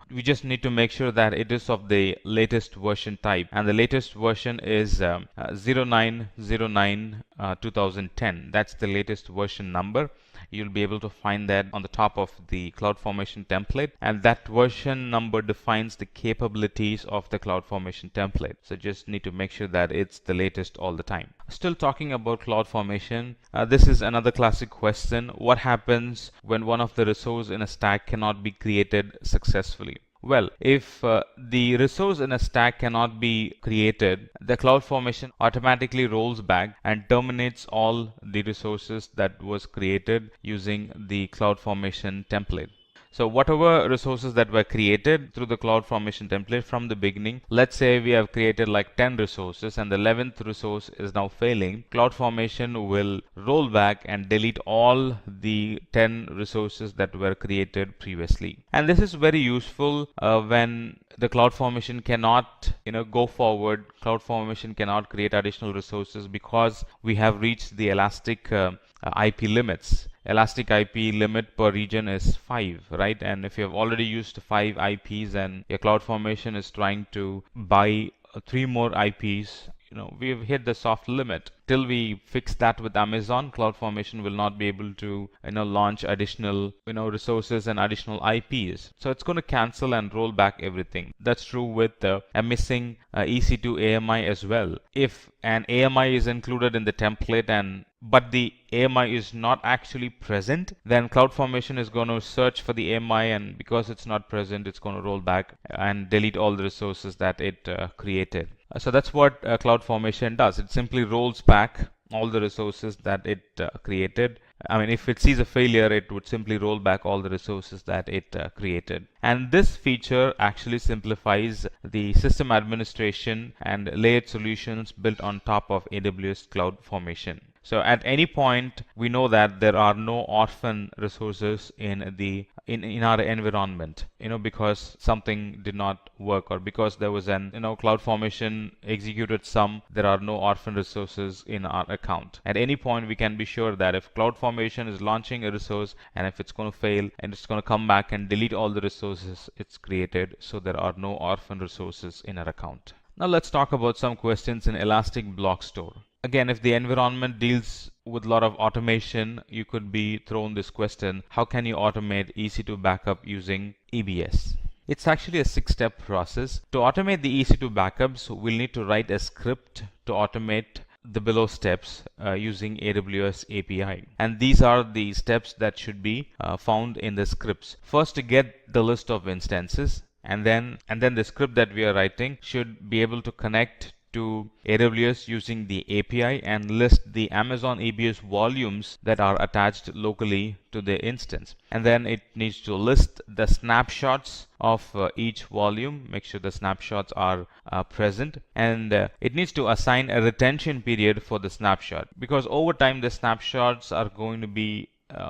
We just need to make sure that it is of the latest version type, and the latest version is 0909 2010. That's the latest version number. You'll be able to find that on the top of the CloudFormation template, and that version number defines the capabilities of the CloudFormation template. So just need to make sure that it's the latest all the time. Still talking about CloudFormation, this is another classic question. What happens when one of the resources in a stack cannot be created successfully? Well, if the resource in a stack cannot be created, the CloudFormation automatically rolls back and terminates all the resources that was created using the CloudFormation template. So whatever resources that were created through the CloudFormation template from the beginning, let's say we have created like 10 resources and the 11th resource is now failing, CloudFormation will roll back and delete all the 10 resources that were created previously. And this is very useful when the CloudFormation cannot go forward. CloudFormation cannot create additional resources because we have reached the Elastic IP limits. Elastic IP limit per region is 5, right? And if you have already used 5 IPs and your CloudFormation is trying to buy 3 more IPs, we've hit the soft limit. Till we fix that with Amazon, CloudFormation will not be able to launch additional resources and additional IPs. So it's going to cancel and roll back everything. That's true with a missing EC2 AMI as well. If an AMI is included in the template but the AMI is not actually present, then CloudFormation is going to search for the AMI, and because it's not present, it's going to roll back and delete all the resources that it created. So that's what CloudFormation does. It simply rolls back all the resources that it created. I mean, if it sees a failure, it would simply roll back all the resources that it created. And this feature actually simplifies the system administration and layered solutions built on top of AWS CloudFormation. So at any point, we know that there are no orphan resources in our environment, because something did not work or because there was an, CloudFormation executed some, there are no orphan resources in our account. At any point, we can be sure that if CloudFormation is launching a resource and if it's going to fail and it's going to come back and delete all the resources it's created, so there are no orphan resources in our account. Now let's talk about some questions in Elastic Block Store. Again, if the environment deals with a lot of automation, you could be thrown this question: how can you automate EC2 backup using EBS? It's actually a 6-step process. To automate the EC2 backups, we'll need to write a script to automate the below steps using AWS API. And these are the steps that should be found in the scripts. First, to get the list of instances. and then the script that we are writing should be able to connect to AWS using the API and list the Amazon EBS volumes that are attached locally to the instance. And then it needs to list the snapshots of each volume, make sure the snapshots are present, and it needs to assign a retention period for the snapshot, because over time the snapshots are going to be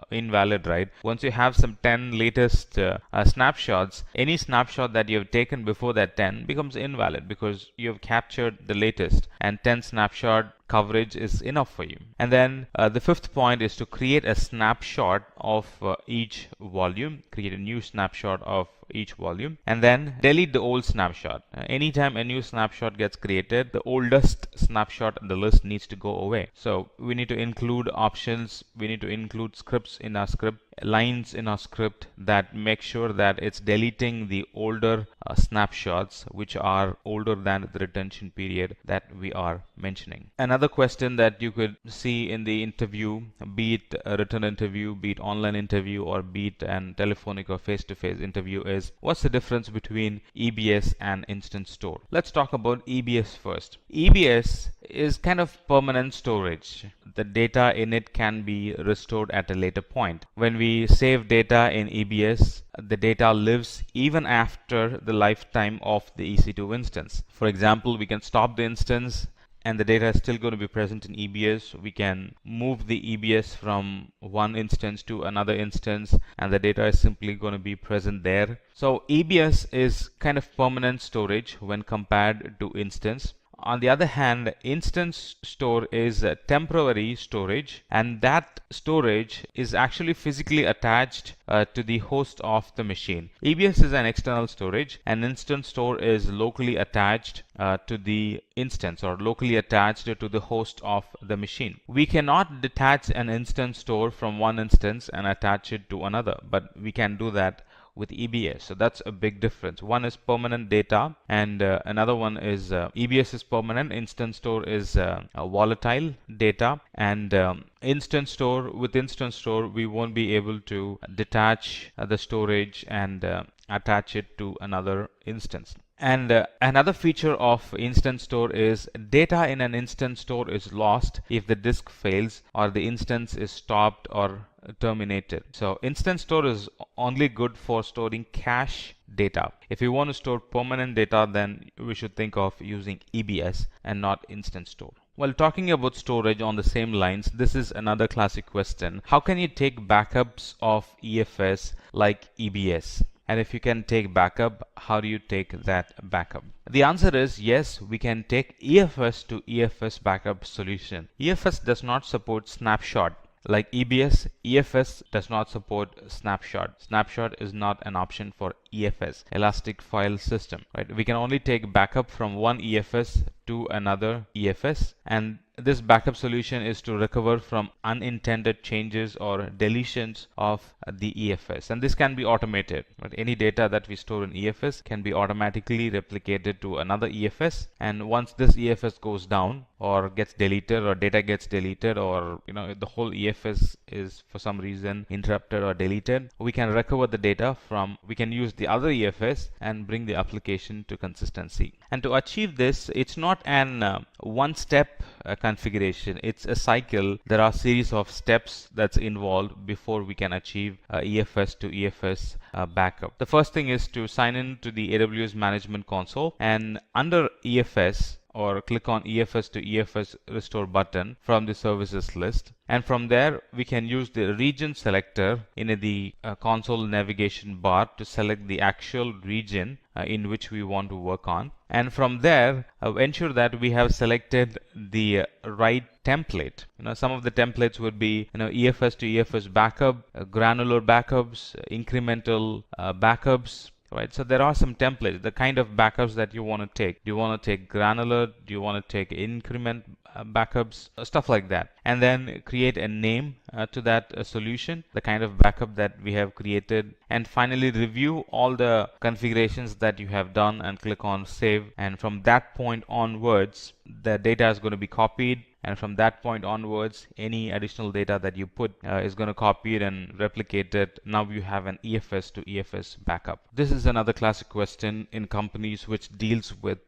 invalid, right? Once you have some 10 latest snapshots, any snapshot that you have taken before that 10 becomes invalid because you have captured the latest, and 10 snapshot coverage is enough for you. And then the fifth point is to create a snapshot of each volume, create a new snapshot of each volume, and then delete the old snapshot. Anytime a new snapshot gets created, the oldest snapshot in the list needs to go away. So we need to include options, we need to include scripts in our script, lines in our script that make sure that it's deleting the older snapshots which are older than the retention period that we are mentioning. Another question that you could see in the interview, be it a written interview, be it online interview, or be it an telephonic or face-to-face interview, is what's the difference between EBS and Instant Store? Let's talk about EBS first. EBS is kind of permanent storage. The data in it can be restored at a later point. When we save data in EBS, the data lives even after the lifetime of the EC2 instance. For example, we can stop the instance and the data is still going to be present in EBS. We can move the EBS from one instance to another instance and the data is simply going to be present there. So EBS is kind of permanent storage when compared to instance. On the other hand, instance store is temporary storage, and that storage is actually physically attached to the host of the machine. EBS is an external storage, and instance store is locally attached to the instance or locally attached to the host of the machine. We cannot detach an instance store from one instance and attach it to another, but we can do that with EBS. So that's a big difference. One is permanent data and another one is EBS is permanent, instance store is volatile data, and instance store, with instance store we won't be able to detach the storage and attach it to another instance. And another feature of instance store is data in an instance store is lost if the disk fails or the instance is stopped or terminated. So instance store is only good for storing cache data. If you want to store permanent data, then we should think of using EBS and not instance store. While talking about storage on the same lines, this is another classic question. How can you take backups of EFS like EBS? And if you can take backup, how do you take that backup? The answer is yes, we can take EFS to EFS backup solution. EFS does not support snapshot. Like EBS, EFS does not support snapshot. Snapshot is not an option for EFS, Elastic File System. Right? We can only take backup from one EFS to another EFS, and this backup solution is to recover from unintended changes or deletions of the EFS, and this can be automated. Right? Any data that we store in EFS can be automatically replicated to another EFS, and once this EFS goes down or gets deleted or data gets deleted, or the whole EFS is for some reason interrupted or deleted, we can recover the data from, we can use the other EFS and bring the application to consistency. And to achieve this, it's not an one-step configuration, it's a cycle. There are a series of steps that's involved before we can achieve EFS to EFS backup. The first thing is to sign in to the AWS Management Console, and under EFS, or click on EFS to EFS restore button from the services list, and from there we can use the region selector in the console navigation bar to select the actual region in which we want to work on, and from there ensure that we have selected the right template. Some of the templates would be EFS to EFS backup, granular backups, incremental backups. Right, so there are some templates, the kind of backups that you want to take. Do you want to take granular? Do you want to take increment backups? Stuff like that. And then create a name to that solution, the kind of backup that we have created. And finally review all the configurations that you have done and click on save. And from that point onwards, the data is going to be copied and from that point onwards, any additional data that you put is going to copy it and replicate it. Now you have an EFS to EFS backup. This is another classic question in companies which deals with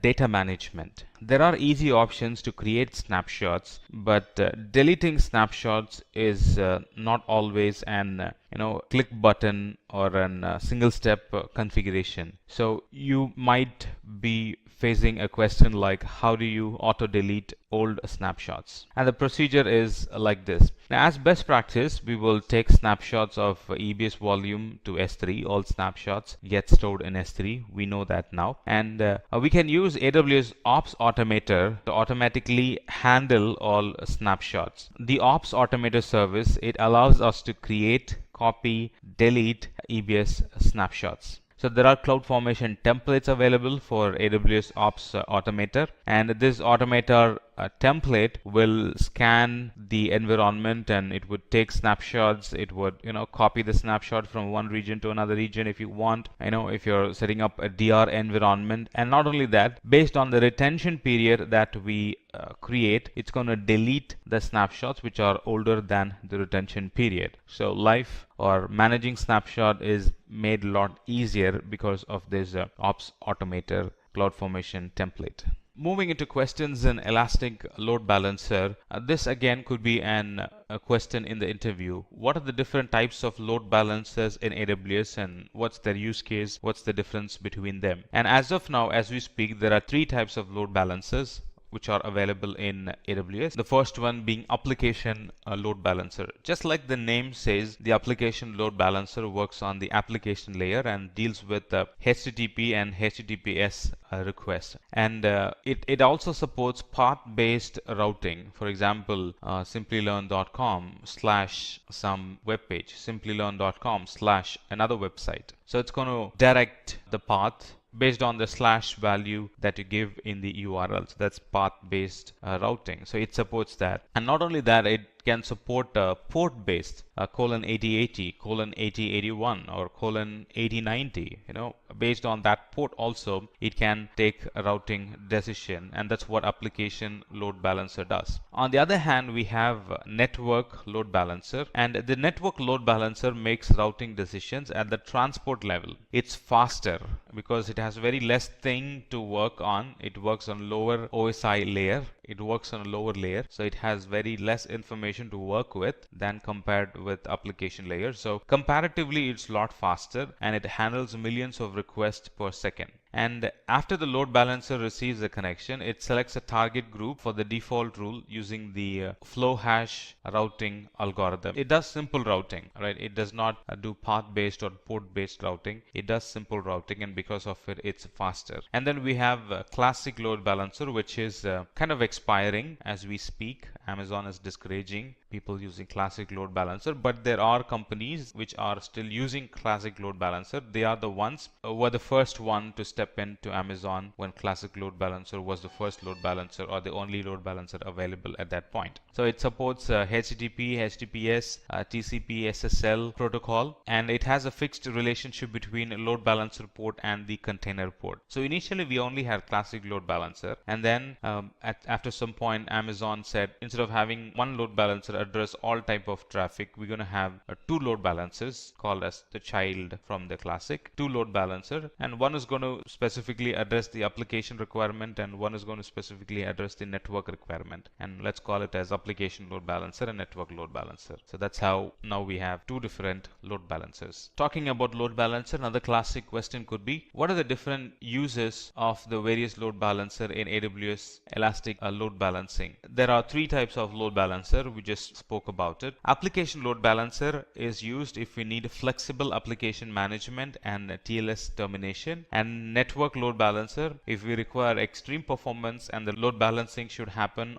data management. There are easy options to create snapshots, but deleting snapshots is not always an click button or a single step configuration. So you might be facing a question like, how do you auto delete old snapshots? And the procedure is like this. Now, as best practice, we will take snapshots of EBS volume to S3. All snapshots get stored in S3. We know that now. And we can use AWS Ops Automator to automatically handle all snapshots. The Ops Automator service, it allows us to create, copy, delete EBS snapshots. So there are CloudFormation templates available for AWS Ops Automator, and this Automator template will scan the environment and it would take snapshots. It would copy the snapshot from one region to another region if you want, if you're setting up a DR environment. And not only that, based on the retention period that we create, it's going to delete the snapshots which are older than the retention period. So life or managing snapshot is made a lot easier because of this Ops Automator CloudFormation template. Moving into questions in Elastic Load Balancer, this again could be a question in the interview. What are the different types of load balancers in AWS and what's their use case? What's the difference between them? And as of now, as we speak, there are 3 types of load balancers which are available in AWS. The first one being application load balancer. Just like the name says, the application load balancer works on the application layer and deals with HTTP and HTTPS requests. And it also supports path-based routing. For example, simplilearn.com / some web page, simplilearn.com / another website. So it's going to direct the path based on the / value that you give in the URL. So that's path-based routing. So it supports that. And not only that, it can support port-based :8080, :8081, or :8090. Based on that port also, it can take a routing decision, and that's what application load balancer does. On the other hand, we have network load balancer, and the network load balancer makes routing decisions at the transport level. It's faster because it has very less thing to work on. It works on lower OSI layer. It works on a lower layer, so it has very less information to work with than compared with application layer. So comparatively, it's a lot faster and it handles millions of requests per second. And after the load balancer receives a connection, it selects a target group for the default rule using the flow hash routing algorithm. It does simple routing, right? It does not do path-based or port-based routing. It does simple routing, and because of it, it's faster. And then we have classic load balancer, which is kind of expiring as we speak. Amazon is discouraging people using classic load balancer, but there are companies which are still using classic load balancer. They are the ones who were the first one to step into Amazon when classic load balancer was the first load balancer or the only load balancer available at that point. So it supports HTTP, HTTPS, TCP, SSL protocol, and it has a fixed relationship between a load balancer port and the container port. So initially we only had classic load balancer, and then after some point Amazon said, instead of having one load balancer address all type of traffic, we're going to have 2 load balancers called as the child from the classic, 2 load balancer, and one is going to specifically address the application requirement and one is going to specifically address the network requirement, and let's call it as application load balancer and network load balancer. So that's how now we have 2 different load balancers. Talking about load balancer, another classic question could be, what are the different uses of the various load balancer in AWS Elastic load balancing? There are 3 types of load balancer. We just spoke about it. Application load balancer is used if we need flexible application management and TLS termination, and network load balancer if we require extreme performance and the load balancing should happen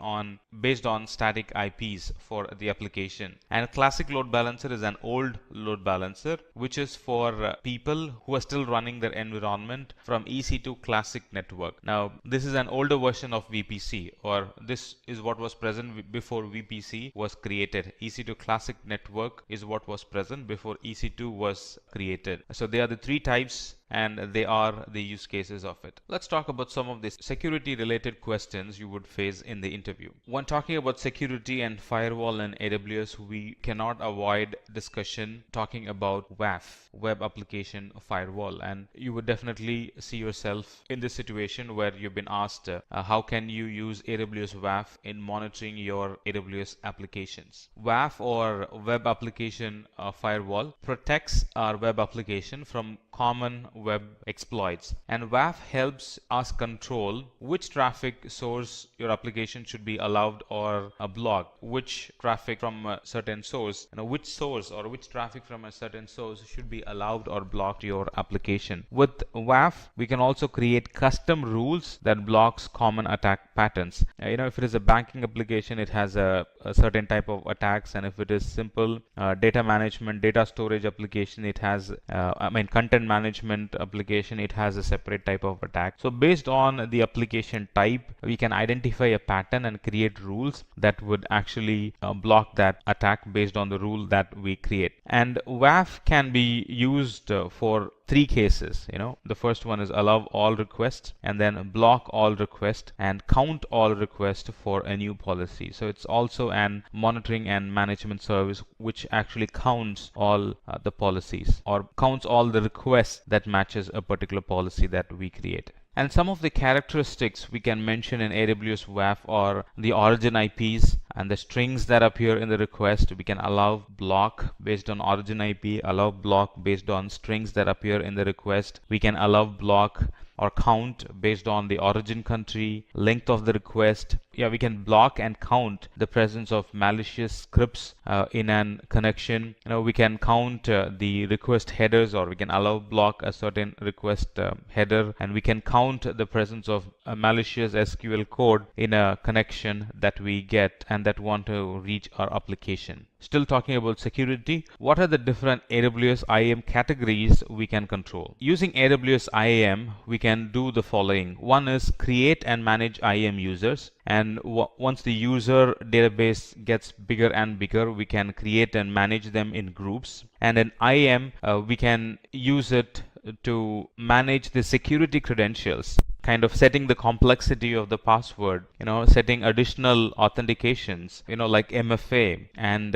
based on static IPs for the application. And classic load balancer is an old load balancer which is for people who are still running their environment from EC2 classic network. Now this is an older version of VPC, or this is what was present before VPC was created. EC2 classic network is what was present before EC2 was created. So they are the 3 types and they are the use cases of it. Let's talk about some of the security related questions you would face in the interview. When talking about security and firewall in AWS, we cannot avoid discussion talking about WAF, Web Application Firewall, and you would definitely see yourself in this situation where you've been asked how can you use AWS WAF in monitoring your AWS applications. WAF, or Web Application Firewall, protects our web application from common web exploits, and WAF helps us control which traffic source your application should be allowed or blocked, which traffic from a certain source, which source or which traffic from a certain source should be allowed or blocked your application. With WAF, we can also create custom rules that blocks common attack patterns. If it is a banking application, it has a certain type of attacks, and if it is simple data management, data storage application, it has content management application, it has a separate type of attack. So based on the application type, we can identify a pattern and create rules that would actually block that attack based on the rule that we create. And WAF can be used for three cases. The first one is allow all requests, and then block all requests, and count all requests for a new policy. So it's also an monitoring and management service which actually counts all the policies, or counts all the requests that matches a particular policy that we create. And some of the characteristics we can mention in AWS WAF are the origin IPs and the strings that appear in the request. We can allow block based on origin IP, allow block based on strings that appear in the request. We can allow block or count based on the origin country, length of the request. We can block and count the presence of malicious scripts in an connection. We can count the request headers, or we can allow block a certain request header, and we can count the presence of a malicious SQL code in a connection that we get and that want to reach our application. Still talking about security, what are the different AWS IAM categories we can control? Using AWS IAM, we can do the following. One is create and manage IAM users. And once the user database gets bigger and bigger, we can create and manage them in groups. And in IAM, we can use it to manage the security credentials, kind of setting the complexity of the password, setting additional authentications, like MFA, and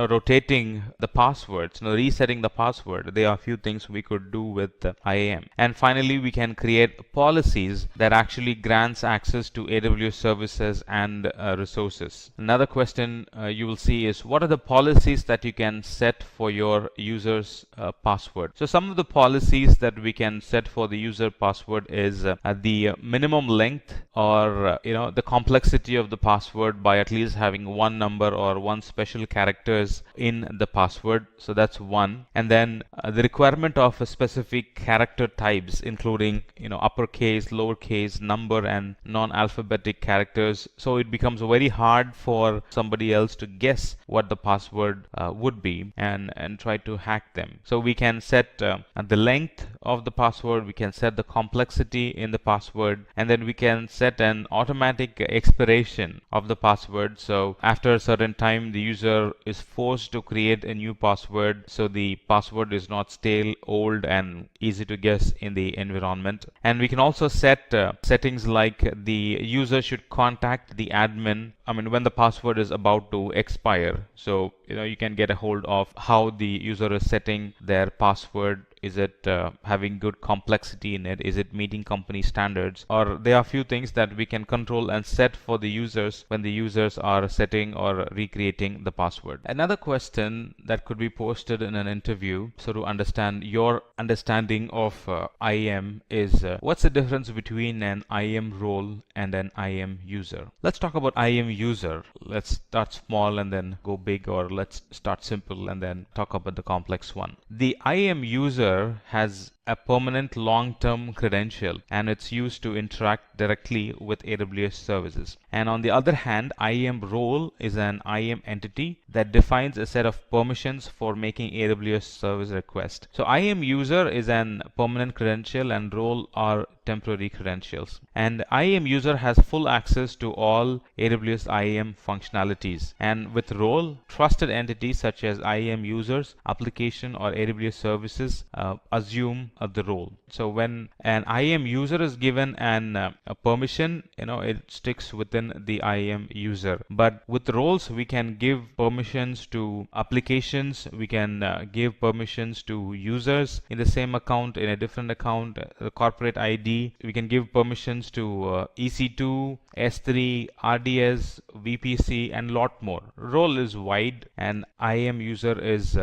rotating the passwords, resetting the password. There are a few things we could do with IAM. And finally, we can create policies that actually grants access to AWS services and resources. Another question you will see is, what are the policies that you can set for your user's password? So some of the policies that we can set for the user password is the minimum length, or the complexity of the password by at least having one number or one special characters in the password. So that's one. And then the requirement of a specific character types, including uppercase, lowercase, number, and non-alphabetic characters. So it becomes very hard for somebody else to guess what the password would be and try to hack them. So we can set the length of the password, we can set the complexity in the password, and then we can set an automatic expiration of the password. So after a certain time, the user is forced to create a new password, so the password is not stale, old, and easy to guess in the environment. And we can also set settings like the user should contact the admin when the password is about to expire. So you can get a hold of how the user is setting their password. Is it having good complexity in it? Is it meeting company standards? Or there are a few things that we can control and set for the users when the users are setting or recreating the password. Another question that could be posted in an interview, so to understand your understanding of IAM, is what's the difference between an IAM role and an IAM user? Let's talk about IAM user. Let's start small and then go big, or let's start simple and then talk about the complex one. The IAM user has a permanent long-term credential, and it's used to interact directly with AWS services. And on the other hand, IAM role is an IAM entity that defines a set of permissions for making AWS service requests. So IAM user is an permanent credential and role are temporary credentials. And IAM user has full access to all AWS IAM functionalities. And with role, trusted entities such as IAM users, application, or AWS services assume the role. So when an IAM user is given a permission, it sticks within the IAM user. But with roles, we can give permissions to applications, we can give permissions to users in the same account, in a different account, the corporate ID. We can give permissions to EC2, S3, RDS, VPC, and lot more. Role is wide, and IAM user is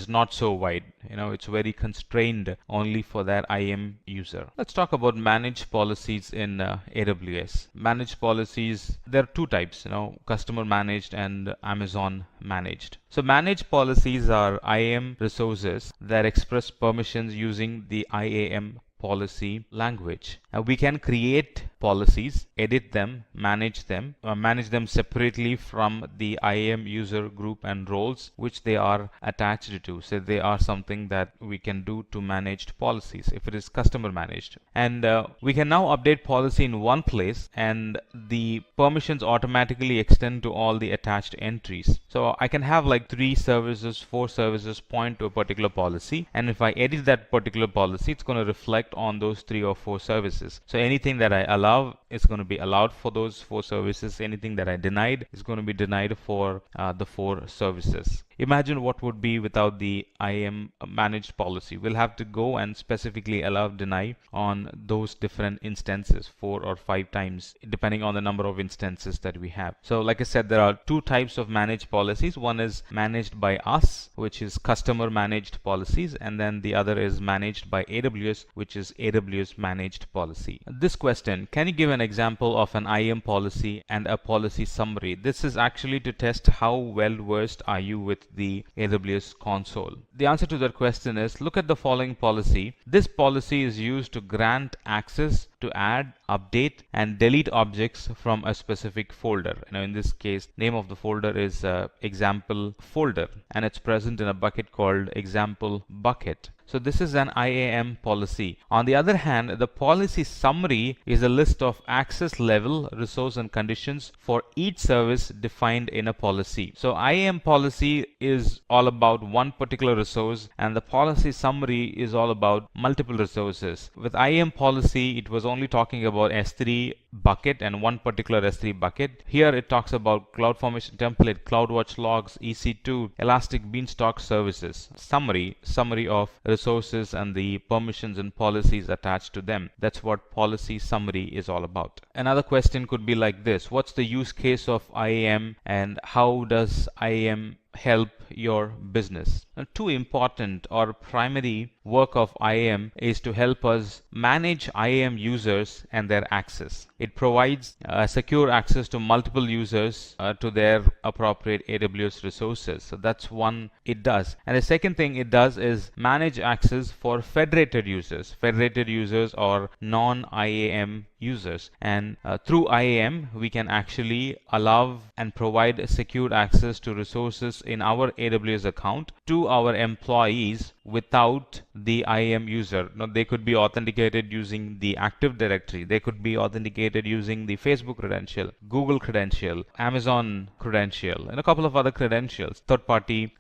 not so wide. It's very constrained only for that IAM user. Let's talk about managed policies in AWS. Managed policies, there are two types, customer managed and Amazon managed. So managed policies are IAM resources that express permissions using the IAM policy language. We can create policies, edit them, manage them separately from the IAM user group and roles which they are attached to. So they are something that we can do to managed policies if it is customer managed. And we can now update policy in one place, and the permissions automatically extend to all the attached entries. So I can have like 3 services, 4 services point to a particular policy, and if I edit that particular policy, it's going to reflect on those 3 or 4 services. So anything that I allow is going to be allowed for those 4 services. Anything that I denied is going to be denied for the 4 services. Imagine what would be without the IAM managed policy. We'll have to go and specifically allow deny on those different instances 4 or 5 times depending on the number of instances that we have. So like I said, there are 2 types of managed policies. One is managed by us, which is customer managed policies, and then the other is managed by AWS, which is AWS managed policy. This question, can you give an example of an IAM policy and a policy summary? This is actually to test how well versed are you with the AWS console. The answer to that question is, look at the following policy. This policy is used to grant access to add, update, and delete objects from a specific folder. In this case, name of the folder is example folder, and it's present in a bucket called example bucket. So this is an IAM policy. On the other hand, the policy summary is a list of access level, resource, and conditions for each service defined in a policy. So IAM policy is all about one particular resource, and the policy summary is all about multiple resources. With IAM policy, it was only talking about S3 bucket and one particular S3 bucket. Here it talks about CloudFormation template, CloudWatch logs, EC2, Elastic Beanstalk services. Summary of resources and the permissions and policies attached to them. That's what policy summary is all about. Another question could be like this: what's the use case of IAM, and how does IAM help your business? Two important or primary work of IAM is to help us manage IAM users and their access. It provides secure access to multiple users to their appropriate AWS resources. So that's one it does. And the second thing it does is manage access for federated users. Federated users or non-IAM users, and through IAM we can actually allow and provide secure access to resources in our AWS account to our employees without the IAM user. Now, they could be authenticated using the Active Directory, they could be authenticated using the Facebook credential, Google credential, Amazon credential, and a couple of other credentials, third-party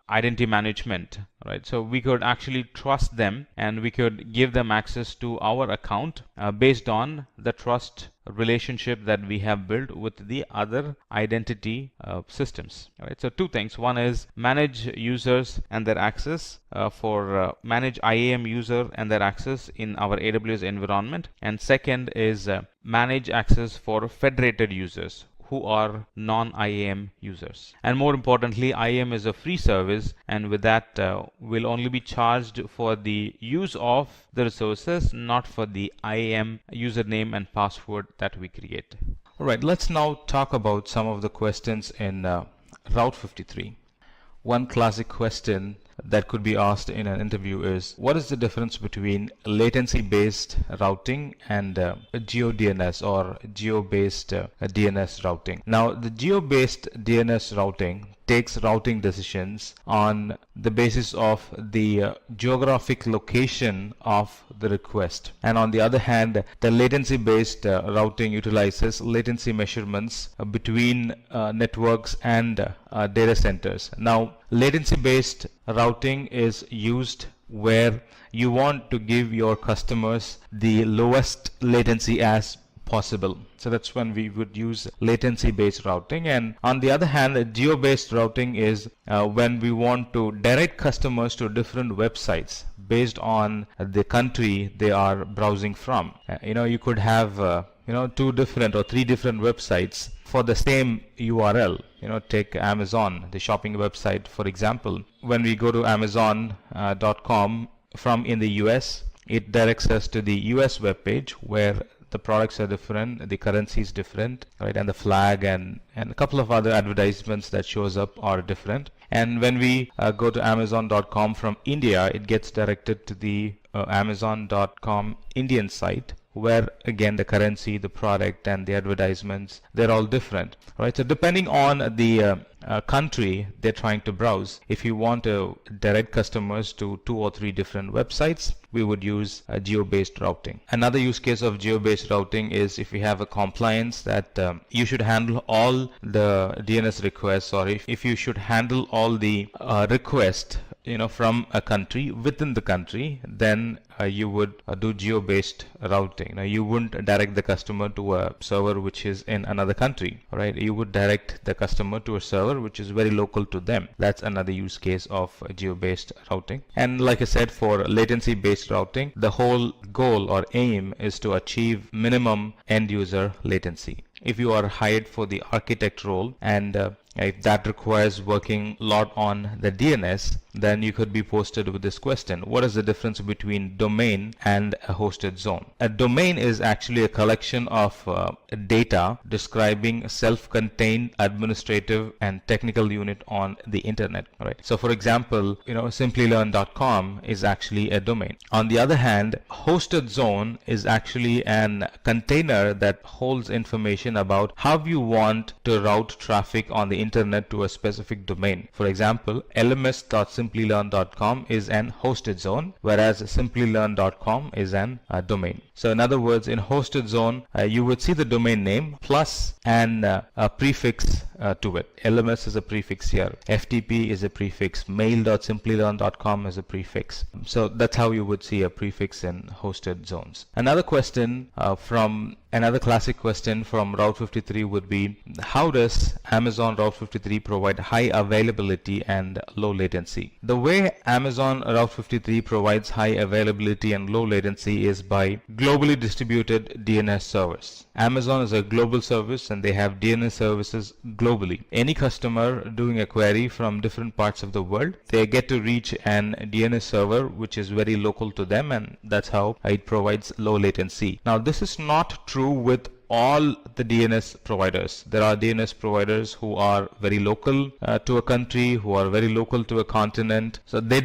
identity management. Right, so we could actually trust them, and we could give them access to our account based on the trust relationship that we have built with the other identity systems. Right, so 2 things. One is manage users and their access manage IAM user and their access in our AWS environment, and second is manage access for federated users who are non-IAM users. And more importantly, IAM is a free service, and with that we'll only be charged for the use of the resources, not for the IAM username and password that we create. Alright, let's now talk about some of the questions in Route 53. One classic question that could be asked in an interview is, what is the difference between latency-based routing and geo-DNS or geo-based DNS routing? Now, the geo-based DNS routing takes routing decisions on the basis of the geographic location of the request, and on the other hand, the latency-based routing utilizes latency measurements between networks and data centers. Now, latency-based routing is used where you want to give your customers the lowest latency as possible. So that's when we would use latency based routing. And on the other hand, geo based routing is when we want to direct customers to different websites based on the country they are browsing from. You could have 2 different or 3 different websites for the same URL. Take Amazon, the shopping website, for example. When we go to Amazon.com from in the US, it directs us to the US web page where the products are different, the currency is different, right, and the flag and a couple of other advertisements that shows up are different. And when we go to Amazon.com from India, it gets directed to the Amazon.com Indian site, where again the currency, the product, and the advertisements, they're all different, right? So depending on the country they're trying to browse, if you want to direct customers to 2 or 3 different websites, we would use geo-based routing. Another use case of geo-based routing is if you have a compliance that you should handle all the DNS requests, or if you should handle all the requests from a country within the country, then you would do geo-based routing. Now, you wouldn't direct the customer to a server which is in another country, right? You would direct the customer to a server which is very local to them. That's another use case of geo-based routing. And like I said, for latency-based routing, the whole goal or aim is to achieve minimum end-user latency. If you are hired for the architect role and if that requires working a lot on the DNS, then you could be posted with this question: what is the difference between domain and a hosted zone? A domain is actually a collection of data describing a self-contained administrative and technical unit on the internet. Right? So for example, Simplilearn.com is actually a domain. On the other hand, hosted zone is actually an container that holds information about how you want to route traffic on the internet to a specific domain. For example, lms.simplilearn.com is an hosted zone, whereas simplilearn.com is an domain. So in other words, in hosted zone, you would see the domain name plus a prefix to it. LMS is a prefix here. FTP is a prefix. Mail.simplilearn.com is a prefix. So that's how you would see a prefix in hosted zones. Another classic question from Route 53 would be: how does Amazon Route 53 provide high availability and low latency? The way Amazon Route 53 provides high availability and low latency is by globally distributed DNS servers. Amazon is a global service and they have DNS services globally. Any customer doing a query from different parts of the world, they get to reach an DNS server which is very local to them, and that's how it provides low latency. Now, this is not true with all the DNS providers. There are DNS providers who are very local to a country, who are very local to a continent. So they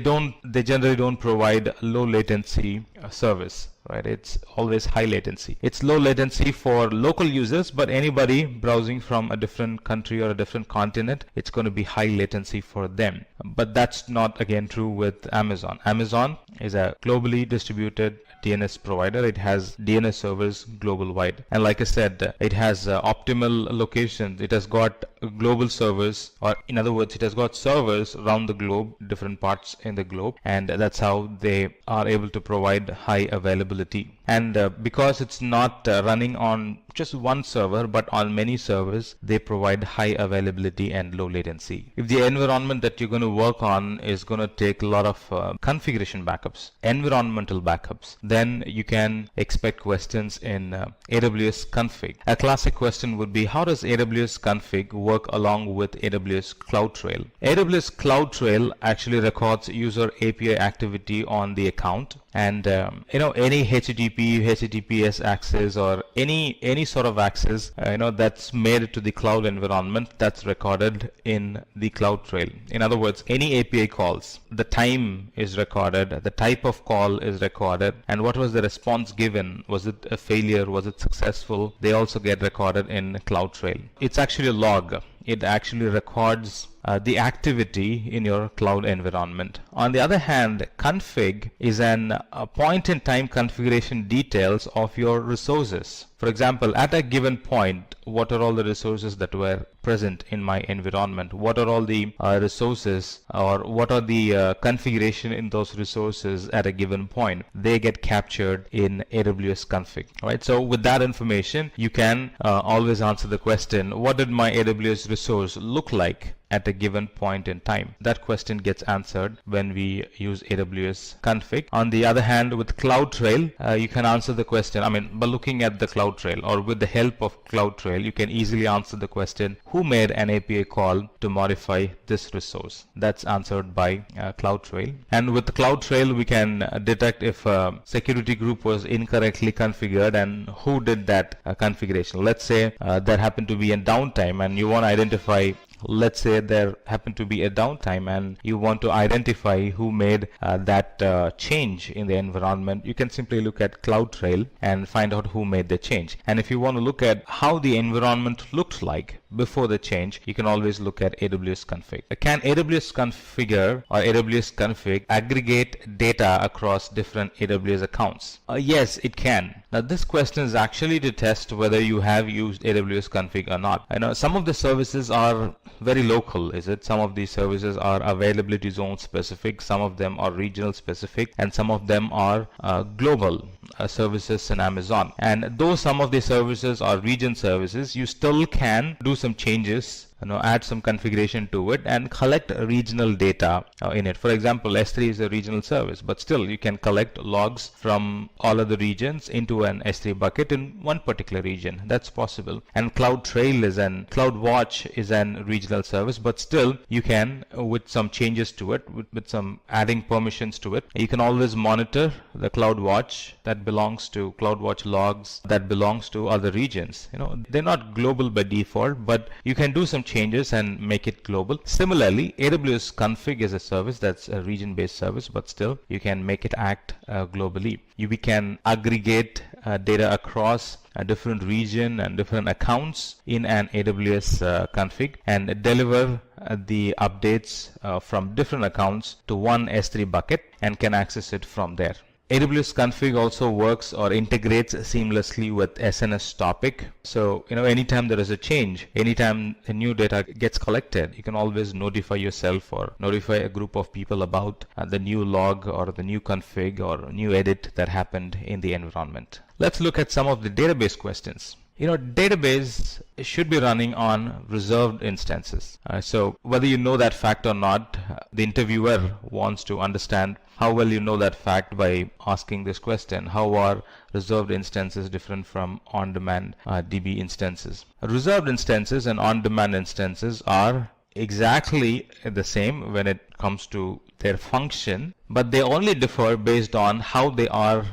generally don't provide low latency service. Right? It's always high latency. It's low latency for local users, but anybody browsing from a different country or a different continent, it's going to be high latency for them. But that's not again true with Amazon. Amazon is a globally distributed DNS provider. It has DNS servers global wide, and like I said, it has optimal locations. It has got global servers, or in other words, it has got servers around the globe, different parts in the globe, and that's how they are able to provide high availability. And because it's not running on just one server but on many servers, they provide high availability and low latency. If the environment that you're going to work on is going to take a lot of configuration backups, environmental backups, then you can expect questions in AWS config. A classic question would be: how does AWS config work along with AWS CloudTrail? AWS CloudTrail actually records user API activity on the account, and any HTTP, HTTPS access, or any sort of access that's made to the cloud environment, that's recorded in the CloudTrail. In other words, any API calls, the time is recorded, the type of call is recorded, and what was the response given? Was it a failure? Was it successful? They also get recorded in CloudTrail. It's actually a log. It actually records the activity in your cloud environment. On the other hand, config is a point-in-time configuration details of your resources. For example, at a given point, what are all the resources that were present in my environment? What are all the resources, or what are the configuration in those resources at a given point? They get captured in AWS config. Right. So with that information, you can always answer the question, what did my AWS resource look like at a given point in time? That question gets answered when we use AWS config. On the other hand, with CloudTrail, you can answer the question, by looking at the CloudTrail or with the help of CloudTrail, you can easily answer the question, who made an API call to modify this resource? That's answered by CloudTrail. And with the CloudTrail, we can detect if a security group was incorrectly configured and who did that configuration. Let's say there happened to be a downtime and you want to identify. Let's say there happened to be a downtime and you want to identify who made that change in the environment. You can simply look at CloudTrail and find out who made the change. And if you want to look at how the environment looked like before the change, you can always look at AWS config. Can AWS configure or AWS config aggregate data across different AWS accounts? Yes, it can. Now this question is actually to test whether you have used AWS config or not. I know some of the services are very local, is it? Some of these services are availability zone specific, some of them are regional specific, and some of them are global services in Amazon. And though some of the services are region services, you still can do some changes, add some configuration to it and collect regional data in it. For example, S3 is a regional service, but still you can collect logs from all of the regions into an S3 bucket in one particular region. That's possible. And CloudTrail CloudWatch is an regional service, but still you can, with some changes to it, with some adding permissions to it, you can always monitor the CloudWatch that belongs to CloudWatch logs that belongs to other regions. They're not global by default, but you can do some changes and make it global. Similarly, AWS config is a service that's a region-based service, but still you can make it act globally. We can aggregate data across a different region and different accounts in an AWS config and deliver the updates from different accounts to one S3 bucket and can access it from there. AWS config also works or integrates seamlessly with SNS topic. So, anytime there is a change, anytime a new data gets collected, you can always notify yourself or notify a group of people about the new log or the new config or new edit that happened in the environment. Let's look at some of the database questions. Database should be running on reserved instances. So whether you know that fact or not, the interviewer wants to understand how well you know that fact by asking this question. How are reserved instances different from on-demand DB instances? Reserved instances and on-demand instances are exactly the same when it comes to their function, but they only differ based on how they are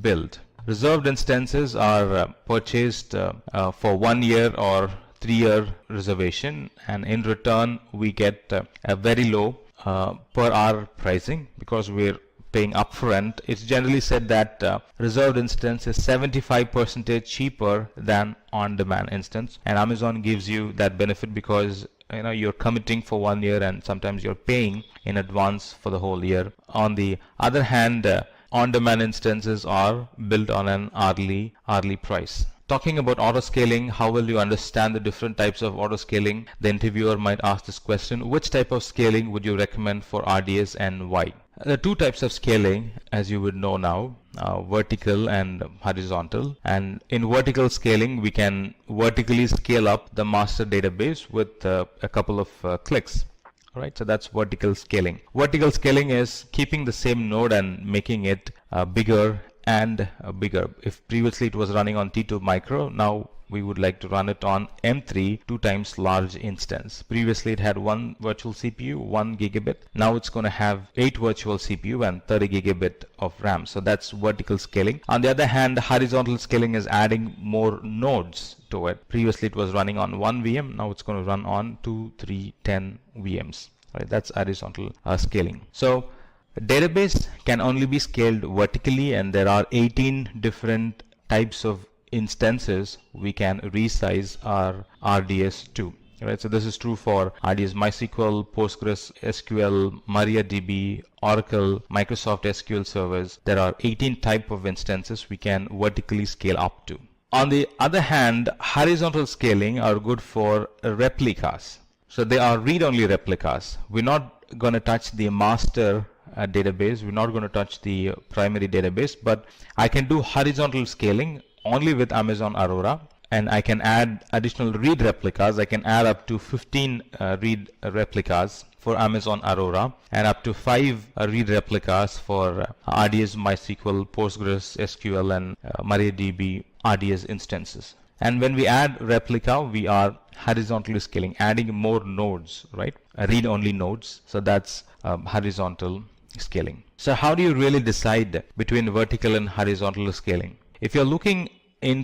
built. Reserved instances are purchased for 1 year or 3-year reservation, and in return we get a very low per hour pricing because we're paying upfront. It's generally said that reserved instance is 75% cheaper than on-demand instance, and Amazon gives you that benefit because you're committing for 1 year and sometimes you're paying in advance for the whole year. On the other hand, on-demand instances are built on an hourly price. Talking about auto-scaling, how will you understand the different types of auto-scaling? The interviewer might ask this question: which type of scaling would you recommend for RDS and why? There are two types of scaling, as you would know now, vertical and horizontal. And in vertical scaling, we can vertically scale up the master database with a couple of clicks. Right, so that's vertical scaling. Vertical scaling is keeping the same node and making it bigger and bigger. If previously it was running on T2 micro, now we would like to run it on M3, 2 times large instance. Previously it had 1 virtual CPU, 1 gigabit. Now it's going to have 8 virtual CPU and 30 gigabit of RAM. So that's vertical scaling. On the other hand, horizontal scaling is adding more nodes to it. Previously it was running on 1 VM. Now it's going to run on 2, 3, 10 VMs. Right? That's horizontal scaling. So database can only be scaled vertically, and there are 18 different types of instances we can resize our RDS to. Right, so this is true for RDS MySQL, Postgres, SQL, MariaDB, Oracle, Microsoft SQL servers. There are 18 type of instances we can vertically scale up to. On the other hand, horizontal scaling are good for replicas. So they are read-only replicas. We're not going to touch the master database. We're not going to touch the primary database, but I can do horizontal scaling only with Amazon Aurora. And I can add additional read replicas. I can add up to 15 read replicas for Amazon Aurora and up to 5 read replicas for RDS MySQL, Postgres, SQL, and MariaDB RDS instances. And when we add replica, we are horizontally scaling, adding more nodes, right? Read-only nodes. So that's horizontal scaling. So how do you really decide between vertical and horizontal scaling? If you're looking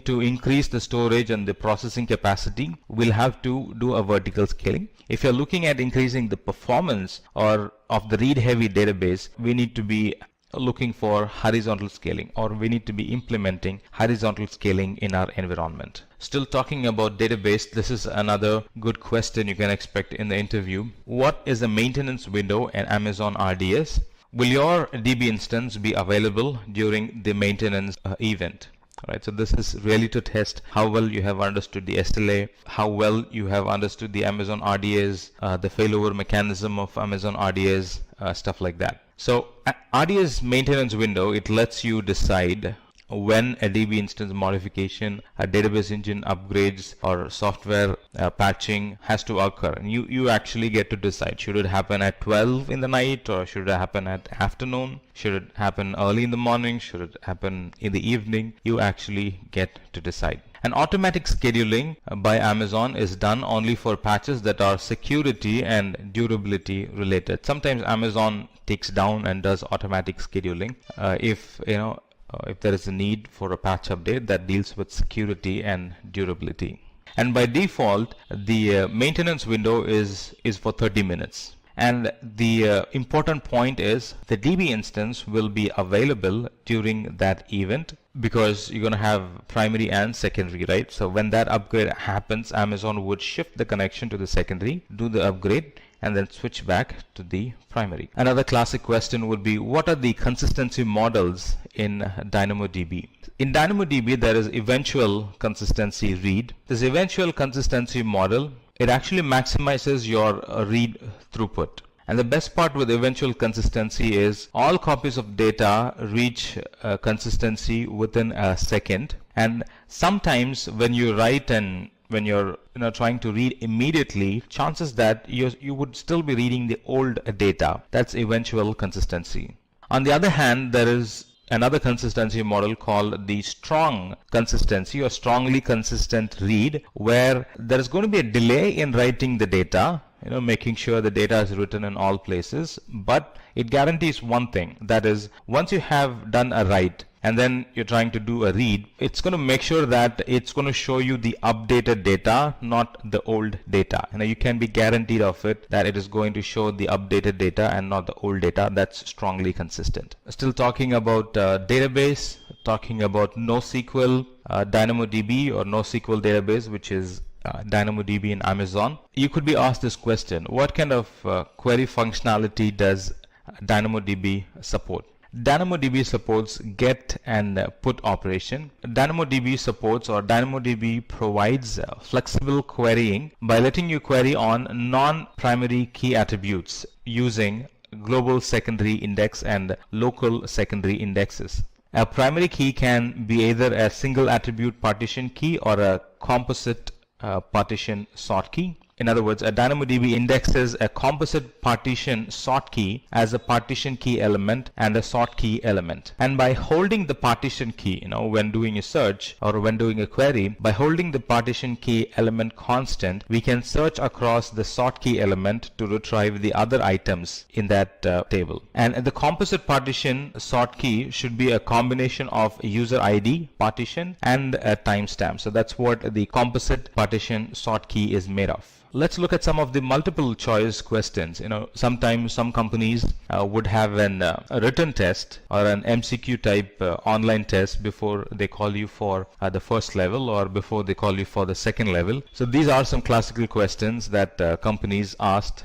to increase the storage and the processing capacity, we'll have to do a vertical scaling. If you're looking at increasing the performance or of the read-heavy database, we need to be looking for horizontal scaling, or we need to be implementing horizontal scaling in our environment. Still talking about database, this is another good question you can expect in the interview. What is the maintenance window in Amazon RDS? Will your DB instance be available during the maintenance event? Right, so this is really to test how well you have understood the SLA, how well you have understood the Amazon RDS, the failover mechanism of Amazon RDS, stuff like that. So RDS maintenance window, it lets you decide when a DB instance modification, a database engine upgrades, or software patching has to occur. And you actually get to decide, should it happen at 12 in the night, or should it happen at afternoon? Should it happen early in the morning? Should it happen in the evening? You actually get to decide. And automatic scheduling by Amazon is done only for patches that are security and durability related. Sometimes Amazon takes down and does automatic scheduling if there is a need for a patch update that deals with security and durability. And by default, the maintenance window is for 30 minutes. And the important point is the DB instance will be available during that event, because you're going to have primary and secondary, right? So when that upgrade happens, Amazon would shift the connection to the secondary, do the upgrade, and then switch back to the primary. Another classic question would be, what are the consistency models in DynamoDB? In DynamoDB, there is eventual consistency read. This eventual consistency model, it actually maximizes your read throughput. And the best part with eventual consistency is all copies of data reach consistency within a second. And sometimes when you write and when you're trying to read immediately, chances that you would still be reading the old data. That's eventual consistency. On the other hand, there is another consistency model called the strong consistency, or strongly consistent read, where there is going to be a delay in writing the data, making sure the data is written in all places, but it guarantees one thing, that is, once you have done a write and then you're trying to do a read, it's going to make sure that it's going to show you the updated data, not the old data. You can be guaranteed of it that it is going to show the updated data and not the old data. That's strongly consistent. Still talking about database, talking about NoSQL, DynamoDB or NoSQL database, which is DynamoDB in Amazon. You could be asked this question: what kind of query functionality does DynamoDB support? DynamoDB supports get and put operation. DynamoDB supports, or DynamoDB provides flexible querying by letting you query on non-primary key attributes using global secondary index and local secondary indexes. A primary key can be either a single attribute partition key or a composite partition sort key. In other words, a DynamoDB indexes a composite partition sort key as a partition key element and a sort key element. And by holding the partition key, when doing a search or when doing a query, by holding the partition key element constant, we can search across the sort key element to retrieve the other items in that table. And the composite partition sort key should be a combination of user ID partition and a timestamp. So that's what the composite partition sort key is made of. Let's look at some of the multiple choice questions. Sometimes some companies would have a written test or an MCQ type online test before they call you for the first level or before they call you for the second level. So these are some classical questions that companies ask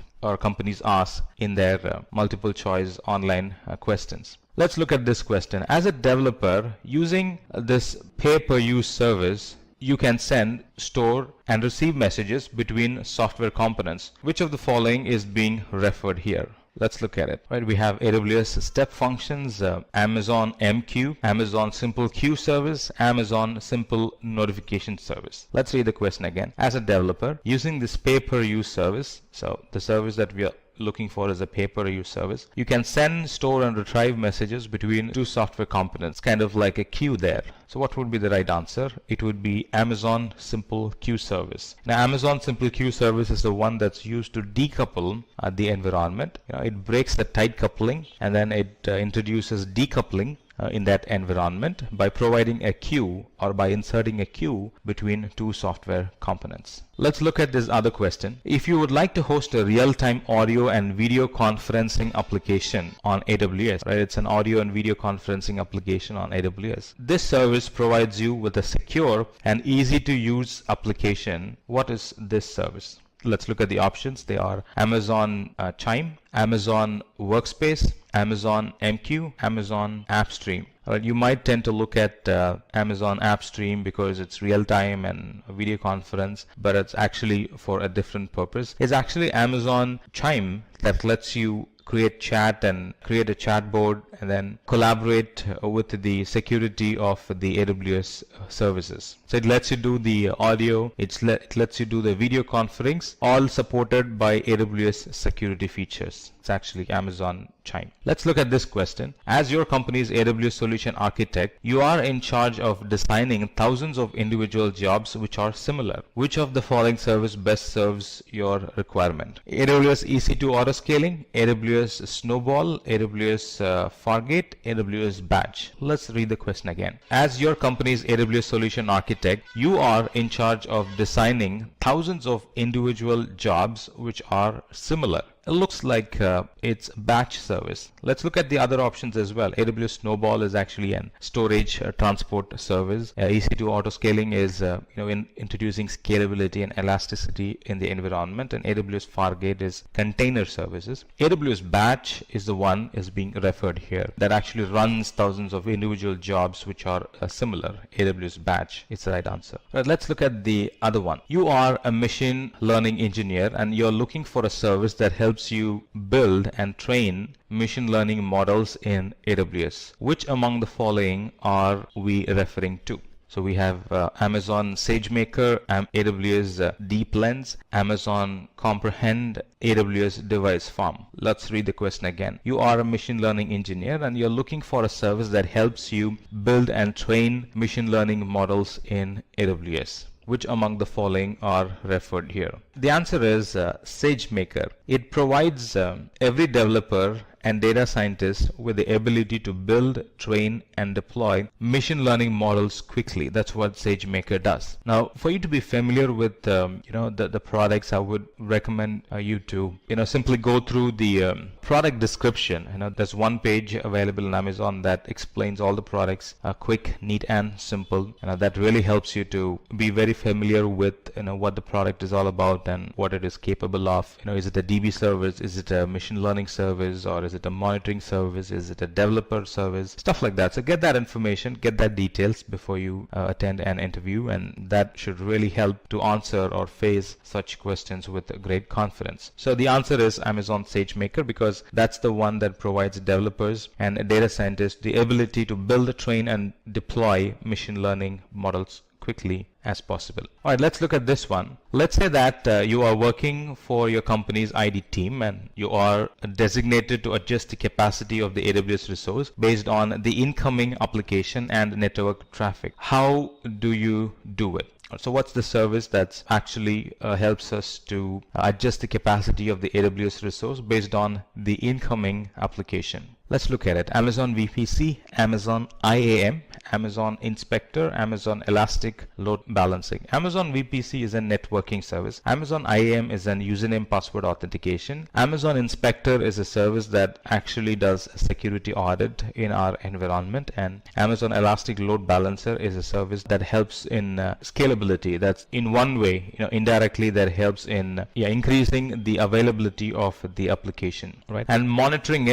in their multiple choice online questions. Let's look at this question. As a developer, using this pay-per-use service, you can send, store, and receive messages between software components. Which of the following is being referred here? Let's look at it. Right, we have AWS Step Functions, Amazon MQ, Amazon Simple Queue Service, Amazon Simple Notification Service. Let's read the question again. As a developer, using this pay-per-use service, so the service that we are looking for is a pay-per-use service, you can send, store, and retrieve messages between two software components, kind of like a queue there. So what would be the right answer? It would be Amazon Simple Queue Service. Now, Amazon Simple Queue Service is the one that's used to decouple the environment. It breaks the tight coupling and then it introduces decoupling in that environment by providing a queue or by inserting a queue between two software components. Let's look at this other question. If you would like to host a real-time audio and video conferencing application on AWS, right? It's an audio and video conferencing application on AWS. This service provides you with a secure and easy to use application. What is this service? Let's look at the options. They are Amazon Chime, Amazon Workspace, Amazon MQ, Amazon AppStream. You might tend to look at Amazon AppStream because it's real-time and a video conference, but it's actually for a different purpose. It's actually Amazon Chime that lets you create chat and create a chat board and then collaborate with the security of the AWS services. So it lets you do the audio, it lets you do the video conferencing, all supported by AWS security features. It's actually Amazon Chime. Let's look at this question. As your company's AWS solution architect, you are in charge of designing thousands of individual jobs which are similar. Which of the following service best serves your requirement? AWS EC2 autoscaling, AWS Snowball, AWS Fargate, AWS Batch. Let's read the question again. As your company's AWS solution architect, you are in charge of designing thousands of individual jobs which are similar. It looks like it's batch service. Let's look at the other options as well. AWS Snowball is actually an storage transport service. EC2 autoscaling is introducing scalability and elasticity in the environment, and AWS Fargate is container services. AWS Batch is the one is being referred here that actually runs thousands of individual jobs which are similar. AWS Batch is the right answer. Right, let's look at the other one. You are a machine learning engineer and you're looking for a service that helps you build and train machine learning models in AWS. Which among the following are we referring to? So we have Amazon SageMaker, AWS Deep Lens, Amazon Comprehend, AWS Device Farm. Let's read the question again. You are a machine learning engineer and you're looking for a service that helps you build and train machine learning models in AWS. Which among the following are referred here? The answer is SageMaker. It provides every developer and data scientist with the ability to build, train, and deploy machine learning models quickly. That's what SageMaker does. Now, for you to be familiar with the products, I would recommend you to simply go through the product description. There's one page available on Amazon that explains all the products, quick, neat, and simple. That really helps you to be very familiar with what the product is all about and what it is capable of. Is it a DB service? Is it a machine learning service? Or is it a monitoring service? Is it a developer service? Stuff like that. So get that information, get that details before you attend an interview, and that should really help to answer or face such questions with great confidence. So the answer is Amazon SageMaker, because that's the one that provides developers and data scientists the ability to build, train, and deploy machine learning models quickly as possible. All right, let's look at this one. Let's say that you are working for your company's ID team and you are designated to adjust the capacity of the AWS resource based on the incoming application and network traffic. How do you do it? So what's the service that actually helps us to adjust the capacity of the AWS resource based on the incoming application? Let's look at it. Amazon VPC, Amazon IAM, Amazon Inspector, Amazon Elastic Load Balancing. Amazon VPC is a networking service. Amazon IAM is an username password authentication. Amazon Inspector is a service that actually does a security audit in our environment. And Amazon Elastic Load Balancer is a service that helps in scalability. That's in one way, indirectly that helps in increasing the availability of the application, right? And monitoring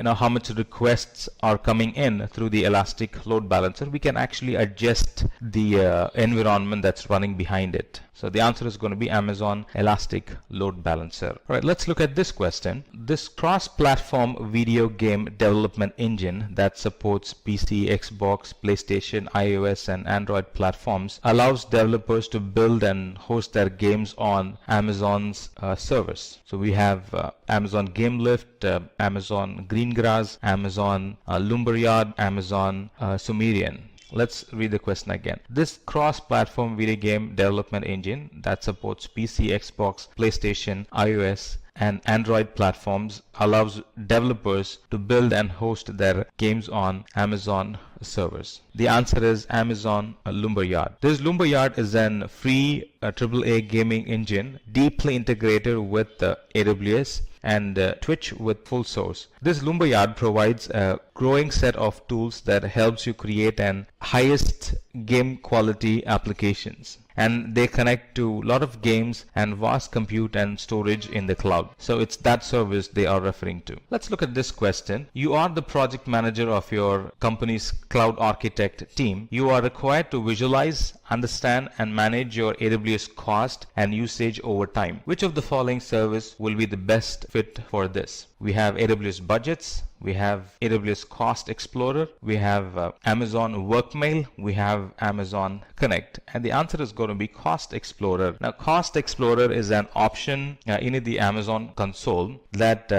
how much requests are coming in through the Elastic Load Balancer, we can actually adjust the environment that's running behind it. So the answer is going to be Amazon Elastic Load Balancer. All right, let's look at this question. This cross-platform video game development engine that supports PC, Xbox, PlayStation, iOS, and Android platforms allows developers to build and host their games on Amazon's servers. So we have Amazon GameLift, Amazon Greengrass, Amazon Lumberyard, Amazon Sumerian. Let's read the question again. This cross-platform video game development engine that supports PC, Xbox, PlayStation, iOS, and Android platforms allows developers to build and host their games on Amazon servers. The answer is Amazon Lumberyard. This Lumberyard is an free AAA gaming engine deeply integrated with AWS and Twitch with full source. This Lumberyard provides a growing set of tools that helps you create an highest game quality applications. And they connect to a lot of games and vast compute and storage in the cloud. So it's that service they are referring to. Let's look at this question. You are the project manager of your company's cloud architect team. You are required to visualize, understand, and manage your AWS cost and usage over time. Which of the following service will be the best fit for this? We have AWS Budgets, we have AWS Cost Explorer, we have Amazon Workmail, we have Amazon Connect. And the answer is going to be Cost Explorer. Now, Cost Explorer is an option in the Amazon console that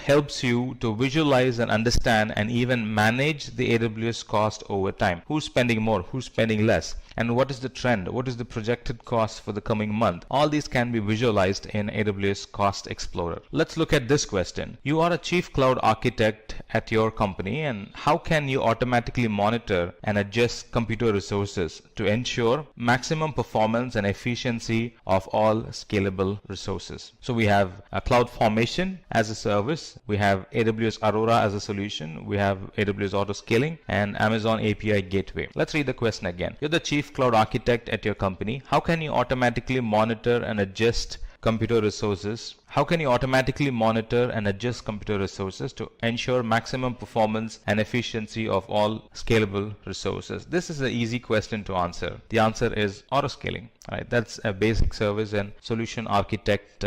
helps you to visualize and understand and even manage the AWS cost over time. Who's spending more? Who's spending less? And what is the trend? What is the projected cost for the coming month? All these can be visualized in AWS Cost Explorer. Let's look at this question. You are a chief cloud architect at your company, and how can you automatically monitor and adjust computer resources to ensure maximum performance and efficiency of all scalable resources? So we have a CloudFormation as a service, we have AWS Aurora as a solution, we have AWS Auto Scaling, and Amazon API Gateway. Let's read the question again. You're the chief cloud architect at your company. How can you automatically monitor and adjust computer resources? How can you automatically monitor and adjust computer resources to ensure maximum performance and efficiency of all scalable resources? This is an easy question to answer. The answer is autoscaling. Right? That's a basic service and solution architect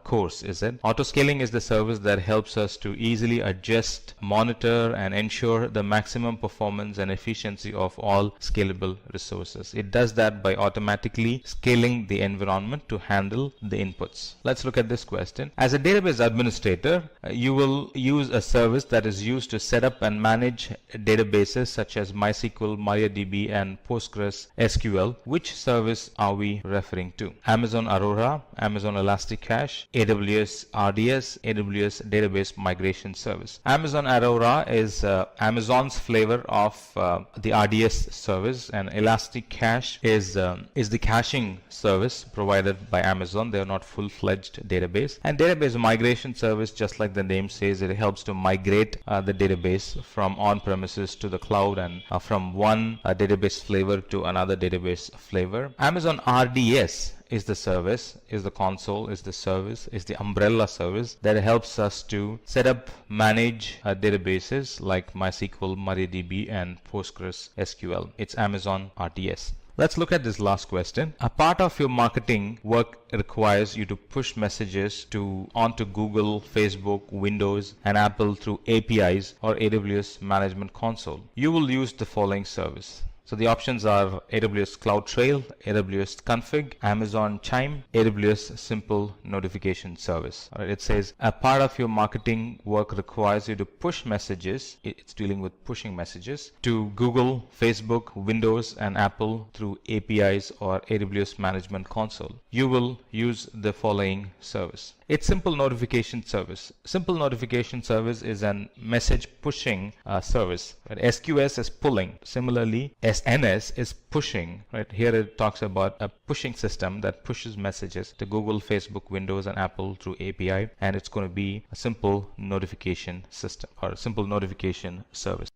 course, is it? Autoscaling is the service that helps us to easily adjust, monitor, and ensure the maximum performance and efficiency of all scalable resources. It does that by automatically scaling the environment to handle the inputs. Let's look at this question. As a database administrator, you will use a service that is used to set up and manage databases such as MySQL, MariaDB, and PostgreSQL. Which service are we referring to? Amazon Aurora, Amazon Elasticache, AWS RDS, AWS Database Migration Service. Amazon Aurora is Amazon's flavor of the RDS service, and Elasticache is the caching service provided by Amazon. They are not full-fledged database. And database migration service, just like the name says, it helps to migrate the database from on-premises to the cloud and from one database flavor to another database flavor. Amazon RDS is the service, is the console, is the service, is the umbrella service that helps us to set up, manage databases like MySQL, MariaDB, and PostgreSQL. It's Amazon RDS. Let's look at this last question. A part of your marketing work requires you to push messages onto Google, Facebook, Windows, and Apple through APIs or AWS Management Console. You will use the following service. So the options are AWS CloudTrail, AWS Config, Amazon Chime, AWS Simple Notification Service. All right, it says a part of your marketing work requires you to push messages. It's dealing with pushing messages to Google, Facebook, Windows, and Apple through APIs or AWS Management Console. You will use the following service. It's Simple Notification Service. Simple Notification Service is a message pushing service. Right? SQS is pulling. Similarly, SNS is pushing. Right? Here it talks about a pushing system that pushes messages to Google, Facebook, Windows, and Apple through API, and it's going to be a simple notification system or a simple notification service.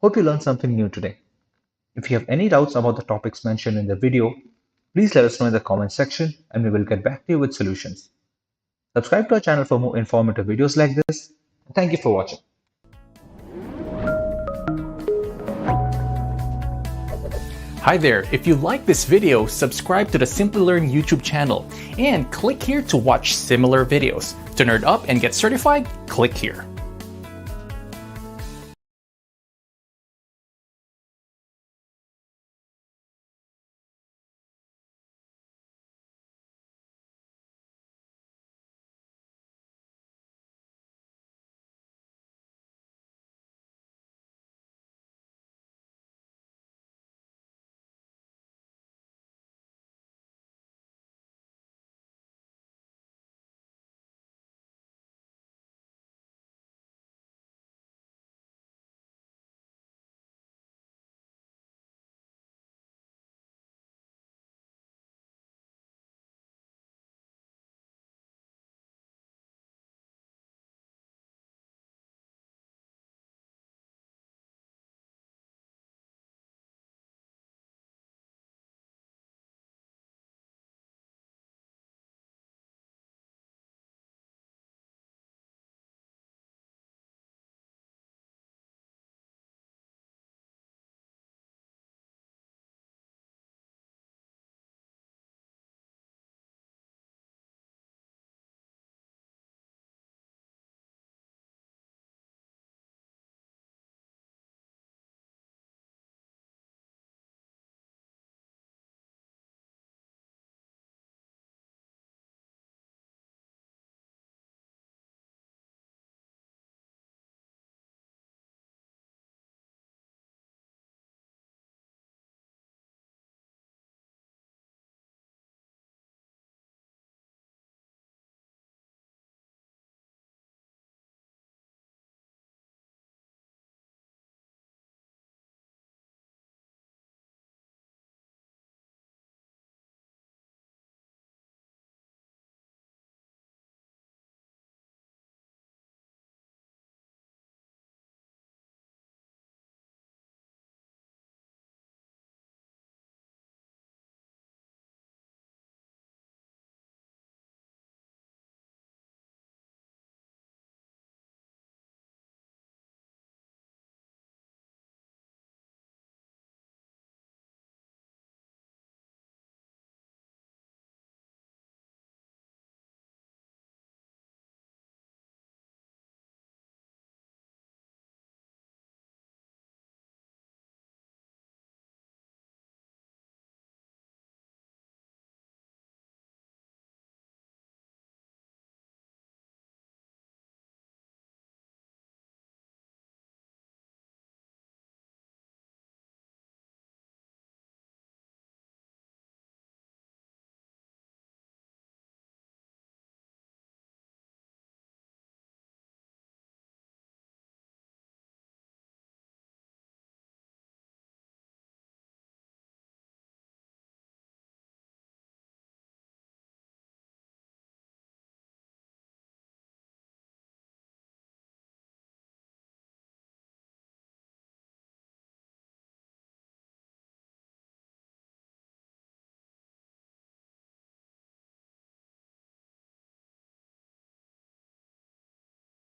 Hope you learned something new today. If you have any doubts about the topics mentioned in the video, please let us know in the comment section and we will get back to you with solutions. Subscribe to our channel for more informative videos like this. Thank you for watching. Hi there, if you like this video, subscribe to the Simplilearn YouTube channel and click here to watch similar videos. To nerd up and get certified, click here.